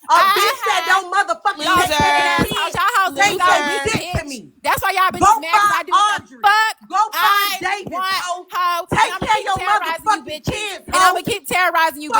Speaker 17: A bitch that don't motherfucking take
Speaker 21: Loser.
Speaker 17: care of
Speaker 6: Y'all
Speaker 17: kids.
Speaker 6: hoes
Speaker 17: They
Speaker 6: go
Speaker 17: say
Speaker 6: weak,
Speaker 17: shit to
Speaker 6: bitch.
Speaker 17: me.
Speaker 6: That's why y'all
Speaker 17: Go
Speaker 6: bitches mad because I
Speaker 17: find
Speaker 6: do what the
Speaker 17: Audrey.
Speaker 6: fuck
Speaker 17: Go
Speaker 6: I
Speaker 17: find David,
Speaker 6: want,
Speaker 17: hoe.
Speaker 6: hoe.
Speaker 17: Take
Speaker 6: And I'm
Speaker 17: care of
Speaker 6: keep
Speaker 17: your
Speaker 6: terrorizing you
Speaker 17: motherfucking
Speaker 6: bitches.
Speaker 17: kids,
Speaker 6: And I'm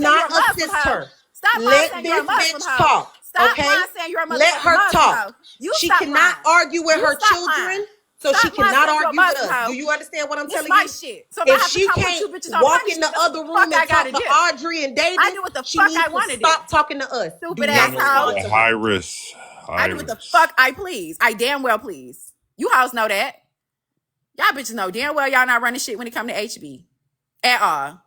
Speaker 17: not
Speaker 6: you're a Muslim
Speaker 17: assist
Speaker 6: hoe.
Speaker 17: her.
Speaker 6: Stop lying
Speaker 17: Let
Speaker 6: saying you're a
Speaker 17: this
Speaker 6: Muslim
Speaker 17: bitch
Speaker 6: hoe.
Speaker 17: talk.
Speaker 6: Stop
Speaker 17: Okay?
Speaker 6: lying saying you're a
Speaker 17: Let
Speaker 6: motherfucking
Speaker 17: her
Speaker 6: Muslim
Speaker 17: talk.
Speaker 6: hoe. You
Speaker 17: She
Speaker 6: stop
Speaker 17: cannot
Speaker 6: lying.
Speaker 17: argue with
Speaker 6: You
Speaker 17: her
Speaker 6: stop
Speaker 17: children,
Speaker 6: lying.
Speaker 17: so she
Speaker 6: Stop lying
Speaker 17: cannot
Speaker 6: saying you're a
Speaker 17: argue with
Speaker 6: Muslim
Speaker 17: us.
Speaker 6: hoe.
Speaker 17: Do you understand what I'm
Speaker 6: This
Speaker 17: telling
Speaker 6: my
Speaker 17: you?
Speaker 6: shit. So if I
Speaker 17: If
Speaker 6: have to
Speaker 17: she
Speaker 6: come with
Speaker 17: can't
Speaker 6: you bitches on
Speaker 17: walk
Speaker 6: Monday,
Speaker 17: in the
Speaker 6: that's what
Speaker 17: other
Speaker 6: the
Speaker 17: room
Speaker 6: fuck
Speaker 17: and
Speaker 6: I
Speaker 17: talk
Speaker 6: gotta
Speaker 17: to
Speaker 6: do.
Speaker 17: Audrey and
Speaker 6: I
Speaker 17: David,
Speaker 6: do what the
Speaker 17: she
Speaker 6: fuck
Speaker 17: needs
Speaker 6: I
Speaker 17: to
Speaker 6: want to do.
Speaker 17: stop talking to us. Do
Speaker 6: Stupid
Speaker 17: not
Speaker 6: asshole.
Speaker 17: respond
Speaker 2: Yeah,
Speaker 17: to
Speaker 2: high
Speaker 17: her.
Speaker 2: risk.
Speaker 6: I
Speaker 2: High
Speaker 6: do what the
Speaker 2: risk.
Speaker 6: fuck I please. I damn well please. You hoes know that. Y'all bitches know damn well y'all not running shit when it come to HB. At all.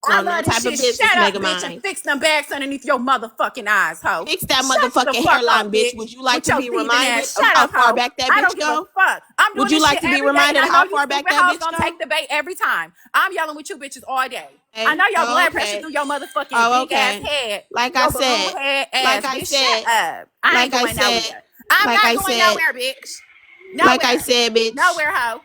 Speaker 6: I
Speaker 21: On
Speaker 6: love
Speaker 21: that
Speaker 6: this
Speaker 21: type of
Speaker 6: shit.
Speaker 21: business,
Speaker 6: Shut up,
Speaker 21: Mega
Speaker 6: bitch, and
Speaker 21: Mind.
Speaker 6: fix them bags underneath your motherfucking eyes, ho.
Speaker 21: Fix that
Speaker 6: Shut the
Speaker 21: motherfucking
Speaker 6: fuck up,
Speaker 21: hairline, bitch.
Speaker 6: bitch.
Speaker 21: Would you like
Speaker 6: With
Speaker 21: to
Speaker 6: your
Speaker 21: be
Speaker 6: thieving ass.
Speaker 21: reminded of
Speaker 6: Shut
Speaker 21: how
Speaker 6: up,
Speaker 21: far
Speaker 6: ho.
Speaker 21: back that
Speaker 6: I
Speaker 21: bitch
Speaker 6: don't give a
Speaker 21: go?
Speaker 6: fuck. I'm doing
Speaker 21: Would you
Speaker 6: this
Speaker 21: like
Speaker 6: shit
Speaker 21: to be
Speaker 6: every day, and
Speaker 21: reminded
Speaker 6: I
Speaker 21: of
Speaker 6: know
Speaker 21: how
Speaker 6: you
Speaker 21: far back
Speaker 6: stupid
Speaker 21: that
Speaker 6: hoes
Speaker 21: bitch
Speaker 6: gonna
Speaker 21: go?
Speaker 6: take the bait every time. I'm yelling with you bitches all day. I
Speaker 21: Hey,
Speaker 6: know your
Speaker 21: oh,
Speaker 6: blood pressure
Speaker 21: okay.
Speaker 6: through your motherfucking
Speaker 21: Oh,
Speaker 6: big ass
Speaker 21: okay.
Speaker 6: head.
Speaker 21: Like I
Speaker 6: Your balloon
Speaker 21: said,
Speaker 6: head
Speaker 21: like
Speaker 6: ass,
Speaker 21: I
Speaker 6: bitch.
Speaker 21: said,
Speaker 6: Shut up. I ain't
Speaker 21: like I
Speaker 6: going
Speaker 21: said,
Speaker 6: nowhere. I'm
Speaker 21: like
Speaker 6: not
Speaker 21: I
Speaker 6: going
Speaker 21: said,
Speaker 6: nowhere, bitch.
Speaker 21: like I
Speaker 6: Nowhere.
Speaker 21: said, bitch.
Speaker 6: Nowhere, ho.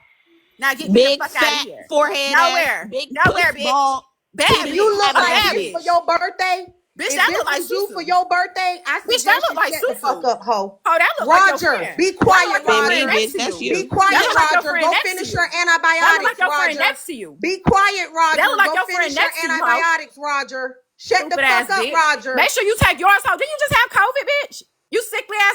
Speaker 6: Now get me the
Speaker 21: Big
Speaker 6: fuck out of
Speaker 21: fat
Speaker 6: here.
Speaker 21: forehead ass,
Speaker 6: Nowhere.
Speaker 21: big
Speaker 6: Nowhere,
Speaker 21: puss
Speaker 6: bitch.
Speaker 21: ball,
Speaker 6: Bad
Speaker 21: titty
Speaker 17: You
Speaker 6: bitch.
Speaker 17: look
Speaker 6: A
Speaker 21: having
Speaker 17: like
Speaker 21: ass
Speaker 6: bad
Speaker 17: this
Speaker 21: bitch.
Speaker 17: for
Speaker 6: bitch.
Speaker 17: your birthday.
Speaker 6: Bitch,
Speaker 17: If
Speaker 6: that
Speaker 17: this
Speaker 6: look like
Speaker 17: was you for
Speaker 6: Susu.
Speaker 17: your birthday, I
Speaker 6: Bitch, that
Speaker 17: suggest
Speaker 6: look
Speaker 17: you
Speaker 6: like
Speaker 17: shut the fuck
Speaker 6: Susu.
Speaker 17: up, ho.
Speaker 6: Oh, that look like your
Speaker 17: Roger,
Speaker 6: friend.
Speaker 17: be
Speaker 6: That look
Speaker 17: quiet,
Speaker 6: like your
Speaker 21: Ain't
Speaker 6: friend
Speaker 21: me,
Speaker 17: Roger.
Speaker 6: next
Speaker 21: bitch.
Speaker 6: to
Speaker 21: That's
Speaker 6: you.
Speaker 17: Be
Speaker 21: you.
Speaker 6: That
Speaker 17: quiet,
Speaker 6: look like your
Speaker 17: Roger.
Speaker 6: friend
Speaker 17: Go
Speaker 6: next to
Speaker 17: finish your
Speaker 6: you. That look like
Speaker 17: antibiotics,
Speaker 6: your friend
Speaker 17: Roger.
Speaker 6: next to you.
Speaker 17: Be quiet,
Speaker 6: That look
Speaker 17: Roger.
Speaker 6: like
Speaker 17: Go
Speaker 6: your friend
Speaker 17: finish your
Speaker 6: next to you, ho.
Speaker 17: antibiotics, Roger. Shut the
Speaker 6: Stupid
Speaker 17: fuck
Speaker 6: ass
Speaker 17: up,
Speaker 6: bitch.
Speaker 17: Roger.
Speaker 6: Make sure you take yours home. Didn't you just have COVID, bitch? You sickly ass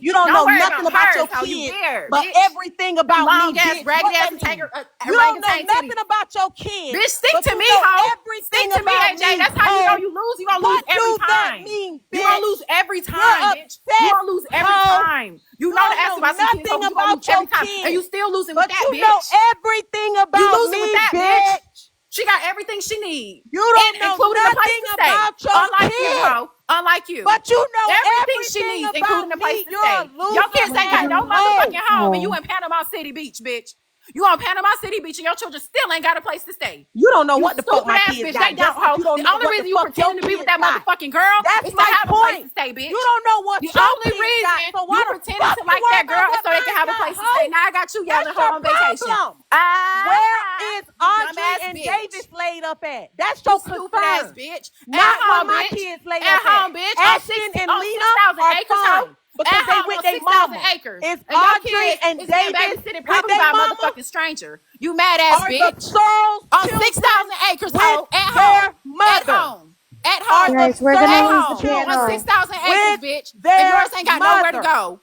Speaker 6: me.
Speaker 8: You don't
Speaker 6: Don't
Speaker 8: know
Speaker 6: worry
Speaker 8: nothing
Speaker 6: about
Speaker 8: about
Speaker 6: hers.
Speaker 8: your
Speaker 6: How you
Speaker 8: kids,
Speaker 6: weird,
Speaker 8: but
Speaker 6: bitch.
Speaker 8: everything about
Speaker 6: Long
Speaker 8: me,
Speaker 6: ass,
Speaker 8: bitch.
Speaker 6: ragged
Speaker 8: What
Speaker 6: ass,
Speaker 8: that
Speaker 6: and
Speaker 8: mean?
Speaker 6: tiger,
Speaker 8: You don't know
Speaker 6: orangutan
Speaker 8: nothing
Speaker 6: titties.
Speaker 8: about your kids,
Speaker 6: Bitch, stick
Speaker 8: but
Speaker 6: to
Speaker 8: you
Speaker 6: me,
Speaker 8: know
Speaker 6: hoe.
Speaker 8: everything
Speaker 6: Stick to me,
Speaker 8: about
Speaker 6: AJ.
Speaker 8: me,
Speaker 6: That's how you know
Speaker 8: hoe.
Speaker 6: you lose. You gonna lose
Speaker 8: What
Speaker 6: every
Speaker 8: do that
Speaker 6: time.
Speaker 8: mean,
Speaker 6: You gonna
Speaker 8: bitch?
Speaker 6: lose every
Speaker 8: You're
Speaker 6: time, bitch. You
Speaker 8: obsessed,
Speaker 6: gonna lose every
Speaker 8: hoe.
Speaker 6: time. You
Speaker 8: You
Speaker 6: know the
Speaker 8: don't
Speaker 6: answer
Speaker 8: know
Speaker 6: about some kids, hoe,
Speaker 8: nothing
Speaker 6: but you gonna lose
Speaker 8: about your
Speaker 6: every time. And you
Speaker 8: kids,
Speaker 6: still losing with
Speaker 8: but
Speaker 6: that,
Speaker 8: you know
Speaker 6: bitch.
Speaker 8: everything
Speaker 6: You
Speaker 8: about
Speaker 6: losing with
Speaker 8: me,
Speaker 6: that, bitch.
Speaker 8: bitch.
Speaker 6: She got everything she needs.
Speaker 8: You don't know
Speaker 6: Including a place
Speaker 8: nothing
Speaker 6: to stay.
Speaker 8: about your
Speaker 6: Unlike you,
Speaker 8: kids,
Speaker 6: hoe. Unlike you.
Speaker 8: but you know
Speaker 6: Everything she
Speaker 8: everything
Speaker 6: needs,
Speaker 8: about
Speaker 6: including a place
Speaker 8: me.
Speaker 6: to
Speaker 8: You're a
Speaker 6: stay. Your kids
Speaker 8: loser
Speaker 6: ain't got
Speaker 8: ass
Speaker 6: no
Speaker 8: hoe.
Speaker 6: motherfucking home, and you in Panama City Beach, bitch. You on Panama City Beach, and your children still ain't got a place to stay.
Speaker 8: You don't know
Speaker 6: You
Speaker 8: what the fuck
Speaker 6: stupid
Speaker 8: my
Speaker 6: ass
Speaker 8: kids
Speaker 6: bitch. They
Speaker 8: got,
Speaker 6: don't,
Speaker 8: just like
Speaker 6: hoe.
Speaker 8: you don't
Speaker 6: The
Speaker 8: know
Speaker 6: only
Speaker 8: what the
Speaker 6: reason you
Speaker 8: fuck your
Speaker 6: pretending to be with
Speaker 8: kids
Speaker 6: that
Speaker 8: got.
Speaker 6: motherfucking girl
Speaker 8: That's
Speaker 6: is to
Speaker 8: my
Speaker 6: have a place to
Speaker 8: point.
Speaker 6: stay, bitch.
Speaker 8: You don't know what
Speaker 6: The
Speaker 8: your
Speaker 6: only
Speaker 8: kids got,
Speaker 6: reason
Speaker 8: so
Speaker 6: you
Speaker 8: why the
Speaker 6: pretending
Speaker 8: fuck
Speaker 6: to
Speaker 8: you
Speaker 6: like
Speaker 8: worry
Speaker 6: that
Speaker 8: about
Speaker 6: girl is
Speaker 8: what
Speaker 6: so they can
Speaker 8: mine
Speaker 6: have a
Speaker 8: got,
Speaker 6: place to stay.
Speaker 8: hoe?
Speaker 6: Now I got you yelling
Speaker 8: That's
Speaker 6: her
Speaker 8: your
Speaker 6: on vacation.
Speaker 8: problem.
Speaker 6: Ah,
Speaker 8: Where is
Speaker 6: you
Speaker 8: Audrey
Speaker 6: dumbass
Speaker 8: and
Speaker 6: bitch.
Speaker 8: Davis laid up at? That's
Speaker 6: You
Speaker 8: your
Speaker 6: stupid ass
Speaker 8: concern.
Speaker 6: bitch. At
Speaker 8: Not where
Speaker 6: home,
Speaker 8: my
Speaker 6: bitch.
Speaker 8: kids laid
Speaker 6: At
Speaker 8: up at.
Speaker 6: home, bitch. On
Speaker 8: Ashton and
Speaker 6: on
Speaker 8: Lena
Speaker 6: 6,000
Speaker 8: are
Speaker 6: acres, hoe.
Speaker 8: fine because
Speaker 6: At
Speaker 8: they
Speaker 6: home
Speaker 8: with
Speaker 6: on
Speaker 8: their
Speaker 6: 6,000
Speaker 8: mama.
Speaker 6: acres.
Speaker 8: Is
Speaker 6: And your
Speaker 8: Audrey
Speaker 6: kid
Speaker 8: and
Speaker 6: is getting
Speaker 8: Davis
Speaker 6: babysitted
Speaker 8: with
Speaker 6: probably
Speaker 8: their
Speaker 6: by a
Speaker 8: mama?
Speaker 6: motherfucking stranger. You mad ass
Speaker 8: Are the
Speaker 6: bitch.
Speaker 8: Searles
Speaker 6: On
Speaker 8: children
Speaker 6: 6,000 acres,
Speaker 8: with
Speaker 6: hoe. At
Speaker 8: their
Speaker 6: home. At
Speaker 8: mother?
Speaker 6: home. At
Speaker 8: Are
Speaker 6: home.
Speaker 8: the
Speaker 7: Guys, we're gonna
Speaker 6: At
Speaker 7: leave
Speaker 8: Searles
Speaker 7: the
Speaker 6: home. On
Speaker 8: children
Speaker 7: panel.
Speaker 6: 6,000 acres,
Speaker 8: with
Speaker 6: bitch. And yours
Speaker 8: their
Speaker 6: ain't got nowhere to
Speaker 8: mother?
Speaker 6: go.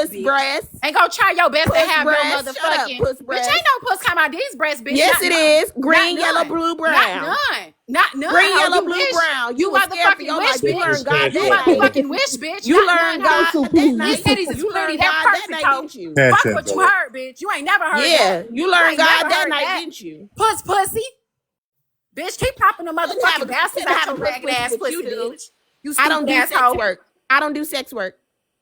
Speaker 21: puss
Speaker 6: bitch.
Speaker 21: breasts.
Speaker 6: Ain't gonna try your best to
Speaker 21: Puss
Speaker 6: have
Speaker 21: breasts.
Speaker 6: your
Speaker 21: Shut up,
Speaker 6: motherfucking
Speaker 21: puss
Speaker 6: bitch.
Speaker 21: breasts.
Speaker 6: Ain't no puss come out these breasts, bitch.
Speaker 21: Yes,
Speaker 6: Not
Speaker 21: it
Speaker 6: none.
Speaker 21: is. Green,
Speaker 6: Not
Speaker 21: yellow,
Speaker 6: none.
Speaker 21: blue, brown.
Speaker 6: Not none.
Speaker 21: Green,
Speaker 6: Ho.
Speaker 21: yellow,
Speaker 6: You
Speaker 21: blue,
Speaker 6: wish.
Speaker 21: brown.
Speaker 6: You
Speaker 21: was scared for
Speaker 6: motherfucking
Speaker 21: your
Speaker 6: wish,
Speaker 21: life. You
Speaker 6: bitch.
Speaker 21: learned God
Speaker 6: You
Speaker 21: that night.
Speaker 6: motherfucking wish, bitch.
Speaker 21: You
Speaker 6: Not
Speaker 21: learned
Speaker 6: none.
Speaker 21: God
Speaker 6: Ho.
Speaker 21: that
Speaker 6: These
Speaker 21: night.
Speaker 6: titties is
Speaker 21: You
Speaker 6: pretty.
Speaker 21: learned
Speaker 6: They're
Speaker 21: God that
Speaker 6: perfect,
Speaker 21: night,
Speaker 6: ho.
Speaker 21: didn't you?
Speaker 6: Fuck
Speaker 2: Cash App,
Speaker 6: what you
Speaker 2: brother.
Speaker 6: heard, bitch. You ain't never heard that.
Speaker 21: Yeah, you
Speaker 6: You
Speaker 21: learned
Speaker 6: ain't
Speaker 21: God
Speaker 6: never
Speaker 21: that
Speaker 6: heard
Speaker 21: night,
Speaker 6: that.
Speaker 21: didn't you?
Speaker 6: Pussy. Bitch, keep popping the
Speaker 21: I didn't have
Speaker 6: motherfucking bastards out your
Speaker 21: a
Speaker 6: ragged ass
Speaker 21: but you
Speaker 6: pussy,
Speaker 21: do.
Speaker 6: bitch. You
Speaker 21: I don't
Speaker 6: stupid
Speaker 21: do sex
Speaker 6: asshole.
Speaker 21: work. I don't do sex work.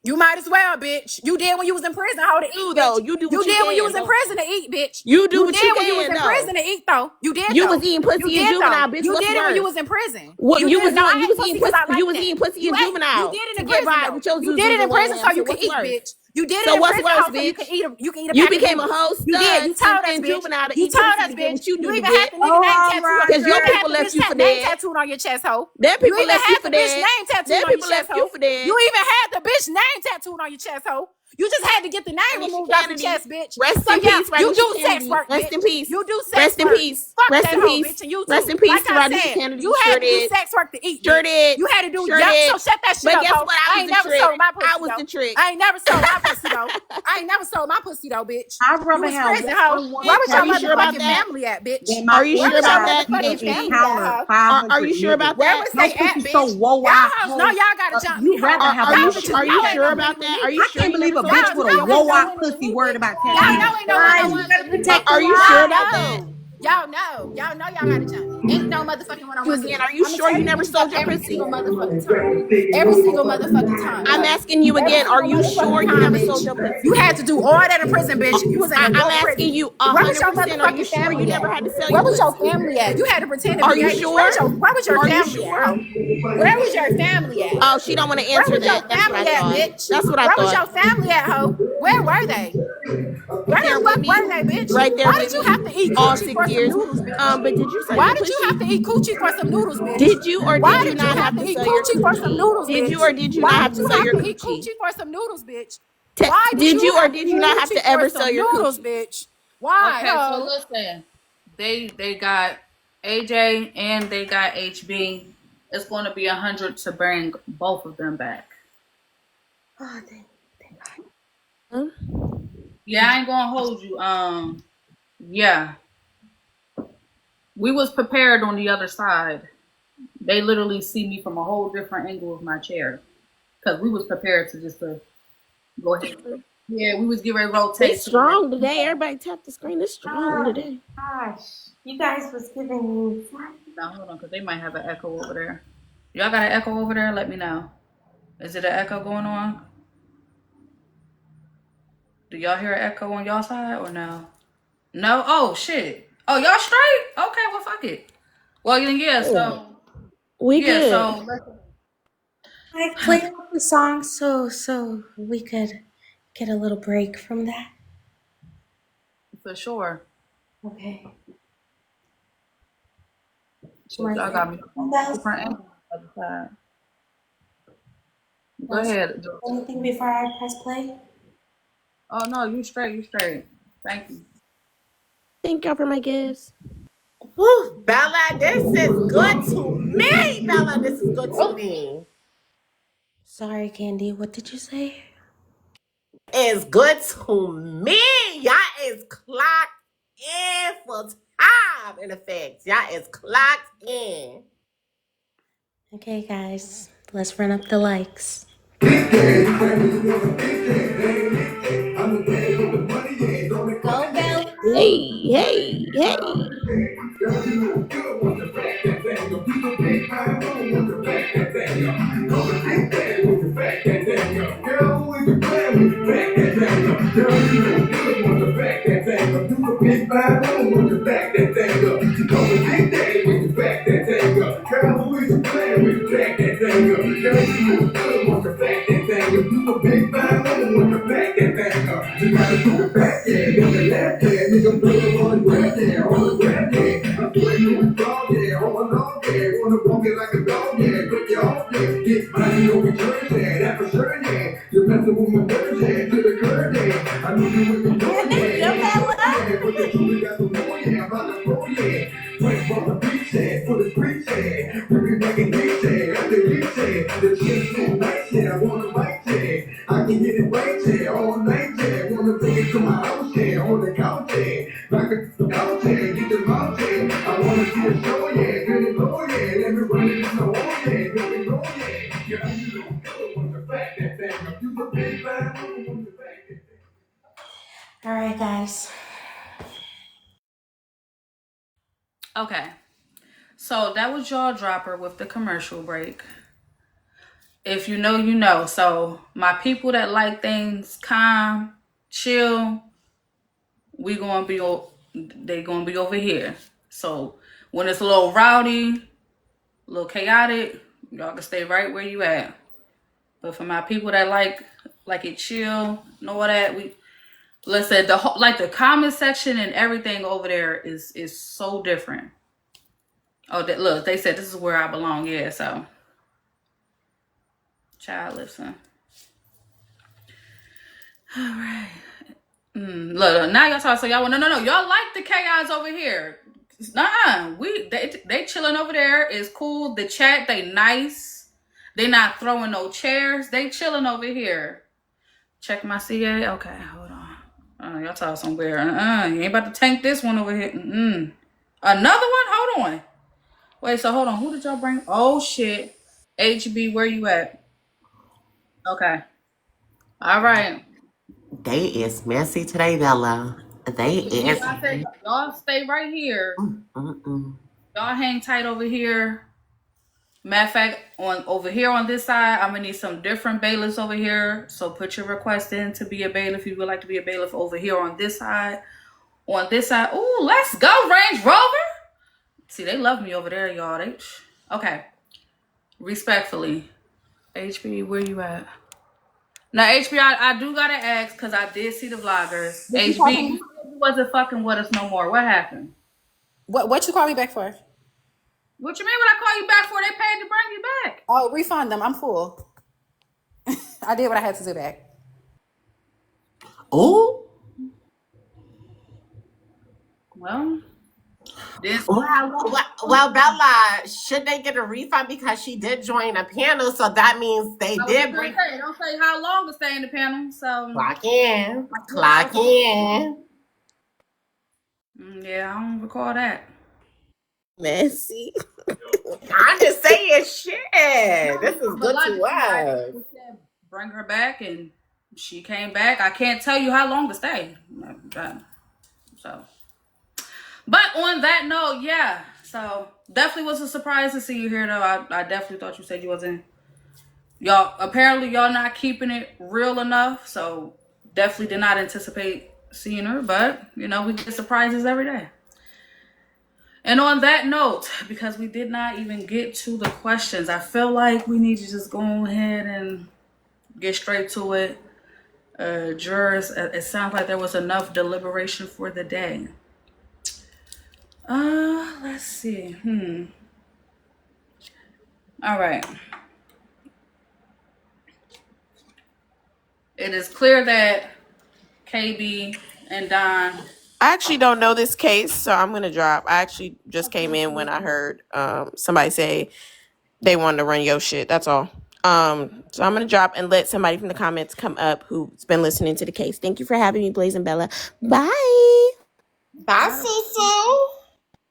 Speaker 6: You might as well, bitch. You did when you was in prison, hoe, to
Speaker 21: You
Speaker 6: eat,
Speaker 21: though,
Speaker 6: bitch.
Speaker 21: you do
Speaker 6: You
Speaker 21: what you
Speaker 6: did when you
Speaker 21: can,
Speaker 6: was in
Speaker 21: don't
Speaker 6: prison to eat, bitch.
Speaker 21: you? Do
Speaker 6: You
Speaker 21: what you
Speaker 6: did when you was
Speaker 21: can
Speaker 6: in
Speaker 21: though.
Speaker 6: prison to eat, though. You did,
Speaker 21: You
Speaker 6: though.
Speaker 21: was eating pussy
Speaker 6: You
Speaker 21: in
Speaker 6: did, though.
Speaker 21: juvenile, bitch.
Speaker 6: You
Speaker 21: What's
Speaker 6: did it when you
Speaker 21: worse?
Speaker 6: was in prison.
Speaker 21: What
Speaker 6: You
Speaker 21: you
Speaker 6: did
Speaker 21: was
Speaker 6: it. No, I
Speaker 21: doing? You
Speaker 6: ate
Speaker 21: was
Speaker 6: pussy
Speaker 21: eating
Speaker 6: because
Speaker 21: pussy.
Speaker 6: I like
Speaker 21: You was
Speaker 6: that.
Speaker 21: eating pussy
Speaker 6: You
Speaker 21: in
Speaker 6: ate. You
Speaker 21: juvenile
Speaker 6: did it
Speaker 21: to
Speaker 6: in
Speaker 21: get
Speaker 6: prison,
Speaker 21: by
Speaker 6: though.
Speaker 21: with your
Speaker 6: You did it
Speaker 21: zuzus
Speaker 6: in
Speaker 21: and
Speaker 6: prison so
Speaker 21: wham.
Speaker 6: you
Speaker 21: So
Speaker 6: could
Speaker 21: what's
Speaker 6: eat,
Speaker 21: worse?
Speaker 6: bitch.
Speaker 21: You did it
Speaker 12: So
Speaker 21: in
Speaker 12: what's
Speaker 21: prison,
Speaker 12: worse,
Speaker 21: so you
Speaker 12: bitch?
Speaker 21: can eat a
Speaker 12: You
Speaker 21: pack of
Speaker 12: became a
Speaker 21: noodles.
Speaker 12: whole
Speaker 21: You did. You
Speaker 12: stud
Speaker 21: told us,
Speaker 12: in
Speaker 21: bitch.
Speaker 12: juvenile to
Speaker 21: You
Speaker 12: eat pussy
Speaker 21: told
Speaker 12: to
Speaker 21: us,
Speaker 12: get
Speaker 21: bitch.
Speaker 12: what you
Speaker 21: You
Speaker 12: do to
Speaker 21: even had
Speaker 12: get.
Speaker 21: the nigga name tattooed on
Speaker 12: Because
Speaker 21: your
Speaker 12: your
Speaker 21: chest. You even
Speaker 12: people
Speaker 21: had the
Speaker 12: left
Speaker 21: bitch
Speaker 12: you for
Speaker 21: name
Speaker 12: dead.
Speaker 21: tattooed on your chest, hoe.
Speaker 12: Their
Speaker 21: You
Speaker 12: people
Speaker 21: even
Speaker 12: left you
Speaker 21: had
Speaker 12: for
Speaker 21: the bitch
Speaker 12: dead.
Speaker 21: name tattooed
Speaker 12: Their
Speaker 21: on your
Speaker 12: people
Speaker 21: chest,
Speaker 12: left you
Speaker 21: hoe.
Speaker 12: for dead.
Speaker 21: You even had the bitch name tattooed on your chest, hoe. You just had to get the name
Speaker 12: Alicia
Speaker 21: removed off your
Speaker 12: Kennedy.
Speaker 21: chest, bitch.
Speaker 12: Rest
Speaker 21: So
Speaker 12: in
Speaker 21: yeah,
Speaker 12: peace,
Speaker 21: you
Speaker 12: Radisha
Speaker 21: do sex
Speaker 12: Kennedy.
Speaker 21: work,
Speaker 12: Rest in
Speaker 21: bitch.
Speaker 12: peace.
Speaker 21: You do sex
Speaker 12: Rest in
Speaker 21: work.
Speaker 12: peace.
Speaker 21: Fuck
Speaker 12: Rest
Speaker 21: that
Speaker 12: in
Speaker 21: hoe,
Speaker 12: peace.
Speaker 21: bitch. And you
Speaker 12: Rest
Speaker 21: too.
Speaker 12: in peace
Speaker 21: Like
Speaker 12: to
Speaker 21: I
Speaker 12: Radisha
Speaker 21: said,
Speaker 12: Kennedy.
Speaker 21: you
Speaker 12: Sure
Speaker 21: had to do
Speaker 12: did.
Speaker 21: sex work to eat,
Speaker 12: Sure
Speaker 21: bitch.
Speaker 12: did.
Speaker 21: You had to do,
Speaker 12: Sure
Speaker 21: yep.
Speaker 12: did.
Speaker 21: So shut that shit
Speaker 12: But
Speaker 21: up,
Speaker 12: guess
Speaker 21: hoe.
Speaker 12: what? I
Speaker 21: I
Speaker 12: was
Speaker 21: ain't
Speaker 12: the
Speaker 21: never
Speaker 12: trick.
Speaker 21: sold my pussy,
Speaker 12: I was
Speaker 21: though.
Speaker 12: the trick.
Speaker 21: I ain't never sold my pussy, though. I ain't never sold my pussy, though, bitch.
Speaker 8: I'd
Speaker 21: You
Speaker 8: rather
Speaker 21: was
Speaker 8: have
Speaker 21: prison, hoe.
Speaker 8: one
Speaker 21: Where was
Speaker 12: Are
Speaker 21: your
Speaker 12: you sure about
Speaker 21: motherfucking
Speaker 12: that?
Speaker 21: family at, bitch?
Speaker 8: than my
Speaker 12: Are you
Speaker 21: Where
Speaker 12: sure
Speaker 21: was your
Speaker 12: about
Speaker 8: inside
Speaker 12: that,
Speaker 21: motherfucking
Speaker 8: to
Speaker 12: HB?
Speaker 21: family at,
Speaker 8: encounter
Speaker 21: hoe?
Speaker 12: Are
Speaker 8: 500
Speaker 12: you sure
Speaker 8: niggas.
Speaker 12: about
Speaker 21: Where
Speaker 12: that?
Speaker 21: was
Speaker 8: No
Speaker 21: they at,
Speaker 8: pussy so
Speaker 21: bitch?
Speaker 8: woe
Speaker 21: Y'all
Speaker 8: out
Speaker 21: hoes know
Speaker 8: hoe.
Speaker 21: y'all gotta jump me,
Speaker 8: You
Speaker 21: hoe.
Speaker 8: rather have a
Speaker 21: Y'all
Speaker 12: Are
Speaker 21: bitches
Speaker 12: you
Speaker 21: know ain't
Speaker 12: sure
Speaker 21: no
Speaker 12: about
Speaker 21: winning with
Speaker 12: that?
Speaker 21: me.
Speaker 12: Are you
Speaker 8: I
Speaker 12: sure
Speaker 8: can't
Speaker 12: you never
Speaker 8: believe a
Speaker 12: sold your
Speaker 8: bitch
Speaker 21: Y'all
Speaker 8: with
Speaker 12: pussy?
Speaker 8: a
Speaker 21: know ain't
Speaker 8: woe
Speaker 21: no
Speaker 8: out
Speaker 21: winning with
Speaker 8: pussy
Speaker 21: me,
Speaker 8: worried
Speaker 21: bitch.
Speaker 8: about
Speaker 21: Y'all
Speaker 8: telling
Speaker 21: know
Speaker 8: you.
Speaker 21: ain't no one on
Speaker 8: You
Speaker 21: one
Speaker 8: better
Speaker 21: with me,
Speaker 8: protect
Speaker 21: bitch.
Speaker 12: Are
Speaker 8: the
Speaker 12: you
Speaker 21: Y'all
Speaker 12: sure about that?
Speaker 21: know. Y'all know. Y'all know y'all gotta jump me. Ain't no motherfucking one on
Speaker 12: You
Speaker 21: ones with
Speaker 12: again,
Speaker 21: me.
Speaker 12: are you
Speaker 21: I'm gonna
Speaker 12: sure
Speaker 21: tell
Speaker 12: you
Speaker 21: you
Speaker 12: never
Speaker 21: bitches up
Speaker 12: sold your
Speaker 21: every
Speaker 12: pussy?
Speaker 21: single motherfucking time. Every single motherfucking time,
Speaker 12: I'm
Speaker 21: hoe.
Speaker 12: asking you
Speaker 21: Every
Speaker 12: again, are
Speaker 21: single
Speaker 12: you sure
Speaker 21: motherfucking
Speaker 12: you
Speaker 21: time,
Speaker 12: never sold
Speaker 21: bitch.
Speaker 12: your
Speaker 21: You
Speaker 12: pussy?
Speaker 21: had to do all that in prison, bitch. You was in
Speaker 12: I'm
Speaker 21: adult
Speaker 12: asking
Speaker 21: prison.
Speaker 12: you
Speaker 21: Where was your
Speaker 12: 100%. Are you
Speaker 21: motherfucking
Speaker 12: sure you
Speaker 21: family
Speaker 12: never
Speaker 21: at?
Speaker 12: had to sell
Speaker 21: Where
Speaker 12: your
Speaker 21: was your
Speaker 12: pussy?
Speaker 21: family at? You had to pretend to
Speaker 12: Are
Speaker 21: be
Speaker 12: you
Speaker 21: gay, bitch. Where
Speaker 12: sure?
Speaker 21: was your
Speaker 12: Are you
Speaker 21: family at,
Speaker 12: sure?
Speaker 21: hoe? Where was your family at?
Speaker 12: Oh, she don't want to
Speaker 21: Where
Speaker 12: answer
Speaker 21: was your
Speaker 12: that. That's what I
Speaker 21: family at,
Speaker 12: thought.
Speaker 21: bitch?
Speaker 12: That's what I
Speaker 21: Where was
Speaker 12: thought.
Speaker 21: your family at, hoe? Where were they? Where
Speaker 12: Right there
Speaker 21: the
Speaker 12: with
Speaker 21: fuck
Speaker 12: me.
Speaker 21: were they, bitch?
Speaker 12: Right there
Speaker 21: Why
Speaker 12: with
Speaker 21: did you
Speaker 12: me.
Speaker 21: have to eat
Speaker 12: All
Speaker 21: coochie
Speaker 12: 6
Speaker 21: for some
Speaker 12: years.
Speaker 21: noodles, bitch?
Speaker 12: But did you sell
Speaker 21: Why
Speaker 12: your
Speaker 21: did you have
Speaker 12: pussy?
Speaker 21: to eat coochie for some noodles, bitch?
Speaker 12: Did you or
Speaker 21: Why
Speaker 12: did you
Speaker 21: did you
Speaker 12: not
Speaker 21: have
Speaker 12: have
Speaker 21: to
Speaker 12: to
Speaker 21: eat
Speaker 12: sell your
Speaker 21: coochie for some
Speaker 12: coochie?
Speaker 21: noodles,
Speaker 12: Did you
Speaker 21: bitch?
Speaker 12: or did you not
Speaker 21: Why
Speaker 12: have
Speaker 21: did
Speaker 12: to
Speaker 21: you
Speaker 12: sell
Speaker 21: have
Speaker 12: your
Speaker 21: to eat
Speaker 12: coochie?
Speaker 21: coochie for some noodles, bitch? Why did
Speaker 12: Did
Speaker 21: you
Speaker 12: you or
Speaker 21: have to
Speaker 12: did
Speaker 21: eat
Speaker 12: you not have
Speaker 21: coochie
Speaker 12: to
Speaker 21: for
Speaker 12: ever sell
Speaker 21: some
Speaker 12: your
Speaker 21: noodles,
Speaker 12: coochie?
Speaker 21: bitch? Why,
Speaker 1: Okay, so
Speaker 21: ho?
Speaker 1: listen, they got AJ and they got HB. It's going to be 100 to bring both of them back.
Speaker 12: Oh,
Speaker 21: Huh?
Speaker 1: Yeah, I ain't gonna hold you. Yeah, we was prepared on the other side. They literally see me from a whole different angle of my chair because we was prepared to just go ahead. Yeah, we was getting ready to rotate
Speaker 21: It's
Speaker 1: to the next.
Speaker 21: strong today. Everybody tap the screen. It's strong today.
Speaker 12: gosh. You guys was giving me
Speaker 1: Now hold on, because they might have an echo over there. Y'all got an echo over there? Let me know. Is it an echo going on? Do y'all hear an echo on y'all side or no? No? Oh shit. Oh, y'all straight? Okay, well fuck it. Well then yeah, so
Speaker 21: We
Speaker 1: yeah,
Speaker 21: good.
Speaker 1: so
Speaker 12: I played up the song so we could get a little break from that.
Speaker 1: for sure.
Speaker 12: Okay.
Speaker 1: Shit, y'all got me from a different angle on the other side. Go ahead.
Speaker 12: Anything before I press play?
Speaker 1: Oh no, you straight. Thank you.
Speaker 21: Thank y'all for my gifts.
Speaker 12: Whew, Bella, this is good to me. Bella, this is good to me. Sorry, Candy. What did you say? It's good to me. Y'all is clocked in for time in effect. Y'all is clocked in. Okay, guys, let's run up the likes. Go, Bella.
Speaker 21: Hey, hey.
Speaker 12: All right, guys.
Speaker 1: Okay. So that was Jaw Dropper with the commercial break. If you know, you know. So my people that like things calm, chill, they gonna be over here. So when it's a little rowdy, a little chaotic, y'all can stay right where you at. But for my people that like like it chill and all that. Listen, the whole, like the comment section and everything over there is so different. Oh, look, they said this is where I belong. Yeah, so child, listen. All right. Look, now y'all talk. So y'all want no. Y'all like the chaos over here? They chilling over there. It's cool. The chat, they nice. They not throwing no chairs. They chilling over here. Check my CA. Okay, hold on. Y'all talk somewhere. You ain't about to tank this one over here. Another one? Hold on. Wait. So hold on. Who did y'all bring? Oh shit. HB, where you at? Okay. All right.
Speaker 14: They is messy today, Bella. They is.
Speaker 1: Y'all stay right here. Y'all hang tight over here. Matter of fact, over here on this side, I'm gonna need some different bailiffs over here. So put your request in to be a bailiff if you would like to be a bailiff over here on this side. On this side, ooh, let's go, Range Rover. See, they love me over there, y'all. Okay. Respectfully, HB, where you at? Now, HB, I do gotta ask because I did see the vloggers. HB, you wasn't fucking with us no more. What happened?
Speaker 6: What you call me back for?
Speaker 1: What you mean when I call you back for? They paid to bring you back.
Speaker 6: Oh, refund them. I'm full. I did what I had to do back.
Speaker 14: Oh.
Speaker 1: Well,
Speaker 14: well, Bella, should they get a refund because she did join a panel? So that means they did bring.
Speaker 1: Don't say how long to stay in the panel. So
Speaker 14: clock in.
Speaker 1: Yeah, I don't recall that.
Speaker 4: Messy.
Speaker 14: I'm just saying, shit. This is good to us.
Speaker 1: Bring her back, and she came back. I can't tell you how long to stay. So, but on that note, yeah. So definitely was a surprise to see you here, though. I definitely thought you said you wasn't. Y'all apparently y'all not keeping it real enough. So definitely did not anticipate seeing her, but we get surprises every day. And on that note, because we did not even get to the questions, I feel like we need to just go ahead and get straight to it. Jurors, it sounds like there was enough deliberation for the day. Let's see. All right. It is clear that KB and Don.
Speaker 21: I actually don't know this case, so I'm gonna drop. I actually just came in when I heard somebody say they wanted to run your shit. That's all. So I'm gonna drop and let somebody from the comments come up who's been listening to the case. Thank you for having me, Blaze and Bella. Bye.
Speaker 14: Bye, Susu.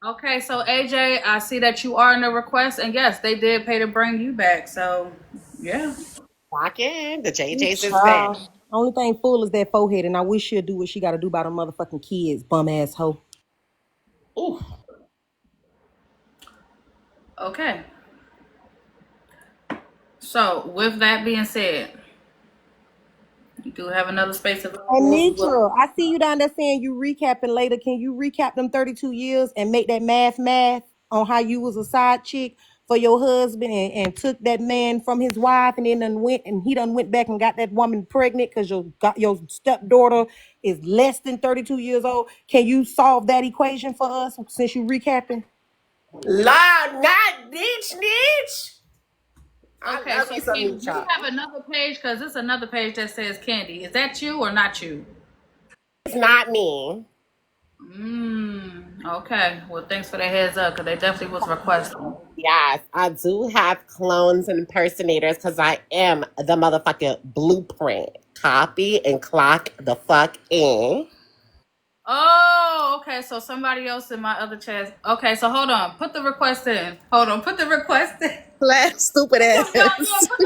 Speaker 1: Okay, so AJ, I see that you are in the request, and yes, they did pay to bring you back. So yeah.
Speaker 14: Walk in. The JJ's is back.
Speaker 4: Only thing full is that forehead, and I wish she'll do what she got to do by them motherfucking kids, bum ass hoe.
Speaker 14: Ooh.
Speaker 1: Okay. So with that being said, you do have another space of.
Speaker 4: Anitra, I see you down there saying you recapping later. Can you recap them 32 years and make that math on how you was a side chick for your husband and took that man from his wife and then he went back and got that woman pregnant because your stepdaughter is less than 32 years old. Can you solve that equation for us since you recapping?
Speaker 14: La, not niche.
Speaker 1: Okay, so you have another page because it's another page that says Candy. Is that you or not you?
Speaker 14: It's not me.
Speaker 1: Okay. Well, thanks for the heads up because they definitely was requesting.
Speaker 14: Yes, I do have clones and impersonators because I am the motherfucking blueprint. Copy and clock the fuck in.
Speaker 1: Oh, okay. So somebody else in my other chat. Okay, so hold on. Put the request in. Put the request in.
Speaker 14: Stupid ass.
Speaker 1: Let's
Speaker 14: go.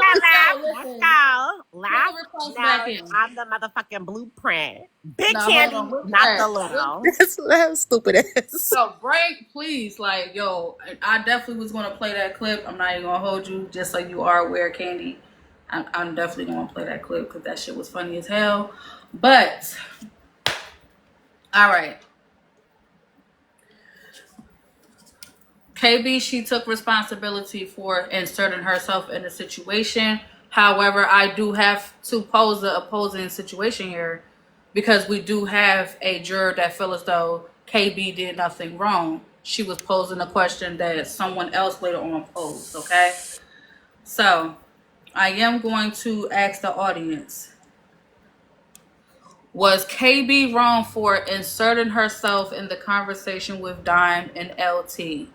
Speaker 14: I'm the motherfucking blueprint. Big Candy, not the little.
Speaker 4: That's stupid ass.
Speaker 1: So break, please. Like, yo, I definitely was gonna play that clip. I'm not even gonna hold you, just so you are aware, Candy. I'm definitely gonna play that clip because that shit was funny as hell. But all right. KB, she took responsibility for inserting herself in the situation However, I do have to pose the opposing situation here because we do have a juror that feel as though KB did nothing wrong. She was posing a question that someone else later on posed, okay? So, I am going to ask the audience, was KB wrong for inserting herself in the conversation with Dime and LT?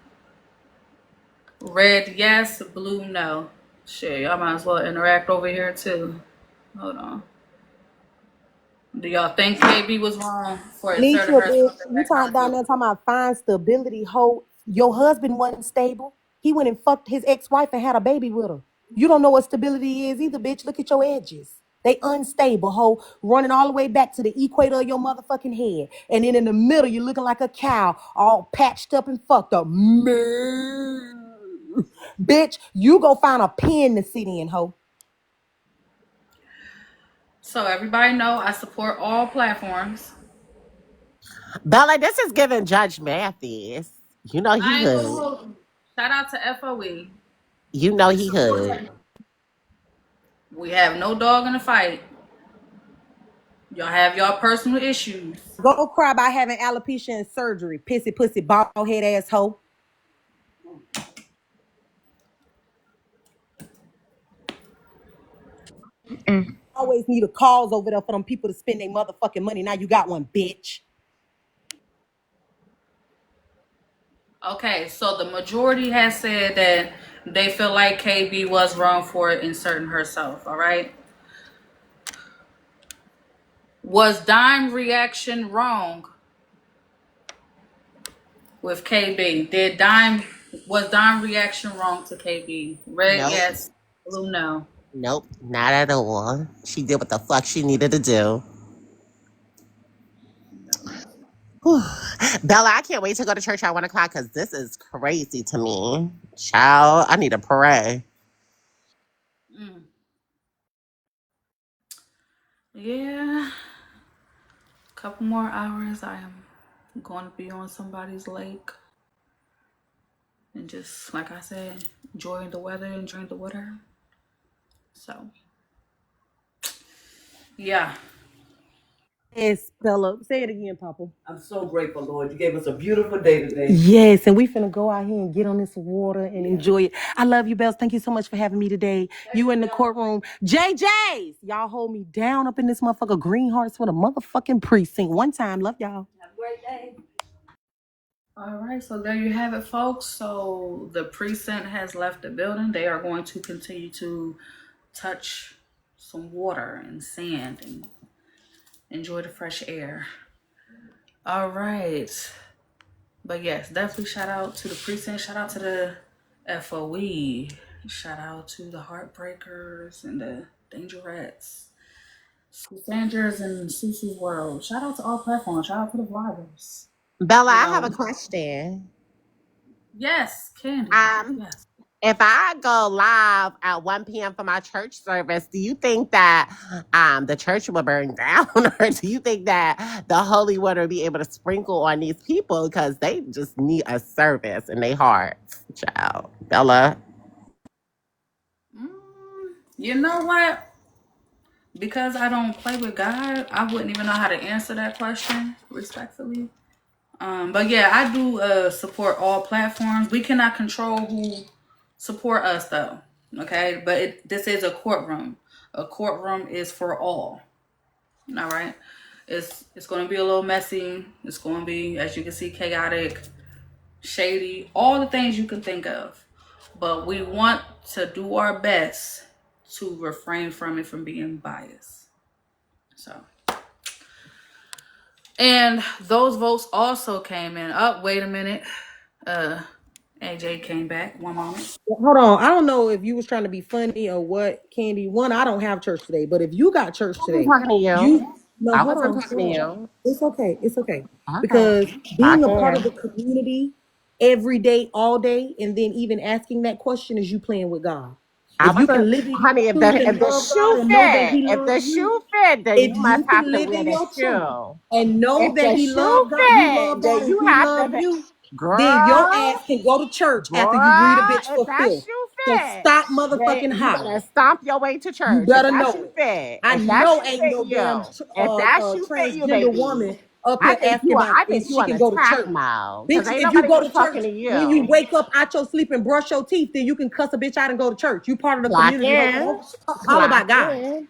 Speaker 1: Red, yes. Blue, no. Shit, y'all might as well interact over here, too. Hold on. Do y'all think KB was wrong for inserting
Speaker 4: Nisha, bitch,
Speaker 1: herself in
Speaker 4: you
Speaker 1: that
Speaker 4: talking down there talking about fine stability, hoe. Your husband wasn't stable. He went and fucked his ex-wife and had a baby with her. You don't know what stability is either, bitch. Look at your edges. They unstable, hoe, running all the way back to the equator of your motherfucking head. And then in the middle, you're looking like a cow, all patched up and fucked up. Bitch, you go find a pen to sit in, hoe.
Speaker 1: So everybody know I support all platforms.
Speaker 14: Bella, this is giving Judge Mathis. You know he
Speaker 1: I ain't gonna
Speaker 14: hood.
Speaker 1: hold you. Shout out to FOE.
Speaker 14: You know
Speaker 1: We
Speaker 14: he
Speaker 1: support
Speaker 14: hood.
Speaker 1: that. We have no dog in the fight. Y'all have y'all personal issues.
Speaker 4: Go cry about having alopecia and surgery, pissy pussy bald head asshole. Always need a cause over there for them people to spend their motherfucking money. Now you got one, bitch.
Speaker 1: Okay, so the majority has said that they feel like KB was wrong for inserting herself, all right? Was Dime reaction wrong with KB? Was Dime reaction wrong to KB? Red,
Speaker 14: Nope.
Speaker 1: yes. Blue, no.
Speaker 14: Nope, not at all. She did what the fuck she needed to do. Bella, I can't wait to go to church at 1 o'clock because this is crazy to me. Child, I need to pray.
Speaker 1: Yeah. A couple more hours, I am going to be on somebody's lake. And just, like I said, enjoying the weather, enjoying the water. So, yeah.
Speaker 4: Yes, Bella. Say it again, Papa.
Speaker 10: I'm so grateful, Lord. You gave us a beautiful day today.
Speaker 4: Yes, and we finna go out here and get on this water and enjoy it. I love you, Bells. Thank you so much for having me today. You in the courtroom. JJ's. Y'all hold me down up in this motherfucker. Green Hearts for the motherfucking precinct. One time. Love y'all.
Speaker 1: Have a great day. All right, so there you have it, folks. So the precinct has left the building. They are going to continue to touch some water and sand and enjoy the fresh air. All right. But yes, definitely shout out to the precinct. Shout out to the FOE. Shout out to the Heartbreakers and the Dangerettes. Sanders and Susu's World. Shout out to all platforms. Shout out to the vloggers.
Speaker 14: Bella, I have a question.
Speaker 1: Yes, Candy. Yes.
Speaker 14: If I go live at 1 p.m. for my church service, do you think that the church will burn down? Or do you think that the holy water will be able to sprinkle on these people because they just need a service in their hearts? Child. Bella?
Speaker 1: You know what? Because I don't play with God, I wouldn't even know how to answer that question respectfully. But yeah, I do support all platforms. We cannot control who support us though. Okay, but this is a courtroom. A courtroom is for all. All right. It's going to be a little messy. It's going to be, as you can see, chaotic, shady, all the things you can think of. But we want to do our best to refrain from it from being biased. So, and those votes also came in. Oh, wait a minute. AJ came back. One moment.
Speaker 4: Hold on. I don't know if you was trying to be funny or what, Candy. One, I don't have church today, but if you got church today,
Speaker 14: talking to you.
Speaker 4: No,
Speaker 14: I
Speaker 4: hold
Speaker 14: wasn't
Speaker 4: on.
Speaker 14: talking to you.
Speaker 4: It's okay. It's okay.
Speaker 14: Okay.
Speaker 4: Because being a part of
Speaker 14: Okay.
Speaker 4: the community every day, all day, and then even asking that question is you playing with God.
Speaker 14: I
Speaker 4: If you
Speaker 14: wasn't,
Speaker 4: can live in your
Speaker 14: honey, if
Speaker 4: truth
Speaker 14: the,
Speaker 4: and
Speaker 14: if the
Speaker 4: love God
Speaker 14: shoe
Speaker 4: and know that
Speaker 14: fit,
Speaker 4: He
Speaker 14: if the
Speaker 4: loves you,
Speaker 14: shoe fit, then
Speaker 4: if
Speaker 14: you must
Speaker 4: you
Speaker 14: have
Speaker 4: can
Speaker 14: to
Speaker 4: live
Speaker 14: wear
Speaker 4: in
Speaker 14: the
Speaker 4: your truth
Speaker 14: shoe.
Speaker 4: and know
Speaker 14: If
Speaker 4: that
Speaker 14: the
Speaker 4: He
Speaker 14: shoe
Speaker 4: loved God, you love
Speaker 14: fit,
Speaker 4: God,
Speaker 14: then
Speaker 4: and
Speaker 14: you
Speaker 4: He
Speaker 14: have
Speaker 4: love
Speaker 14: to,
Speaker 4: you, then your
Speaker 14: girl,
Speaker 4: ass can go to church after you read a
Speaker 14: girl,
Speaker 4: bitch
Speaker 14: if
Speaker 4: for
Speaker 14: that
Speaker 4: filth.
Speaker 14: shoe
Speaker 4: So
Speaker 14: fit,
Speaker 4: stop
Speaker 14: then
Speaker 4: motherfucking
Speaker 14: you better
Speaker 4: hollering.
Speaker 14: stomp your way to
Speaker 4: You
Speaker 14: church. If
Speaker 4: better
Speaker 14: that
Speaker 4: know
Speaker 14: shoe
Speaker 4: it.
Speaker 14: fit,
Speaker 4: I
Speaker 14: if that
Speaker 4: know
Speaker 14: shoe
Speaker 4: ain't
Speaker 14: fit
Speaker 4: no damn
Speaker 14: you, if that shoe fit you,
Speaker 4: transgender
Speaker 14: baby,
Speaker 4: woman up
Speaker 14: I
Speaker 4: here
Speaker 14: think
Speaker 4: asking about
Speaker 14: I
Speaker 4: if
Speaker 14: think you
Speaker 4: she
Speaker 14: on
Speaker 4: can go to
Speaker 14: attack
Speaker 4: church.
Speaker 14: mode because
Speaker 4: Bitch,
Speaker 14: ain't
Speaker 4: if you
Speaker 14: nobody
Speaker 4: go
Speaker 14: was
Speaker 4: to
Speaker 14: talking
Speaker 4: church,
Speaker 14: to
Speaker 4: when you
Speaker 14: you.
Speaker 4: wake up out your sleep and brush your teeth, then you can cuss a bitch out and go to church. You part of the
Speaker 14: Clock
Speaker 4: community.
Speaker 14: in,
Speaker 4: Holler
Speaker 14: clock
Speaker 4: about God.
Speaker 14: in,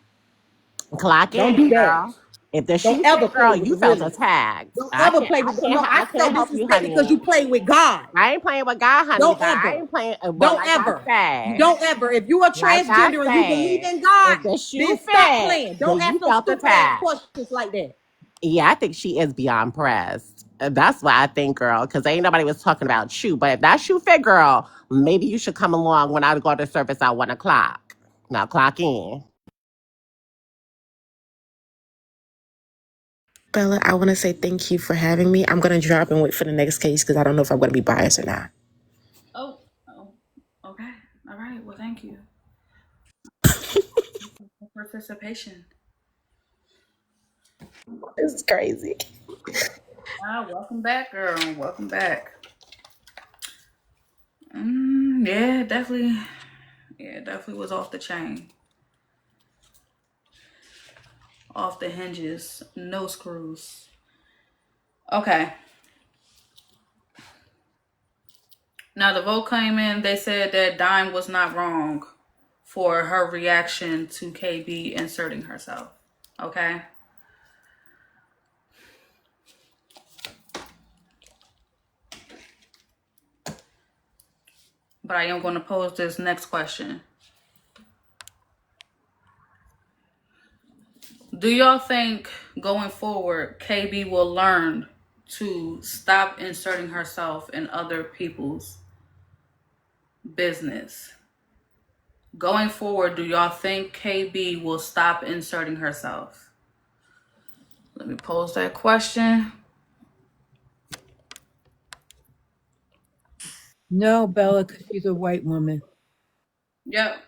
Speaker 14: clock
Speaker 4: Don't do
Speaker 14: in,
Speaker 4: that.
Speaker 14: girl. If the
Speaker 4: Don't
Speaker 14: shoe
Speaker 4: ever
Speaker 14: fit,
Speaker 4: play
Speaker 14: girl,
Speaker 4: with
Speaker 14: you
Speaker 4: the
Speaker 14: felt
Speaker 4: women.
Speaker 14: attacked.
Speaker 4: Don't ever play with them. No, I
Speaker 14: I can't
Speaker 4: felt
Speaker 14: help you,
Speaker 4: disrespected because
Speaker 14: honey.
Speaker 4: you played with God.
Speaker 14: I ain't playing with God, honey,
Speaker 4: Don't
Speaker 14: but I
Speaker 4: ever.
Speaker 14: ain't playing. But
Speaker 4: Don't
Speaker 14: like I
Speaker 4: ever.
Speaker 14: said,
Speaker 4: Don't ever. If you are
Speaker 14: like I
Speaker 4: transgender and you believe
Speaker 14: said,
Speaker 4: in God,
Speaker 14: if the shoe
Speaker 4: then stop
Speaker 14: fit,
Speaker 4: playing. Don't
Speaker 14: then
Speaker 4: ask
Speaker 14: you
Speaker 4: no
Speaker 14: felt
Speaker 4: stupid ass
Speaker 14: attacked.
Speaker 4: questions like that.
Speaker 14: Yeah, I think she is beyond pressed. That's what I think, girl, because ain't nobody was talking about you. But if that shoe fit, girl, maybe you should come along when I go to service at 1:00. Now clock in.
Speaker 3: Bella, I want to say thank you for having me. I'm going to drop and wait for the next case because I don't know if I'm going to be biased or not.
Speaker 1: Oh, okay. All right. Well, thank you for participation.
Speaker 3: This is crazy.
Speaker 1: Welcome back, girl. Welcome back. Yeah, definitely. Yeah, definitely was off the chain. Off the hinges. No screws. Okay. Now the vote came in. They said that Dime was not wrong for her reaction to KB inserting herself. Okay. But I am going to pose this next question. Do y'all think going forward, KB will learn to stop inserting herself in other people's business? Going forward, do y'all think KB will stop inserting herself? Let me pose that question.
Speaker 5: No, Bella, because she's a white woman.
Speaker 1: Yep.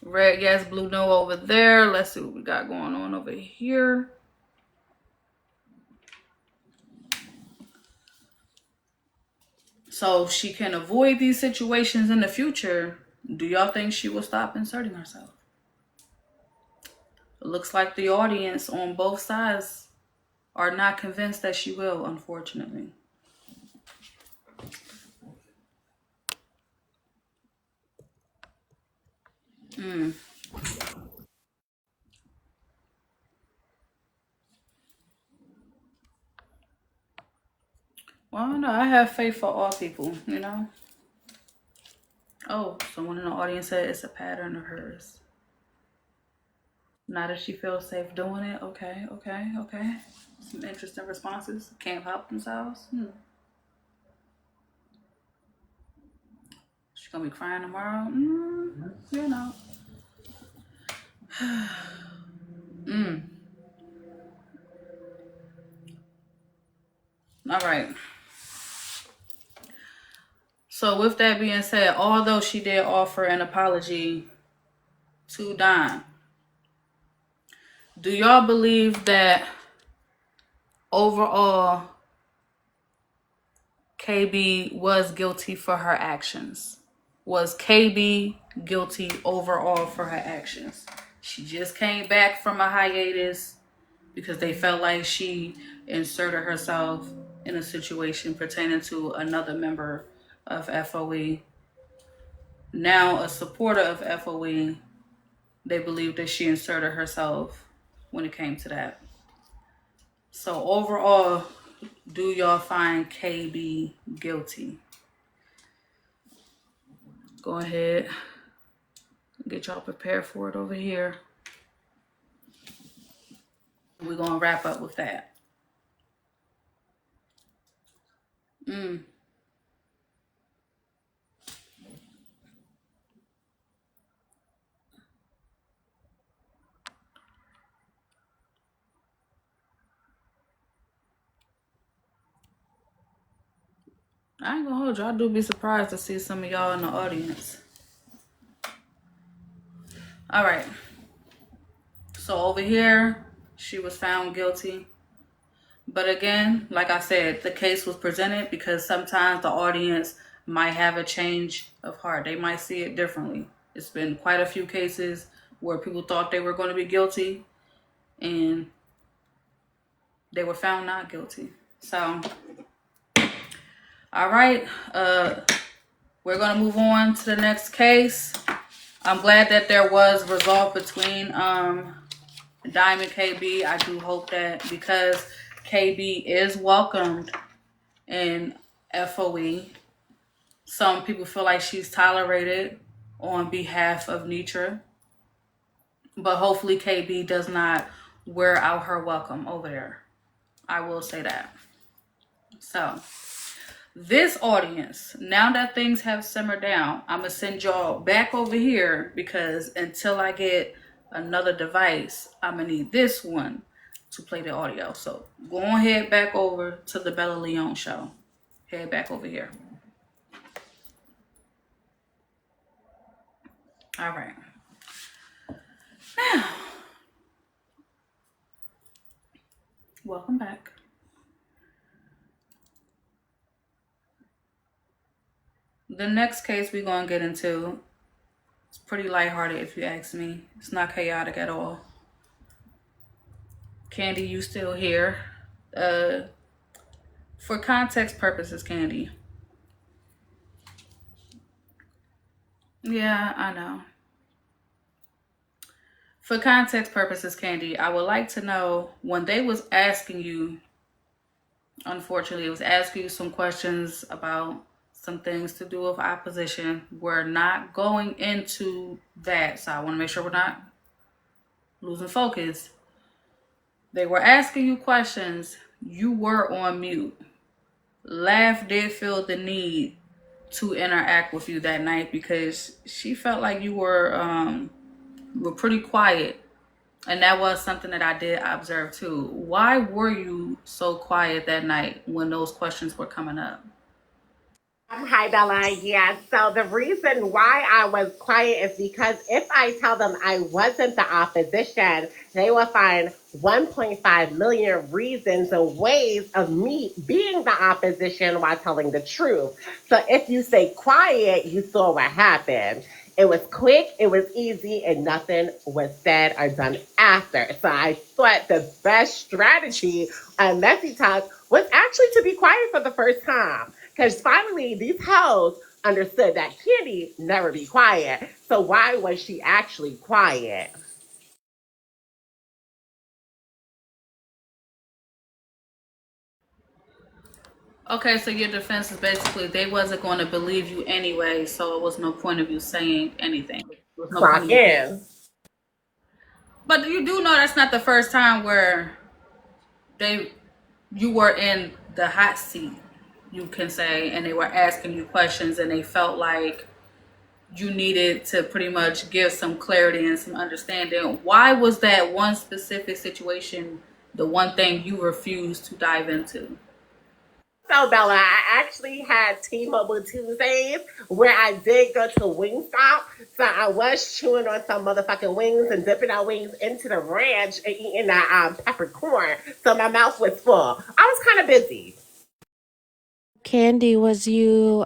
Speaker 1: Red, yes, blue, no over there. Let's see what we got going on over here. So she can avoid these situations in the future. Do y'all think she will stop inserting herself? It looks like the audience on both sides are not convinced that she will, unfortunately. Well, no, I have faith for all people, you know? Oh, someone in the audience said it's a pattern of hers. Now that she feels safe doing it, okay. Some interesting responses. Can't help themselves. She's gonna be crying tomorrow. You know. All right. So with that being said, although she did offer an apology to Don, do y'all believe that overall KB was guilty for her actions? Was KB guilty overall for her actions? She just came back from a hiatus because they felt like she inserted herself in a situation pertaining to another member of FOE. Now a supporter of FOE, they believe that she inserted herself when it came to that. So overall, do y'all find KB guilty? Go ahead. Get y'all prepared for it over here. We're going to wrap up with that. I ain't gonna hold you. I do be surprised to see some of y'all in the audience. All right. So over here, she was found guilty. But again, like I said, the case was presented because sometimes the audience might have a change of heart. They might see it differently. It's been quite a few cases where people thought they were going to be guilty and they were found not guilty. So, all right, we're going to move on to the next case. I'm glad that there was resolve between Dime and KB. I do hope that, because KB is welcomed in FOE, some people feel like she's tolerated on behalf of Nitra, but hopefully KB does not wear out her welcome over there. I will say that. So, this audience, now that things have simmered down, I'm going to send y'all back over here, because until I get another device, I'm going to need this one to play the audio. So, go ahead back over to the Bella Leone show. Head back over here. All right. Now, welcome back. The next case we're going to get into, it's pretty lighthearted if you ask me. It's not chaotic at all. Candy, you still here? For context purposes, Candy. Yeah, I know. For context purposes, Candy, I would like to know, when they was asking you, unfortunately, it was asking you some questions about some things to do with opposition. We're not going into that, so I want to make sure we're not losing focus. They were asking you questions. You were on mute. Laugh did feel the need to interact with you that night, because she felt like you were pretty quiet. And that was something that I did observe too. Why were you so quiet that night when those questions were coming up?
Speaker 14: Hi, Bella. Yeah, so the reason why I was quiet is because if I tell them I wasn't the opposition, they will find 1.5 million reasons and ways of me being the opposition while telling the truth. So if you say quiet, you saw what happened. It was quick, it was easy, and nothing was said or done after. So I thought the best strategy on Messy Talk was actually to be quiet for the first time. Because finally, these hoes understood that Candy never be quiet. So why was she actually quiet?
Speaker 1: Okay, so your defense is basically they wasn't going to believe you anyway, so it was no point of you saying anything. No
Speaker 14: Clock in.
Speaker 1: But you do know that's not the first time where you were in the hot seat, you can say, and they were asking you questions and they felt like you needed to pretty much give some clarity and some understanding. Why was that one specific situation the one thing you refused to dive into?
Speaker 14: So, Bella, I actually had T-Mobile Tuesdays where I did go to Wingstop. So I was chewing on some motherfucking wings and dipping our wings into the ranch and eating that peppercorn. So my mouth was full. I was kind of busy.
Speaker 9: Candy, was you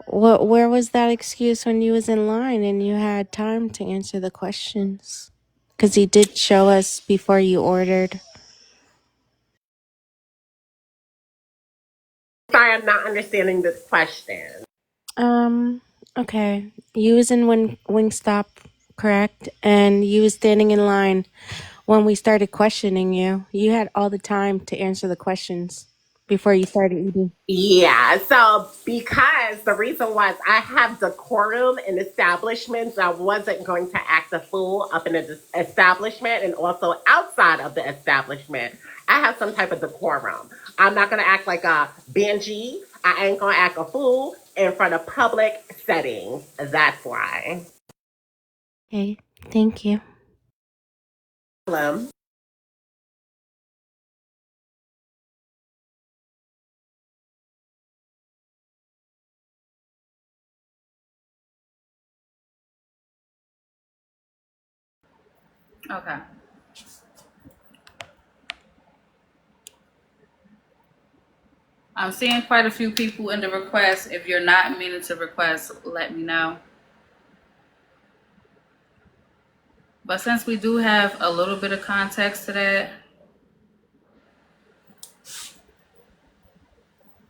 Speaker 9: where was that excuse when you was in line and you had time to answer the questions? Because he did show us before you ordered.
Speaker 14: Sorry, I'm not understanding this question.
Speaker 9: Okay. You was in Wingstop, correct? And you was standing in line when we started questioning you. You had all the time to answer the questions before you started eating.
Speaker 14: Yeah, so because the reason was I have decorum in establishments, I wasn't going to act a fool up in an establishment and also outside of the establishment. I have some type of decorum. I'm not going to act like a Benji. I ain't going to act a fool in front of public settings. That's why.
Speaker 9: Okay, thank you.
Speaker 14: Problem.
Speaker 1: Okay. I'm seeing quite a few people in the request. If you're not meaning to request, let me know. But since we do have a little bit of context to that,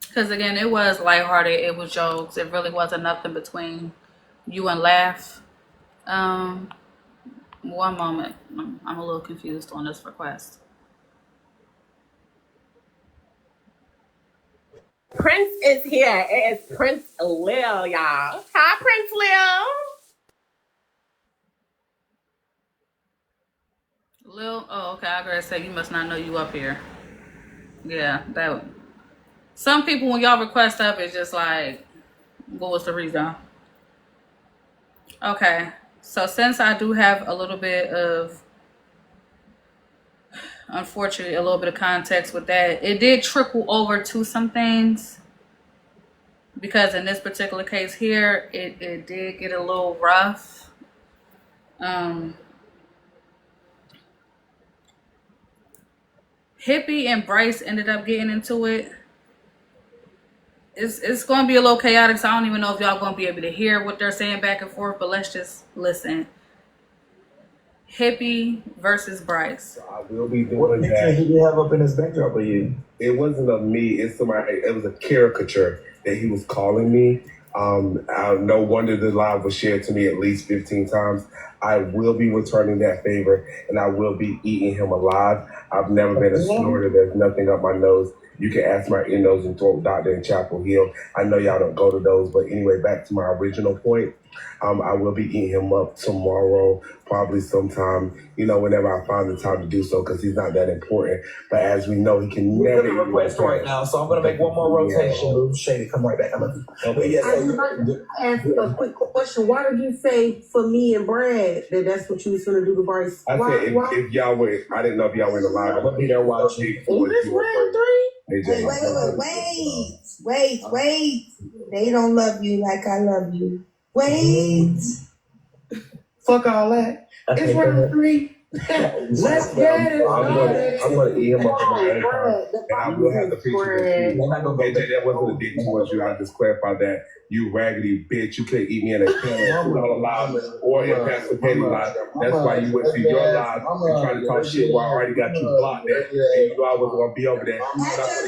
Speaker 1: because again, it was lighthearted, it was jokes, it really wasn't nothing between you and Laugh. One moment, I'm a little confused on this request.
Speaker 14: Prince is here. It is Prince Lil, y'all. Hi, Prince Lil.
Speaker 1: Lil, oh, okay, I gotta say, you must not know you up here. Yeah, that. Some people, when y'all request up, it's just like, what was the reason? Okay, so since I do have a little bit of, unfortunately, a little bit of context with that, it did trickle over to some things. Because in this particular case here, it did get a little rough. Hippie and Bryce ended up getting into it. It's going to be a little chaotic, so I don't even know if y'all going to be able to hear what they're saying back and forth, but let's just listen. Hippie versus Bryce.
Speaker 15: I will be doing that. What did he have up in his backdrop of you? It wasn't of me. It's somebody. It was a caricature that he was calling me. No wonder the live was shared to me at least 15 times. I will be returning that favor, and I will be eating him alive. I've never been a snorter. There's nothing up my nose. You can ask my ear, nose, and throat doctor in Chapel Hill. I know y'all don't go to those, but anyway, back to my original point. I will be eating him up tomorrow, probably sometime, whenever I find the time to do so, because he's not that important. But as we know, he can never. We're going to request right now, so I'm going to make one more rotation. Shady, come right back. Okay, yes. I would like to ask a quick question. Why did you say for me and Brad that's what you was going to do to Bryce? I said if y'all were, I didn't know if y'all were in the live. I'm going to be there watching. This round 3?
Speaker 22: Wait. They don't love you like I love you. Wait.
Speaker 15: Fuck all that. It's round 3. Let's get it. I'm going to eat him up in my ankle. And I will have the picture. AJ, that wasn't a dick towards you. I just clarified that. You raggedy bitch. You can't eat me in a can live or in Pastor Petty live. That's why you went to your live and tried to talk shit while I already got you blocked there. And you know I wasn't going to be over there. But I'm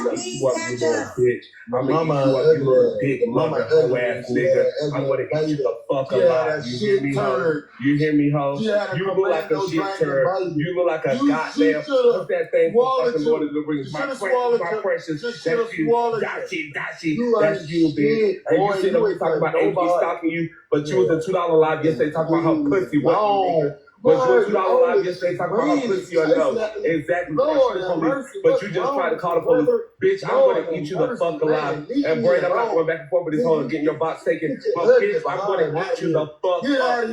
Speaker 15: going to eat you up, you little bitch. I'm going to eat you up, you little dick, mother, hoe ass nigga. I'm going to eat you the fuck alive. You hear me, ho? You hear me, ho? You look like a shit turd. You look like a goddamn. What's that thing for fucking Lord of the Rings? My precious. That's you. Gotcha. That's you, bitch. And you sit up here talking about AG stalking you, but you was a $2 live yesterday talking about her pussy. But you was $2 live yesterday talking about her pussy or no. Exactly. But you just tried to call the police. Bitch, I'm going to eat you the fuck alive. And Brad, I'm not going back and forth with this whole getting your box taken. But bitch, I'm going to eat you the fuck up. You tired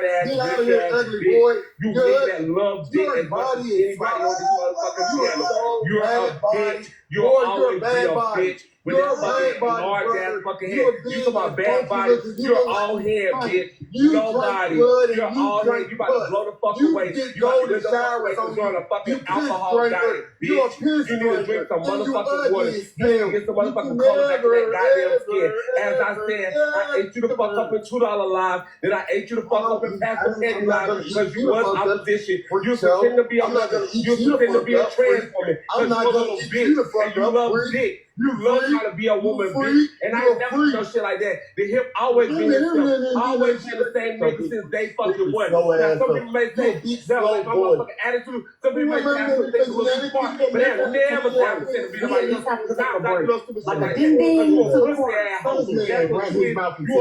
Speaker 15: ass, bitch ass bitch. You bitch that love dick as much as anybody on this motherfucking channel. You're a bitch. You'll always be a bitch. With that fucking large ass fucking head. You talking about bad body. You're all head, bitch. Nobody. You're all head. You about to blow the fuck away. You about to shower because you're on a fucking alcohol diet, bitch. You need to drink some motherfucking water. You need to get some motherfucking color back in that goddamn skin. As I said, I ate you the fuck up in $2 live. Then I ate you the fuck up in Pastor Petty live because you was opposition. You pretend to be a mother. You pretend to be a trans woman. Because you're a little bitch and you love dick. You love trying to be a woman, bitch. And I ain't never do no shit like that. The hip always been himself. Always been the same nigga since day fucking one. Now, some people may say, that was my motherfucking attitude. Some people may say, I think a little smart. But that never got to be somebody else. Because I'm not no stupid shit like that. You a pussy asshole. That's what you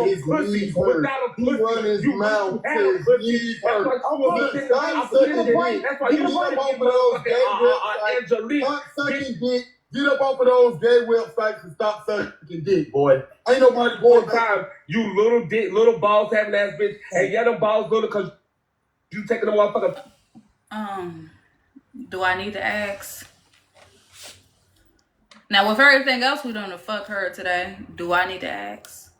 Speaker 15: is. You a pussy. Without a pussy, you have a pussy. That's why you want to be motherfucking Angelique, bitch.
Speaker 22: Get up off of those gay websites and stop sucking dick, boy. Ain't nobody going
Speaker 15: time. You little dick, little balls having ass bitch, and yeah, them balls little because you taking the motherfucker.
Speaker 1: Do I need to ask? Now, with everything else we done to fuck her today, do I need to ask?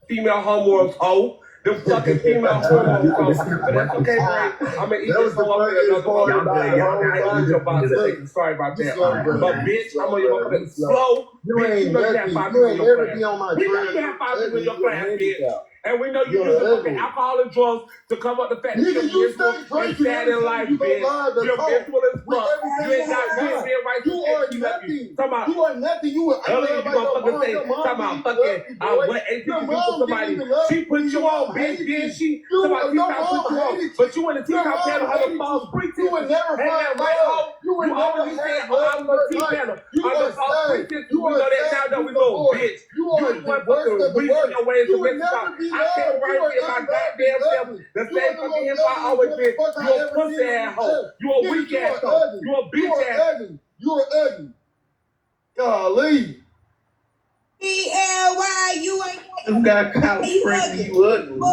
Speaker 15: Female homos, hoe. The fucking female hormones go. But that's okay, Bray. I'm gonna eat this whole up in another one. Sorry about that. But bitch, I'm gonna walk up slow. Bitch, you know you have 5 people in your class. We know you have 5 people in your class, bitch. And we know you use the fucking alcohol and drugs to cover up the fact that you're miserable and sad in life, bitch. You're miserable as fuck. You ain't got good being right. You are nothing. You are nothing. You are fucking say, talking about fucking, what, 8 people for somebody. She put you on, bitch, did she? Somebody put you on. But you in the T-top panel have a false pretense. You would never find love. You always say, oh, I'm a T-panel. I'm a false pretense. We know that now that we know, bitch. You are the worst of the worst. Your way to never be I came right here my goddamn self. The same fucking hip I always been. You a pussy asshole. You a weak asshole. You a bitch asshole. You are ugly. Golly.
Speaker 17: E-L-Y, you ain't.
Speaker 15: You got college friends, you ugly. You know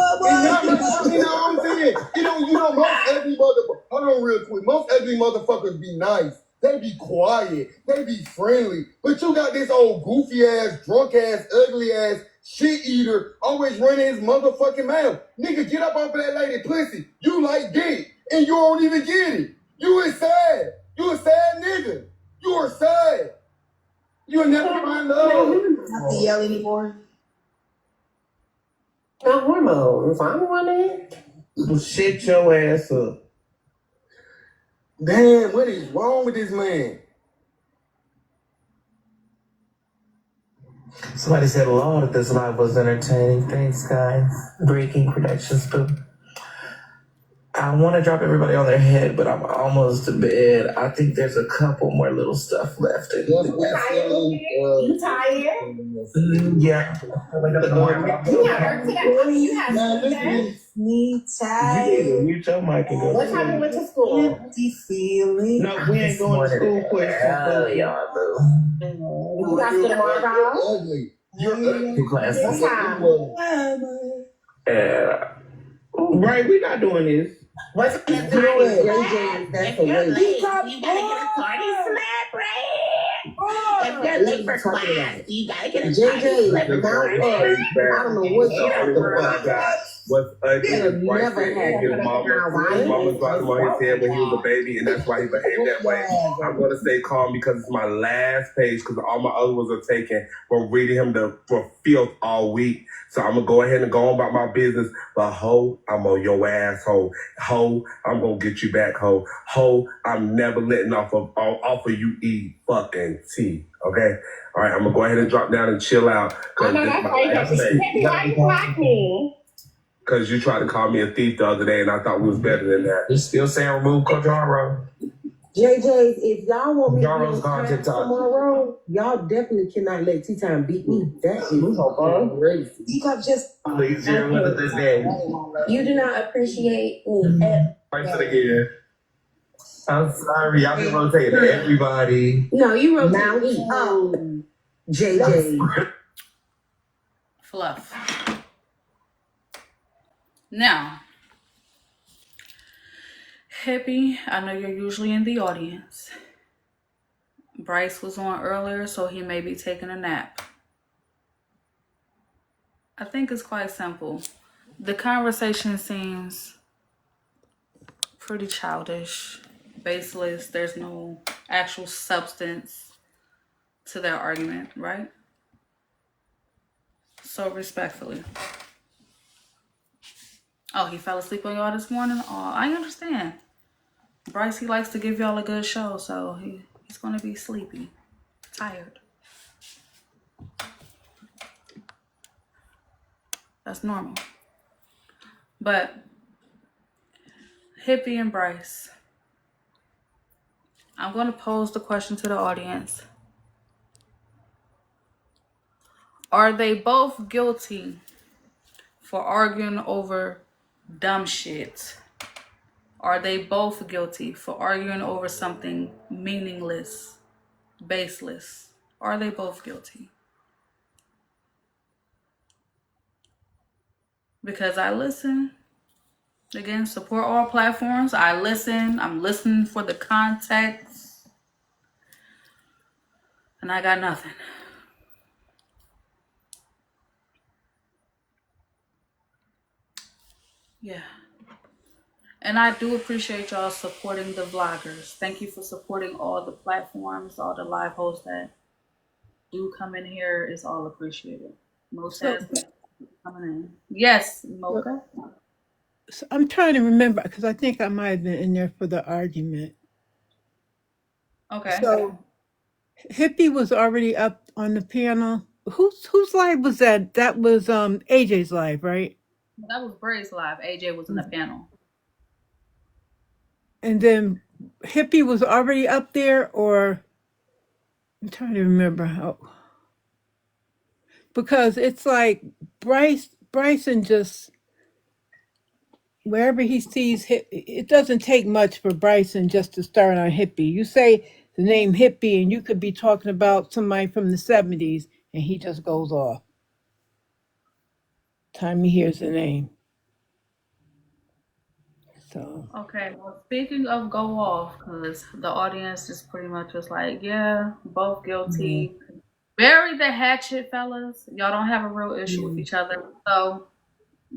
Speaker 15: what I'm saying? You know, most ugly motherfuckers, hold on real quick. Most ugly motherfuckers be nice. They be quiet. They be friendly. But you got this old goofy ass, drunk ass, ugly ass, shit eater always running his motherfucking mouth. Nigga, get up off of that lady pussy. You like dick, and you don't even get it. You is sad. You a sad nigga. You are sad. You'll never find love.
Speaker 4: Not to yell anymore. No hormones. I'm running.
Speaker 15: Shit your ass up. Damn, what is wrong with this man?
Speaker 18: Somebody said, Lord, this live was entertaining. Thanks, guys. Breaking predictions, too. I want to drop everybody on their head, but I'm almost to bed. I think there's a couple more little stuff left.
Speaker 4: You tired?
Speaker 18: Yeah.
Speaker 4: Me tired.
Speaker 18: You need to mute your mic and go.
Speaker 4: What time you went to school?
Speaker 18: Empty feeling.
Speaker 15: No, we ain't going to school quick.
Speaker 18: Y'all do.
Speaker 4: You got to tomorrow?
Speaker 15: Ugly. You're ugly.
Speaker 18: Two classes.
Speaker 4: What time?
Speaker 18: Yeah.
Speaker 15: Right, we not doing this.
Speaker 4: What's the time? JJ, that's a waste.
Speaker 14: You gotta get a party slap, right? If you're late for class, you gotta get a
Speaker 4: JJ,
Speaker 14: slap.
Speaker 4: I don't know what you're talking about.
Speaker 15: What's ugly is white friend and his mama dropped him on his head when he was a baby, and that's why he behaved that way. I'm gonna stay calm because it's my last page because all my other ones are taken from reading him for filth all week. So I'm gonna go ahead and go on about my business. But ho, I'm on your ass, ho. Ho, I'm gonna get you back, ho. Ho, I'm never letting off of you eat fucking tea. Okay? All right, I'm gonna go ahead and drop down and chill out.
Speaker 4: I know that's right. Why you block me?
Speaker 15: Because you tried to call me a thief the other day, and I thought we was better than that.
Speaker 18: You're still saying remove Kojaro.
Speaker 4: JJ, if y'all want me
Speaker 18: Jaro's
Speaker 4: to
Speaker 18: gone
Speaker 4: be
Speaker 18: TikTok.
Speaker 4: tomorrow, y'all definitely cannot let Tea Time beat me. That is crazy.
Speaker 12: You got just.
Speaker 18: Please share with us this day.
Speaker 12: You do not appreciate me.
Speaker 18: Thanks again. I'm sorry, y'all been rotating everybody.
Speaker 12: No, you wrote
Speaker 4: Now
Speaker 12: me.
Speaker 4: JJ.
Speaker 1: Fluff. Now, Hippie, I know you're usually in the audience. Bryce was on earlier, so he may be taking a nap. I think it's quite simple. The conversation seems pretty childish, baseless. There's no actual substance to their argument, right? So respectfully. Oh, he fell asleep on y'all this morning? Oh, I understand. Bryce, he likes to give y'all a good show, so he's going to be sleepy, tired. That's normal. But Hippie and Bryce, I'm going to pose the question to the audience. Are they both guilty for arguing over dumb shit? Are they both guilty for arguing over something meaningless, baseless? Are they both guilty? Because I listen. Again, support all platforms. I listen. I'm listening for the context. And I got nothing. Yeah. And I do appreciate y'all supporting the vloggers. Thank you for supporting all the platforms, all the live hosts that do come in here. It's all appreciated. Most
Speaker 5: So,
Speaker 1: has coming in. Yes, Mocha.
Speaker 5: so I'm trying to remember because I think I might have been in there for the argument.
Speaker 1: Okay.
Speaker 5: So Hippie was already up on the panel. Whose live was that? That was AJ's live, right?
Speaker 1: That was Bray's live. AJ was in the panel.
Speaker 5: And then Hippie was already up there, or I'm trying to remember how, because it's like Bryson just wherever he sees it doesn't take much for Bryson just to start on Hippie. You say the name Hippie, and you could be talking about somebody from the 70s, and he just goes off. Time he hears the name. So
Speaker 1: Okay, well, speaking of go off, because the audience is pretty much just like, yeah, both guilty. Bury the hatchet, fellas. Y'all don't have a real issue with each other. So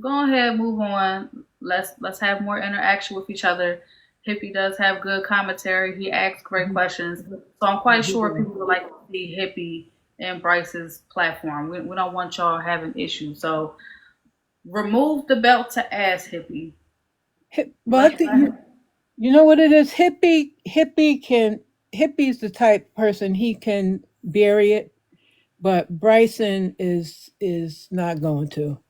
Speaker 1: go ahead, move on. Let's have more interaction with each other. Hippie does have good commentary. He asks great questions. So I'm quite sure people would like to see Hippie and Bryce's platform. We don't want y'all having issues. So remove the belt to ass, Hippie.
Speaker 5: But you know what it is? Hippie's the type person he can bury it, but Bryson is not going to.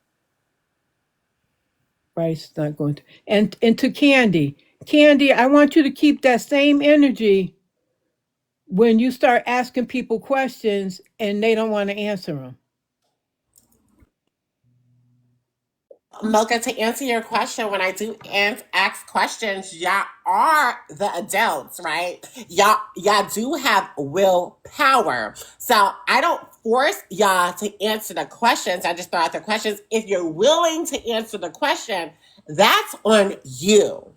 Speaker 5: Bryce's not going to. And to Candy, I want you to keep that same energy when you start asking people questions and they don't want to answer them.
Speaker 14: Mocha, to answer your question, when I do ask questions, y'all are the adults, right? Y'all do have willpower. So I don't force y'all to answer the questions. I just throw out the questions. If you're willing to answer the question, that's on you.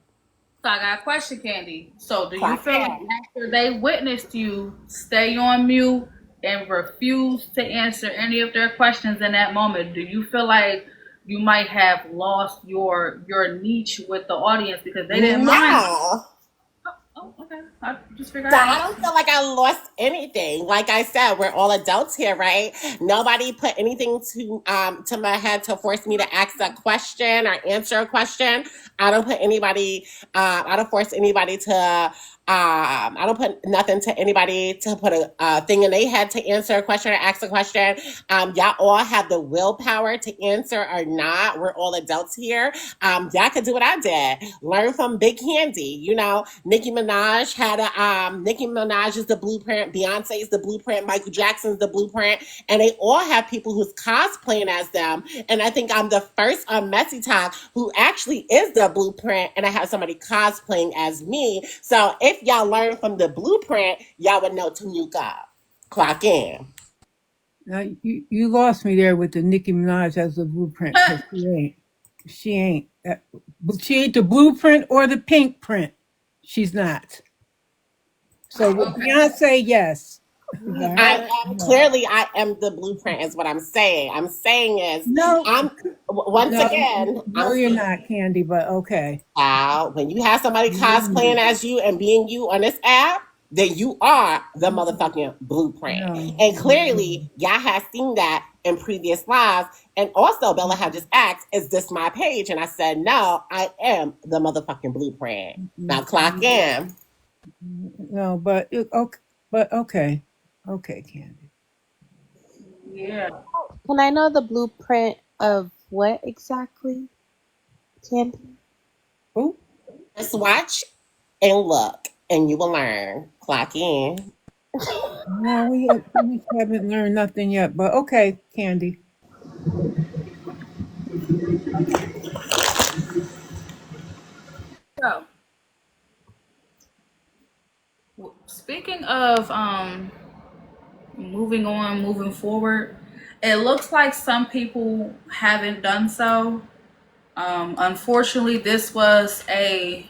Speaker 1: So I got a question, Candy. So do you feel like after they witnessed you stay on mute and refuse to answer any of their questions in that moment, do you feel like you might have lost your niche with the audience because they didn't mind? Oh, okay. I just figured
Speaker 14: So I don't feel like I lost anything. Like I said, we're all adults here, right? Nobody put anything to my head to force me to ask a question or answer a question. I don't put anybody. I don't force anybody to. I don't put nothing to anybody to put a thing in their head to answer a question or ask a question. Y'all all have the willpower to answer or not. We're all adults here. Y'all could do what I did. Learn from Big Candy. You know, Nicki Minaj had a Nicki Minaj is the blueprint. Beyonce is the blueprint. Michael Jackson's the blueprint, and they all have people who's cosplaying as them. And I think I'm the first on Messy Talk who actually is the blueprint, and I have somebody cosplaying as me. So if y'all learn from the blueprint, y'all would know to nuke up. Clock in.
Speaker 5: Now you lost me there with the Nicki Minaj as the blueprint. 'Cause she ain't. She ain't the blueprint or the pink print. She's not. So with Beyonce, yes.
Speaker 14: Clearly I am the blueprint is what I'm saying. I'm saying is
Speaker 5: you're not, Candy, but okay.
Speaker 14: When you have somebody cosplaying as you and being you on this app, then you are the motherfucking blueprint. And clearly y'all have seen that in previous lives. And also Bella had just asked, is this my page? And I said, no, I am the motherfucking blueprint. Now clock in.
Speaker 5: No, but okay. Okay, Candy.
Speaker 1: Yeah.
Speaker 9: Can I know the blueprint of what exactly, Candy?
Speaker 5: Oh.
Speaker 14: Just watch and look, and you will learn. Clock in.
Speaker 5: No, we haven't learned nothing yet, but okay, Candy.
Speaker 1: So, speaking of moving forward, it looks like some people haven't done so. Unfortunately, this was a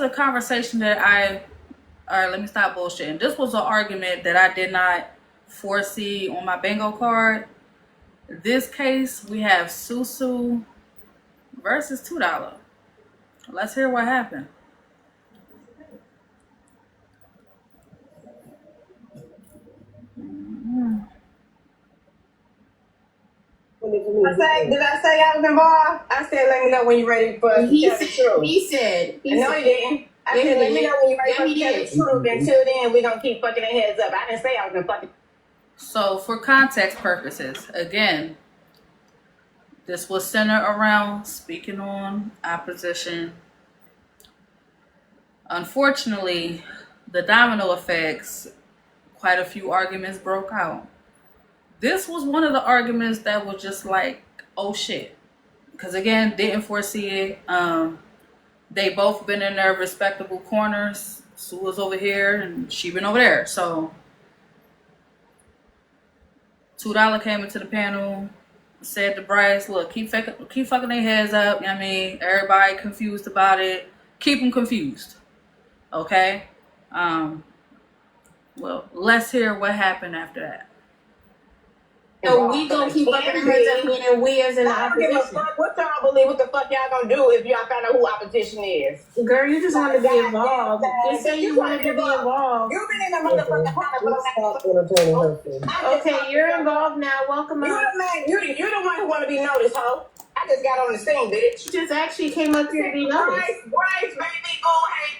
Speaker 1: conversation that let me stop bullshitting. This was an argument that I did not foresee on my bingo card. This case, we have Susu versus $2. Let's hear what happened.
Speaker 8: Did I say I was involved? I said, let me know when you're ready for us to tell the truth.
Speaker 16: He said.
Speaker 8: No, he didn't. I said, let me know when you're ready for us to tell the truth. Until then, we're going to keep fucking their heads up. I didn't say I was going to fucking.
Speaker 1: So, for context purposes, again, this was centered around speaking on opposition. Unfortunately, the domino effects, quite a few arguments broke out. This was one of the arguments that was just like, oh shit. Because again, didn't foresee it. They both been in their respectable corners. Sue was over here and she been over there. So $2 came into the panel, said to Bryce, look, keep fucking their heads up. You know what I mean? Everybody confused about it. Keep them confused. Okay? Well, let's hear what happened after that.
Speaker 16: So we gonna keep fucking our heads up, meaning we as in the
Speaker 8: I don't give a
Speaker 16: opposition.
Speaker 8: fuck what y'all believe. What the fuck y'all gonna do if y'all find out who opposition is?
Speaker 16: Girl, you just want to be involved. Just say you wanted to be involved.
Speaker 8: You've been in the motherfucking
Speaker 16: Okay, you're involved now. Welcome
Speaker 8: You're
Speaker 16: up.
Speaker 8: the man. You're the one who want to be noticed, ho. I just got on the scene, bitch.
Speaker 16: You just actually came up here to be noticed.
Speaker 8: Bryce, baby, go ahead.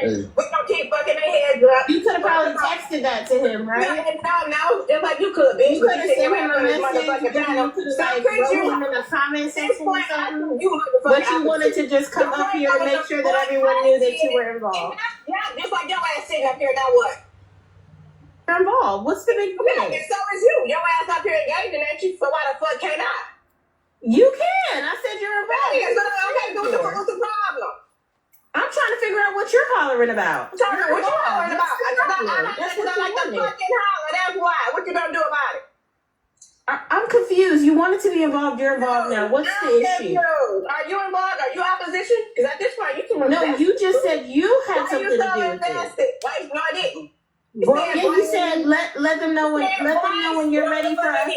Speaker 8: We gonna keep fucking their heads up.
Speaker 16: You could have probably texted that to him, right?
Speaker 8: No, just like you could, bitch.
Speaker 16: You could have sent him a message. You could have like wrote him in the comment section or something. But you wanted to just come up here and make sure that everyone knew that you were involved.
Speaker 8: Yeah, just like your ass sitting up here, now what?
Speaker 16: You're involved. What's the big
Speaker 8: Yeah,
Speaker 16: deal?
Speaker 8: and so is you. Your ass up here engaging at you, so why the fuck can't I?
Speaker 16: You can. I said you're involved.
Speaker 8: Yeah, so what's the problem?
Speaker 16: I'm trying to figure out what you're hollering about.
Speaker 8: I'm trying to figure out what you're hollering about.
Speaker 16: That's what
Speaker 8: I like
Speaker 16: you
Speaker 8: to
Speaker 16: wanted.
Speaker 8: fucking holler. That's why. What you gonna do about it?
Speaker 16: I'm confused. You wanted to be involved. You're involved now. What's the issue?
Speaker 8: Are you involved? Are you opposition? Because at this point, you can.
Speaker 16: No, you just said you had something to do with it.
Speaker 8: Wait, no, I didn't.
Speaker 16: Yeah, you said let them know when you're ready for us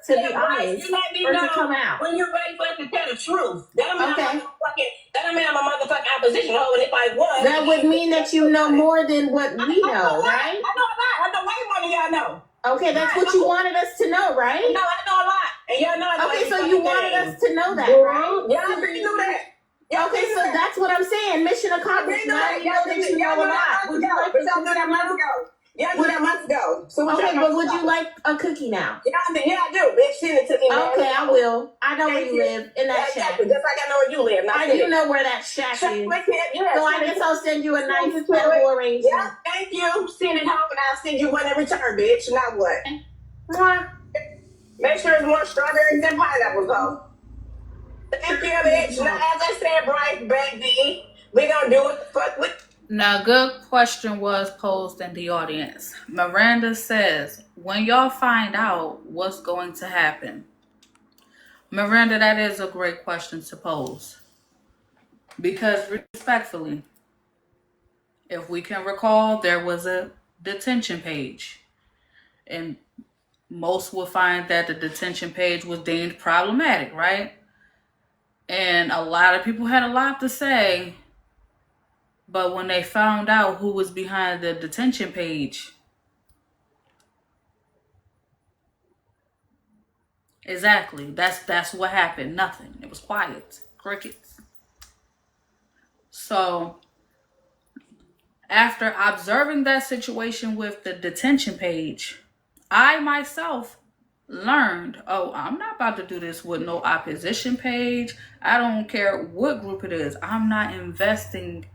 Speaker 16: to be honest or to come out.
Speaker 8: When you're ready for us to tell the truth. That don't mean I'm a motherfucking opposition hoe, and if I was,
Speaker 16: that would mean that you know more than what we know, right?
Speaker 8: I know a lot. I know way more than y'all know.
Speaker 16: Okay, that's what you wanted us to know, right?
Speaker 8: No, I know a lot, and y'all know.
Speaker 16: Okay, so you wanted us to know that, right?
Speaker 8: Yeah, I already knew that.
Speaker 16: Okay, so that's what I'm saying. Mission accomplished. Now you know that you know a lot. Would you like to do that months ago?
Speaker 8: Yeah, I did that months ago. So
Speaker 16: okay, but would you like a cookie now?
Speaker 8: Yeah, I do. Bitch, send it to me.
Speaker 16: Okay, I will. I know where you live, in that shack.
Speaker 8: Just like I know where you live.
Speaker 16: I do know where that shack is. So I guess I'll send you a nice edible arrangement.
Speaker 8: Yeah, thank you. Send it home and I'll send you one in return, bitch. Now what? Make sure it's more strawberries than pineapples, though. Thank you, bitch. Now, as I said, Bryce, baby, we gonna do it. Fuck with.
Speaker 1: Now, good question was posed in the audience. Miranda says, when y'all find out what's going to happen. Miranda, that is a great question to pose. Because respectfully, if we can recall, there was a detention page. And most will find that the detention page was deemed problematic, right? And a lot of people had a lot to say. But when they found out who was behind the detention page, exactly, that's what happened. Nothing. It was quiet. Crickets. So, after observing that situation with the detention page, I myself learned, oh, I'm not about to do this with no opposition page. I don't care what group it is. I'm not investing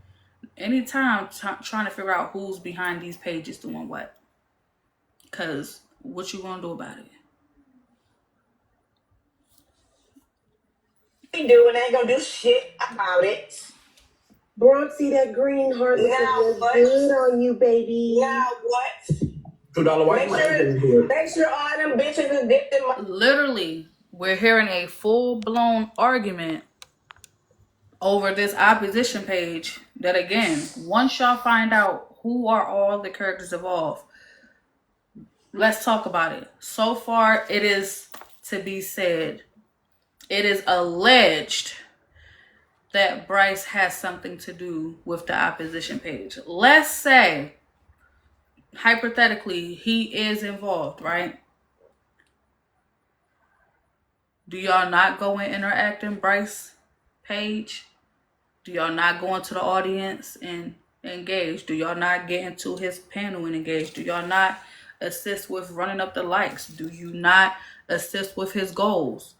Speaker 1: any time trying to figure out who's behind these pages doing what. Because what you gonna do about it?
Speaker 8: We do and ain't gonna do shit about it.
Speaker 12: Bronx, see that green heart looking good on you, baby.
Speaker 8: Now what?
Speaker 15: $2 white.
Speaker 8: Make sure all them bitches is dipped in my.
Speaker 1: Literally, we're hearing a full-blown argument over this opposition page that, again, once y'all find out who are all the characters involved, let's talk about it. So far, it is to be said, it is alleged that Bryce has something to do with the opposition page. Let's say, hypothetically, he is involved, right? Do y'all not go and interact in Bryce's page? Do y'all not go into the audience and engage? Do y'all not get into his panel and engage? Do y'all not assist with running up the likes? Do you not assist with his goals?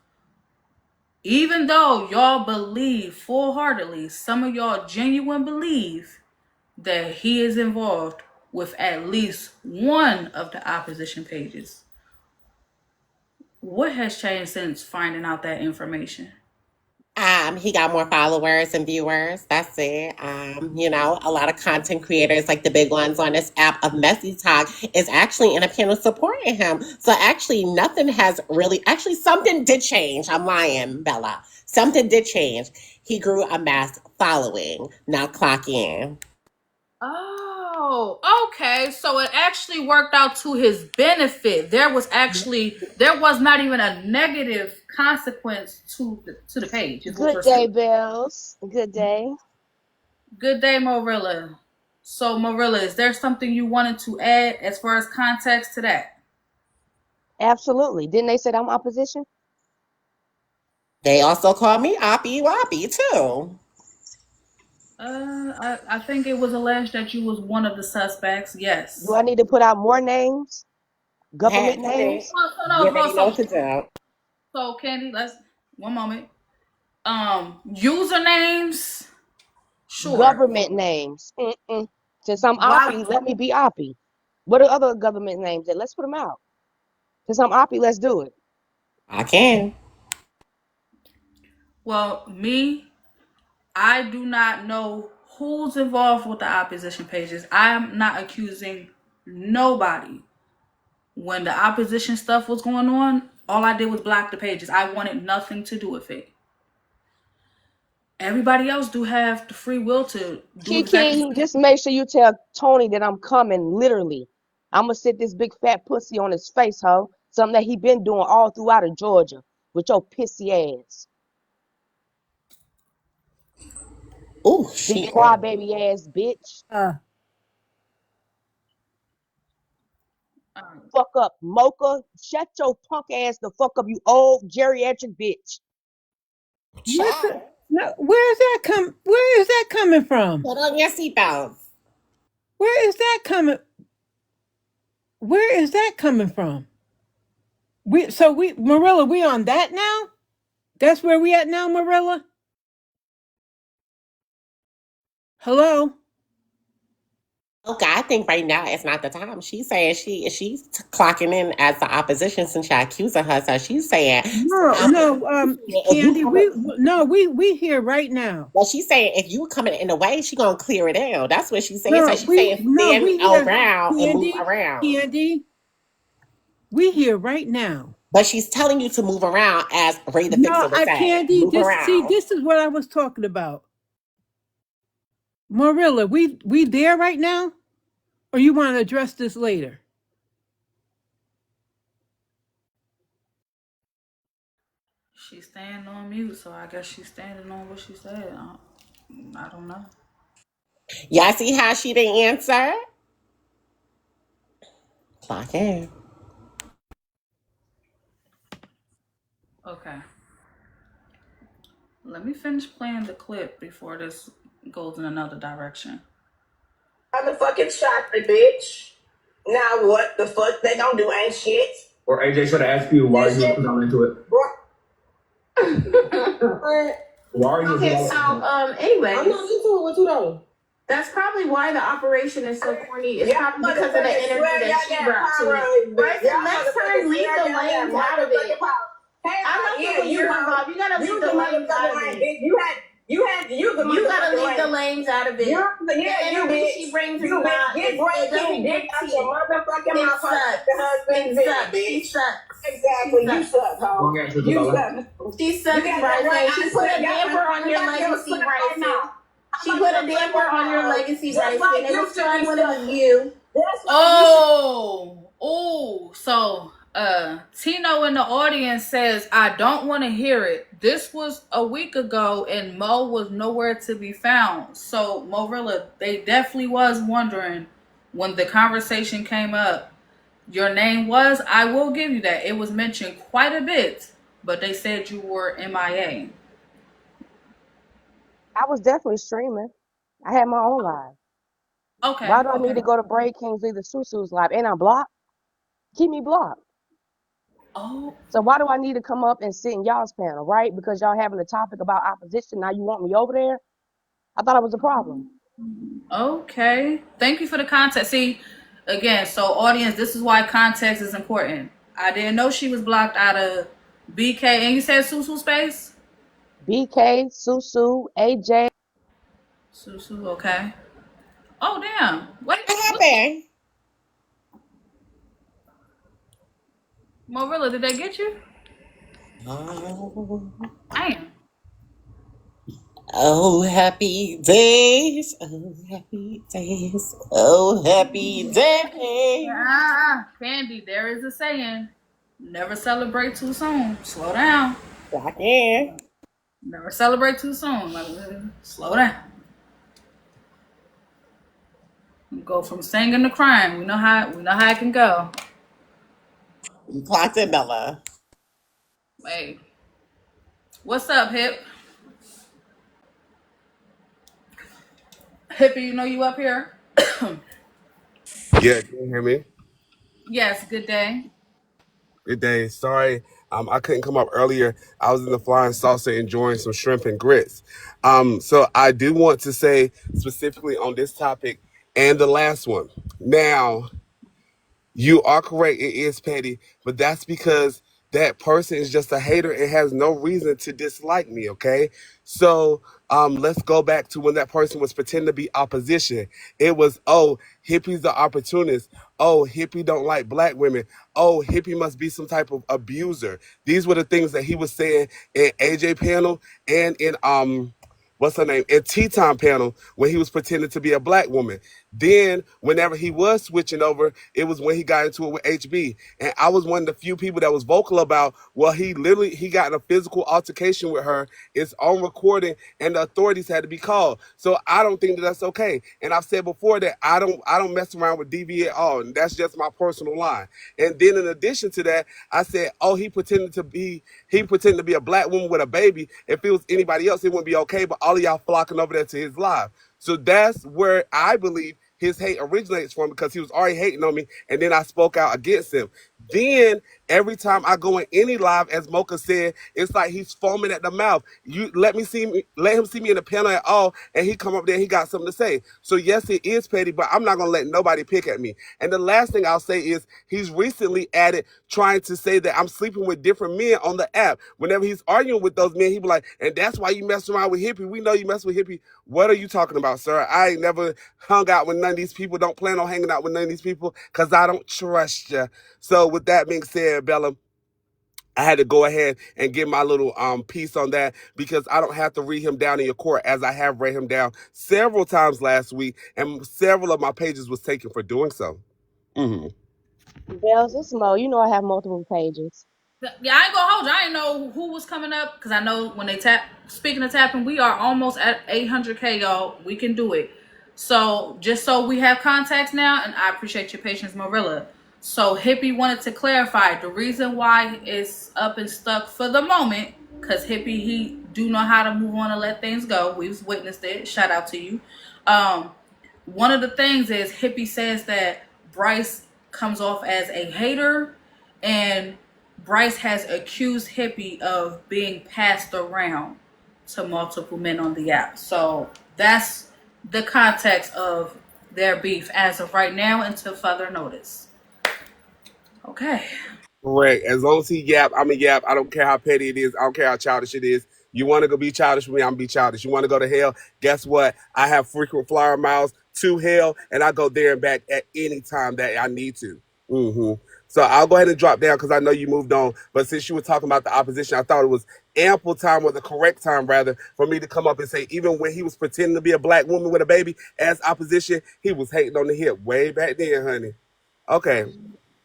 Speaker 1: Even though y'all believe full-heartedly, some of y'all genuine believe that he is involved with at least one of the opposition pages. What has changed since finding out that information?
Speaker 14: He got more followers and viewers. That's it. You know, a lot of content creators, like the big ones on this app of Messy Talk, is actually in a panel supporting him. So actually, nothing has really. Actually, something did change. I'm lying, Bella. Something did change. He grew a mass following. Now clock in.
Speaker 1: Oh, okay. So it actually worked out to his benefit. There was not even a negative consequence to the page. Is what
Speaker 21: Good day, Bells. Good day.
Speaker 1: Good day, Marilla. So, Marilla, is there something you wanted to add as far as context to that?
Speaker 21: Absolutely. Didn't they say I'm opposition?
Speaker 14: They also call me Oppie Woppie too.
Speaker 1: I think it was alleged that you was one of the suspects. Yes.
Speaker 21: Do I need to put out more names? Government names?
Speaker 1: So, Candy, let's one moment. Usernames. Sure.
Speaker 21: Government names. Since I'm Oppie, let me be Oppie. What are other government names? Then let's put them out. Since I'm Oppie, let's do it.
Speaker 14: I can.
Speaker 1: Well, I do not know who's involved with the opposition pages. I'm not accusing nobody. When the opposition stuff was going on, all I did was block the pages. I wanted nothing to do with it. Everybody else do have the free will to do
Speaker 21: Kiki, just make sure you tell Tony that I'm coming, literally. I'm going to sit this big fat pussy on his face, ho. Something that he been doing all throughout of Georgia with your pissy ass.
Speaker 14: Oh, shit.
Speaker 21: Crybaby ass bitch. Fuck up, Mocha. Shut your punk ass the fuck up, you old geriatric bitch.
Speaker 5: Where is that coming from?
Speaker 14: Put on your seatbelts.
Speaker 5: Where is that coming from? Marilla, we on that now? That's where we at now, Marilla? Hello?
Speaker 14: Okay, I think right now it's not the time. She's saying she's clocking in as the opposition since you're accusing her. So she's saying
Speaker 5: Candy, we here right now.
Speaker 14: Well, she's saying if you coming in the way, she gonna clear it out. That's what she's saying. So she's saying stand around and move around.
Speaker 5: Candy, we here right now.
Speaker 14: But she's telling you to move around as Ray the Fixer was saying.
Speaker 5: Candy, this is what I was talking about. Marilla, we there right now? Or you want to address this later?
Speaker 1: She's staying on mute, so I guess she's standing on what she said. I don't know.
Speaker 14: Y'all see how she didn't answer? Clock in.
Speaker 1: Okay. Let me finish playing the clip before this goes in another direction.
Speaker 16: Motherfucking shot the bitch. Now what the fuck they gonna do ain't shit.
Speaker 15: Or AJ should have asked you why you put on into it. Why are you?
Speaker 16: Okay, so anyway,
Speaker 4: I'm not into it with you though.
Speaker 16: That's probably why the operation is so corny. It's probably because of the interview that she brought to it. But next time, leave the lanes out of it. I'm not gonna you're involved. You gotta leave the lanes out of it. You gotta leave the lanes out of it. The interview she brings is not. It doesn't get to your motherfucking mouth. It sucks. Exactly. You suck, ho. You suck. She sucks, right? She put a damper on your legacy, right? She put a damper on your legacy, right? And it was fun when it was you.
Speaker 1: So Tino in the audience says, I don't want to hear it. This was a week ago and Mo was nowhere to be found. So, Morilla, they definitely was wondering when the conversation came up. Your name was, I will give you that. It was mentioned quite a bit, but they said you were MIA.
Speaker 19: I was definitely streaming. I had my own live.
Speaker 1: Okay.
Speaker 19: Why do I need to go to Braid Kingsley, the Susu's live, and I'm blocked? Keep me blocked.
Speaker 1: Oh.
Speaker 19: So why do I need to come up and sit in y'all's panel, right? Because y'all having a topic about opposition. Now you want me over there? I thought it was a problem.
Speaker 1: Okay. Thank you for the context. See, again, so audience, this is why context is important. I didn't know she was blocked out of BK. And you said Susu space?
Speaker 19: BK, Susu, AJ.
Speaker 1: Susu, okay. Oh, damn. What
Speaker 21: happened?
Speaker 1: Morilla, did they get you? Damn.
Speaker 14: Oh, happy days. Oh, happy days. Oh, happy days.
Speaker 1: Candy, there is a saying. Never celebrate too soon. Slow down.
Speaker 21: I can.
Speaker 1: Never celebrate too soon. Like, slow down. You go from singing to crying. We know how it can go.
Speaker 14: You clocked it, Bella.
Speaker 1: Hey. What's up, Hip? Hippie, you know you up here?
Speaker 20: Yeah, can you hear me?
Speaker 1: Yes, good day.
Speaker 20: Good day. Sorry, I couldn't come up earlier. I was in the Flying Saucer enjoying some shrimp and grits. So I do want to say specifically on this topic and the last one. Now, you are correct. It is petty, but that's because that person is just a hater and has no reason to dislike me. Okay. So, let's go back to when that person was pretending to be opposition. It was, oh, hippie's the opportunist. Oh, hippie don't like black women. Oh, hippie must be some type of abuser. These were the things that he was saying in AJ panel and in, what's her name? In T-Time panel when he was pretending to be a black woman. Then whenever he was switching over, it was when he got into it with HB. And I was one of the few people that was vocal about, well, he got in a physical altercation with her. It's on recording and the authorities had to be called. So I don't think that that's okay. And I've said before that I don't mess around with DV at all. And that's just my personal line. And then in addition to that, I said, oh, he pretended to be a black woman with a baby. If it was anybody else, it wouldn't be okay. But all of y'all flocking over there to his live. So that's where I believe his hate originates from, because he was already hating on me, and then I spoke out against him. Then every time I go in any live, as Mocha said, it's like he's foaming at the mouth. You let him see me in the panel at all, and he come up there, he got something to say. So yes, it is petty, but I'm not gonna let nobody pick at me. And the last thing I'll say is he's recently added trying to say that I'm sleeping with different men on the app. Whenever he's arguing with those men, he be like, and that's why you mess around with Hippie. We know you mess with Hippie. What are you talking about, sir? I ain't never hung out with none of these people. Don't plan on hanging out with none of these people because I don't trust you. So with that being said, Bella, I had to go ahead and get my little piece on that, because I don't have to read him down in your court, as I have read him down several times last week, and several of my pages was taken for doing so.
Speaker 19: Bells, it's Mo. You know I have multiple pages.
Speaker 1: Yeah, I ain't gonna hold you. I didn't know who was coming up, because I know when they tap. Speaking of tapping, we are almost at 800K, y'all. We can do it. So just so we have context now, and I appreciate your patience, Marilla. So Hippie wanted to clarify the reason why it's up and stuck for the moment, because Hippie, he do know how to move on and let things go. We've witnessed it. Shout out to you. One of the things is Hippie says that Bryce comes off as a hater, and Bryce has accused Hippie of being passed around to multiple men on the app. So that's the context of their beef as of right now until further notice. Okay.
Speaker 20: Correct. As long as he yap, I'm a yap. I don't care how petty it is. I don't care how childish it is. You want to go be childish with me, I'm going to be childish. You want to go to hell? Guess what? I have frequent flyer miles to hell, and I go there and back at any time that I need to. So I'll go ahead and drop down, because I know you moved on. But since you were talking about the opposition, I thought it was ample time, or the correct time rather, for me to come up and say, even when he was pretending to be a black woman with a baby as opposition, he was hating on the hip way back then, honey. Okay.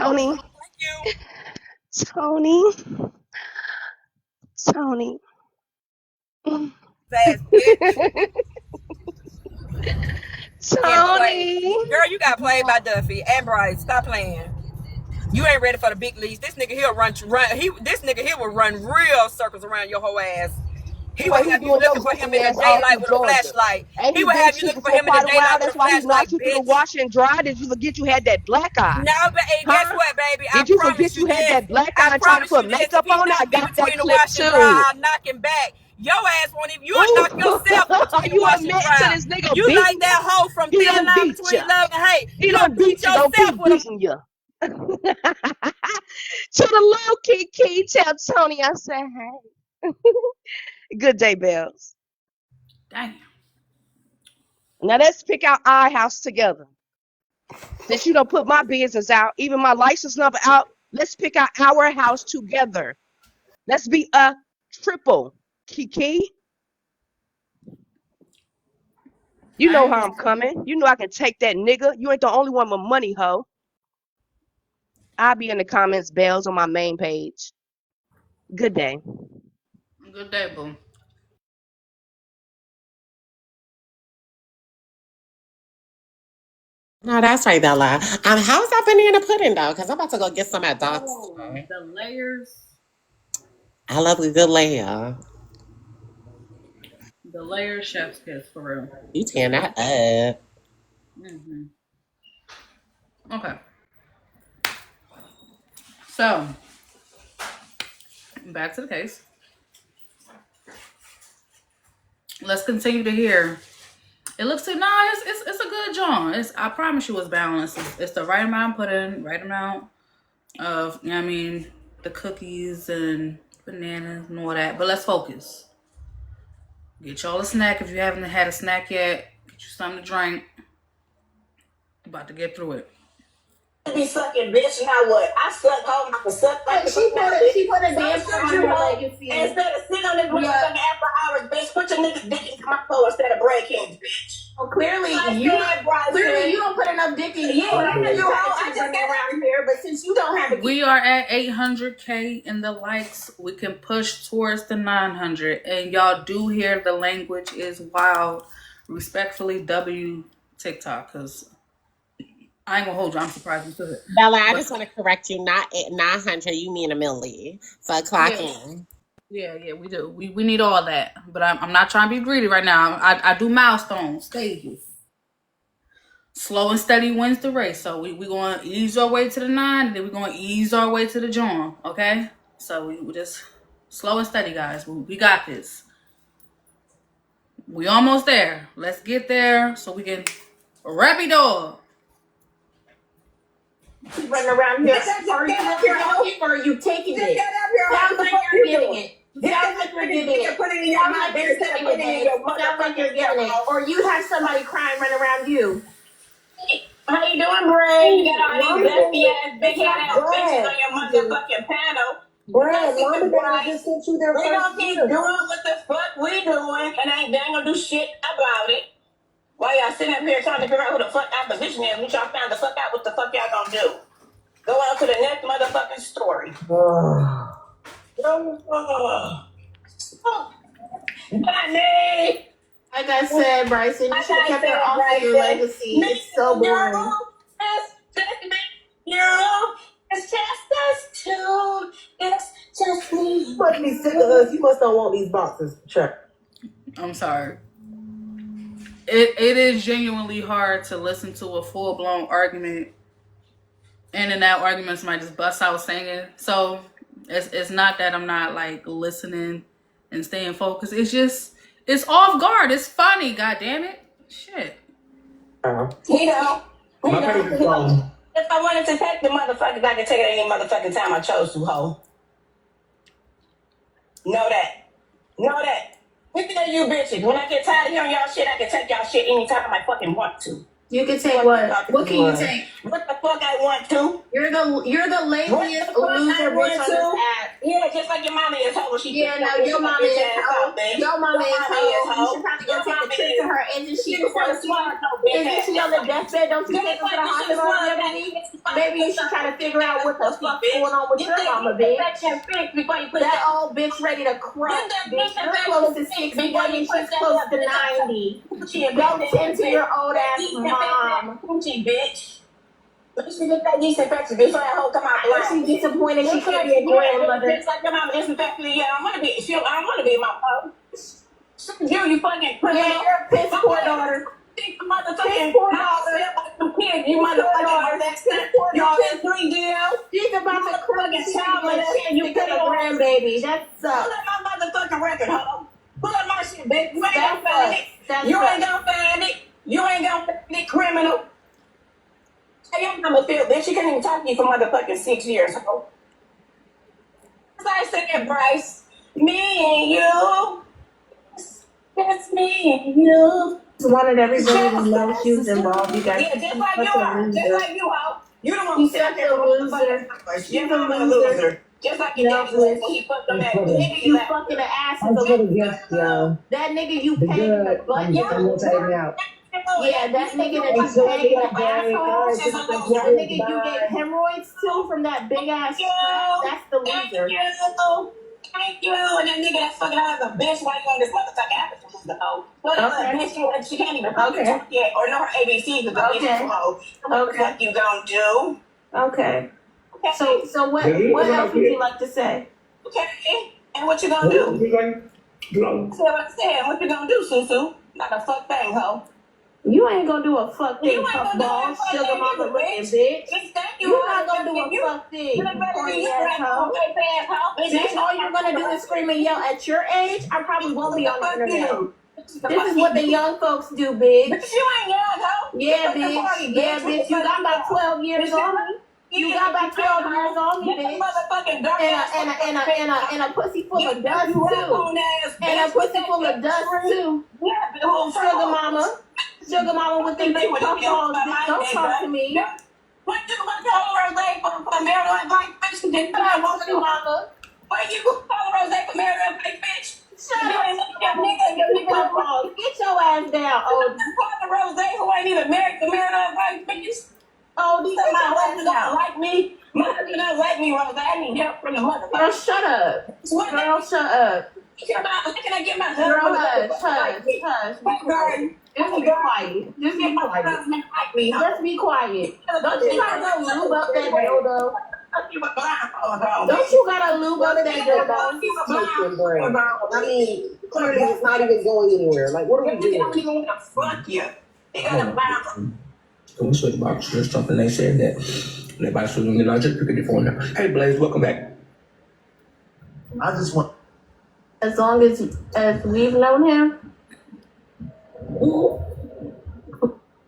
Speaker 7: Okay,
Speaker 21: Tony,
Speaker 7: thank you.
Speaker 21: Tony, Tony.
Speaker 7: Fast bitch.
Speaker 21: Tony.
Speaker 7: Girl, you got played by Duffy and Bryce. Stop playing. You ain't ready for the big leagues. This nigga here this nigga here will run real circles around your whole ass. He would have you looking for him in the daylight with a flashlight.
Speaker 19: And
Speaker 7: He would have you looking for him in the daylight with a
Speaker 19: That's why he
Speaker 7: flashlight,
Speaker 19: knocked you through the
Speaker 7: bitch.
Speaker 19: washer and dry. Did you forget you had that black eye?
Speaker 7: No, but hey, guess what, baby?
Speaker 19: Did you forget you had that black eye and trying to put makeup on it? I got that clip too.
Speaker 7: I'll knock him back. Your ass won't even. You'll knock yourself between the wash and dry.
Speaker 19: This nigga
Speaker 7: You
Speaker 19: beat
Speaker 7: like that hoe from
Speaker 19: He
Speaker 7: Thin
Speaker 19: done
Speaker 7: Line
Speaker 19: beat
Speaker 7: Between
Speaker 19: ya.
Speaker 7: Love and Hate.
Speaker 19: He
Speaker 7: You
Speaker 19: done beat you. Don't
Speaker 7: yourself
Speaker 19: keep
Speaker 7: with a
Speaker 19: beating you. To the little Kiki, tell Tony I said hey. Good day, Bells.
Speaker 1: Damn.
Speaker 19: Now let's pick out our house together. Since you don't put my business out, even my license number out, let's pick out our house together. Let's be a triple, Kiki. You know how I'm coming. You know I can take that nigga. You ain't the only one with money, hoe. I'll be in the comments, Bells, on my main page. Good day.
Speaker 1: Good day, boo.
Speaker 14: No, that's right, Bella. How's that banana pudding though? Because I'm about to go get some at Doc's.
Speaker 1: The layers.
Speaker 14: I love a good layer.
Speaker 1: The layer chef's kiss for real.
Speaker 14: You tearing that up.
Speaker 1: Mm-hmm. Okay. So, back to the case. Let's continue to hear. It looks like it's a good John. I promise you, it's balanced. It's the right amount of pudding, right amount of the cookies and bananas and all that. But let's focus. Get y'all a snack if you haven't had a snack yet. Get you something to drink. About to get through it.
Speaker 11: Be sucking, bitch. Now what? I suck home. I can suck like
Speaker 16: She put a damper on her legacy.
Speaker 11: Instead of sitting on this motherfucking after hours, bitch, put your nigga dick into my phone instead of bread candy, bitch.
Speaker 16: Well, clearly you don't put enough dick in you. I just get around here, but since you don't have a
Speaker 1: We are at 800K in the likes. We can push towards the 900. And y'all do hear the language is wild. Respectfully, W TikTok, because I ain't gonna hold you. I'm surprised you said it.
Speaker 14: Bella, I just want to correct you. Not 900. You mean a milli. So clocking.
Speaker 1: Yeah, we do. We need all that. But I'm not trying to be greedy right now. I do milestones, stages. Slow and steady wins the race. So we going to ease our way to the 9, and then we're going to ease our way to the John. Okay? So we just slow and steady, guys. We got this. We almost there. Let's get there so we can wrap it up.
Speaker 16: keep running around here. Or are you taking it? Sounds like you're giving it. Sounds like you're giving it.
Speaker 11: Put it in your mouth.
Speaker 16: Sounds like you're giving it. Or you have somebody crying running around you.
Speaker 11: How you doing, Bray? You got all these bestie ass, big ass bitches on your motherfucking panel.
Speaker 8: Brad, Mama Bear just sent you their
Speaker 11: We
Speaker 8: first
Speaker 11: gonna keep
Speaker 8: gift.
Speaker 11: doing what the fuck we doing, and they ain't gonna do shit about it. While y'all sitting up here trying to figure out who the fuck opposition is, we y'all find the fuck out what the fuck y'all gonna do. Go on to the next motherfucking story. Honey!
Speaker 16: Like I said, Bryson, you should have kept her off of your legacy. It's so boring.
Speaker 11: It's just us two. It's just me.
Speaker 8: You must be sick of us. You must don't want these boxes. Sure.
Speaker 1: I'm sorry. It is genuinely hard to listen to a full-blown argument, and in that argument somebody just busts out singing. So it's not that I'm not like listening and staying focused. It's just it's off guard. It's funny. God damn it. Shit.
Speaker 11: If I wanted to take the motherfuckers, I could take it any motherfucking time I chose to, ho. Know that. Look at you bitches. When I get tired of hearing y'all shit, I can take y'all shit anytime I fucking want to.
Speaker 16: You can take what? What can you take?
Speaker 11: What the fuck I want to?
Speaker 16: You're the laziest loser bitch on this app.
Speaker 11: Yeah, just like your mommy is, ho. hoe. She
Speaker 16: Yeah, no, your mama is hoe. Your mama is hoe. You should probably go take a trip to her agency before isn't she on the deathbed? Don't you take her to the hospital every week? Maybe you should try to figure out what the fuck's going on with your mama, bitch. That old bitch ready to crack, bitch. You're close to 60, that means she's close to 90. Don't tend to your old ass mom.
Speaker 11: Bitch. Let me get that disinfectant before that hoe come out blind.
Speaker 16: She's disappointed she can't be a grandmother.
Speaker 11: Just like your mama disinfectant, yeah, I want to be my hoe. You fucking criminal.
Speaker 16: Yeah, you're a piss poor daughter.
Speaker 11: Piss poor daughter. You motherfucking piss poor daughter. You 3 deal.
Speaker 16: She's about to crack a child and you get a grandbaby. That sucks.
Speaker 11: Pull up my motherfucking record, hoe. Pull up my shit, bitch. You ain't gonna find it. You ain't gonna find it. You ain't gonna find it, criminal. Hey, your mama feel, bitch. She couldn't even talk to you for motherfucking 6 years, hoe. As I said, Bryce, me and you. That's me and you.
Speaker 16: Wanted everybody to know she was involved. You guys,
Speaker 11: yeah, just like you are. Just like you, hoe. You don't want
Speaker 16: He's
Speaker 11: to sit
Speaker 16: such
Speaker 11: there
Speaker 16: a loser.
Speaker 11: She's a loser. Just like your daddy was when he fucked them at
Speaker 16: Nigga, you fucking the ass of the that nigga you paid in the butt. Yeah, that nigga that you paid in the asshole. That nigga you gave hemorrhoids to from that big ass crap. That's the loser.
Speaker 11: Thank you. And that nigga that fucking has a bitch while you on this motherfucking episode was the hoe. What bitch? She can't even fucking talk yet or know her ABCs of the bitch hoe. What the fuck you gonna do?
Speaker 16: Okay. So what else would you like to say?
Speaker 11: Okay. And what you gonna do? Say what I said. What you gonna do, Susu? Not a fuck thing, hoe.
Speaker 16: You ain't gonna do a fuck thing, puffball, sugar mama looking bitch. You're not gonna do a fuck thing, corny asshole. Bitch, all you're gonna do is scream and yell at your age. I probably won't be on the internet. This is what the young folks do, bitch.
Speaker 11: But you ain't young, hoe.
Speaker 16: Yeah, bitch. Yeah, bitch. You got about 12 years on me. You got about 12 years on me, bitch. And a pussy full of dust too. And a pussy full of dust too. Sugar mama. Sugar mama with them big puffballs, bitch. Don't talk to me.
Speaker 11: What you gonna call Rose for marital advice, bitch? Sugar
Speaker 16: mama.
Speaker 11: Why you gonna call Rose for marital advice, bitch?
Speaker 16: Shut up. Get your ass down, old.
Speaker 11: Rose who ain't even married to marital advice, bitch.
Speaker 16: Oh, these
Speaker 11: my husband don't like me. My husband don't like me, Rose. I need help from the mother.
Speaker 16: Girl, shut up. Girl, shut up.
Speaker 11: Can I get my husband?
Speaker 16: Girl, hush. Just be quiet. Just be quiet. Just be quiet. Don't you gotta go lube up that dildo? Don't you gotta lube up that dildo?
Speaker 4: I mean, clearly it's not even going anywhere. Like, what are we doing?
Speaker 11: don't even want to fuck you. They got a bathroom.
Speaker 18: So we switched about to stuff and they said that everybody was going to get just pick a different one. Hey Blaze, welcome back.
Speaker 22: I just want.
Speaker 16: As long as we've known him.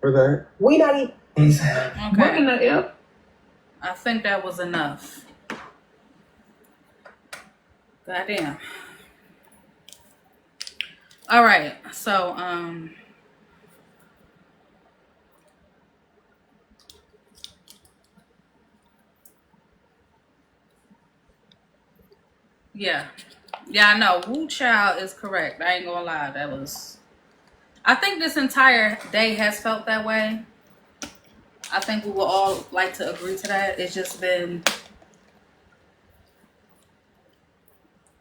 Speaker 22: For that.
Speaker 4: We not even.
Speaker 1: Okay. I think that was enough. Goddamn. All right. So, yeah, I know. Woo Child is correct. I ain't gonna lie. I think this entire day has felt that way. I think we will all like to agree to that. It's just been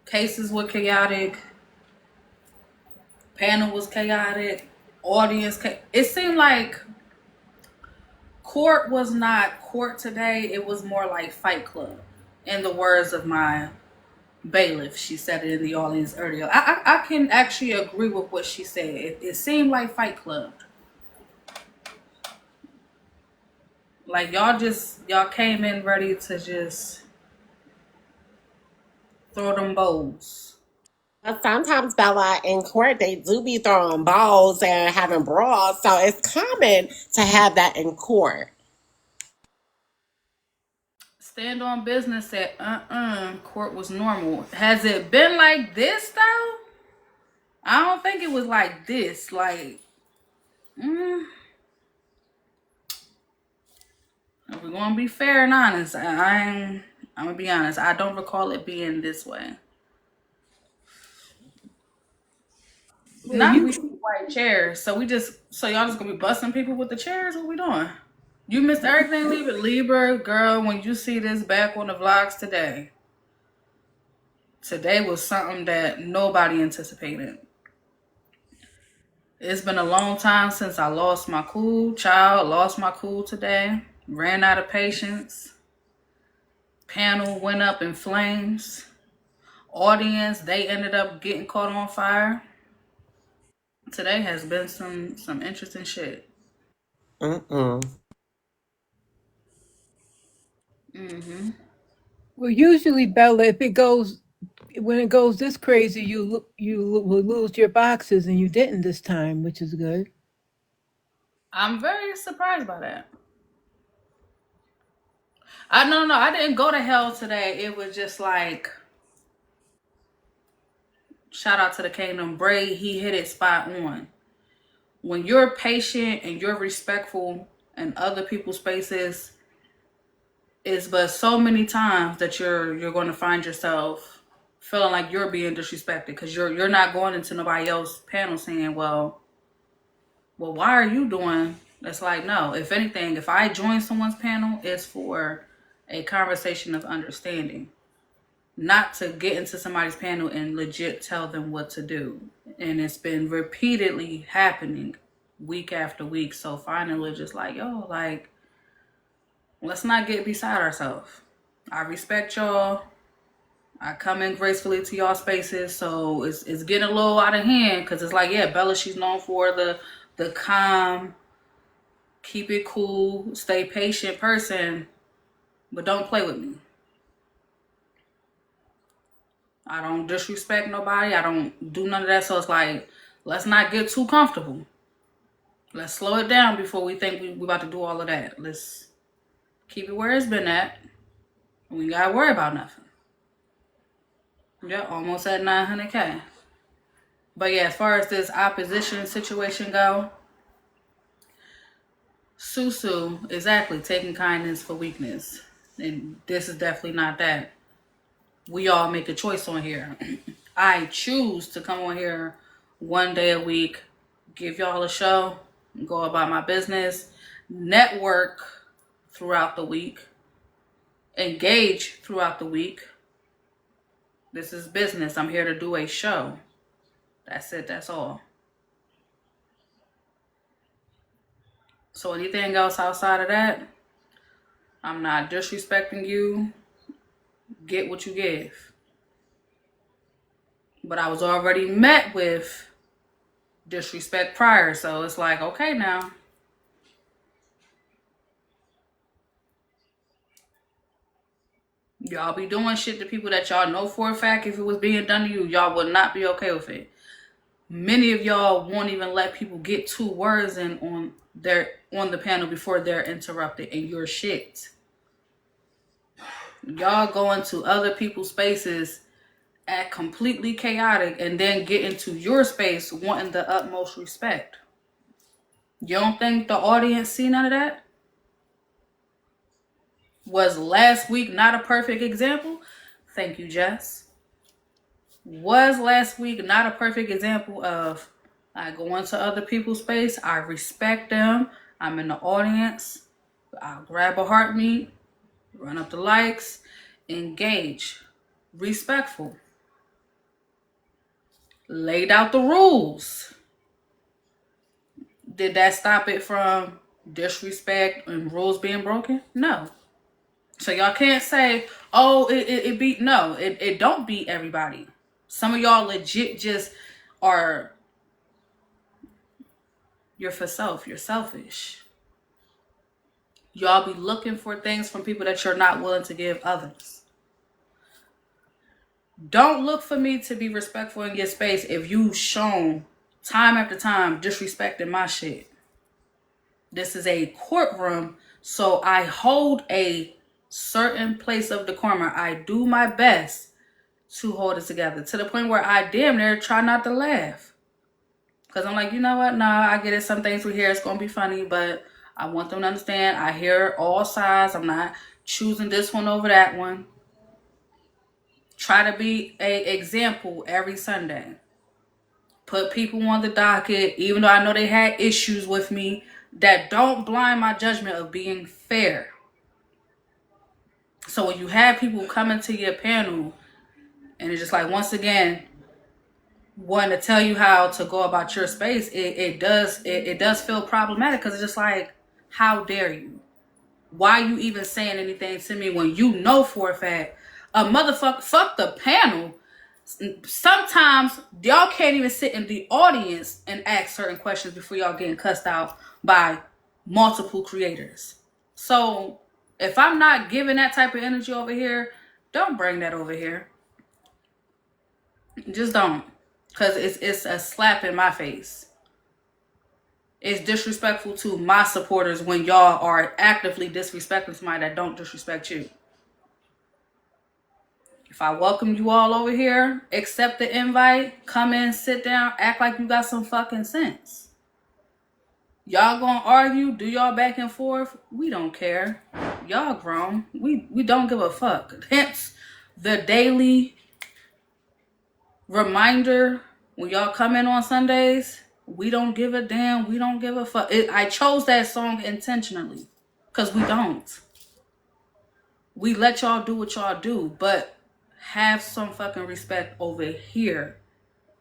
Speaker 1: cases were chaotic. Panel was chaotic. Audience. It seemed like court was not court today. It was more like Fight Club. In the words of my bailiff, she said it in the audience earlier. I can actually agree with what she said. It seemed like Fight Club. Like y'all came in ready to just throw them bowls.
Speaker 14: Sometimes, Bella, in court, they do be throwing balls and having brawls, so it's common to have that in court.
Speaker 1: Stand on business said, court was normal. Has it been like this, though? I don't think it was like this. Like, if we're going to be fair and honest, I'm going to be honest. I don't recall it being this way.
Speaker 5: Well,
Speaker 1: Not we
Speaker 5: you
Speaker 1: see white chairs. So y'all just gonna be busting people with the chairs? What we doing? You missed everything, Libra, girl. When you see this back on the vlogs today was something that nobody anticipated. It's been a long time since I lost my cool. Lost my cool today. Ran out of patience. Panel went up in flames. Audience, they ended up getting caught on fire. Today has been some interesting shit. Mm-hmm.
Speaker 5: well, usually Bella, when it goes this crazy, you will lose your boxes, and you didn't this time, which is good.
Speaker 1: I'm very surprised by that. No, I didn't go to hell today. It was just like, shout out to the Kingdom. Bray, he hit it spot on. When you're patient and you're respectful in other people's spaces, it's but so many times that you're going to find yourself feeling like you're being disrespected because you're not going into nobody else's panel saying, well, why are you doing? It's like, no. If anything, if I join someone's panel, it's for a conversation of understanding, not to get into somebody's panel and legit tell them what to do. And it's been repeatedly happening week after week. So finally, just like, yo, like, let's not get beside ourselves. I respect y'all. I come in gracefully to y'all spaces. So it's getting a little out of hand because it's like, yeah, Bella, she's known for the calm, keep it cool, stay patient person, but don't play with me. I don't disrespect nobody. I don't do none of that. So it's like, let's not get too comfortable. Let's slow it down before we think we about to do all of that. Let's keep it where it's been at. We ain't gotta worry about nothing. Yeah, almost at 900K. But yeah, as far as this opposition situation go, Susu, exactly, taking kindness for weakness. And this is definitely not that. We all make a choice on here. I choose to come on here one day a week, give y'all a show, go about my business, network throughout the week, engage throughout the week. This is business. I'm here to do a show. That's it. That's all. So anything else outside of that, I'm not disrespecting you. Get what you give. But I was already met with disrespect prior. So it's like, okay now. Y'all be doing shit to people that y'all know for a fact if it was being done to you, y'all would not be okay with it. Many of y'all won't even let people get 2 words in on the panel before they're interrupted, and you're shit. Y'all go into other people's spaces, act completely chaotic, and then get into your space wanting the utmost respect. You don't think the audience see none of that? Was last week not a perfect example? Thank you, Jess. Was last week not a perfect example of I go into other people's space, I respect them, I'm in the audience, I'll grab a heartbeat, run up the likes, engage, respectful, laid out the rules. Did that stop it from disrespect and rules being broken? No. So y'all can't say, oh, it beat. No, it don't beat everybody. Some of y'all legit just are, you're for self. You're selfish. Y'all be looking for things from people that you're not willing to give others. Don't look for me to be respectful in your space if you've shown time after time disrespecting my shit. This is a courtroom, so I hold a certain place of decorum. I do my best to hold it together to the point where I damn near try not to laugh. Because I'm like, you know what? Nah, I get it. Some things we hear, it's going to be funny, but I want them to understand I hear all sides. I'm not choosing this one over that one. Try to be an example every Sunday. put people on the docket, even though I know they had issues with me, that don't blind my judgment of being fair. So when you have people coming to your panel and it's just like, once again, wanting to tell you how to go about your space, it does feel problematic, because it's just like, how dare you? Why you even saying anything to me when you know for a fact a motherfucker, fuck the panel. Sometimes y'all can't even sit in the audience and ask certain questions before y'all getting cussed out by multiple creators. So if I'm not giving that type of energy over here, don't bring that over here. Just don't. Because it's a slap in my face. It's disrespectful to my supporters when y'all are actively disrespecting somebody that don't disrespect you. If I welcome you all over here, accept the invite, come in, sit down, act like you got some fucking sense. Y'all gonna argue, do y'all back and forth? We don't care. Y'all grown. We don't give a fuck. Hence the daily reminder when y'all come in on Sundays. We don't give a damn. We don't give a fuck. I chose that song intentionally because we don't. We let y'all do what y'all do, but have some fucking respect over here.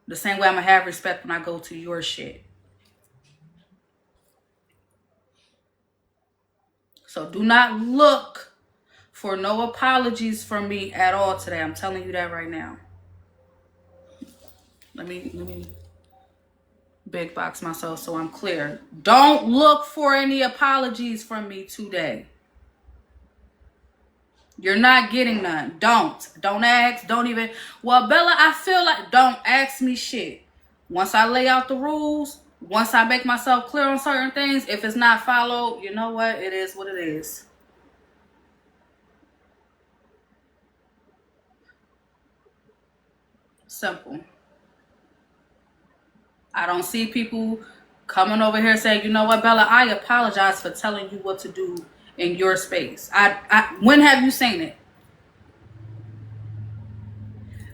Speaker 1: The same way I'm gonna have respect when I go to your shit. So do not look for no apologies from me at all today. I'm telling you that right now. Let me big box myself so I'm clear. Don't look for any apologies from me today. You're not getting none. Don't ask. Don't even. Well, Bella, I feel like, don't ask me shit. Once I lay out the rules, once I make myself clear on certain things, if it's not followed, you know what? It is what it is. Simple. I don't see people coming over here saying, you know what, Bella, I apologize for telling you what to do in your space. When have you seen it?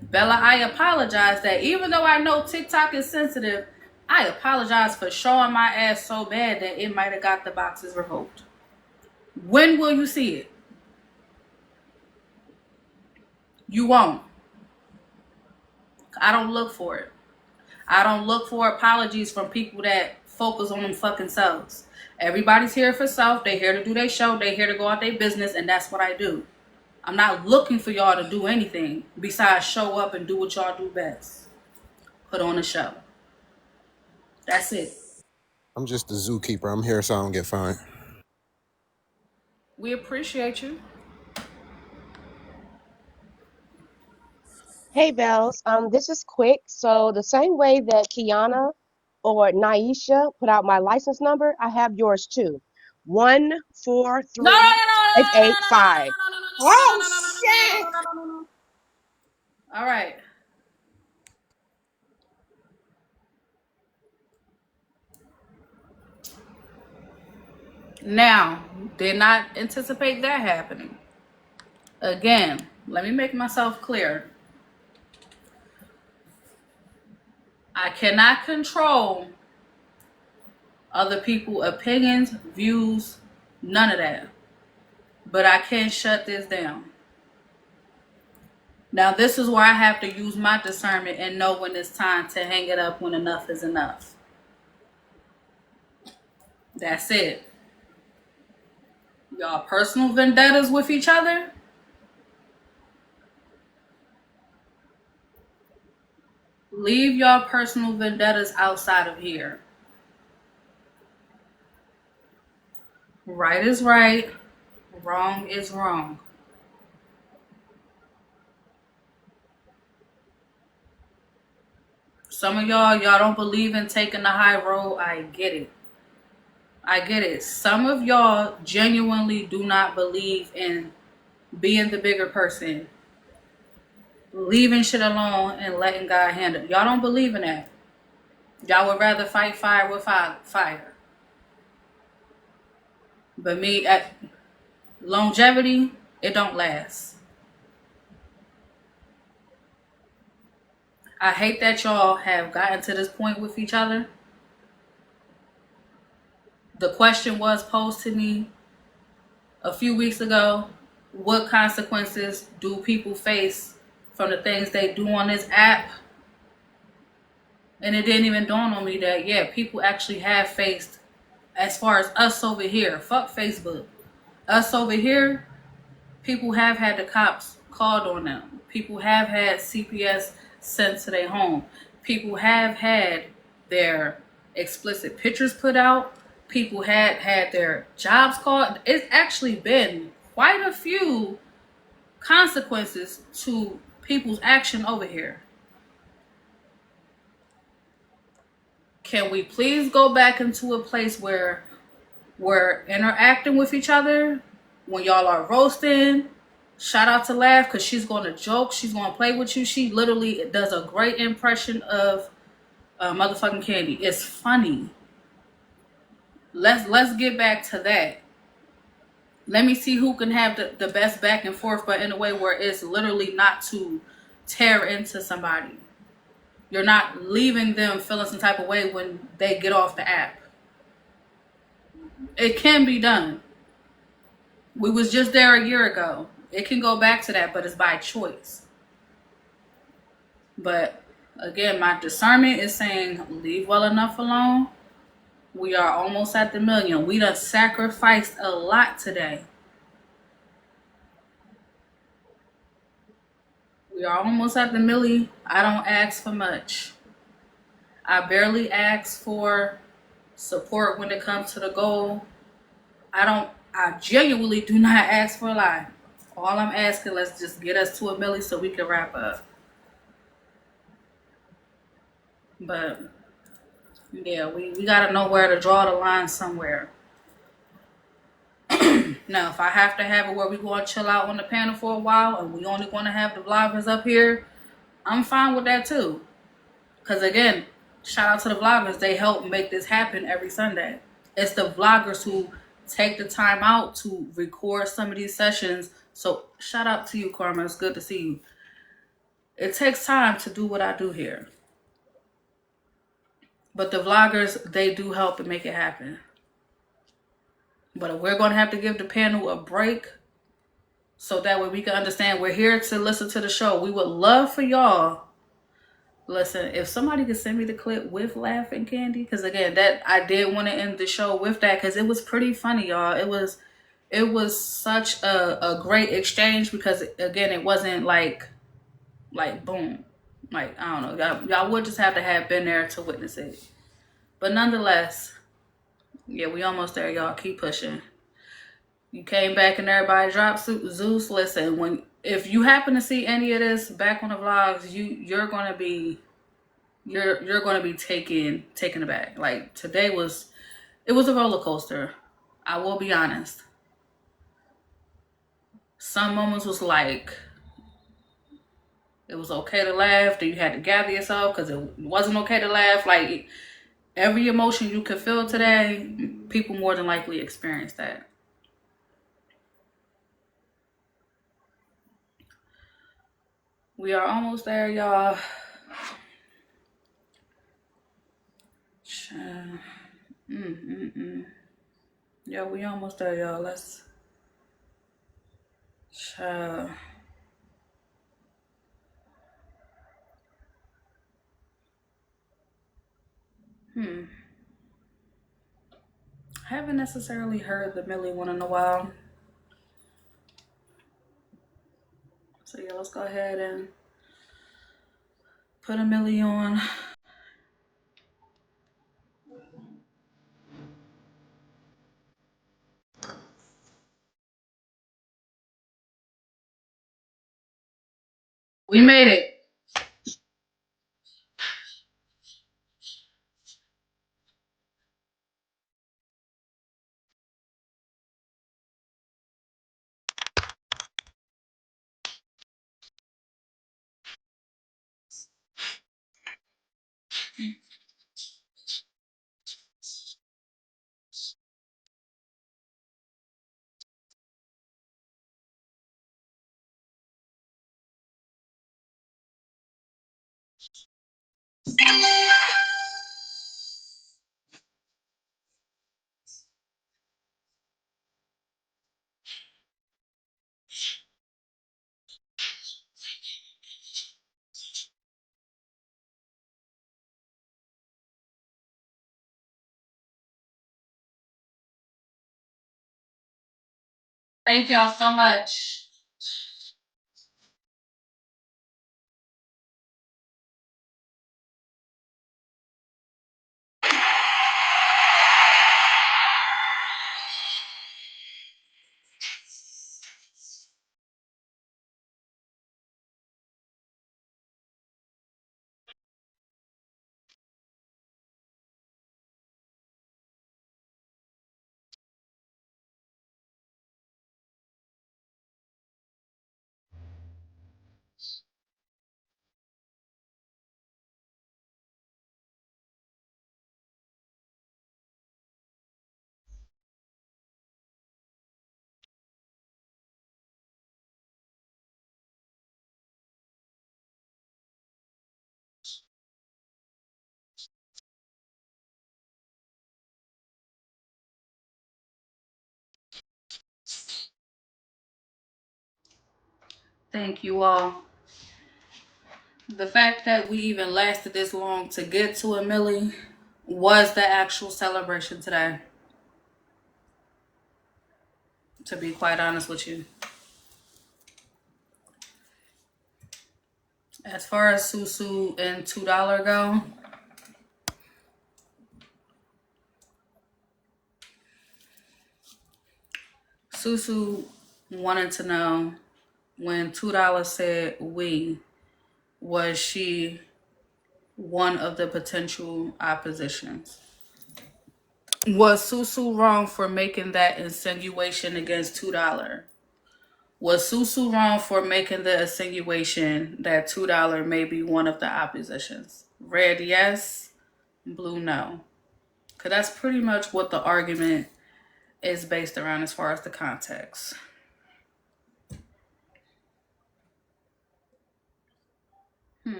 Speaker 1: Bella, I apologize that even though I know TikTok is sensitive, I apologize for showing my ass so bad that it might have got the boxes revoked. When will you see it? You won't. I don't look for it. I don't look for apologies from people that focus on them fucking selves. Everybody's here for self. They're here to do their show. They're here to go out their business, and that's what I do. I'm not looking for y'all to do anything besides show up and do what y'all do best. Put on a show. That's it.
Speaker 2: I'm just the zookeeper. I'm here so I don't get fined.
Speaker 1: We appreciate you.
Speaker 19: Hey, Bells. This is quick. So the same way that Kiana or Naisha put out my license number, I have yours too. 143-885.
Speaker 1: Oh shit! All right. Now, did not anticipate that happening. Again, let me make myself clear. I cannot control other people's opinions, views, none of that. But I can shut this down. Now, this is where I have to use my discernment and know when it's time to hang it up when enough is enough. That's it. Y'all personal vendettas with each other? Leave y'all personal vendettas outside of here. Right is right. Wrong is wrong. Some of y'all don't believe in taking the high road. I get it. I get it. Some of y'all genuinely do not believe in being the bigger person, leaving shit alone and letting God handle it. Y'all don't believe in that. Y'all would rather fight fire with fire. But me, at longevity, it don't last. I hate that y'all have gotten to this point with each other. The question was posed to me a few weeks ago. What consequences do people face from the things they do on this app? And it didn't even dawn on me that, yeah, people actually have faced, as far as us over here, fuck Facebook. Us over here, people have had the cops called on them. People have had CPS sent to their home. People have had their explicit pictures put out. People had their jobs called. It's actually been quite a few consequences to people's action over here. Can we please go back into a place where we're interacting with each other? When y'all are roasting, shout out to Laugh, because she's going to joke. She's going to play with you. She literally does a great impression of motherfucking Candy. It's funny. Let's get back to that. Let me see who can have the best back and forth, but in a way where it's literally not to tear into somebody. You're not leaving them feeling some type of way when they get off the app. It can be done. We was just there a year ago. It can go back to that, but it's by choice. But again, my discernment is saying leave well enough alone. We are almost at the million. We done sacrificed a lot today. We are almost at the milli. I don't ask for much. I barely ask for support when it comes to the goal. I genuinely do not ask for a lot. All I'm asking, let's just get us to a milli so we can wrap up. But yeah, we gotta know where to draw the line somewhere. Now, if I have to have it where we go and chill out on the panel for a while and we only want to have the vloggers up here, I'm fine with that too. Because again, shout out to the vloggers. They help make this happen every Sunday. It's the vloggers who take the time out to record some of these sessions. So shout out to you, Karma. It's good to see you. It takes time to do what I do here. But the vloggers, they do help and make it happen. But we're going to have to give the panel a break so that way we can understand we're here to listen to the show. We would love for y'all. Listen, if somebody could send me the clip with Laughing Candy, because again, that I did want to end the show with that because it was pretty funny, y'all. It was such a great exchange because again, it wasn't like boom. Like, I don't know. Y'all would just have to have been there to witness it. But nonetheless, yeah, we almost there, y'all. Keep pushing. You came back and everybody dropped Zeus. Listen, if you happen to see any of this back on the vlogs, you're gonna be taken aback. Like today it was a roller coaster. I will be honest. Some moments was like it was okay to laugh, then you had to gather yourself because it wasn't okay to laugh. Like every emotion you could feel today, people more than likely experience that. We are almost there, y'all. Yeah, we almost there, y'all. Let's. I haven't necessarily heard the Millie one in a while. So yeah, let's go ahead and put a Millie on. We made it. Thank y'all so much. Thank you all. The fact that we even lasted this long to get to a milli was the actual celebration today, to be quite honest with you. As far as Susu and $2 go, Susu wanted to know when $2 said we, was she one of the potential oppositions? Was Susu wrong for making that insinuation against $2? Was Susu wrong for making the insinuation that $2 may be one of the oppositions? Red, yes. Blue, no. Because that's pretty much what the argument is based around as far as the context.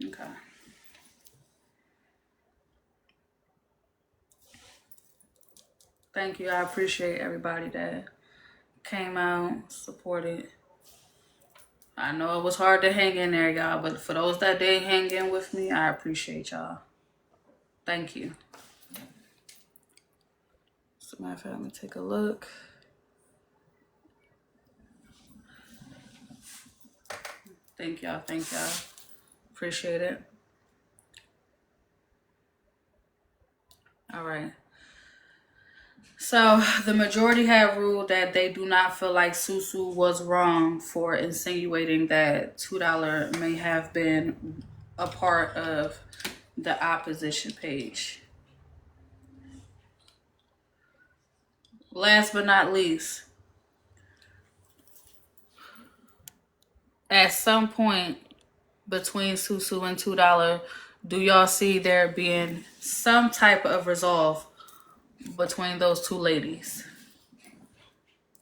Speaker 1: Okay. Thank you. I appreciate everybody that came out, supported. I know it was hard to hang in there, y'all, but for those that did hang in with me, I appreciate y'all. Thank you. So, matter of fact, let me take a look. Thank y'all. Thank y'all. Appreciate it. All right. So the majority have ruled that they do not feel like Susu was wrong for insinuating that $2 may have been a part of the opposition page. Last but not least, at some point between Susu and $2, do y'all see there being some type of resolve between those two ladies?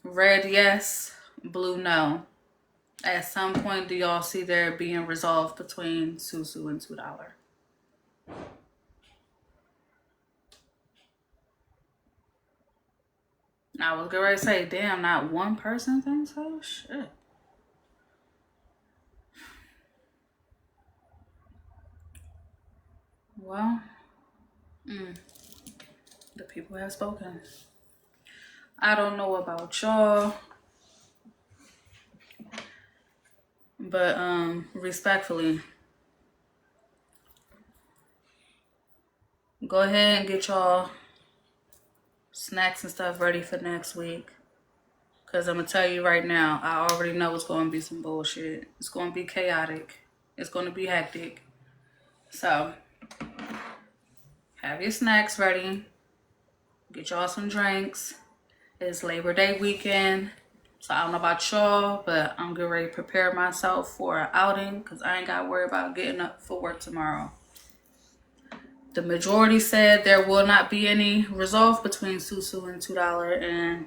Speaker 1: Red, yes. Blue, no. At some point, do y'all see there being resolved between Susu and $2? I was going to say, damn, not one person thinks so? Shit. Well, the people have spoken. I don't know about y'all, but respectfully, go ahead and get y'all snacks and stuff ready for next week. Because I'm going to tell you right now, I already know it's going to be some bullshit. It's going to be chaotic. It's going to be hectic. So, have your snacks ready. Get y'all some drinks. It's Labor Day weekend. So, I don't know about y'all, but I'm getting ready to prepare myself for an outing because I ain't got to worry about getting up for work tomorrow. The majority said there will not be any resolve between Susu and $2, and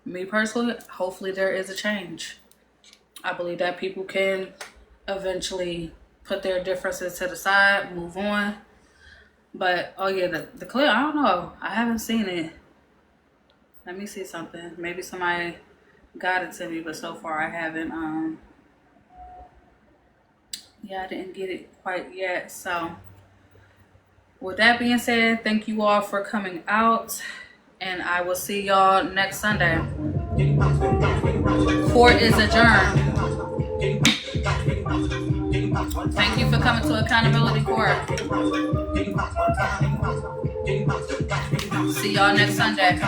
Speaker 1: me personally, hopefully there is a change. I believe that people can eventually put their differences to the side, move on. But, oh yeah, the clip, I don't know. I haven't seen it. Let me see something. Maybe somebody got it to me, but so far I haven't. Yeah, I didn't get it quite yet. So, with that being said, thank you all for coming out. And I will see y'all next Sunday. Court is adjourned. Thank you for coming to Accountability Court. See y'all next Sunday.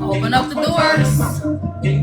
Speaker 1: Open up the doors.